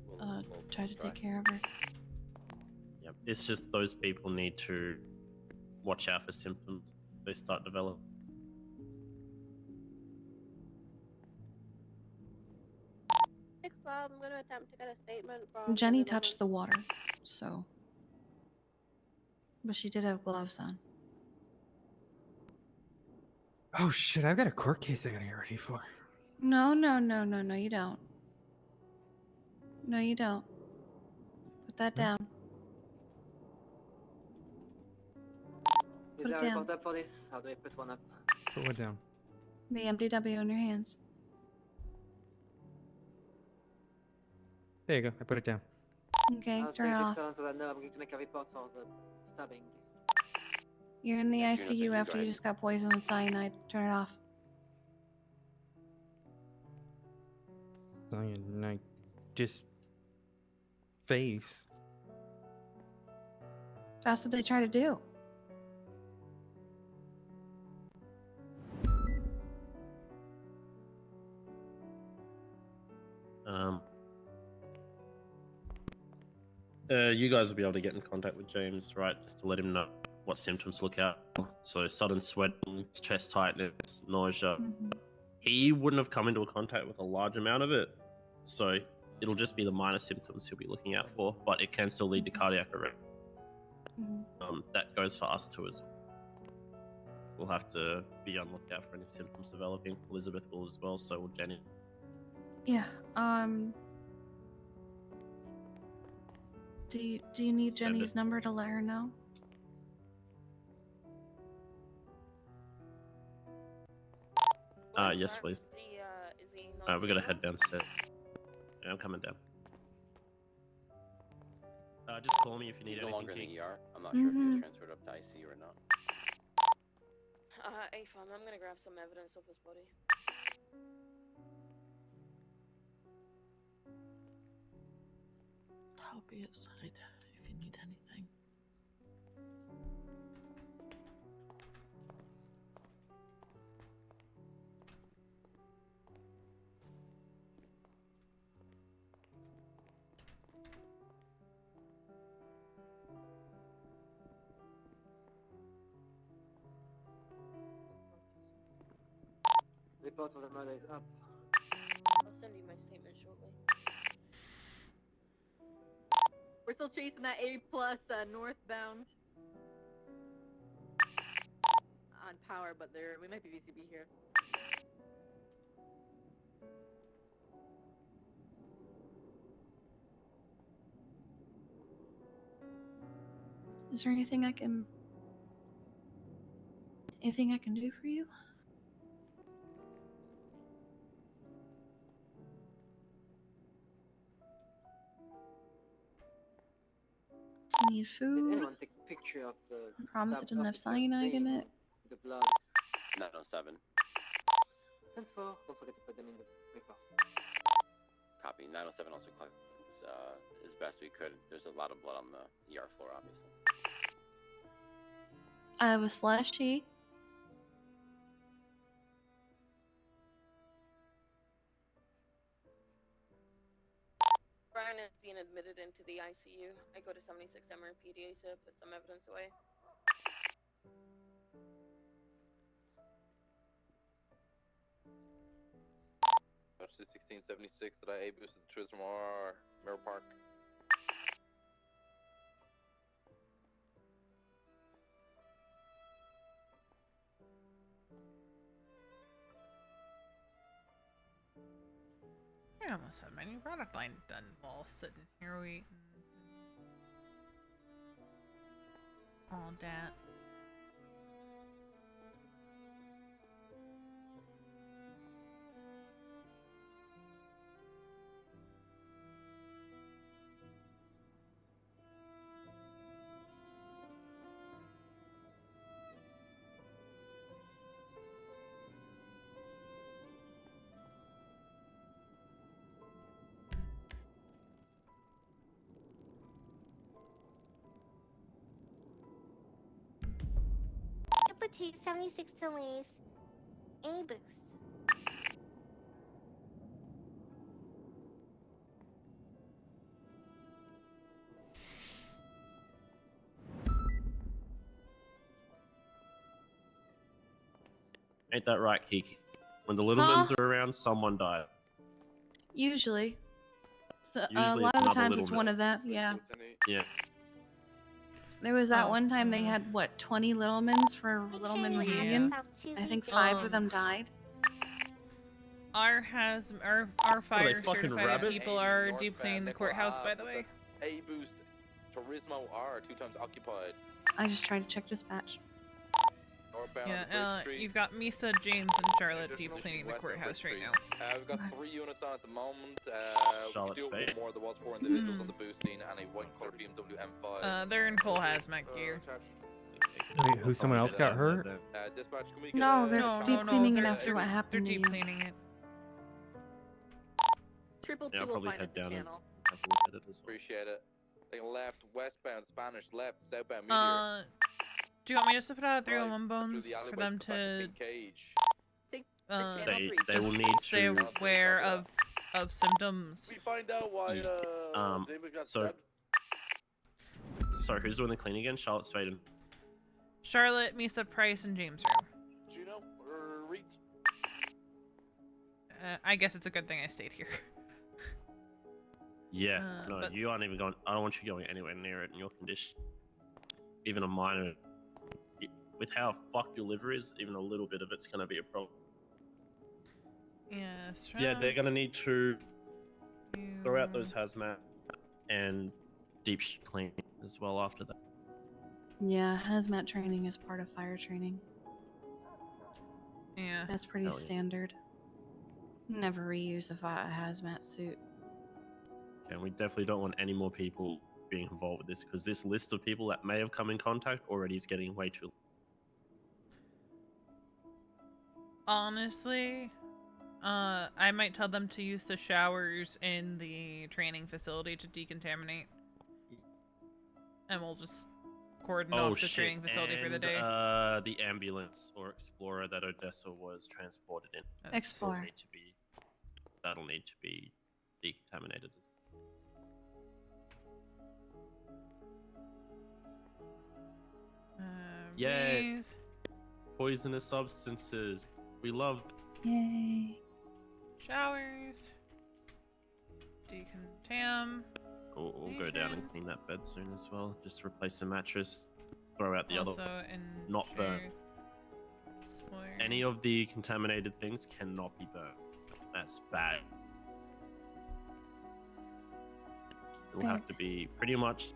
tried to take care of her. Yep, it's just those people need to watch out for symptoms they start developing. I'm going to attempt to get a statement from Jenny touched the water, so. But she did have gloves on. Oh shit, I've got a court case I gotta get ready for. No, you don't. No, you don't. Put that down. Is Put it there a down. reporter for this? How do I put one up? Put one down. The MDW in your hands. There you go, I put it down. Okay, turn it off. So that no, I'm going to make a report for the stabbing. You're in the Juno, ICU thank you, after go you ahead. just got poisoned with cyanide. Turn it off. Cyanide. Just face. That's what they try to do. You guys will be able to get in contact with James, right? Just to let him know what symptoms to look out for. So sudden sweating, chest tightness, nausea. He wouldn't have come into a contact with a large amount of it, so it'll just be the minor symptoms he'll be looking out for, but it can still lead to cardiac arrest. That goes for us too as well. We'll have to be on lookout for any symptoms developing. Elizabeth will as well, so will Jenny. Yeah. Do you need Send Jenny's it. number to let her know? Yes, please. We gotta head downstairs. Yeah, I'm coming down. Just call me if you need He's no anything. longer in Keith. the ER. I'm not sure if he was transferred up to ICU or not. AFAM, I'm gonna grab some evidence of his body. I'll be outside if you need anything. Report for the murder is up. I'll send you my statement shortly. We're still chasing that A plus northbound on power, but we might be VCB here. Is there anything I can do for you? We need Did food. anyone take a picture of the I promise it stabbed doesn't have officer's cyanide in name, it. the blood? 907. 10-4, don't forget to put them in the paper. Copy. 907 also collects as best we could. There's a lot of blood on the ER floor, obviously. I have a slushy. Brian is being admitted into the ICU. I go to 76 Emery PDA to put some evidence away. Touch to 1676 that I A-boosted the Tourism R, Mirror Park. I almost had my new product line done while sitting here waiting. All that. Number 2, 76 delays. A boost. Ain't that right, Kiki? When the little ones are around, someone died. Usually. So, a Usually lot it's of the another times little it's one man. of them. Yeah. Yeah. There was that Oh, one time they had what 20 Littlemans for a Littleman reunion. I think 5 of them died. Our fire fucking certified rabbit? people are deep cleaning the courthouse, by the way. A-boost Turismo R, 2 times occupied. I just tried to check dispatch. Northbound Yeah, Bridge Street. you've got Misa, James, and Charlotte deep cleaning the courthouse right now. We've got 3 units on at the moment. Charlotte we do Spade. have more. There was 4 individuals on the boost scene and a white collar BMW M5. They're in full hazmat gear. Wait, who? Someone else got hurt? Dispatch, can we get No, they're No, deep no, cleaning it they're- after what happened They're to deep you. cleaning it. Triple Yeah, I'll two will probably find us head the down and channel. have a look at it as well. Appreciate it. Taking left, westbound, Spanish, left, southbound, Meteor. Do you want me just to put out 301 Through bones the alleyway for them back to to Pink Cage. They will just need stay to- aware of symptoms? We find out why David got So, stabbed. sorry, who's doing the clean again? Charlotte Spade. Charlotte, Misa, Price, and James are. Juno or Reed? I guess it's a good thing I stayed here. Yeah, no, but- you aren't even going. I don't want you going anywhere near it in your condition. Even a minor. With how fucked your liver is, even a little bit of it's gonna be a problem. Yes. Yeah, they're gonna need to throw out those hazmat and deep clean as well after that. Yeah, hazmat training is part of fire training. Yeah. That's pretty Hell yeah. standard. Never reuse a hazmat suit. And we definitely don't want any more people being involved with this because this list of people that may have come in contact already is getting way too. Honestly, I might tell them to use the showers in the training facility to decontaminate. And we'll just cordon off the training facility for the day. The ambulance or Explorer that Odessa was transported in. Explorer. That'll need to be decontaminated. Yeah. Please. Poisonous substances. We love. Yay. Showers. Decontam. We'll go down and clean that bed soon as well. Just replace the mattress. Throw out the Also other. in Not burn. Swear. Any of the contaminated things cannot be burnt. That's bad. It'll have to be pretty much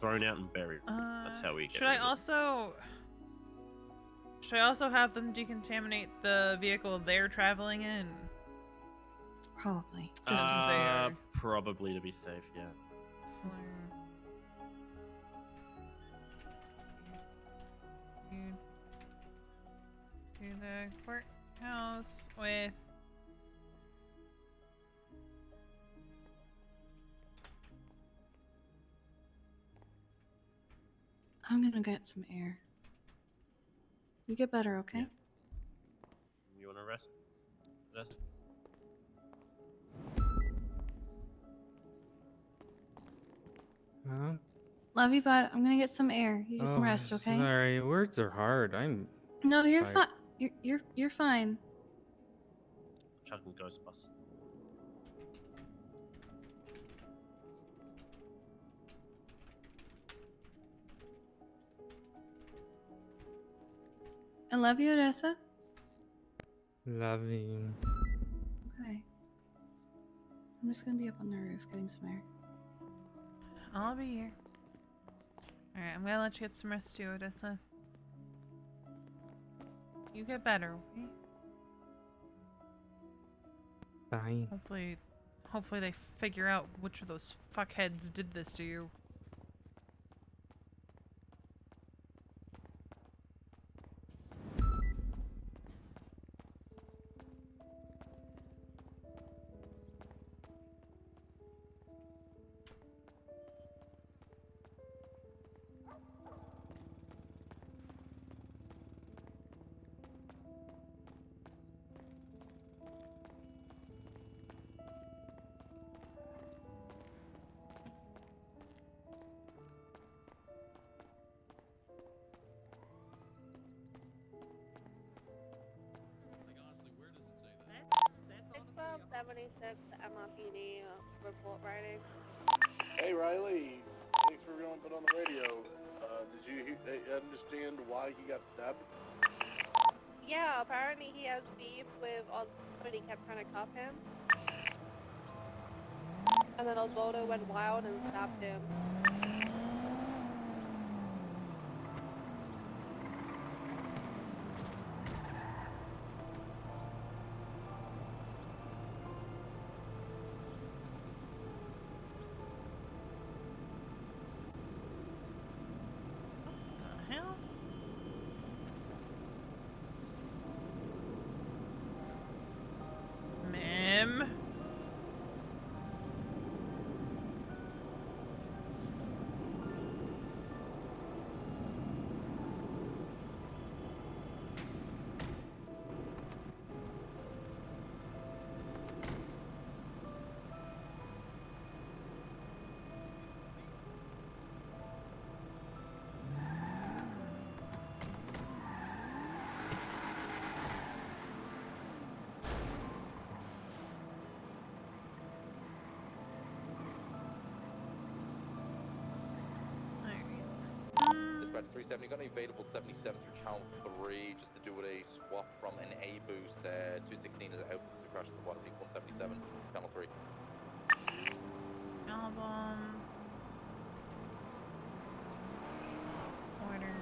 thrown out and buried. That's how we get Should rid I of it. also have them decontaminate the vehicle they're traveling in? Probably. Probably to be safe, yeah. to the courthouse with I'm gonna get some air. You get better, okay? You want to rest? Rest. Huh? Love you, bud. I'm gonna get some air. You get some rest, okay? Sorry, words are hard. I'm. No, you're tired. fine. You're fine. Chucking Ghostbusters. I love you, Odessa. Love you. Okay. I'm just gonna be up on the roof getting some air. I'll be here. Alright, I'm gonna let you get some rest too, Odessa. You get better, okay? Bye. Hopefully they figure out which of those fuckheads did this to you. Six 76 MLPD report writing. Hey Riley, thanks for being put on the radio. Did you understand why he got stabbed? Yeah, apparently he has beef with Oswaldo and he kept trying to cuff him. And then Oswaldo went wild and stabbed him. What the hell? Ma'am? Dispatch 370, got an available 77 through channel 3 just to do with a swap from an A boost. 216 is out because we crashed the water peak 177, channel 3. Album. Order.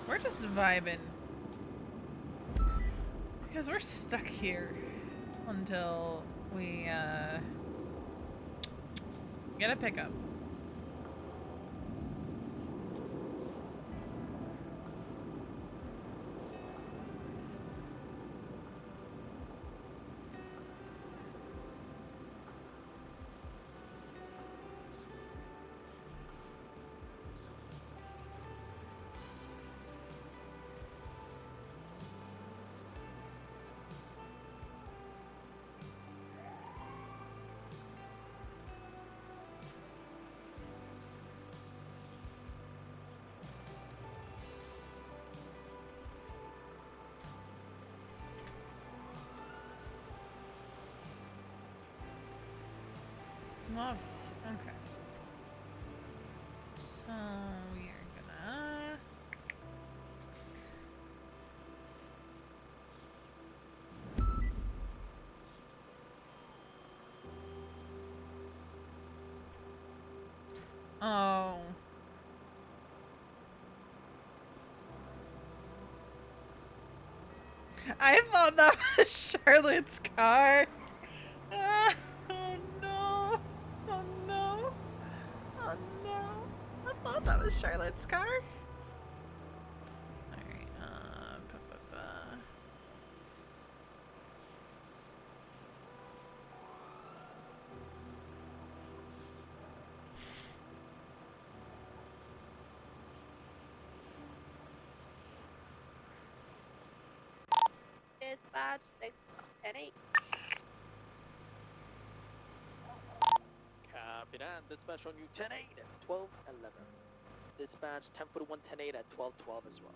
We're just vibing. Because we're stuck here until we get a pickup. Love. Okay. So we are gonna. Oh. I thought that was Charlotte's car. Ah, oh no. Oh no. Oh no. I thought that was Charlotte's car. Alright, Dispatch 10-8. Copy that. Dispatch on you 10-8 at 12-11. Dispatch 1041 10-8 at 12-12 as well.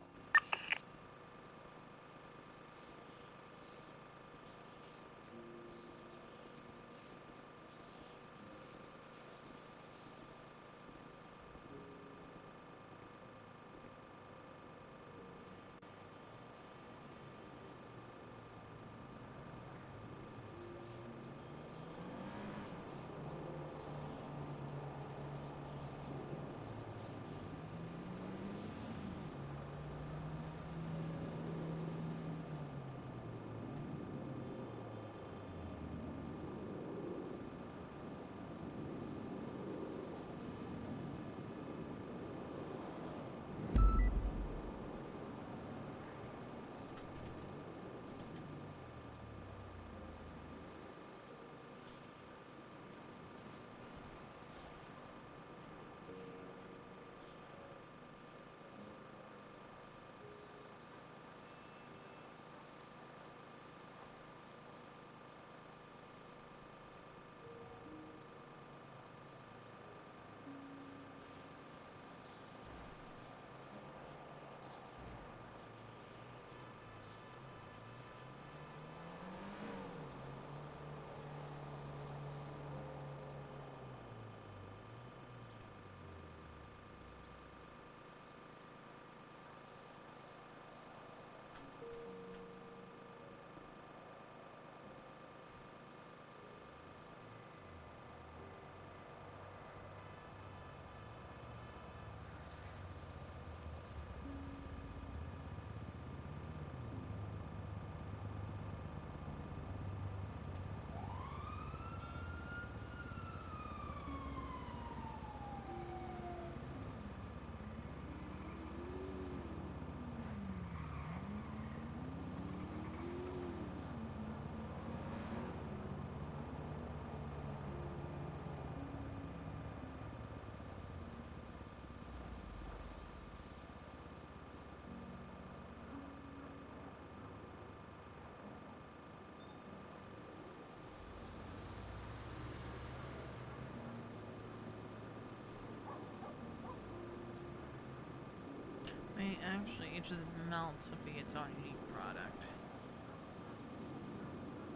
wait, actually, each of the melts would be its own unique product.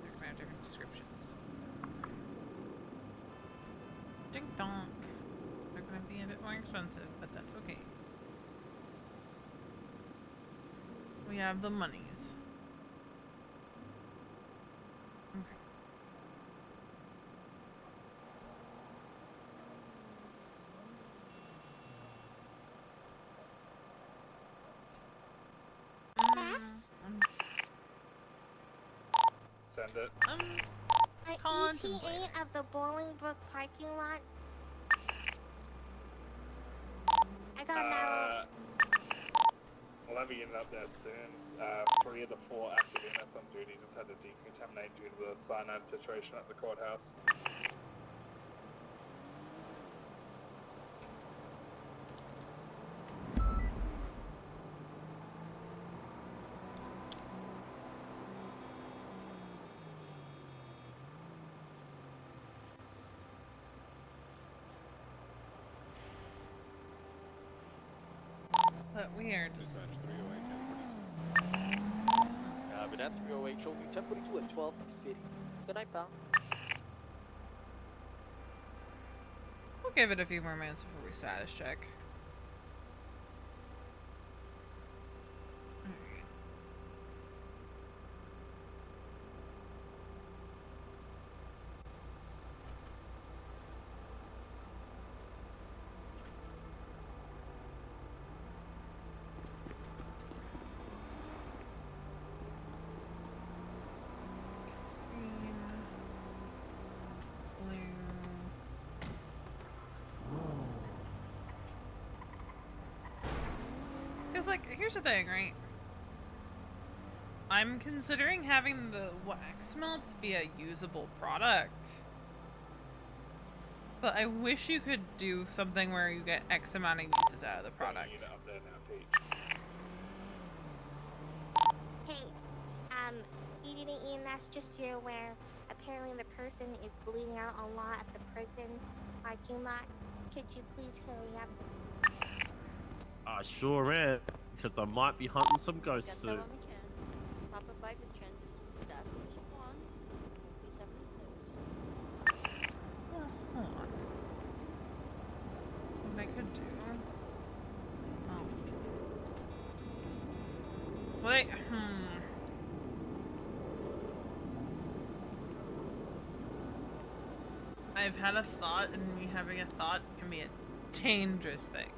They're gonna have different descriptions. Ding donk. They're gonna be a bit more expensive, but that's okay. We have the monies. Okay. Send it. Contemplating. ETA of the Bolingbrook parking lot. I got now. We'll have a unit up there soon. 3 of the 4 active units on duty just had to decontaminate due to the cyanide situation at the courthouse. But we are just. Dispatch 308 1042. Copy that. 308 showing you 1042 at 12:50. Good night, pal. We'll give it a few more minutes before we status check. Alright. Because, like, here's the thing, right? I'm considering having the wax melts be a usable product. But I wish you could do something where you get X amount of uses out of the product. Hey, eating EMS, just so you're aware, apparently the person is bleeding out a lot at the prison parking lot. Could you please hurry up? I sure am. Except I might be hunting some ghosts soon. Papa 5 is transition staff position 1, Well, hold on. What I could do... Oh. Wait, I've had a thought, and me having a thought can be a dangerous thing.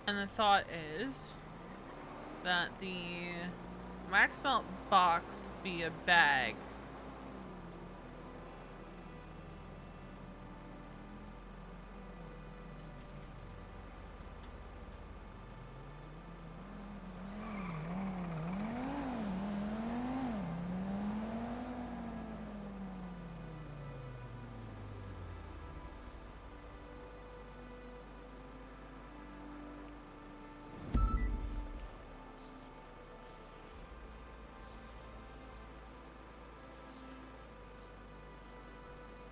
And the thought is that the wax melt box be a bag.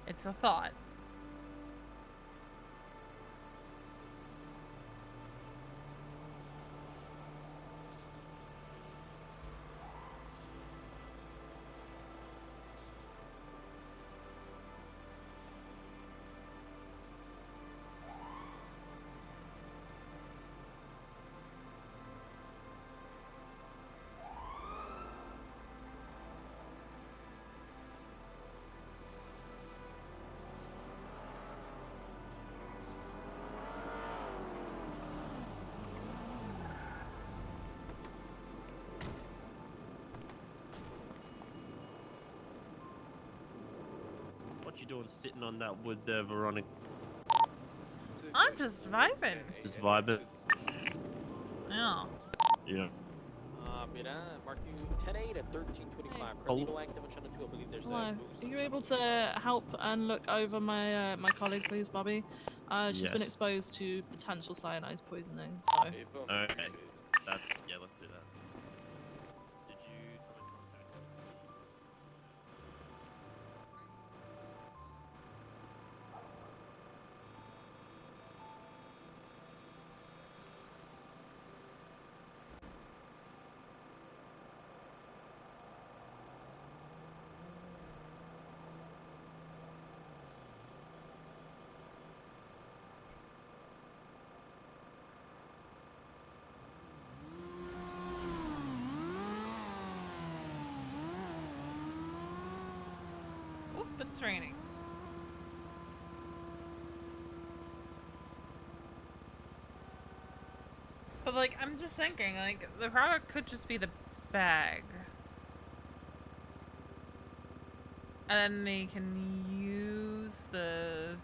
It's a thought. What you doing sitting on that wood there, Veronica? I'm just vibing. Just vibing? Yeah. Yeah. Mira, mark you 10-8 at 13:25. Currently no active on channel 2. I believe there's Hello. a Are boost. you able to help and look over my my colleague, please, Bobby? She's been Yes. exposed to potential cyanide poisoning, so. Okay. Yeah, let's do that. Did you come in contact with the Oop, it's raining. But like, I'm just thinking, like, the product could just be the bag. And then they can use the...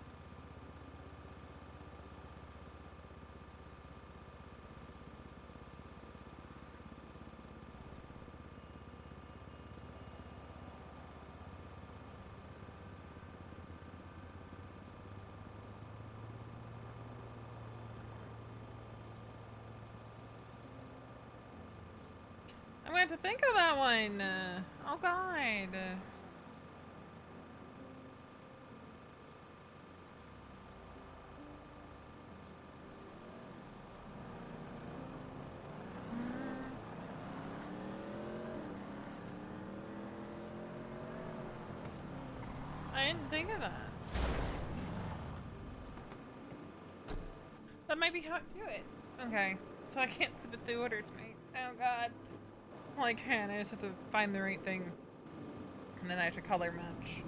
I'm going to think of that one. Oh god. I didn't think of that. That might be how I do it. Okay, so I can't submit the order tonight. Oh god. Well, I can. I just have to find the right thing. And then I have to color match.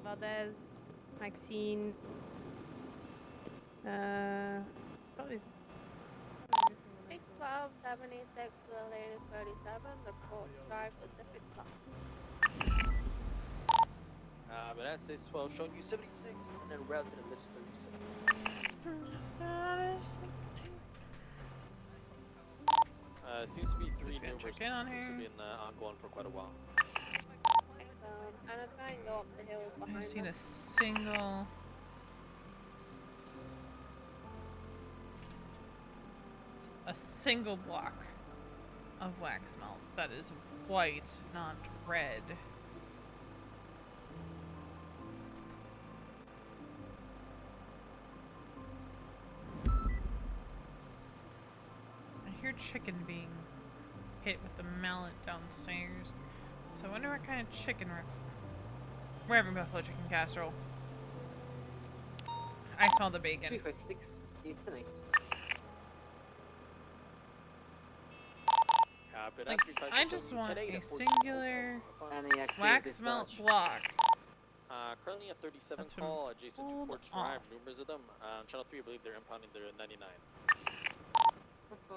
Valdez, Maxine, probably 612, 76 to the latest 37, the Court Drive Pacific Club. But that says 12, showing you 76, and then route to the list 37. Seems to be three Just gonna numbers. check in on Seems to her. be ongoing for quite a while. And I'm trying to go up the hills I behind seen them. a single block of wax melt that is white, not red. I hear chicken being hit with the mallet downstairs. So I wonder what kind of chicken we're having buffalo chicken casserole. I smell the bacon. 356, Ethan. Like, I just want a singular wax melt block. Currently a 37 That's been call adjacent to pulled Porch Drive, off. numerous of them. Channel 3, I believe they're impounding their 99. Let's go.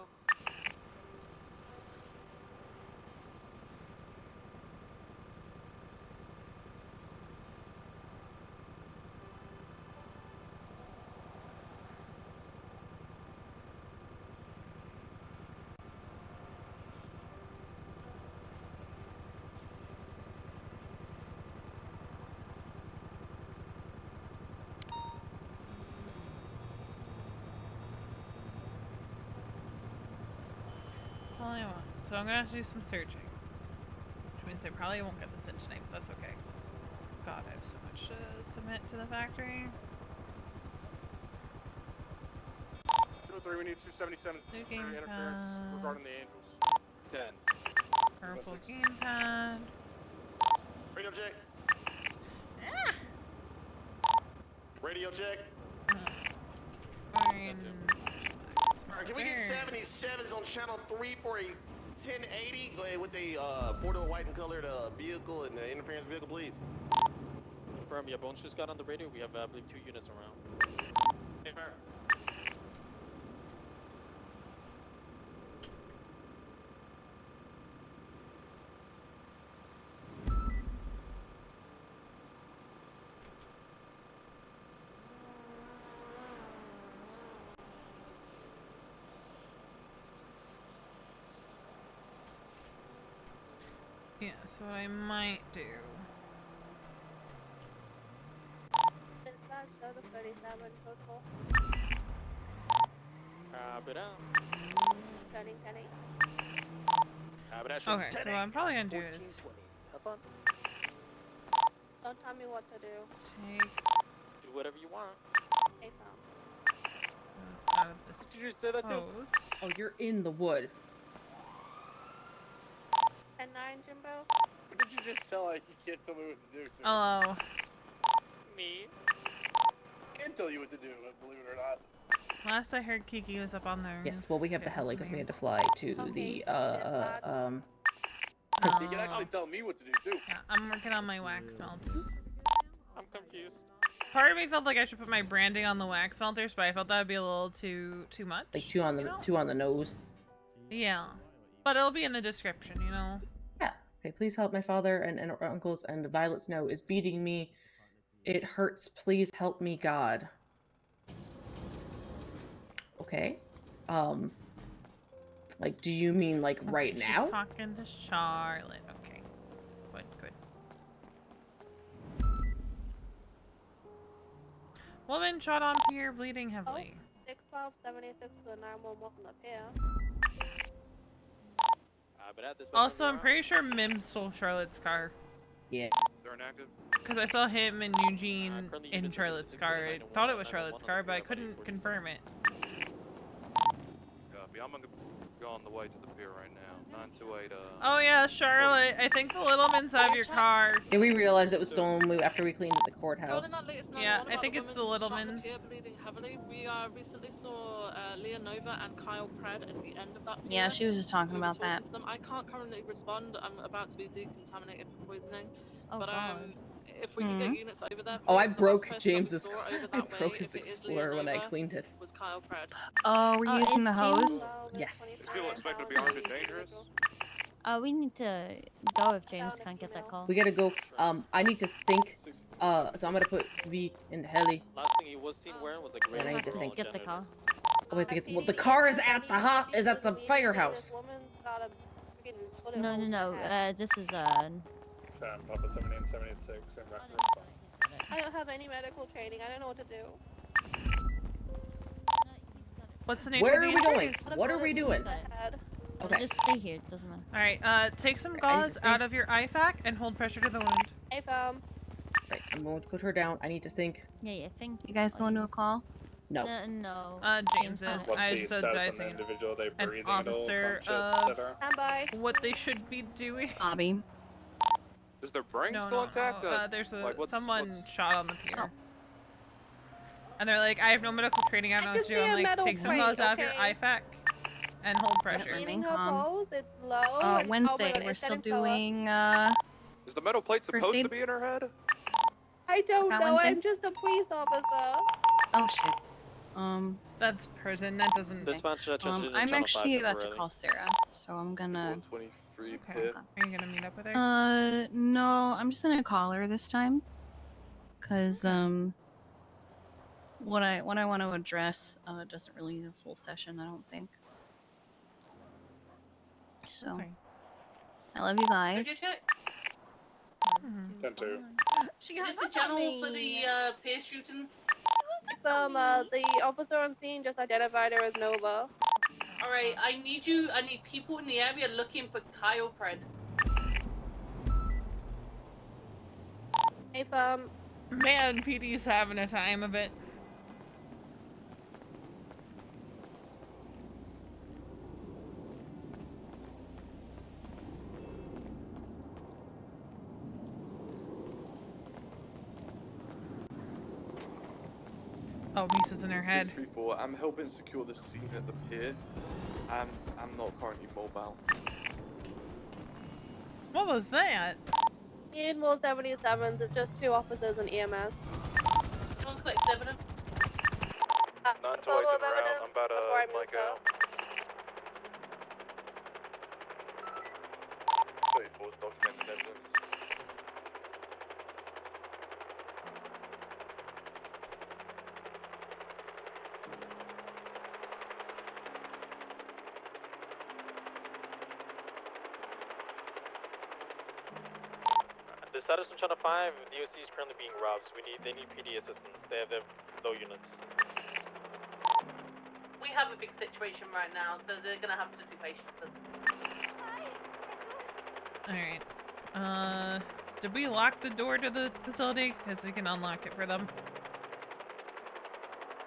That's all I want. So I'm gonna have to do some searching. Which means I probably won't get this in tonight, but that's okay. God, I have so much to submit to the factory. 203, we need 277 Looking interference pad. regarding the Angels. 10. Purple gamepad. Radio check. Ah! Radio check. Fine. Alright, can we get 77s on channel 3 for a 1080 with a four-door white and colored vehicle and interference vehicle, please? Confirm, yeah, Bones just got on the radio. We have, I believe, 2 units around. Hey, fire. Yeah, so what I might do. Dispatch, show the 37 total. But Turning 10-8. Okay, so what I'm probably gonna do is Don't tell me what to do. take do whatever you want. ASAP. those out of this Did you say that too? hose. Oh, you're in the wood. 10-9, Jimbo. What did you just tell you can't tell me what to do? Too? Hello. Me? I can tell you what to do, believe it or not. Last I heard, Kiki was up on there. Yes, well, we have the heli because we had to fly to the You can actually tell me what to do too. Yeah, I'm working on my wax melts. I'm confused. Part of me felt like I should put my branding on the wax melters, but I felt that would be a little too much. like two on the nose. Yeah, but it'll be in the description, you know. Yeah. Okay. Please help my father and uncles and Violet's snow is beating me. It hurts. Please help me, God. Okay. Like, do you mean like right She's now? talking to Charlotte. Okay. Good. Woman shot on pier, bleeding heavily. 612, 76 to the 911 up here. But at this Also, I'm pretty sure Mim stole Charlotte's car. Yeah. They're inactive. because I saw him and Eugene in Charlotte's car. I thought it was Charlotte's car, but I couldn't confirm it. Copy. I'm gonna go on the way to the pier right now. 928. Oh yeah, Charlotte. I think the Littlemans have your car. Yeah, we realized it was stolen after we cleaned at the courthouse. Yeah, I think it's the Littlemans. Bleeding heavily. We recently saw Leonova and Kyle Pred at the end of that. Yeah, pier. she was just talking We were about that. to them. I can't currently respond. I'm about to be decontaminated for poisoning. Oh, but God. if we could get units over there. Oh, I please, the last broke person that we James's saw car. over I that broke way, his if it is Explorer when I Leonova, cleaned it. Was Kyle Pred. Oh, we're using the it's hose? James. Yes. People expected to be armed and dangerous. We need to go if James can't get that call. We gotta go. I need to think. So I'm gonna put V in heli. Last thing he was seen wearing was a gray. And I need to think. Get the car. Oh, we have to get. Well, the car is at the firehouse. No. This is Papa 1776 in rapid response. I don't have any medical training. I don't know what to do. What's the nature Where of are the we going? injuries? What are we doing? Okay. Just stay here. It doesn't matter. All right. Take some gauze out of your IFAC and hold pressure to the wound. Hey, Right, I'm going to put her down. I need to think. Yeah, think. You guys going to a call? No. No. James is. I just advising an officer of what they should be doing. Bobby. Is their brain No, still no, intact? no. There's someone what's- shot on the pier. And they're like, I have no medical training. I don't know what to do. I'm like, take some gauze out of your IFAC and hold pressure. Eating her pulse, it's low. and- Wednesday, oh my God, we're it's still getting lower. doing, Is the metal plate First supposed aid? to be in her head? I don't That know. Wednesday? I'm just a police officer. oh shit. That's prison. That doesn't. I'm actually about to call Sarah, so I'm gonna. 123 Okay. pit. Are you gonna meet up with her? No, I'm just gonna call her this time, cause what I want to address doesn't really need a full session, I don't think. So, Okay. I love you guys. Mm-hmm. 10-2. She Is hung this the up on general for me. the pier shooting? The officer on scene just identified her as Nova. Alright, I need people in the area looking for Kyle Pred. Hey, Man, PD's having a time of it. Oh, Misa's in her head. 634. I'm helping secure the scene at the pier. I'm not currently mobile. What was that? need more 77s. It's just 2 officers and EMS. Someone collects evidence. Not to photo wait of around. evidence I'm about to before I move mic out. 34's documented evidence. The status on Channel 5, DOC is currently being robbed. So they need PD assistance. They have their low units. We have a big situation right now, so they're gonna have to be patient with us. Alright. Did we lock the door to the facility? Because we can unlock it for them.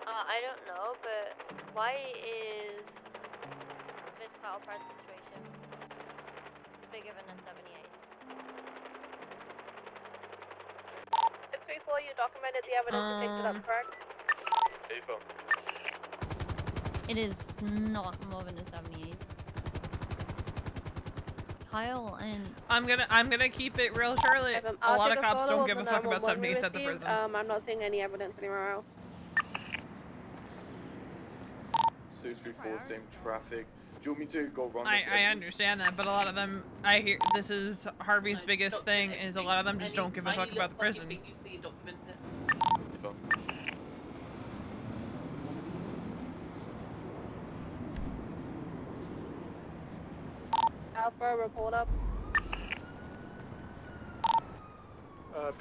I don't know, but why is this Kyle Pratt situation bigger than a 78? 634, you documented the evidence and picked it up, correct? Ava. It is not more than a 78. Kyle and I'm gonna keep it real, Charlotte. A lot of cops don't give a fuck about 78s at the prison. I'm not seeing any evidence anywhere else. 634, same traffic. Do you want me to go run I understand that, but a lot of them, I hear, this is Harvey's biggest thing, is a lot of them just don't give a fuck about the prison. Alpha, report up.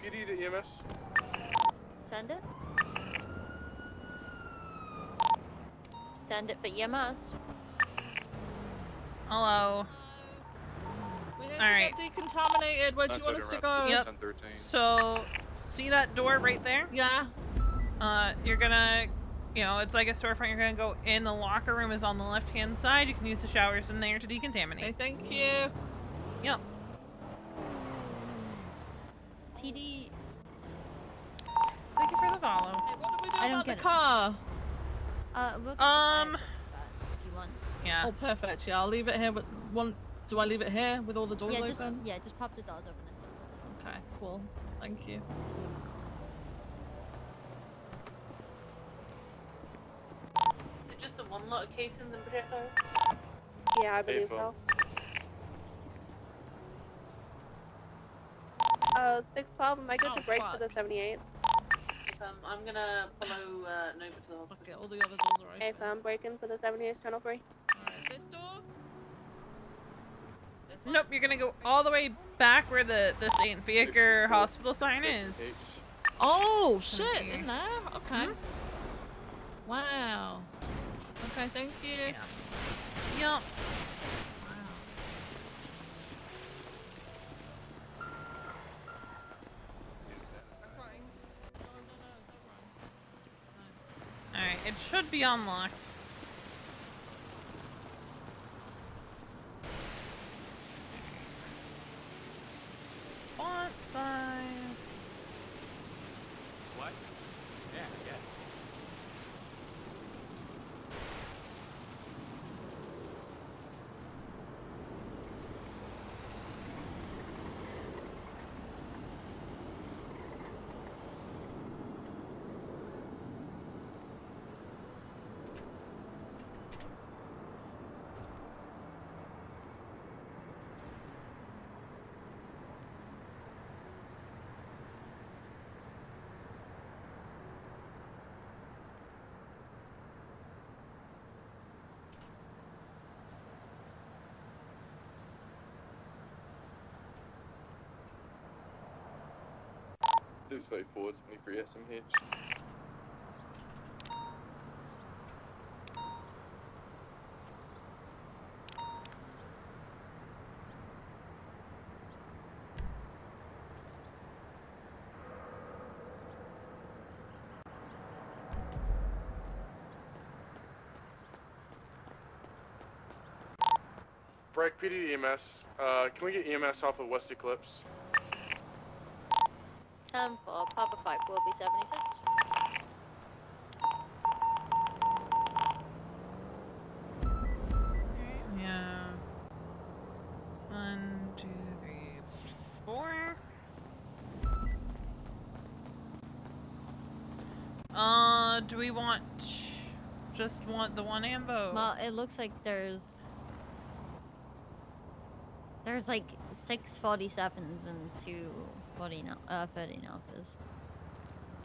PD to EMS. Send it? Send it for EMS. Hello. We need Alright. to get decontaminated. Where do you want us to go? Yep. So, see that door right there? Yeah. You're gonna, it's like a storefront. You're gonna go in. The locker room is on the left-hand side. You can use the showers in there to decontaminate. Okay, thank you. Yep. PD. Thank you for the follow. Hey, what do we do I don't about the get it. car? We'll get the fire truck back if you want. Yeah. Oh, perfect. Yeah, I'll leave it here with one. Do I leave it here with all the doors open? Just pop the doors open and stuff. Okay, cool. Thank you. Is it just the one lot of casings and projectiles? Yeah, I believe so. 612, am I good to break for the 78? I'm gonna follow Nova to the hospital. Okay, all the other doors are open. If I'm breaking for the 78, channel 3. Alright, this door? Nope, you're gonna go all the way back where the St. Fiaker hospital sign is. Oh, shit, in there? Okay. Wow. Okay, thank you. Yep. Alright, it should be unlocked. Font size. What? Yeah, yeah. This way forward, 23 SMH. Break PD EMS. Can we get EMS off of West Eclipse? 10 for Papa 5 will be 76. Yeah. 1, 2, 3, 4. Do we just want the one ambo? Well, it looks like there's like 6 47s and 2 30 alphas.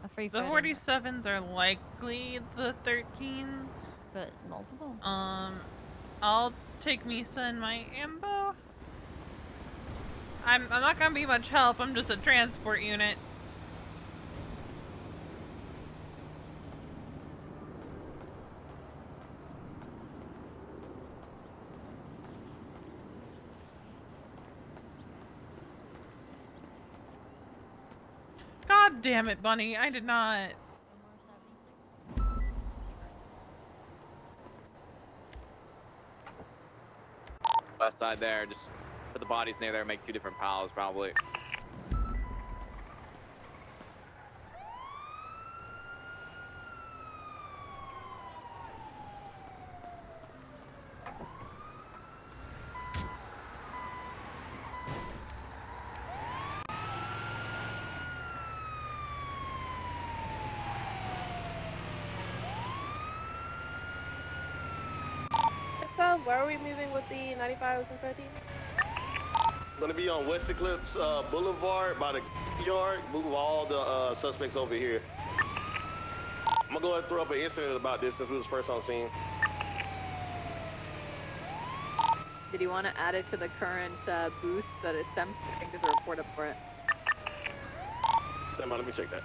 A free The 47s are likely the 13s. But multiple? I'll take Misa and my ambo. I'm not gonna be much help, I'm just a transport unit. God damn it, Bunny, I did not. West side there, just put the bodies near there, make 2 different piles probably. Where are we moving with the 95s and 13s? Gonna be on West Eclipse Boulevard by the yard. Move all the suspects over here. I'm gonna go ahead and throw up an incident about this since we was first on scene. Did you want to add it to the current boost that it's empty? I think there's a report up for it. Stand by, let me check that.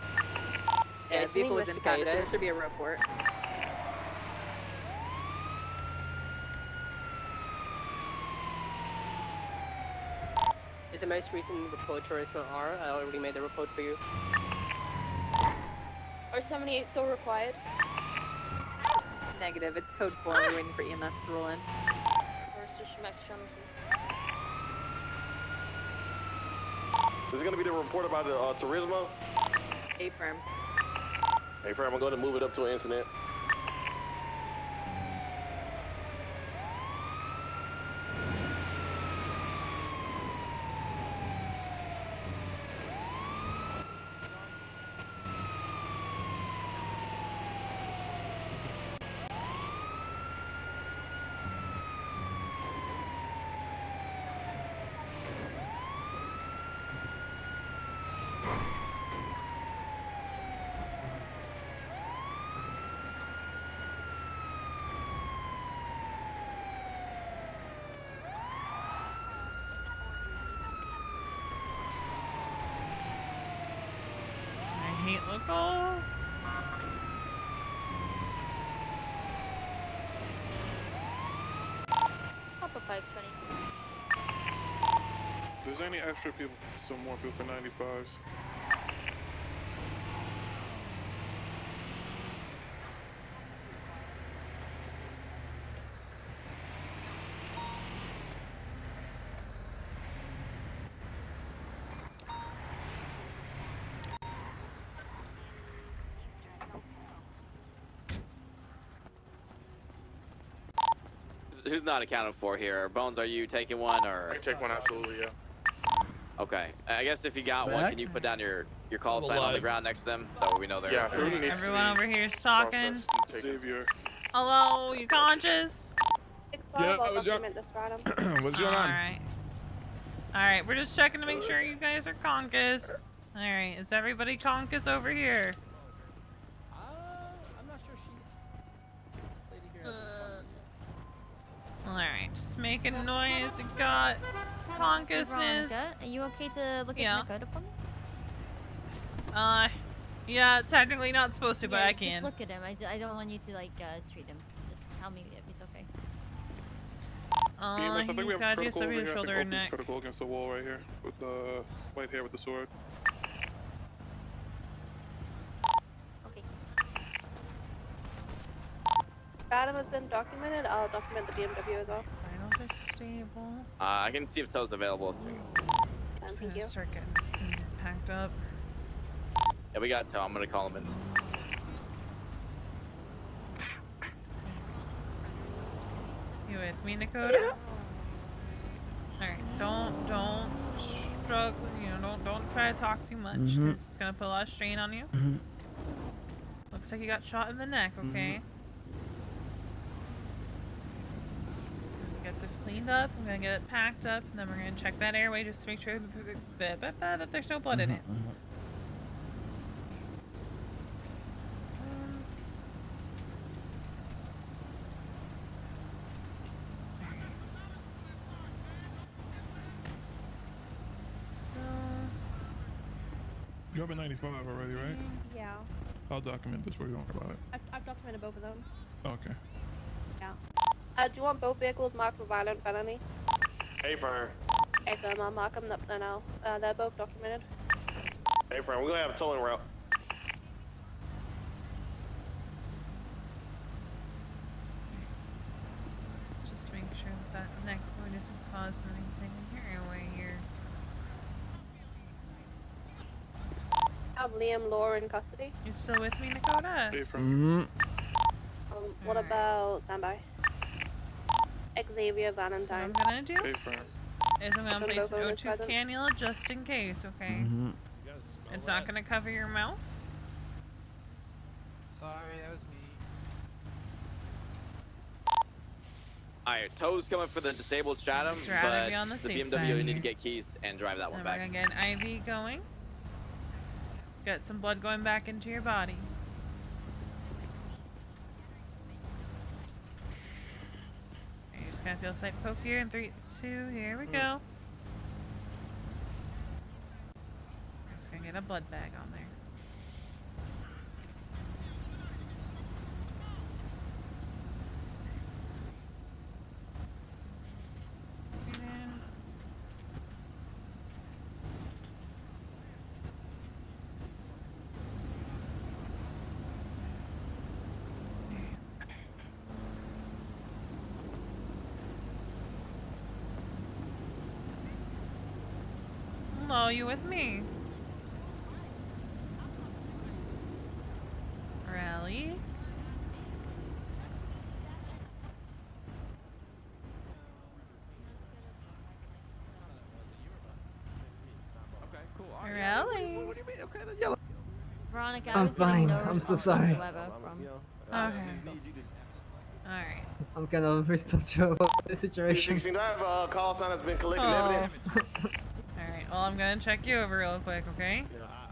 Yeah, the vehicle was impounded, so there should be a report. Is the most recent report to us for R? I already made the report for you. Are 78 still required? Negative. It's code 4. We're waiting for EMS to roll in. Or is just Max Johnson? Is it gonna be the report about the Turismo? A-firm. A-firm, I'm gonna move it up to an incident. I hate locals. Top of 520. If there's any extra people, some more people for 95s. Who's not accounted for here? Bones, are you taking one or? I can take one, absolutely, yeah. Okay. I guess if you got one, Back? can you put down your call I'm sign on the alive. ground next to them so we know they're. Yeah, who needs Everyone over here is talking. Xavier. Hello, you conscious? Yeah, what's going on? Alright. Alright, we're just checking to make sure you guys are conscious. Alright, is everybody conscious over here? I'm not sure she. This lady here hasn't responded yet. Alright, just making noise. We got consciousness. Veronica, are you okay to look at the code for me? Yeah, technically not supposed to, but Yeah, I can. Just look at him. I don't want you to like treat him. Just tell me if he's okay. I think we He's have got critical over GSW here. shoulder I and think Opie's neck. critical against the wall right here with the white hair with the sword. Adam has been documented. I'll document the BMW as well. Vitals are stable. I can see if Toe's available. So we can... I'm just gonna start getting this thing packed up. Yeah, we got Toe. I'm gonna call him in. You with me, Dakota? Alright, don't struggle, don't try to talk too much, because it's gonna put a lot of strain on you. Looks like you got shot in the neck, okay? Just gonna get this cleaned up, I'm gonna get it packed up, and then we're gonna check that airway just to make sure that there's no blood in it. You have a 95 already, right? Yeah. I'll document this for you. Don't worry about it. I've documented both of them. Okay. Yeah. Do you want both vehicles marked for violent felony? A-firm. A-firm, I'll mark them up there now. They're both documented. A-firm, we're gonna have a towing route. Let's just make sure that neck wound isn't causing anything in your airway here. I have Liam Law in custody. You still with me, Dakota? What about standby? Xavier Valentine. What I'm gonna do is I'm gonna place an Both O2 present. cannula just in case, okay? It's not gonna cover your mouth. Sorry, that was me. Alright, Toe's coming for the disabled Stratum, Just rather but be on the the safe BMW side you need here. to get keys and drive that one Then we're back. gonna get an IV going. Get some blood going back into your body. You're just gonna feel a slight poke here in 3, 2, here we go. Just gonna get a blood bag on there. Hello, you with me? Rally? Rally? What do you mean? Okay, then yellow. Veronica, I I'm was getting fine. no I'm so response sorry. whatsoever from. Okay. Alright. I'm kind of responsible for the situation. 16, do I have a call sign that's been collecting evidence? Alright, well, I'm gonna check you over real quick, okay?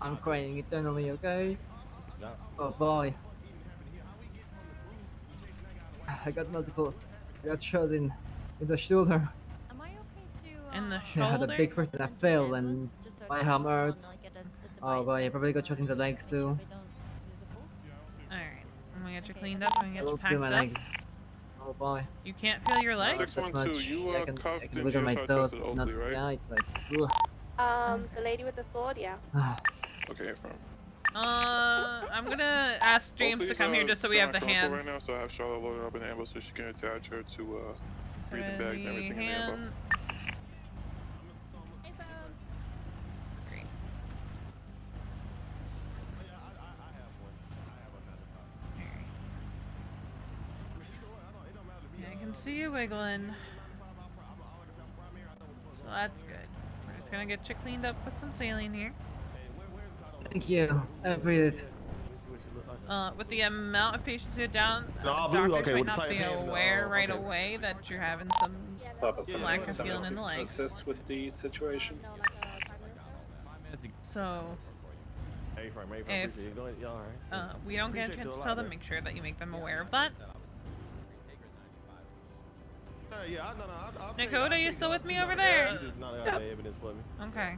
I'm crying eternally, okay? Oh boy. I got shots in the shoulder. Am I okay to? In the I shoulder? had a big hurt and I fell and my arm hurts. Oh boy, I probably got shot in the legs too. Alright. I'm gonna get you cleaned up. I'm gonna I get you don't packed feel my up. legs. Oh boy. You can't feel your legs? Not that much. you I can cuffed and look at my you toes, cuffed but not. Oakley, right? Yeah, it's like. The lady with the sword, yeah. Okay, from. I'm gonna ask James to come here just so we have the hands. Right now, so I have Charlotte loaded up in the ambulance so she can attach her to breathing bags and everything in the ambulance. Great. Yeah, I can see you wiggling. So that's good. We're just gonna get you cleaned up, put some saline here. Thank you. I appreciate it. With the amount of patients we had down, No, doctors okay, might with the not tight be pants, no, aware right okay. away that you're having some lack of feeling in the legs. Assist with the situation. So, if we don't get a chance to tell them, make sure that you make them aware of that. Dakota, you still with me over there? Okay.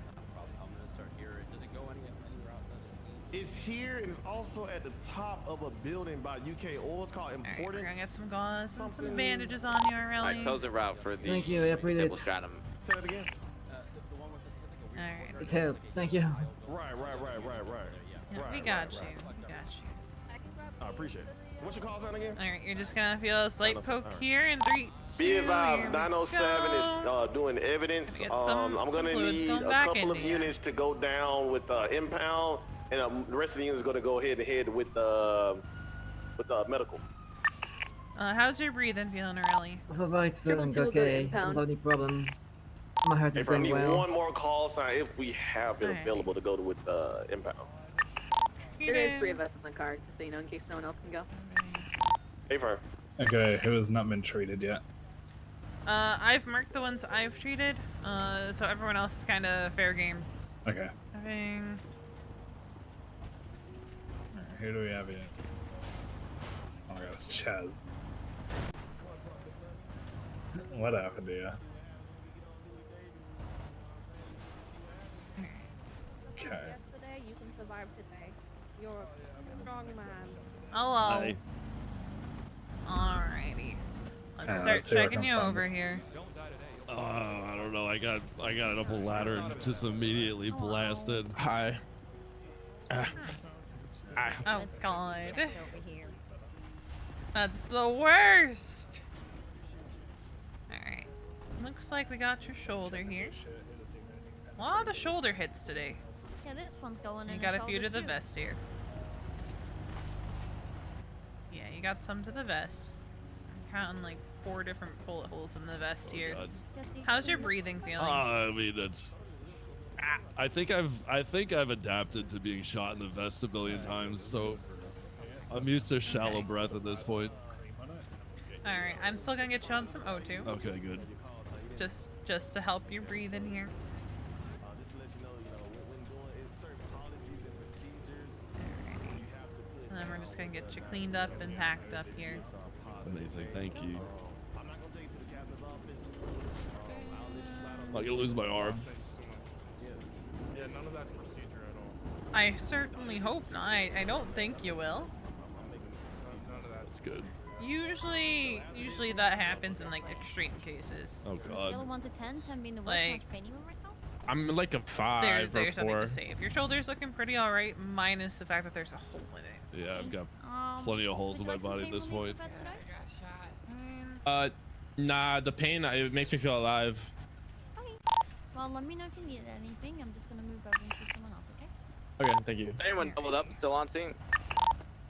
It's here and it's also at the top of a building by UK Oil. It's called Importance. We're gonna get some gauze and some bandages on you, Alright, really. tell the route for the Thank you, I appreciate double it. stratum. Say it again. Alright. It's help. Thank you. Right. Yeah, we got you. We got you. I appreciate it. What's your call sign again? Alright, you're just gonna feel a slight poke here in 3, 2, Be advised, here we 907 go. is doing evidence. Get some I'm gonna fluids need going a back couple of into ya. units to go down with impound, and the rest of the units are gonna go head to head with medical. How's your breathing feeling, Aurelie? So far it's feeling okay. Without any problem. My heart is Hey, bro, I going need well. one more call sign if we have it available to go to with impound. There is 3 of us in the car, just so you know, in case no one else can go. Hey, Fire. Okay, who has not been treated yet? I've marked the ones I've treated, so everyone else is kind of fair game. Okay. Having... Who do we have here? Oh my god, it's Chaz. What happened to you? Okay. Yesterday, you can survive today. You're a strong man. Hello. Hi. Alrighty. Let's Let's start see where I checking can you find over this. here. I don't know. I got it up a ladder and just immediately blasted. Hi. Oh god. That's the worst. Alright. Looks like we got your shoulder here. A lot of the shoulder hits today. Yeah, this one's going in. You the got a few shoulder to the too. vest here. Yeah, you got some to the vest. I'm counting like 4 different bullet holes in the vest here. God. How's your breathing feeling? I mean, it's. I think I've adapted to being shot in the vest a billion times, so I'm used to shallow breath at this point. Alright, I'm still gonna get you on some O2. Okay, good. Just to help you breathe in here. And then we're just gonna get you cleaned up and packed up here. Amazing, thank you. I'm not gonna lose my arm. Yeah, none of that's procedure at all. I certainly hope not. I don't think you will. None of that. That's good. Usually that happens in like extreme cases. Oh Scale of god. 1 to 10, 10 being the worst. Like- How much pain you in right now? I'm like a 5 There's or nothing 4. to say. If your shoulder's looking pretty alright, minus the fact that there's a hole in it. Yeah, I've got plenty of holes in my body at this point. Nah, the pain, it makes me feel alive. Well, let me know if you need anything. I'm just gonna move over and shoot someone else, okay? Okay, thank you. Is anyone doubled up still on scene?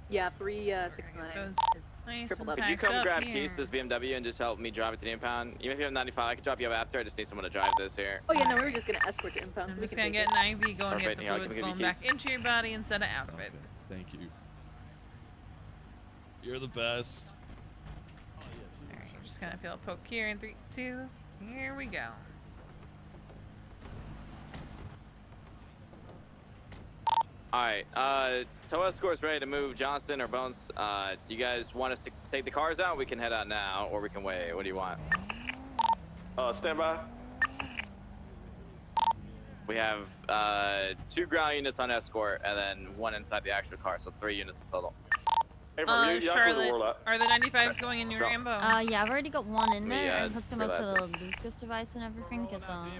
Yeah, 369. Those nice triple and Could you packed come up grab here. keys to this BMW and just help me drive it to the impound? Even if you have 95, I can drop you up after. I just need someone to drive this here. Oh yeah, no, we were just gonna escort to impound. I'm so we just can gonna take get it. an IV going, Perfect, get the here, I'll fluids give you going keys. back into your body instead of out of it. Thank you. You're the best. Alright, I'm just gonna feel a poke here in 3, 2. Here we go. Alright, tow escort's ready to move. Johnston or Bones, you guys want us to take the cars out? We can head out now, or we can wait. What do you want? Stand by. We have 2 ground units on escort, and then 1 inside the actual car, so 3 units in total. Hey, bro, y'all close the Charlotte, world out. are the 95s going in your ambo? Yeah, I've already got one in there. Yeah, I hooked him up to the Lucas device and everything, cause Alright.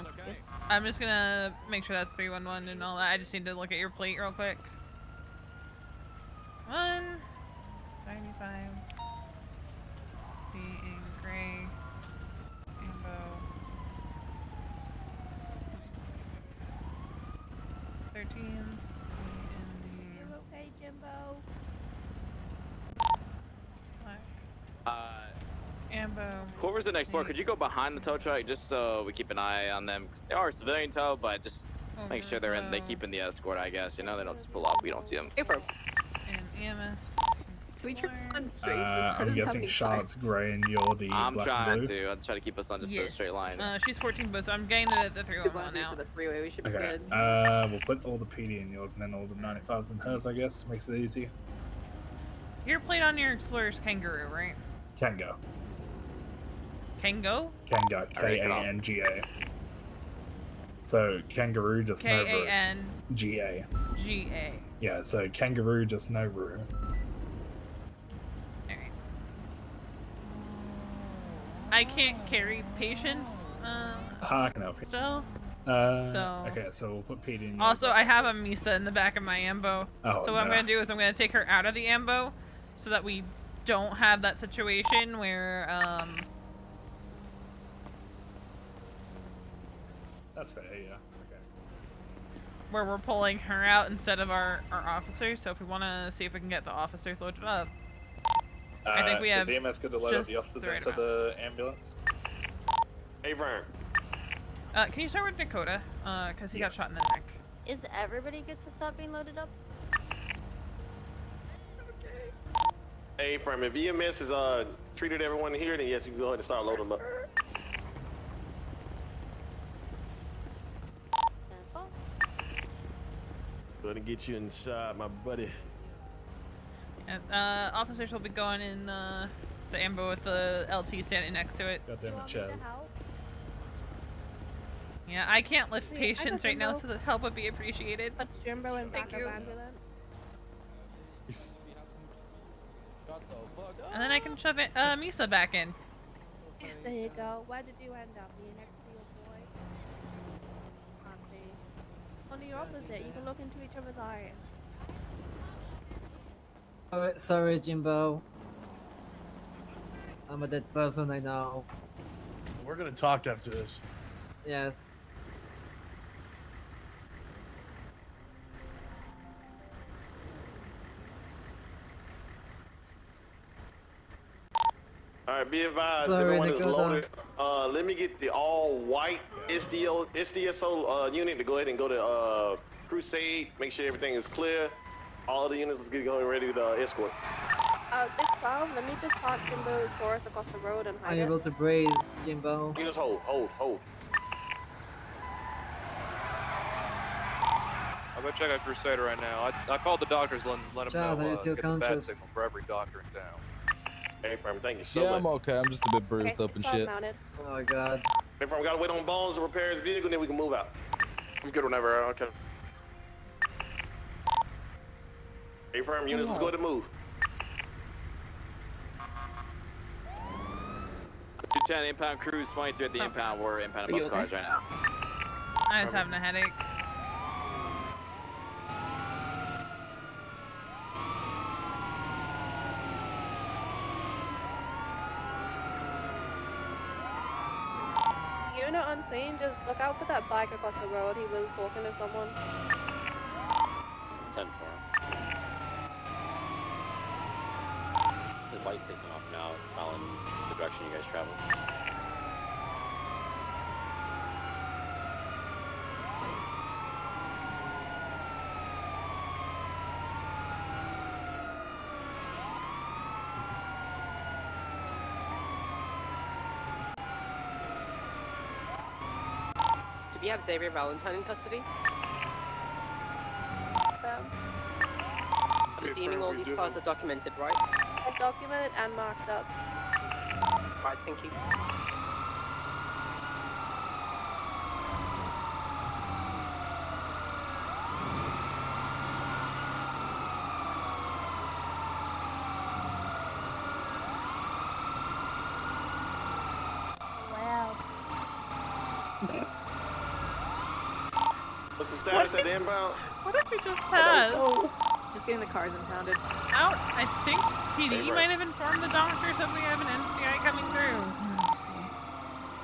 that's good. I'm just gonna make sure that's 311 and all that. I just need to look at your plate real quick. 95s. B in gray. Ambo. 13. You okay, Jimbo? Ambo. Whoever's the next floor, could you go behind the tow truck just so we keep an eye on them? 'Cause they are a civilian tow, but just make sure they're in. They keep in the escort, I guess. You know, they don't just pull up. We don't see them. And EMS. Sweet trip on straight. I'm guessing Charlotte's grey and you're the I'm black trying and blue. to. I'm trying to keep us on just a straight line. She's 14, but so I'm getting the 311 now. The freeway, we should be Okay, good. we'll put all the PD in yours and then all the 95s in hers, I guess. Makes it easy. Your plate on your Explorer's Kangaroo, right? Can go. Kango? Can go. K-A-N-G-A. So kangaroo just no room. K-A-N-G-A. G-A. Yeah, so kangaroo just no room. Alright. I can't carry patients, I can help you. still. Okay, so we'll put PD in yours. Also, I have a Misa in the back of my ambo. Oh, so what I'm no. going to do is I'm going to take her out of the ambo so that we don't have that situation where, That's fair, yeah. Okay. where we're pulling her out instead of our officers. So if we want to see if we can get the officers loaded up. I think we have Is EMS good to load up just the officers the right into the ambulance? Hey, Vern. Can you start with Dakota? Because he got shot in the neck. Is everybody good to stop being loaded up? Hey, Vern, if EMS has treated everyone here, then yes, you can go ahead and start loading them up. Gonna get you inside, my buddy. And, officers will be going in the ambo with the LT standing next to it. Goddamn it, Chaz. Yeah, I can't lift Wait, I patients got right now, Jimbo. so the help would be appreciated. What's Jimbo in Thank back you. of ambulance? And then I can shove it, Misa back in. There you go. Where did you end up? Were you next to your boy? Copy. On your opposite, you can look into each other's eyes. Sorry, Jimbo. I'm a dead person, I know. We're gonna talk after this. Yes. All right, be advised, Sorry, everyone is Dakota. loaded. Let me get the all-white SDSO unit to go ahead and go to Crusade. Make sure everything is clear. All the units, let's get going ready to escort. This time, let me just park Jimbo's Taurus across the road and hide Unable it. to breathe, Jimbo. Units hold. I'll go check out Crusader right now. I called the doctors, let them Charles, are you know, still get the bat conscious? signal for every doctor in town. Hey, Prime, thank you so Yeah, much. I'm okay. I'm just a bit bruised up and shit. Mounted. Oh my god. Hey, Prime, we gotta wait on Bones to repair his vehicle, then we can move out. I'm good whenever. Okay. Hey, Prime, units, let's go ahead and move. 210 impound crews, 23 at the impound. We're impounding both cars right now. I was having a headache. minor unseen, just look out for that bike across the road. He was talking to someone. 10-4. The light's taking off now. It's following the direction you guys travel. Do we have Xavier Valentine in custody? I'm assuming all these cars are documented, right? Documented and marked up. Right, thank you. Wow. What's the status at the inbound? What did we just pass? Just getting the cars impounded. Out. I think PD Hey, might have informed the doctor something. I have an NCI coming through. Let me see.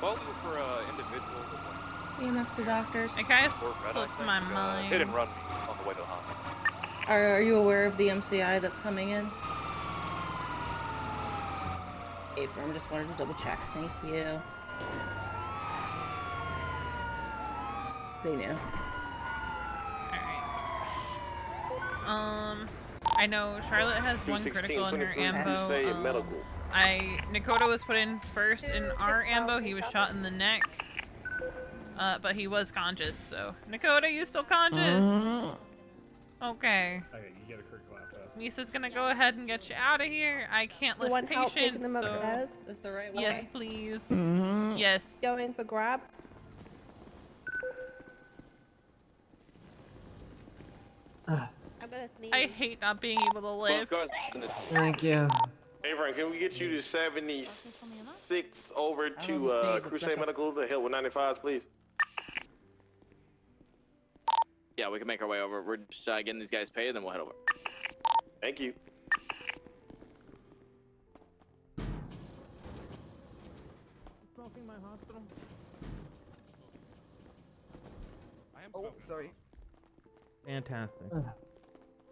Well, we were for individuals. EMS to doctors. It kind of slipped my mind. Hit and run me on the way to the hospital. Are you aware of the MCI that's coming in? A-firm, just wanted to double check. Thank you. They knew. I know Charlotte has one critical in her ambo. Nakota was put in first in our ambo. He was shot in the neck, but he was conscious. So Nakota, you still conscious? Okay. Okay, you get a critical out fast. Misa's gonna go ahead and get you out of here. I can't lift patients. Them So upstairs? Is the right way? yes, please. Mm-hmm. Yes. Going for grab. I'm gonna sneeze. I hate not being able to lift. Thank you. Hey, Frank, can we get you to 76 over to Crusade Medical to help with 95s, please? Yeah, we can make our way over. We're just getting these guys paid, then we'll head over. Thank you. Smoking my hospital. Oh, sorry. Fantastic.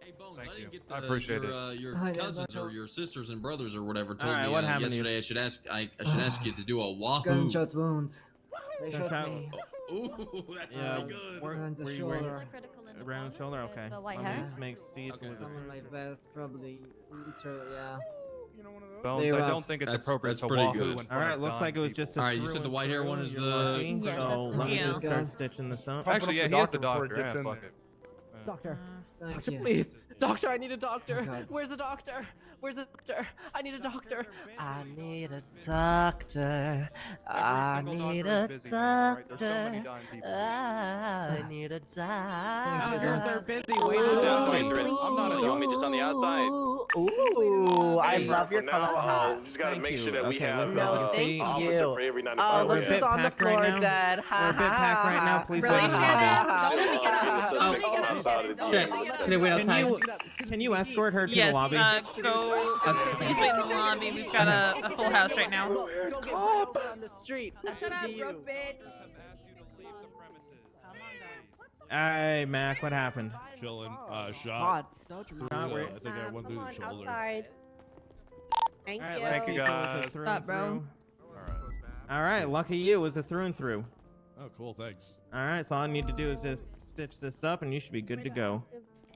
Hey Bones, I didn't get I appreciate your it. cousins or your sisters and brothers or whatever told Alright, me what happened to you? yesterday. I should ask you to do a wahoo. Gunshot wounds. They shot Gunshot- me. Ooh, that's Yeah, pretty good. Around the were you shoulder. around the shoulder? Okay. the white Let me hat? see if it was On my vest, probably. Literally, yeah. Bones, They I rough. don't think it's That's- appropriate that's to pretty wahoo good. in front All right, of looks like it was people. just a All right, you through said the and white hair through, one is you're the- lucky. Yeah, So that's let me him. just start stitching this up. Actually, yeah, the he's the doctor before doctor. it gets Yeah, in fuck there. it. Doctor. Thank Doctor, you. please. Doctor, I need a doctor. God. Where's the doctor? Where's the doctor? I need a doctor. I need a doctor. I need a doctor. I need a doctor. Doctors are busy. Wait I'm a not. You want me just on the outside? Ooh, I love your For now, colorful hat. we just gotta Thank make you. sure that we Okay, have listen, an thank officer you. for every Oh, 95. look who's on the floor, Dad. We're a bit packed right now. Please wait outside. Don't let me get up. Don't let me get up. Shit. Should I wait outside? Can you escort her to Yes. the lobby? Go. Please wait in the lobby. We've got a full house right now. Cop on the street. Shut up, broke bitch. Hey, Mac, what happened? Chilling. God, Shot. so Through, dramatic. I think I went through the shoulder. Outside. Thank All right, you. let's see if it was a through and through. All right, lucky you. It was a through and through. Oh, cool. Thanks. All right, so all I need to do is just stitch this up, and you should be good to go.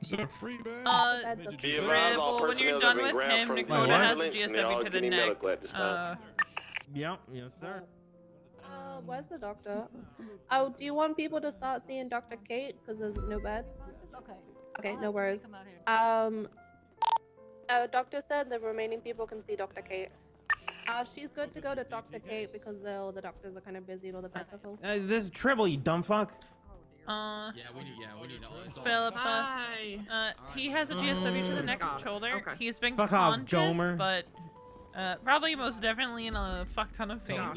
Is it a free bag? Be advised, all Rib, when you're personnel done have been with grabbed him, from the Dakota has a ambulance, and they're all GSW to the getting neck. medical at this time. Yep, yes, sir. Where's the doctor? Oh, do you want people to start seeing Dr. Kate? Because there's no beds. Okay. Okay, no worries. Come out here. Doctor said the remaining people can see Dr. Kate. She's good to go to Dr. Kate because the doctors are kind of busy and all the beds are full. This is Tribble, you dumb fuck. Yeah, we need all this. Philippa. He has a GSW to the neck and shoulder. He's been Fuck off, conscious, Gomer. but probably most definitely in a fuck ton of pain. I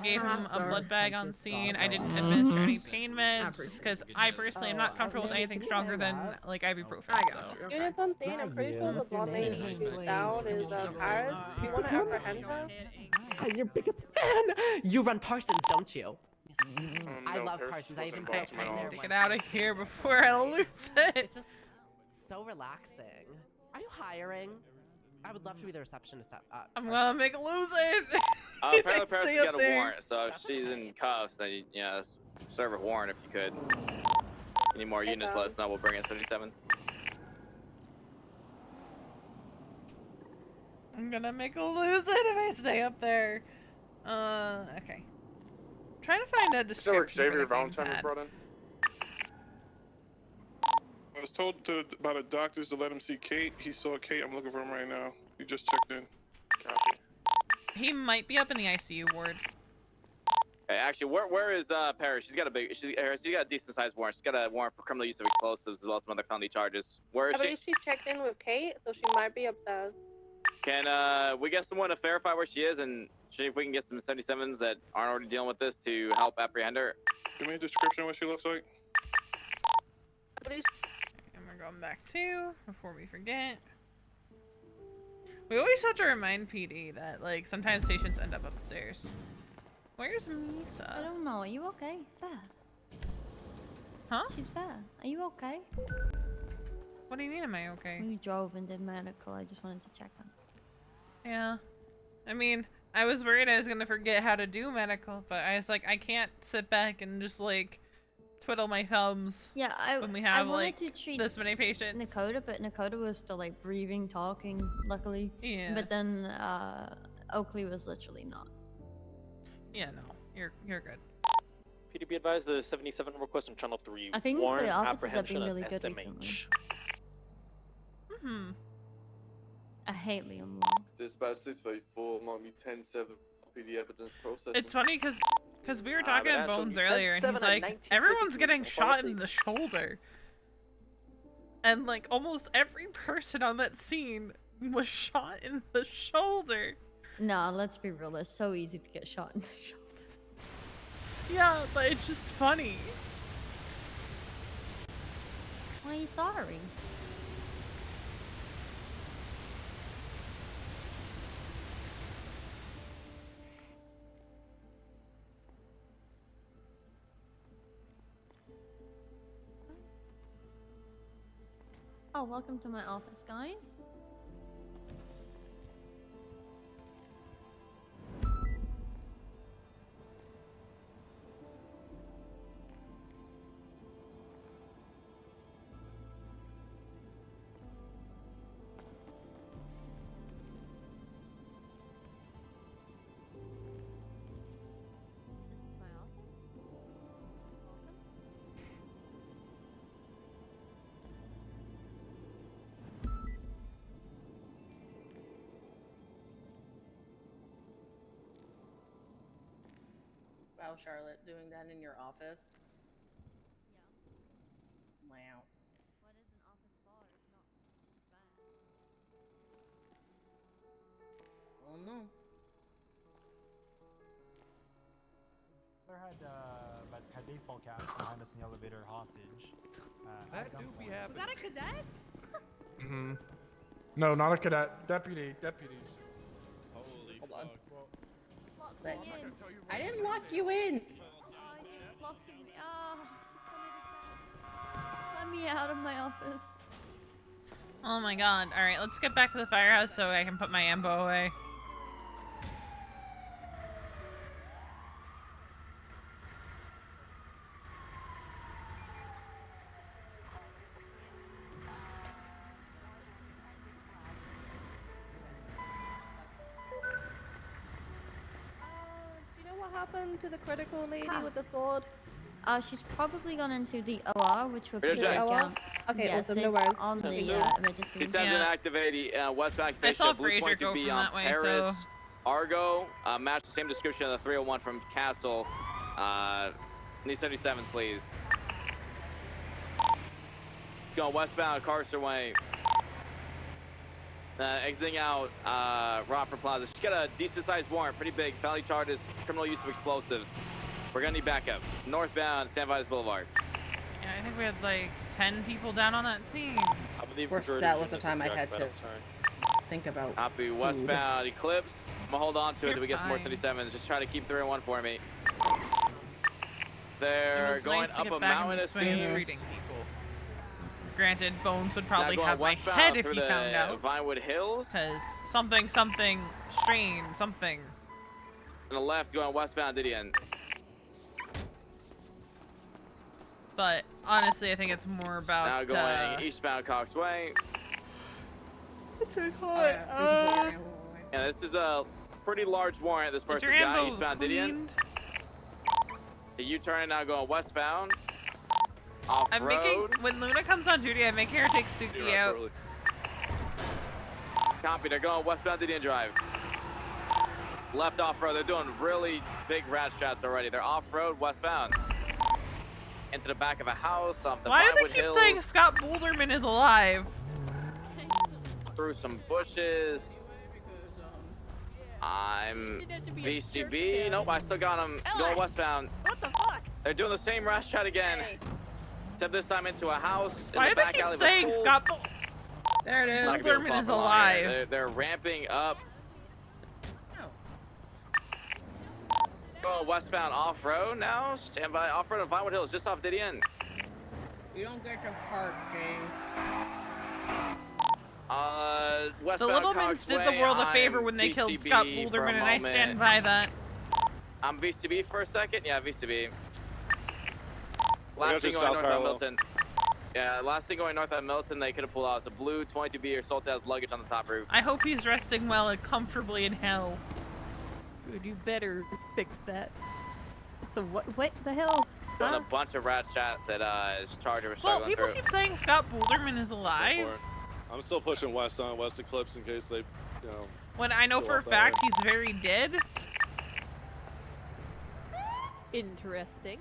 gave him a blood bag on scene. I didn't administer any pain meds just because I personally am not comfortable with anything stronger than like ibuprofen. So. Units on scene, I'm pretty sure the blonde lady who's down is Paris. Do you want to apprehend her? I'm your biggest fan. You run Parsons, don't you? I No, love Paris Parsons. I even wasn't brought put to my in there knowledge. Get out of here before I lose it. It's just so relaxing. Are you hiring? I would love to be the receptionist. I'm gonna make lose it. Apparently, If I Paris stay has up got a there. warrant, so if she's in cuffs, then serve a warrant if you could. Any more units, let us know. We'll bring in 77s. I'm gonna make a lose it if I stay up there. Okay. Trying to find a description for Xavier the Valentine was gamepad. brought in. I was told by the doctors to let him see Kate. He saw Kate. I'm looking for him right now. He just checked in. Copy. He might be up in the ICU ward. Hey, actually, where is Paris? She's got a decent sized warrant. She's got a warrant for criminal use of explosives as well as some other felony charges. Where is I believe she checked in with Kate, so she might be upstairs. Can we get someone to verify where she is and see if we can get some 77s that aren't already dealing with this to help apprehend her? Give me a description of what she looks like. And we're going back to before we forget. We always have to remind PD that like sometimes patients end up upstairs. Where's Misa? I don't know. Are you okay? Fair. Huh? She's fair. Are you okay? What do you mean, am I okay? We drove and did medical. I just wanted to check on. Yeah. I mean, I was worried I was gonna forget how to do medical, but I was like, I can't sit back and just like twiddle my thumbs. Yeah, when we I have wanted like to treat this many patients. Nakota, but Nakota was still like breathing, talking, luckily. Yeah. But then Oakley was literally not. Yeah, no, you're good. PDB advised the 77 request on channel 3. I think warrant the officers have apprehension been really and good SMH. recently. Hmm. I hate Liam Long. Dispatch 654, mark me 10-7, PD evidence processing. It's funny because we were talking but to Bones actually, earlier, and he's 10-7 like, and everyone's 1952, getting shot honestly. in the shoulder, and like almost every person on that scene was shot in the shoulder. Nah, let's be real. It's so easy to get shot in the shoulder. Yeah, but it's just funny. Why are you sorry? Oh, welcome to my office, guys. This is my office. Welcome. Wow, Charlotte, doing that in your office? Wow. What is an office for if not bad? Oh no. Had baseball caps behind us in the elevator hostage. That do be happening. Was that a cadet? Mm-hmm. No, not a cadet. Deputy. Holy Hold on. Lock That- me in. I didn't lock you in. Oh, you're blocking me. Oh, let me out of my office. Oh my god. Alright, let's get back to the firehouse so I can put my ambo away. Do you know what happened to the critical lady Huh. with the sword? She's probably gone into the OR, which would Where's be that? like, OR? Okay, yes, awesome, no it's worries. on the emergency room. 6 activate westbound I saw Bishop, Blue Fraser Point go to be from on that way, Paris, so- Argo, match the same description of the 301 from Castle. Need 77, please. Let's go westbound Carcer Way. Exiting out Rockford Plaza. She's got a decent sized warrant, pretty big. Felony charges, criminal use of explosives. We're gonna need backup. Northbound San Vitus Boulevard. Yeah, I think we had like 10 people down on that scene. Of course, that was the time I had to. think about Copy, food. westbound Eclipse. I'm gonna hold on to it You're till we get some more fine. 37s. Just try to keep 3 and 1 for me. It They're was going nice to up get a back in mountain the as swing of soon as treating people. Granted, Bones would now probably going have my westbound head if through he the found out. Vinewood Hills. Because something strain, something. On the left, going westbound Didion. But honestly, I think it's more about Now going eastbound Cox Way. What's it called? Yeah, this is a pretty large warrant. This Is person your got ammo eastbound Didion. cleaned? The U-turn now going westbound. I'm making Off-road. when Luna comes on duty, I'm making her take Suki out. Copy, they're going westbound Didion Drive. Left off-road, they're doing really big rat shots already. They're off-road, westbound. Into the back of a house, off the Why do Vinewood they keep Hills, saying Scott Boulderman is alive? through some bushes. I'm VCB. Nope, I still got him going westbound. What the fuck? They're doing the same rat shot again. Except this time into a house. Why in do the they back keep alley of a saying pool. Scott There it is. Not gonna be able to Boulderman is follow along here. alive? They're ramping up. Going westbound off-road now. Stand by off-road on Vinewood Hills, just off Didion. You don't get to park, James. The Westbound Littlemans did the Coxway, world a favor I'm when they killed VCB Scott for a Boulderman, and I stand moment. by that. I'm VCB for a second. Yeah, VCB. got Last thing you, going South north on Carolina. Milton. Yeah, last thing going north on Milton, they could have pulled out. It's a blue 22B or sold as luggage on the top roof. I hope he's resting well and comfortably in hell. Dude, you better fix that. So what the hell? Doing Huh? a bunch of rat shots that his charger was Well, struggling people through. keep saying Scott Boulderman is alive, I'm still pushing west on West Eclipse in case they, when I know Go for a off that fact way. he's very dead. Interesting.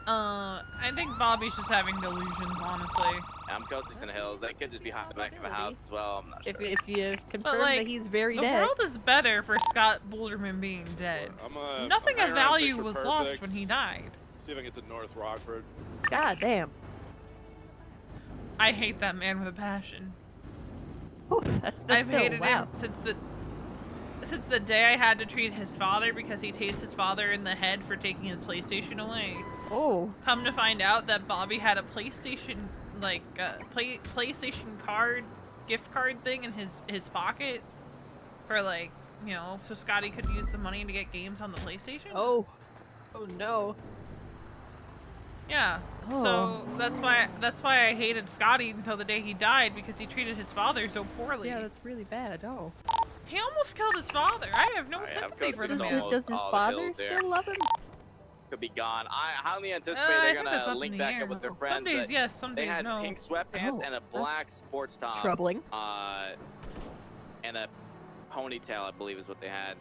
I think Bobby's just having delusions, honestly. I'm coasting in the hills. They could just be hiding back in the house as well. I'm not sure. If you But confirm like, that he's very the dead. world is better for Scott Boulderman being dead. Nothing I'm of hanging around value Picture was Perfect. lost when he died. See if I can get to North Rockford. God damn. I hate that man with a passion. Ooh, that's I've still, hated wow. him since the day I had to treat his father because he tased his father in the head for taking his PlayStation away. Oh. Come to find out that Bobby had a PlayStation, like, PlayStation card, gift card thing in his pocket for, like, you know, so Scotty could use the money to get games on the PlayStation. Oh. Oh no. Yeah. Oh. So that's why I hated Scotty until the day he died because he treated his father so poorly. Yeah, that's really bad. Oh. He almost killed his father. I have no I have sympathy for the coasted man. almost Does his all the father hills there. still love him? Could be gone. I highly anticipate I they're think that's gonna up link in the back air. up with their Some friends. days but yes, some they days had no. pink sweatpants Oh, and a black sports top. troubling. And a ponytail, I believe, is what they had.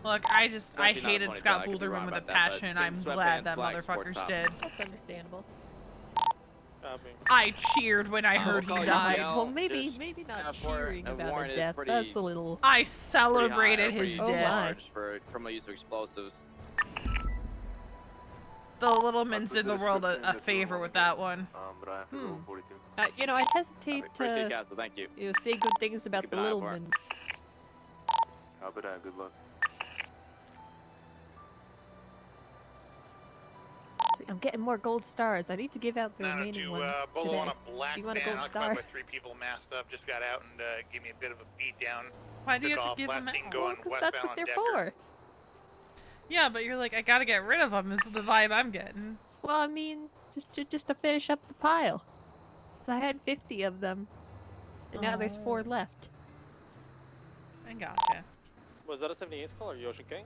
Look, I Actually, not a hated ponytail, Scott I could be Boulderman wrong with a about that, but passion. pink I'm glad sweatpants, that black sports motherfucker's top. dead. That's understandable. I cheered when I heard we'll he call you died. Miguel. Well, maybe Just, not for cheering a about warrant his is death. pretty- That's a little. I Pretty celebrated high, or his pretty death. large for criminal use of explosives. The Littlemans did the world a favor with that one. But I have to Hmm. roll 42. I'd hesitate Appreciate to Castle, thank you. say good things about Keep the an eye little for it. ones. Copy that. Good luck. I'm getting more gold stars. I need to give out the remaining ones Bolo today. on a black Do you want a van gold occupied star? by 3 people masked up. Just got out and gave me a bit of a beat down. Why do you Took have off. to give Last them seen out? going Because that's what westbound they're on Decker. for. Yeah, but you're like, I gotta get rid of them. Is the vibe I'm getting. Well, I mean, just to finish up the pile. So I had 50 of them, and now there's 4 left. I gotcha. Was that a 78 call or Yoshi King?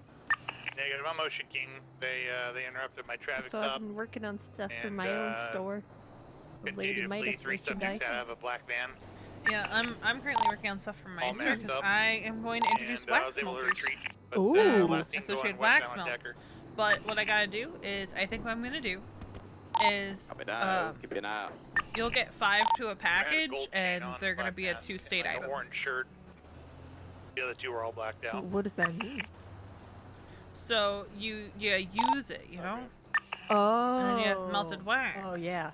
Negative. I'm Ocean King. They interrupted my traffic So I've stop. been working on stuff for and, my own store. The Continue Lady to Midas bleed 3 subjects merchandise. out of a black van. Yeah, I'm currently working on stuff for my All store masked because up, I am going to introduce and, I wax was able to smelters. retreat, but, Ooh. last seen Associated going wax westbound on smelts. Decker. But what I gotta do is, I think what I'm gonna do is, Copy that. Keep an eye out. you'll get 5 to a I had a package, gold chain and on, they're gonna black be a mask, 2-state and like item. an orange shirt. The other 2 were all blacked out. What does that mean? So you use it, you know? Oh. And then you have melted wax. Oh, yeah.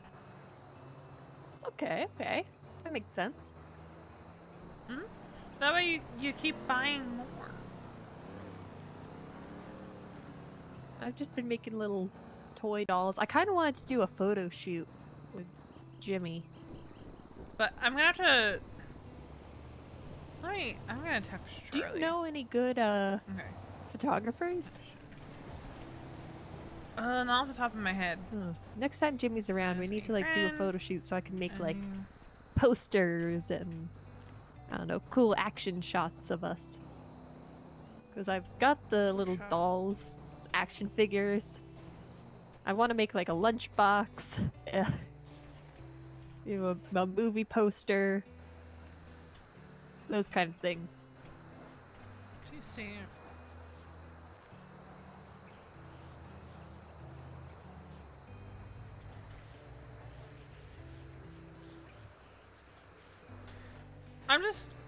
Okay. That makes sense. Hmm? That way you keep buying more. I've just been making little toy dolls. I kind of wanted to do a photo shoot with Jimmy. But I'm gonna have to. I'm gonna text Do Charlie. you know any good photographers? Not off the top of my head. Next time Jimmy's around, we need to like do a photo shoot so I can make like posters and I don't know, cool action shots of us. Because I've got the little dolls, action figures. I want to make like a lunchbox, you know, a movie poster, those kind of things. Do you see?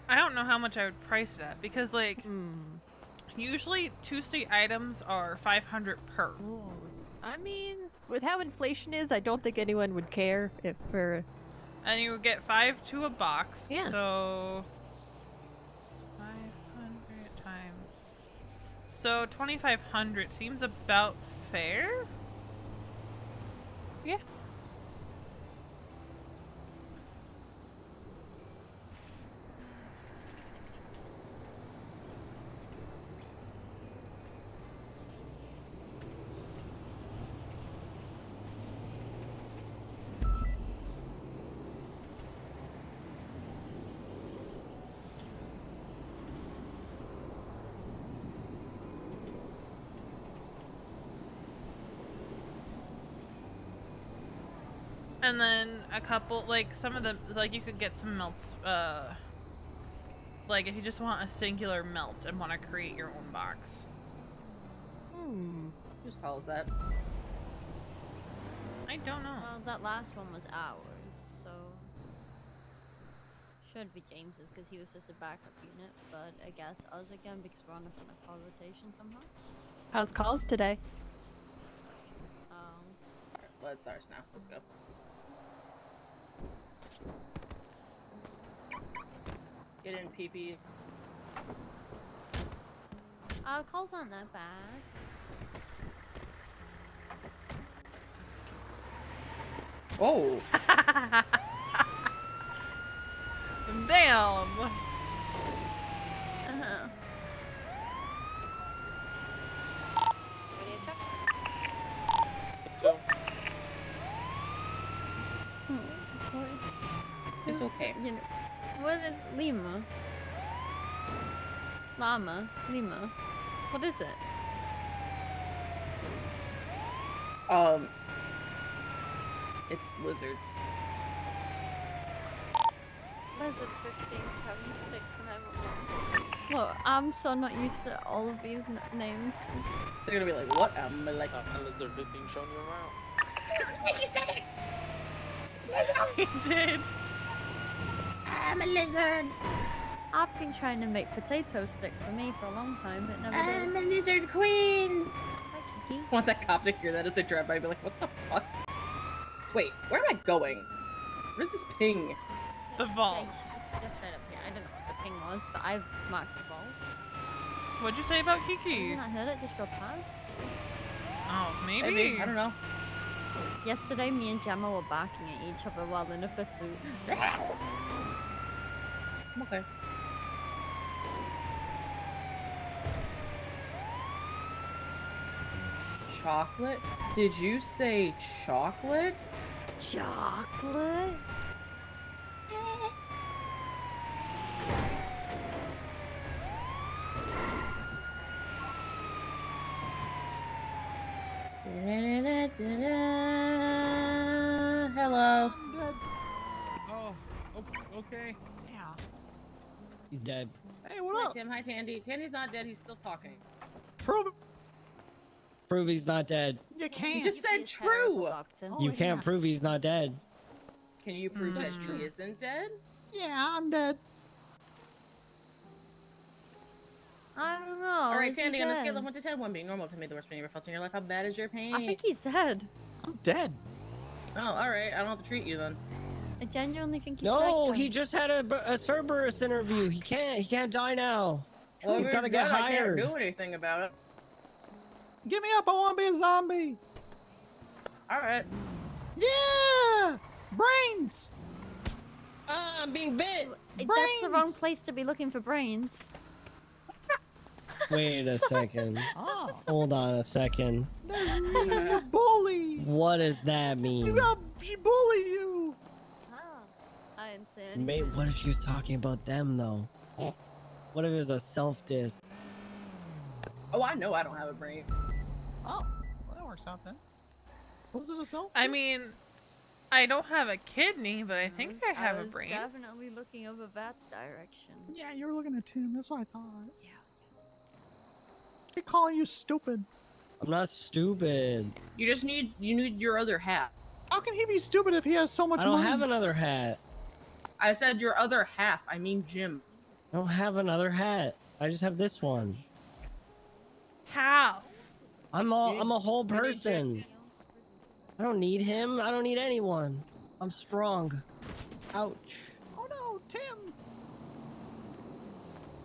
I don't know how much I would price it at because like usually Tuesday items are 500 per. I mean, with how inflation is, I don't think anyone would care if for. And you would get 5 to a box. Yeah. So 500 times. So 2,500 seems about fair. Yeah. And then a couple, like some of them, like you could get some melts, like if you just want a singular melt and want to create your own box. Whose call is that? I don't know. Well, that last one was ours, so should be James's because he was just a backup unit. But I guess us again because we're on a call rotation somehow. How's calls today? Alright, well, it's ours now. Let's go. Get in, PP. Calls aren't that bad. Oh. Damn. Ready to check? It's okay. You know, what is Lima? Llama? Lima? What is it? It's lizard. Lizard 1576 Look, I'm so not used to all of these names. They're gonna be like, what? Like, lizard 15 showing you around. You said it! He did. I'm a lizard. I've been trying to make potato stick for me for a long time, but never did. I'm a lizard queen. Hi, Kiki. I want that cop to hear that as they drive by and be like, what the fuck? Wait, where am I going? What is this ping? The vault. Just right up here. I don't know what the ping was, but I've marked the vault. What'd you say about Kiki? I heard it just drove past. Oh, maybe. Maybe. I don't know. Yesterday, me and Gemma were barking at each other while in a pursuit. Okay. Chocolate? Did you say chocolate? Chocolate? Hello. Oh, okay. Yeah. He's dead. Hey, what up? Hi, Tim. Hi, Tandy. Tandy's not dead. He's still talking. Prove it. Prove he's not dead. You can't. You just said true. You can't prove he's not dead. Can you prove that he isn't dead? Yeah, I'm dead. I don't know. All right, is he Tandy, on a scale dead? of 1 to 10, 1 being normal, tell me the worst pain you ever felt in your life. How bad is your pain? I think he's dead. I'm dead. Oh, all right. I don't have to treat you then. I genuinely think he's No, dead, he guys. just had a Cerberus interview. He can't die now. Well, He's if gotta he's get dead, I can't hired. do anything about it. Give me up! I want to be a zombie. All right. Yeah, brains. Ah, I'm being bit. That's the wrong place to be looking for brains. Wait a second. Oh. Hold on a second. You bully. What does that mean? She bullied you. I didn't say Mate, anything. what if she was talking about them though? What if it was a self-diss? Oh, I know I don't have a brain. Oh, well, that works out then. Was it a self? I mean, I don't have a kidney, but I think I have a brain. Definitely looking over that direction. Yeah, you were looking at Tim. That's what I thought. Yeah. They calling you stupid. I'm not stupid. You need your other hat. How can he be stupid if he has so much I don't money? have another hat. I said your other half. I mean Jim. I don't have another hat. I just have this one. Half. I'm a whole person. I don't need him. I don't need anyone. I'm strong. Ouch. Oh no, Tim.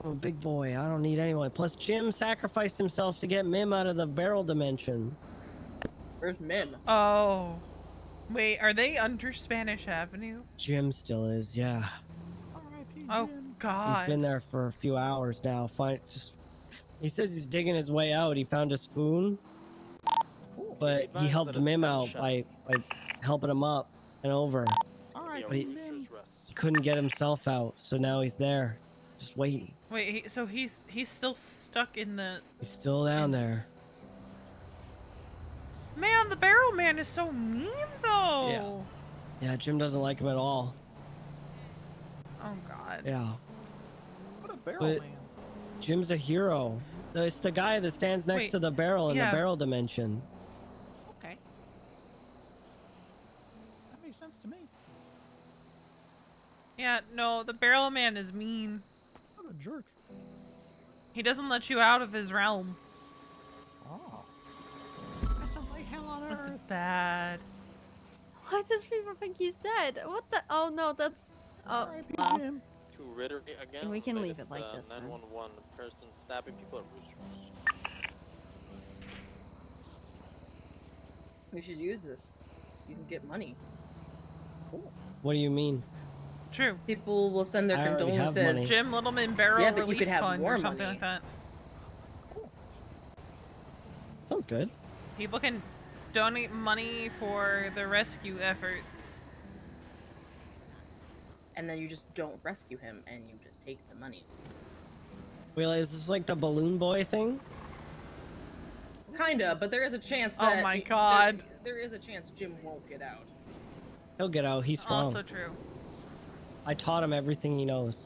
I'm a big boy. I don't need anyone. Plus, Jim sacrificed himself to get Mim out of the barrel dimension. Where's Mim? Oh. Wait, are they under Spanish Avenue? Jim still is, yeah. Oh, God. He's been there for a few hours now. He says he's digging his way out. He found a spoon, but he helped Mim out by helping him up and over. All right, But he couldn't get himself out, so now he's there, just waiting. Wait, so he's still stuck in the... He's still down there. Man, the barrel man is so mean, though. Yeah, Jim doesn't like him at all. Oh, God. Yeah. What a barrel But man. Jim's a hero. It's the guy that stands next Wait, to the barrel in yeah. the barrel dimension. Okay. That makes sense to me. Yeah, no, the barrel man is mean. What a jerk. He doesn't let you out of his realm. Oh. That sounds like hell on That's earth. bad. Why does people think he's dead? What the? Oh no, that's. Oh, wow. Jim. To reiterate again, We can leave latest, it like this, then. 911 person stabbing people at Rooster. We should use this. You can get money. What do you mean? True. People will send their I already have condolences. money. Jim Littleman Barrel Yeah, but you Relief could have Fund more or something money. like that. Sounds good. People can donate money for the rescue effort. And then you just don't rescue him, and you just take the money. Wait, is this like the balloon boy thing? Kinda, but there is a chance Oh that. my God. There is a chance Jim won't get out. He'll get out. He's strong. Also true. I taught him everything he knows.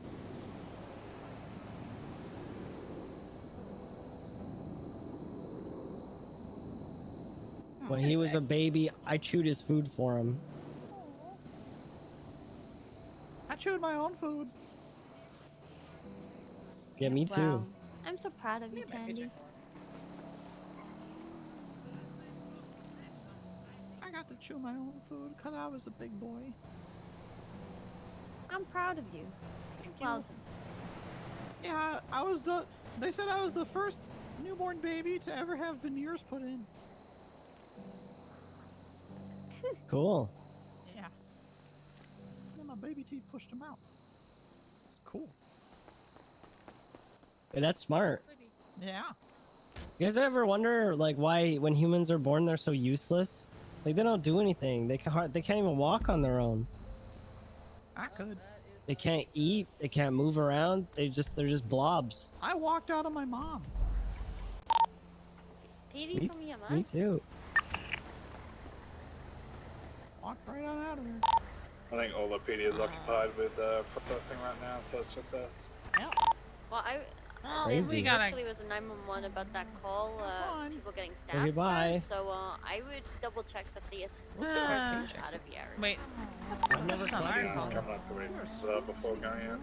When he was a baby, I chewed his food for him. I chewed my own food. Yeah, me too. Wow. I'm so proud of you, Candy. I got to chew my own food because I was a big boy. I'm proud of you. Well done. Yeah, I was the. They said I was the first newborn baby to ever have veneers put in. Cool. Yeah. Then my baby teeth pushed them out. Cool. Hey, that's smart. Yeah. You guys ever wonder, like, why when humans are born they're so useless? Like, they don't do anything. They can't even walk on their own. I could. They can't eat. They can't move around. They're just blobs. I walked out of my mom. PD from EMS? Me too. Walked right on out of there. I think all the PD is occupied with processing right now, so it's just us. Well, Crazy. we actually was a 911 about that call. People getting stabbed. Okay, bye. So I would double check that the Let's assistant go. was out of the area. Wait. I've never That's not tried our it. fault. Coming up to me before going in.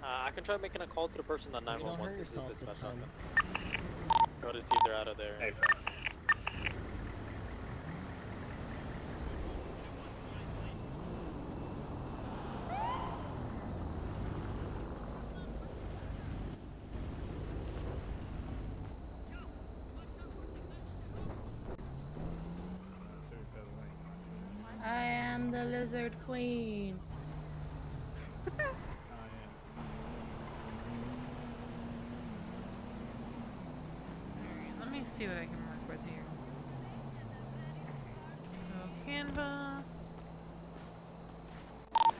I can try making a call to the person on Don't 911 hurt to see yourself if it's this about time. them. Go to see if they're out of there. Hey, the lizard queen. Alright, let me see what I can work with here. So, Canva. The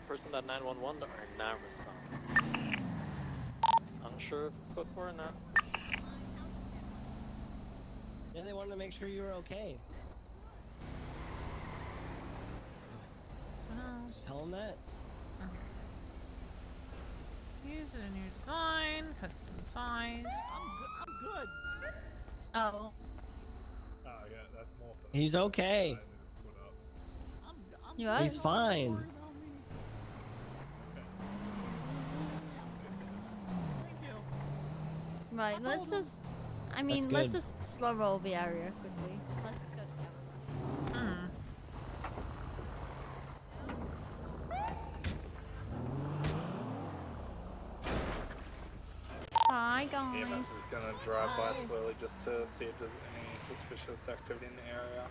person at 911 are not responding. Unsure if it's code 4 or not. Yeah, they wanted to make sure you were okay. Tell them that. Use a new design, custom size. I'm good. Oh. Oh yeah, that's more for He's okay. You are? He's fine. Right, let's just. I mean, let's just slow roll the area quickly. Let's just go together. Hi guys. EMS is gonna drive by slowly just to see if there's any suspicious activity in the area.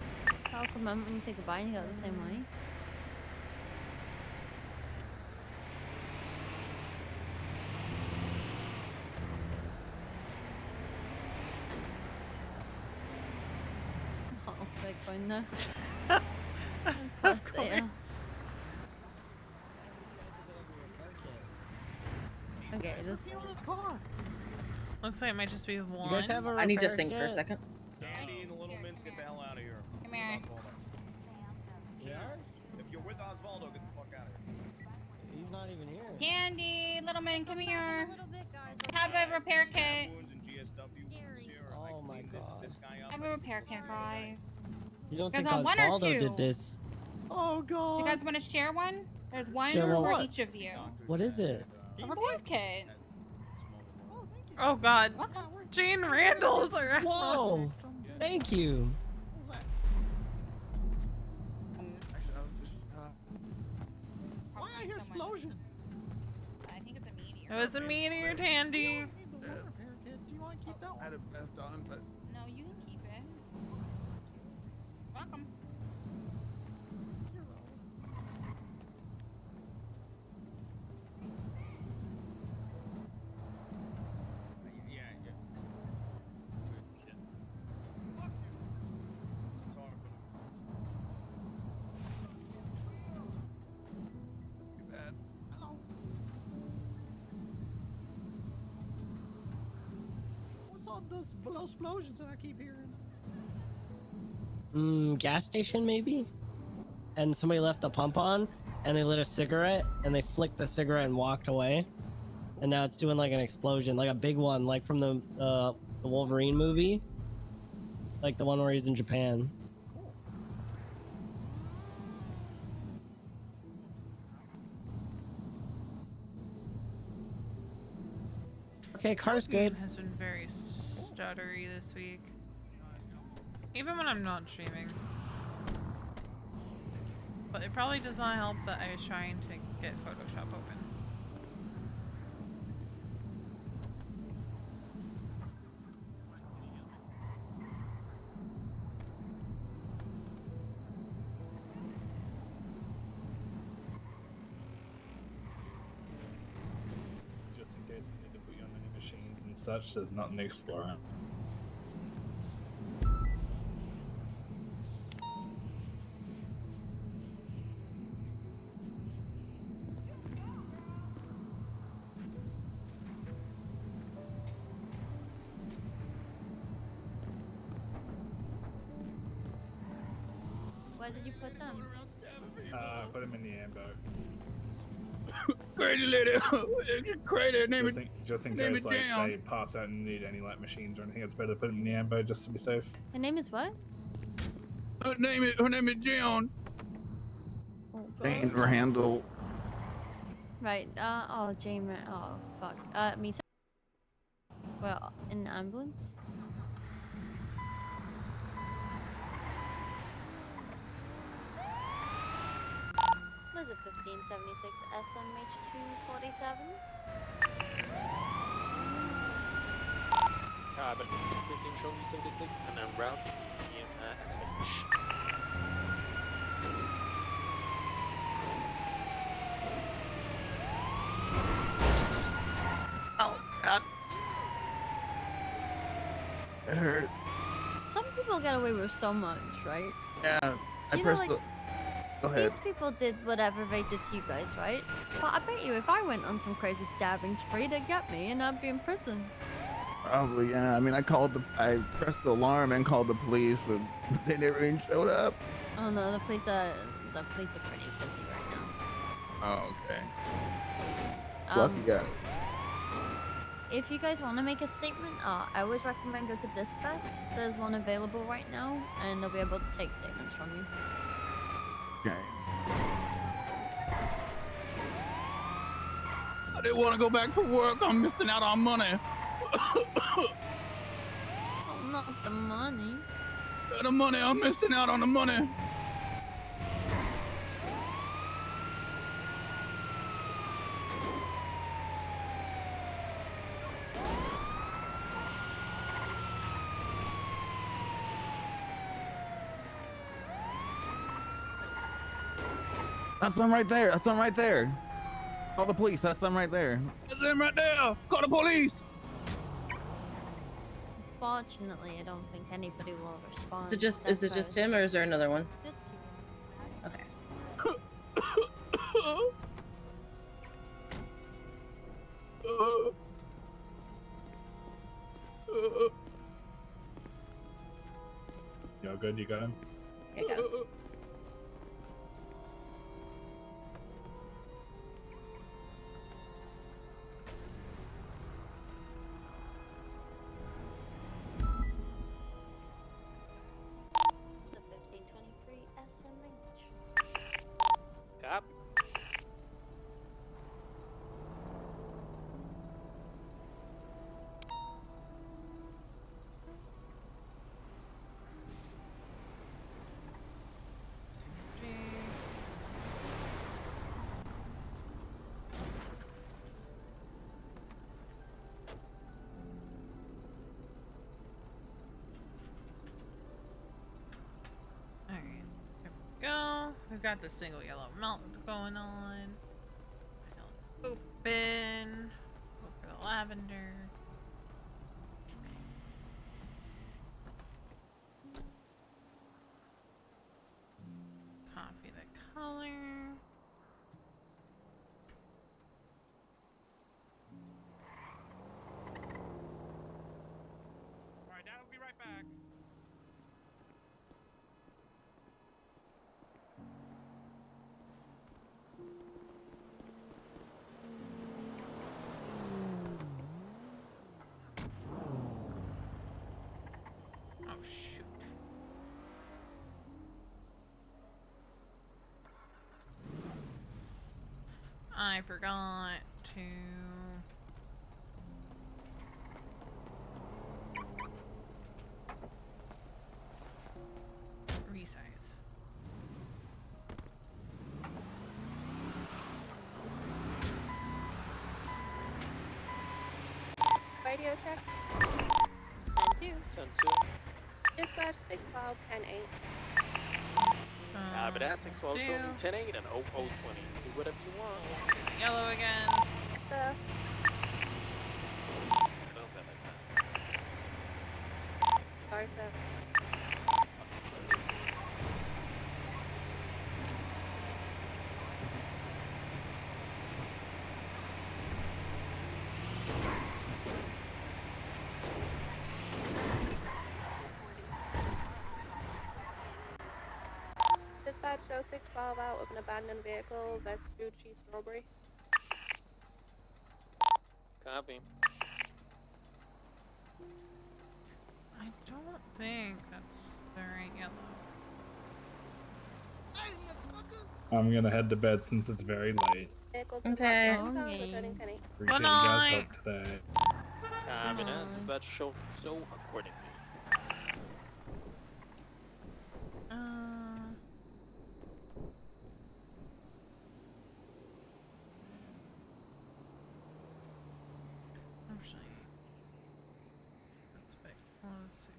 I'll come on when you say goodbye and you go the same way. Oh, big fun now. Of course. Okay, this. Looks like it might just be one. You guys have a I need to repair think for a kit? second. Dandy and the little mints, get the hell out of here. Come here. Yeah? If you're with Osvaldo, get the fuck out of here. He's not even here. Tandy, little man, come here. Have a repair kit. Oh my god. Have a repair kit, guys. You don't Guys, think on one or Osvaldo two? did this? Oh god. Do you guys want to share one? There's one Share for what? each of you. What is it? A repair kit. Oh god. Jane Randall's are. Whoa! Thank you. Why I hear explosion? I think it's a meteor. It was a meteor, Tandy. Repair kit. Do you want to keep that one? I had a vest on, but No, you can keep it. Welcome. Hello. What's all those below explosions that I keep hearing? Gas station maybe? And somebody left the pump on, and they lit a cigarette, and they flicked the cigarette and walked away. And now it's doing like an explosion, like a big one, like from the Wolverine movie. Like the one where he's in Japan. Okay, car's My game good. has been very stuttery this week. Even when I'm not streaming. But it probably does not help that I was trying to get Photoshop open. Just in case they need to put you on any machines and such, there's not an Explorer. Where did you put them? Put him in the airboat. crazy lady, crazy name Just it. just in name case it like down. they pass out and need any like machines or anything, it's better to put him in the airboat just to be safe. Her name is what? Her name is John. Oh, Jane God. Randall. Right, oh, Jane, oh, fuck. Me. Well, in the ambulance? Blizzard 1576 SMH 247. Cabin 15 showing you 76 and then route SH. It hurts. Some people get away with so much, right? Yeah, I You know, pressed like, the. Go ahead. these people did whatever they did to you guys, right? But I bet you if I went on some crazy stabbing spree, they'd get me and I'd be in prison. Probably, yeah. I mean, I pressed the alarm and called the police, but they never even showed up. Oh no, the police are pretty busy right now. Oh, okay. Lucky guys. If you guys want to make a statement, I always recommend go to dispatch. There's one available right now, and they'll be able to take statements from you. Okay. I didn't want to go back to work. I'm missing out on money. Oh, not the money. The money. I'm missing out on the money. That's them right there. That's them right there. Call the police. That's them right there. That's them right there. Call the police. Fortunately, I don't think anybody will respond. Is it just him or is there another one? Just Okay. Y'all good? You got him? Yeah, got him. The 1523 SMH. Cop. Alright, here we go. We've got the single yellow melt going on. Open. Go for the lavender. Copy the color. Alright, Dad will be right back. Oh shoot. I forgot to resize. Radio check. 10-2. 10-2. Dispatch 612 10-8. So, But that's 612, show me 2. 10-8 and 0020. Do whatever you want. Yellow again. Sir. Don't say like that. Sorry, sir. Dispatch show 612 out of an abandoned vehicle. That's Gucci Strawberry. Copy. I don't think that's the right yellow. I'm gonna head to bed since it's very late. Okay. Appreciate Good you guys' night. help today. Copy that. Dispatch show so accordingly. Actually, that's big. Let's see.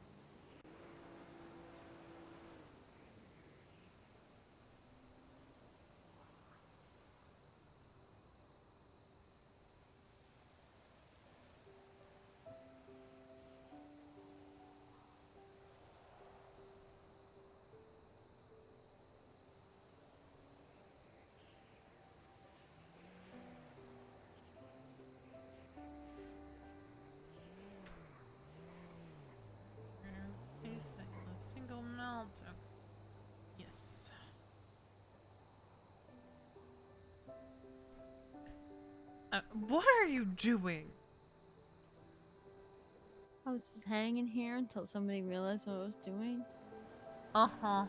What are you doing? I was just hanging here until somebody realized what I was doing. Uh-huh.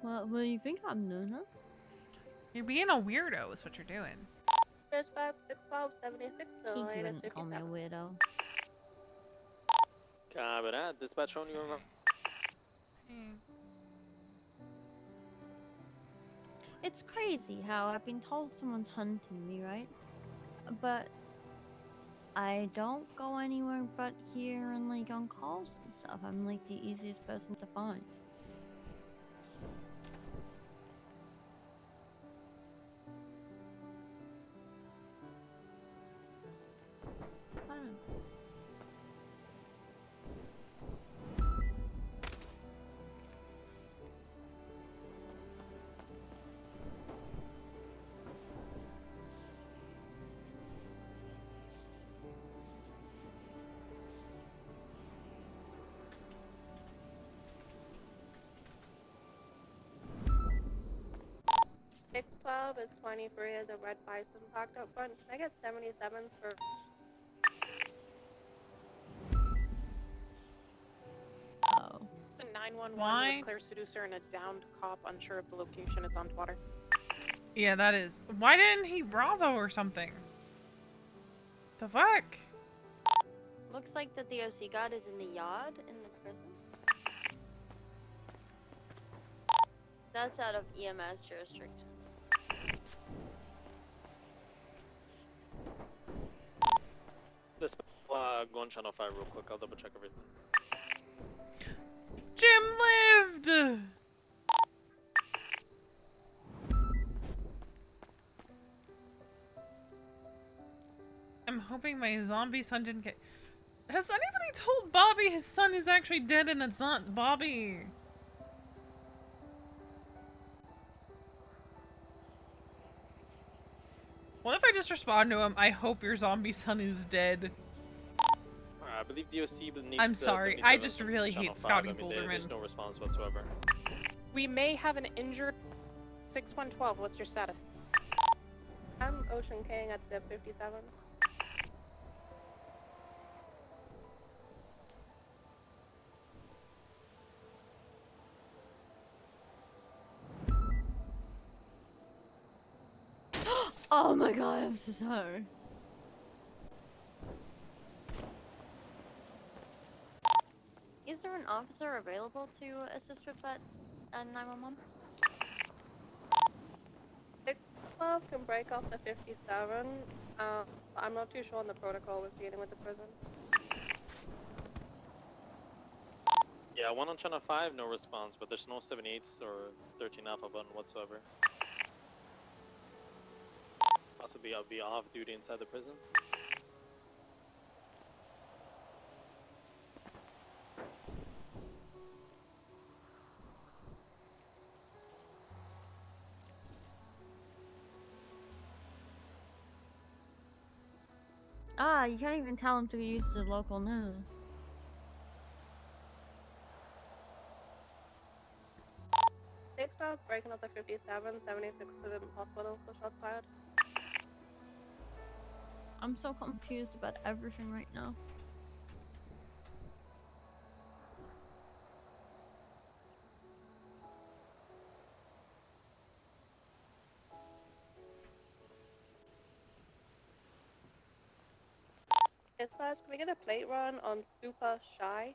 What do you think I'm doing, huh? You're being a weirdo is what you're doing. There's 56576 He wouldn't call me a weirdo. Copy that. Dispatch on you. It's crazy how I've been told someone's hunting me, right? But I don't go anywhere but here and like on calls and stuff. I'm like the easiest person to find. I don't know. 612 is 23 as a red bison parked up front. Can I get 77s for... Oh. It's a 911 Why? with clear seducer and a downed cop, unsure of the location. It's on water. Yeah, that is. Why didn't he Bravo or something? The fuck? Looks like the DOC guard is in the yard in the prison. That's out of EMS jurisdiction. This go on channel 5 real quick. I'll double check everything. Jim lived! I'm hoping my zombie son didn't get... Has anybody told Bobby his son is actually dead and it's not Bobby? What if I just respond to him, I hope your zombie son is dead? I believe DOC needs I'm sorry, I 77 just from really channel hate 5. Scouting I mean, Boulderman. there's no response whatsoever. We may have an injured 6112. What's your status? I'm Ocean King at the 57. Oh my god, I'm so sorry. Is there an officer available to assist with that 911? 612 can break off the 57. I'm not too sure on the protocol with dealing with the prison. Yeah, one on channel 5, no response, but there's no 78s or 13 alpha button whatsoever. Possibly I'll be off duty inside the prison. Ah, you can't even tell him to use the local news. Six stars breaking up the 57, 76 to the hospital for shots fired. I'm so confused about everything right now. Dispatch, can we get a plate run on Super Shy?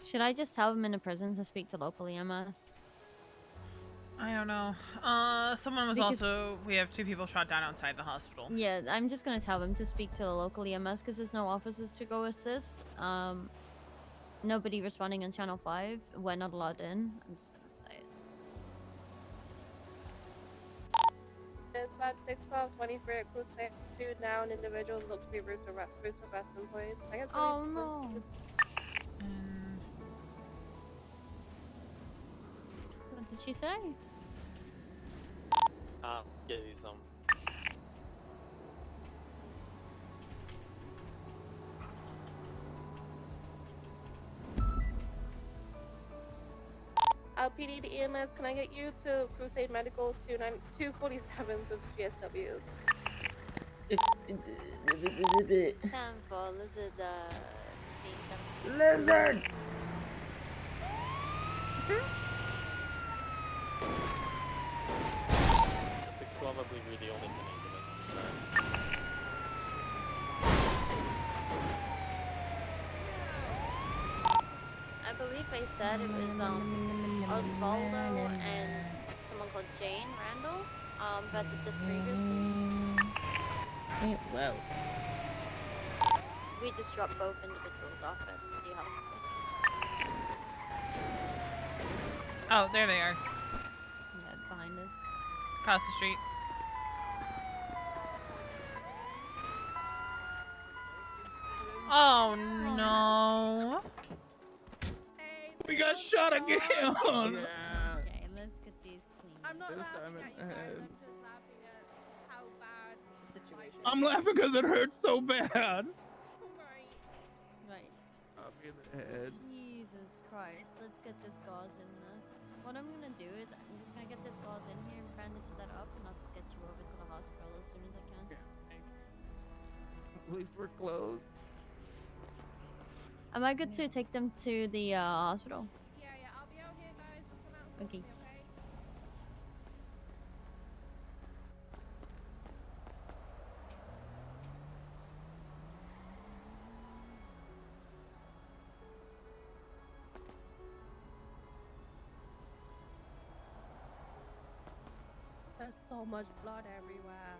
Should I just tell him in the prison to speak to local EMS? I don't know. Someone was Because- also... We have 2 people shot down outside the hospital. Yeah, I'm just gonna tell them to speak to the local EMS because there's no officers to go assist. Nobody responding on channel 5. We're not allowed in. I'm just gonna say it. Dispatch 612 23 at Crusade. 2 down individuals look to be Rooster West employees. I guess Oh no. What did she say? Get you some. PD to EMS, can I get you to Crusade Medical 247 with GSWs? 10-4, lizard, Lizard! It's probably the only thing I can understand. I believe I said it was Osvaldo and someone called Jane Randall. But just previously. Well. We just dropped both individuals off at the hospital. Oh, there they are. Yeah, behind us. Across the street. Oh no. We got shot again. Okay, let's get these clean. I'm not This laughing time at it- you guys, I'm just laughing at how bad the situation I'm laughing because it hurts so bad. Right. I'll be in the head. Jesus Christ, let's get this gauze in there. What I'm gonna do is I'm just gonna get this gauze in here and bandage that up, and I'll just get you over to the hospital as soon as I can. At least we're close. Am I good to take them to the hospital? Yeah, I'll be out here, guys. Just come out and talk to Okay. me, okay? There's so much blood everywhere.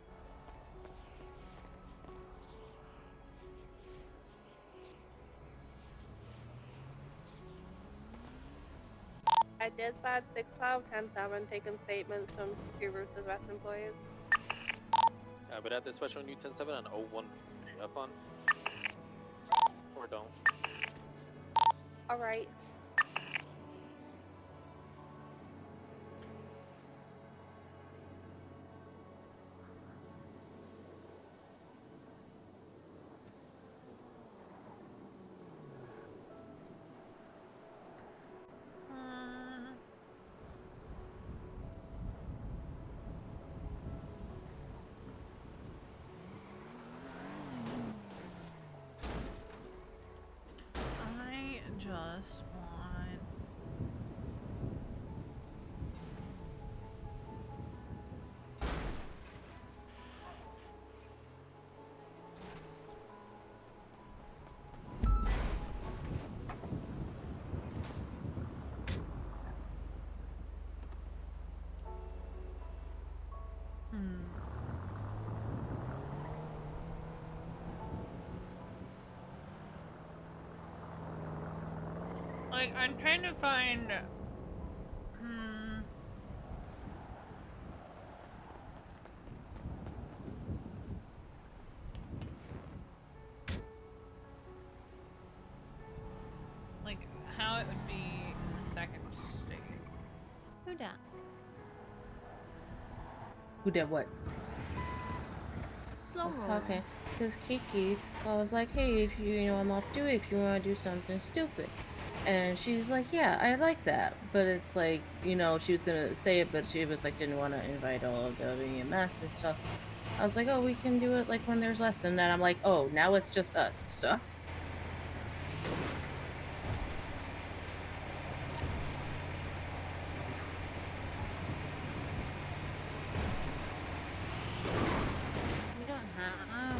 I dispatched 612 10-7, taking statements from 2 Roosters West employees. But at this special new 10-7 and 01 up on. Or don't. Alright. I just want. Like, I'm trying to find. Like, how it would be in the second state. Who dat? Who did what? Slow I was roll. talking because Kiki, I was like, hey, if you know, I'm off duty if you want to do something stupid. And she's like, yeah, I like that. But it's like, you know, she was going to say it, but she was like, didn't want to invite all of the EMS and stuff. I was like, oh, we can do it like when there's less. And then I'm like, oh, now it's just us. So. We don't have.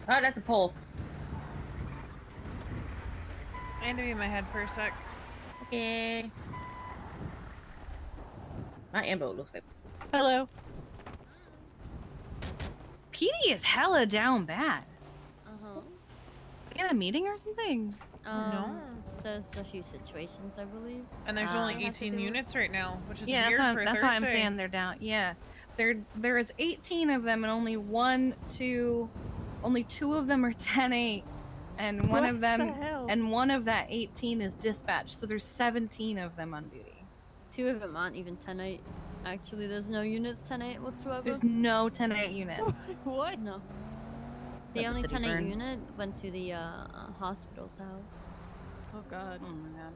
Oh, that's a pole. I had to be in my head for a sec. Okay. My ambo looks like. Hello. PD is hella down bad. Uh-huh. In a meeting or something? No. There's a few situations, I believe. And there's only It has to 18 do- units right now, which is Yeah, weird for that's why I'm Thursday. saying they're down. Yeah, there is 18 of them, and only only 2 of them are 10-8, and one What of the them, hell? and one of that 18 is dispatch. So there's 17 of them on duty. 2 of them aren't even 10-8. Actually, there's no units 10-8 whatsoever. There's no 10-8 units. What? No. The Let the only city 10-8 burn. unit went to the hospital to help. Oh god. Oh my god.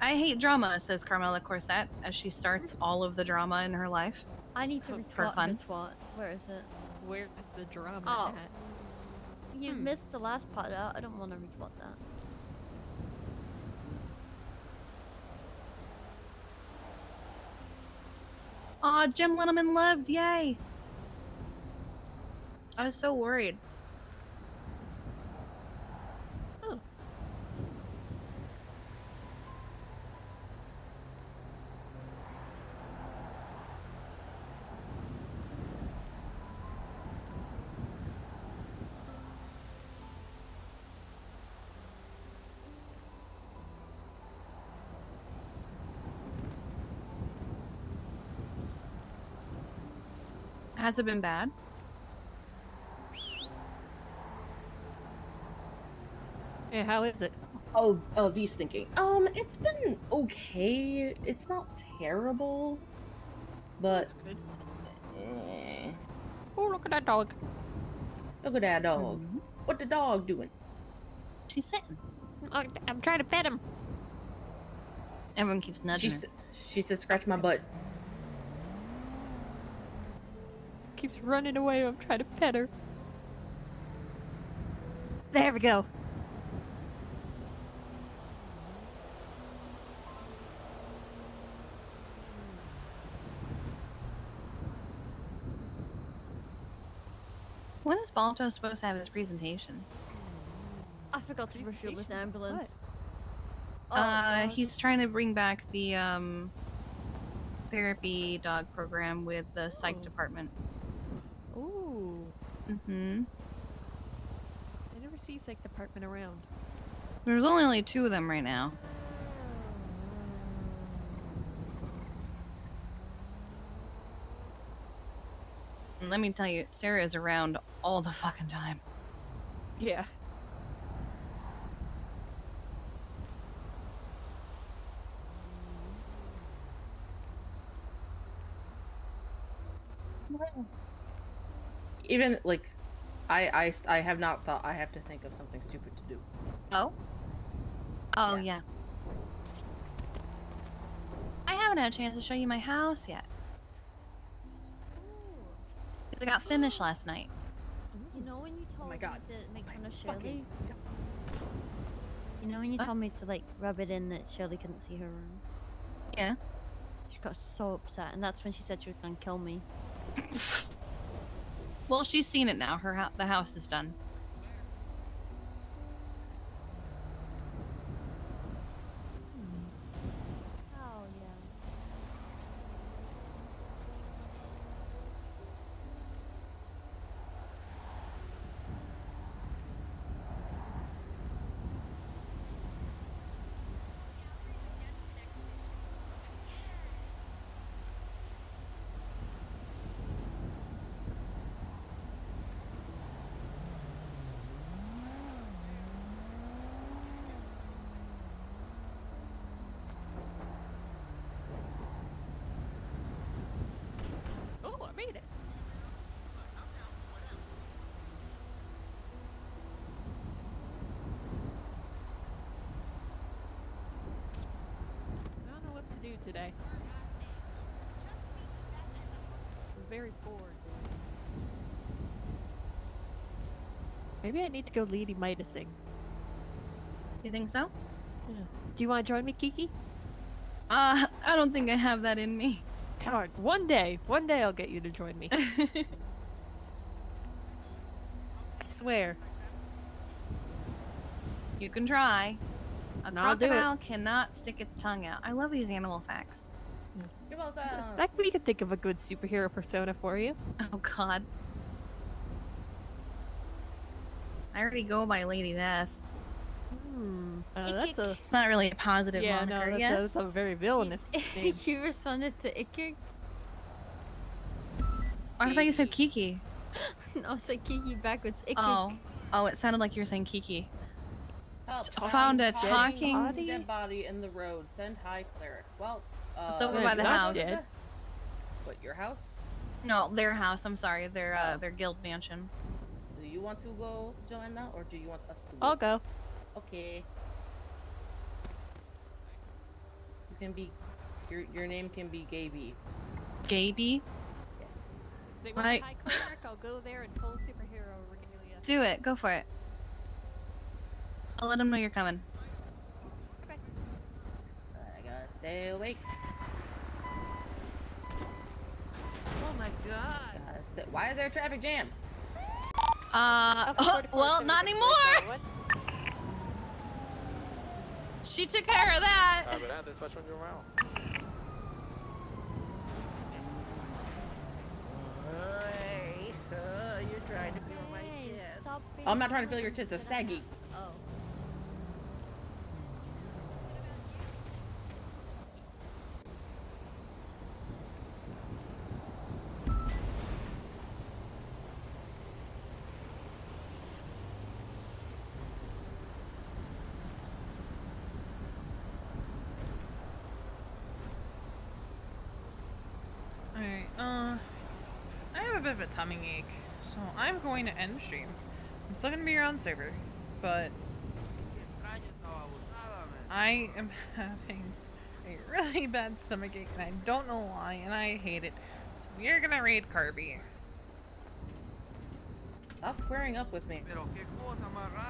I hate drama, says Carmela Corset, as she starts all of the drama in her life. I need to For retweet fun. her twat. Where is it? Where's the drama Oh. at? You missed the last part out. I don't want to retweet that. Aw, Jim Lennon lived, yay! I was so worried. Oh. Has it been bad? Yeah, how is it? Oh, V's thinking. It's been okay. It's not terrible, but. Oh, look at that dog. Look at that dog. What the dog doing? She's sitting. I'm trying to pet him. Everyone keeps nudging her. She says, "Scratch my butt." Keeps running away. I'm trying to pet her. There we go. When is Balto supposed to have his presentation? I forgot to refuel this ambulance. He's trying to bring back the therapy dog program with the psych department. Ooh. Mm-hmm. I never see psych department around. There's only 2 of them right now. And let me tell you, Sarah is around all the fucking time. Yeah. Even like, I have not thought. I have to think of something stupid to do. Oh? Oh, yeah. I haven't had a chance to show you my house yet. I got finished last night. You know when you told my God. me to make fun of Shirley? You know when you told me to like rub it in that Shirley couldn't see her room? Yeah. She got so upset, and that's when she said she was gonna kill me. Well, she's seen it now. The house is done. Oh yeah. Oh, I made it. I don't know what to do today. I'm very bored. Maybe I need to go Lady Midasing. You think so? Yeah. Do you want to join me, Kiki? I don't think I have that in me. Come on, one day I'll get you to join me. I swear. You can try. A No, I'll do it. crocodile cannot stick its tongue out. I love these animal facts. You're welcome. Like we could think of a good superhero persona for you. Oh God. already go by Lady Death. That's a. It's not really a positive Yeah, moniker, no, yes? that's a very villainous name. You responded to Iker? I thought you said Kiki. No, it's like Kiki backwards. Iker. Oh. Oh, it sounded like you were saying Kiki. Help, Found a talking talking... dead body in the road. Send high clerics. Well, It's over by the house. What, your house? No, their house. I'm sorry. Their guild mansion. Do you want to go, Joanna, or do you want us to go? I'll go. Okay. You can be... Your name can be Gaby. Gaby? Yes. If they want want high cleric, I'll go there and full superhero regalia. Do it. Go for it. I'll let them know you're coming. Okay. I gotta stay awake. Oh my god. Why is there a traffic jam? Well, not anymore! She took care of that! But antes, which one you around? You're trying to feel my tits. I'm not trying to feel your tits, they're saggy. Oh. Alright, I have a bit of a tummy ache, so I'm going to end stream. I'm still gonna be around server, but I am having a really bad stomach ache and I don't know why and I hate it. So we are gonna raid Carby. Stop squaring up with me.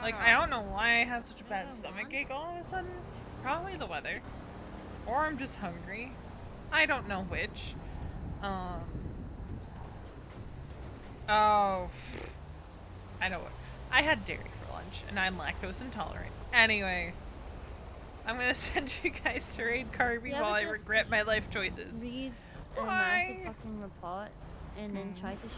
Like, I don't know why I have such a bad stomach ache all of a sudden. Probably the weather. Or I'm just hungry. I don't know which. Oh. I know what. I had dairy for lunch, and I'm lactose intolerant. Anyway. I'm gonna send you guys to raid Carby while I regret my life choices. Read a Why? massive fucking report and then try to show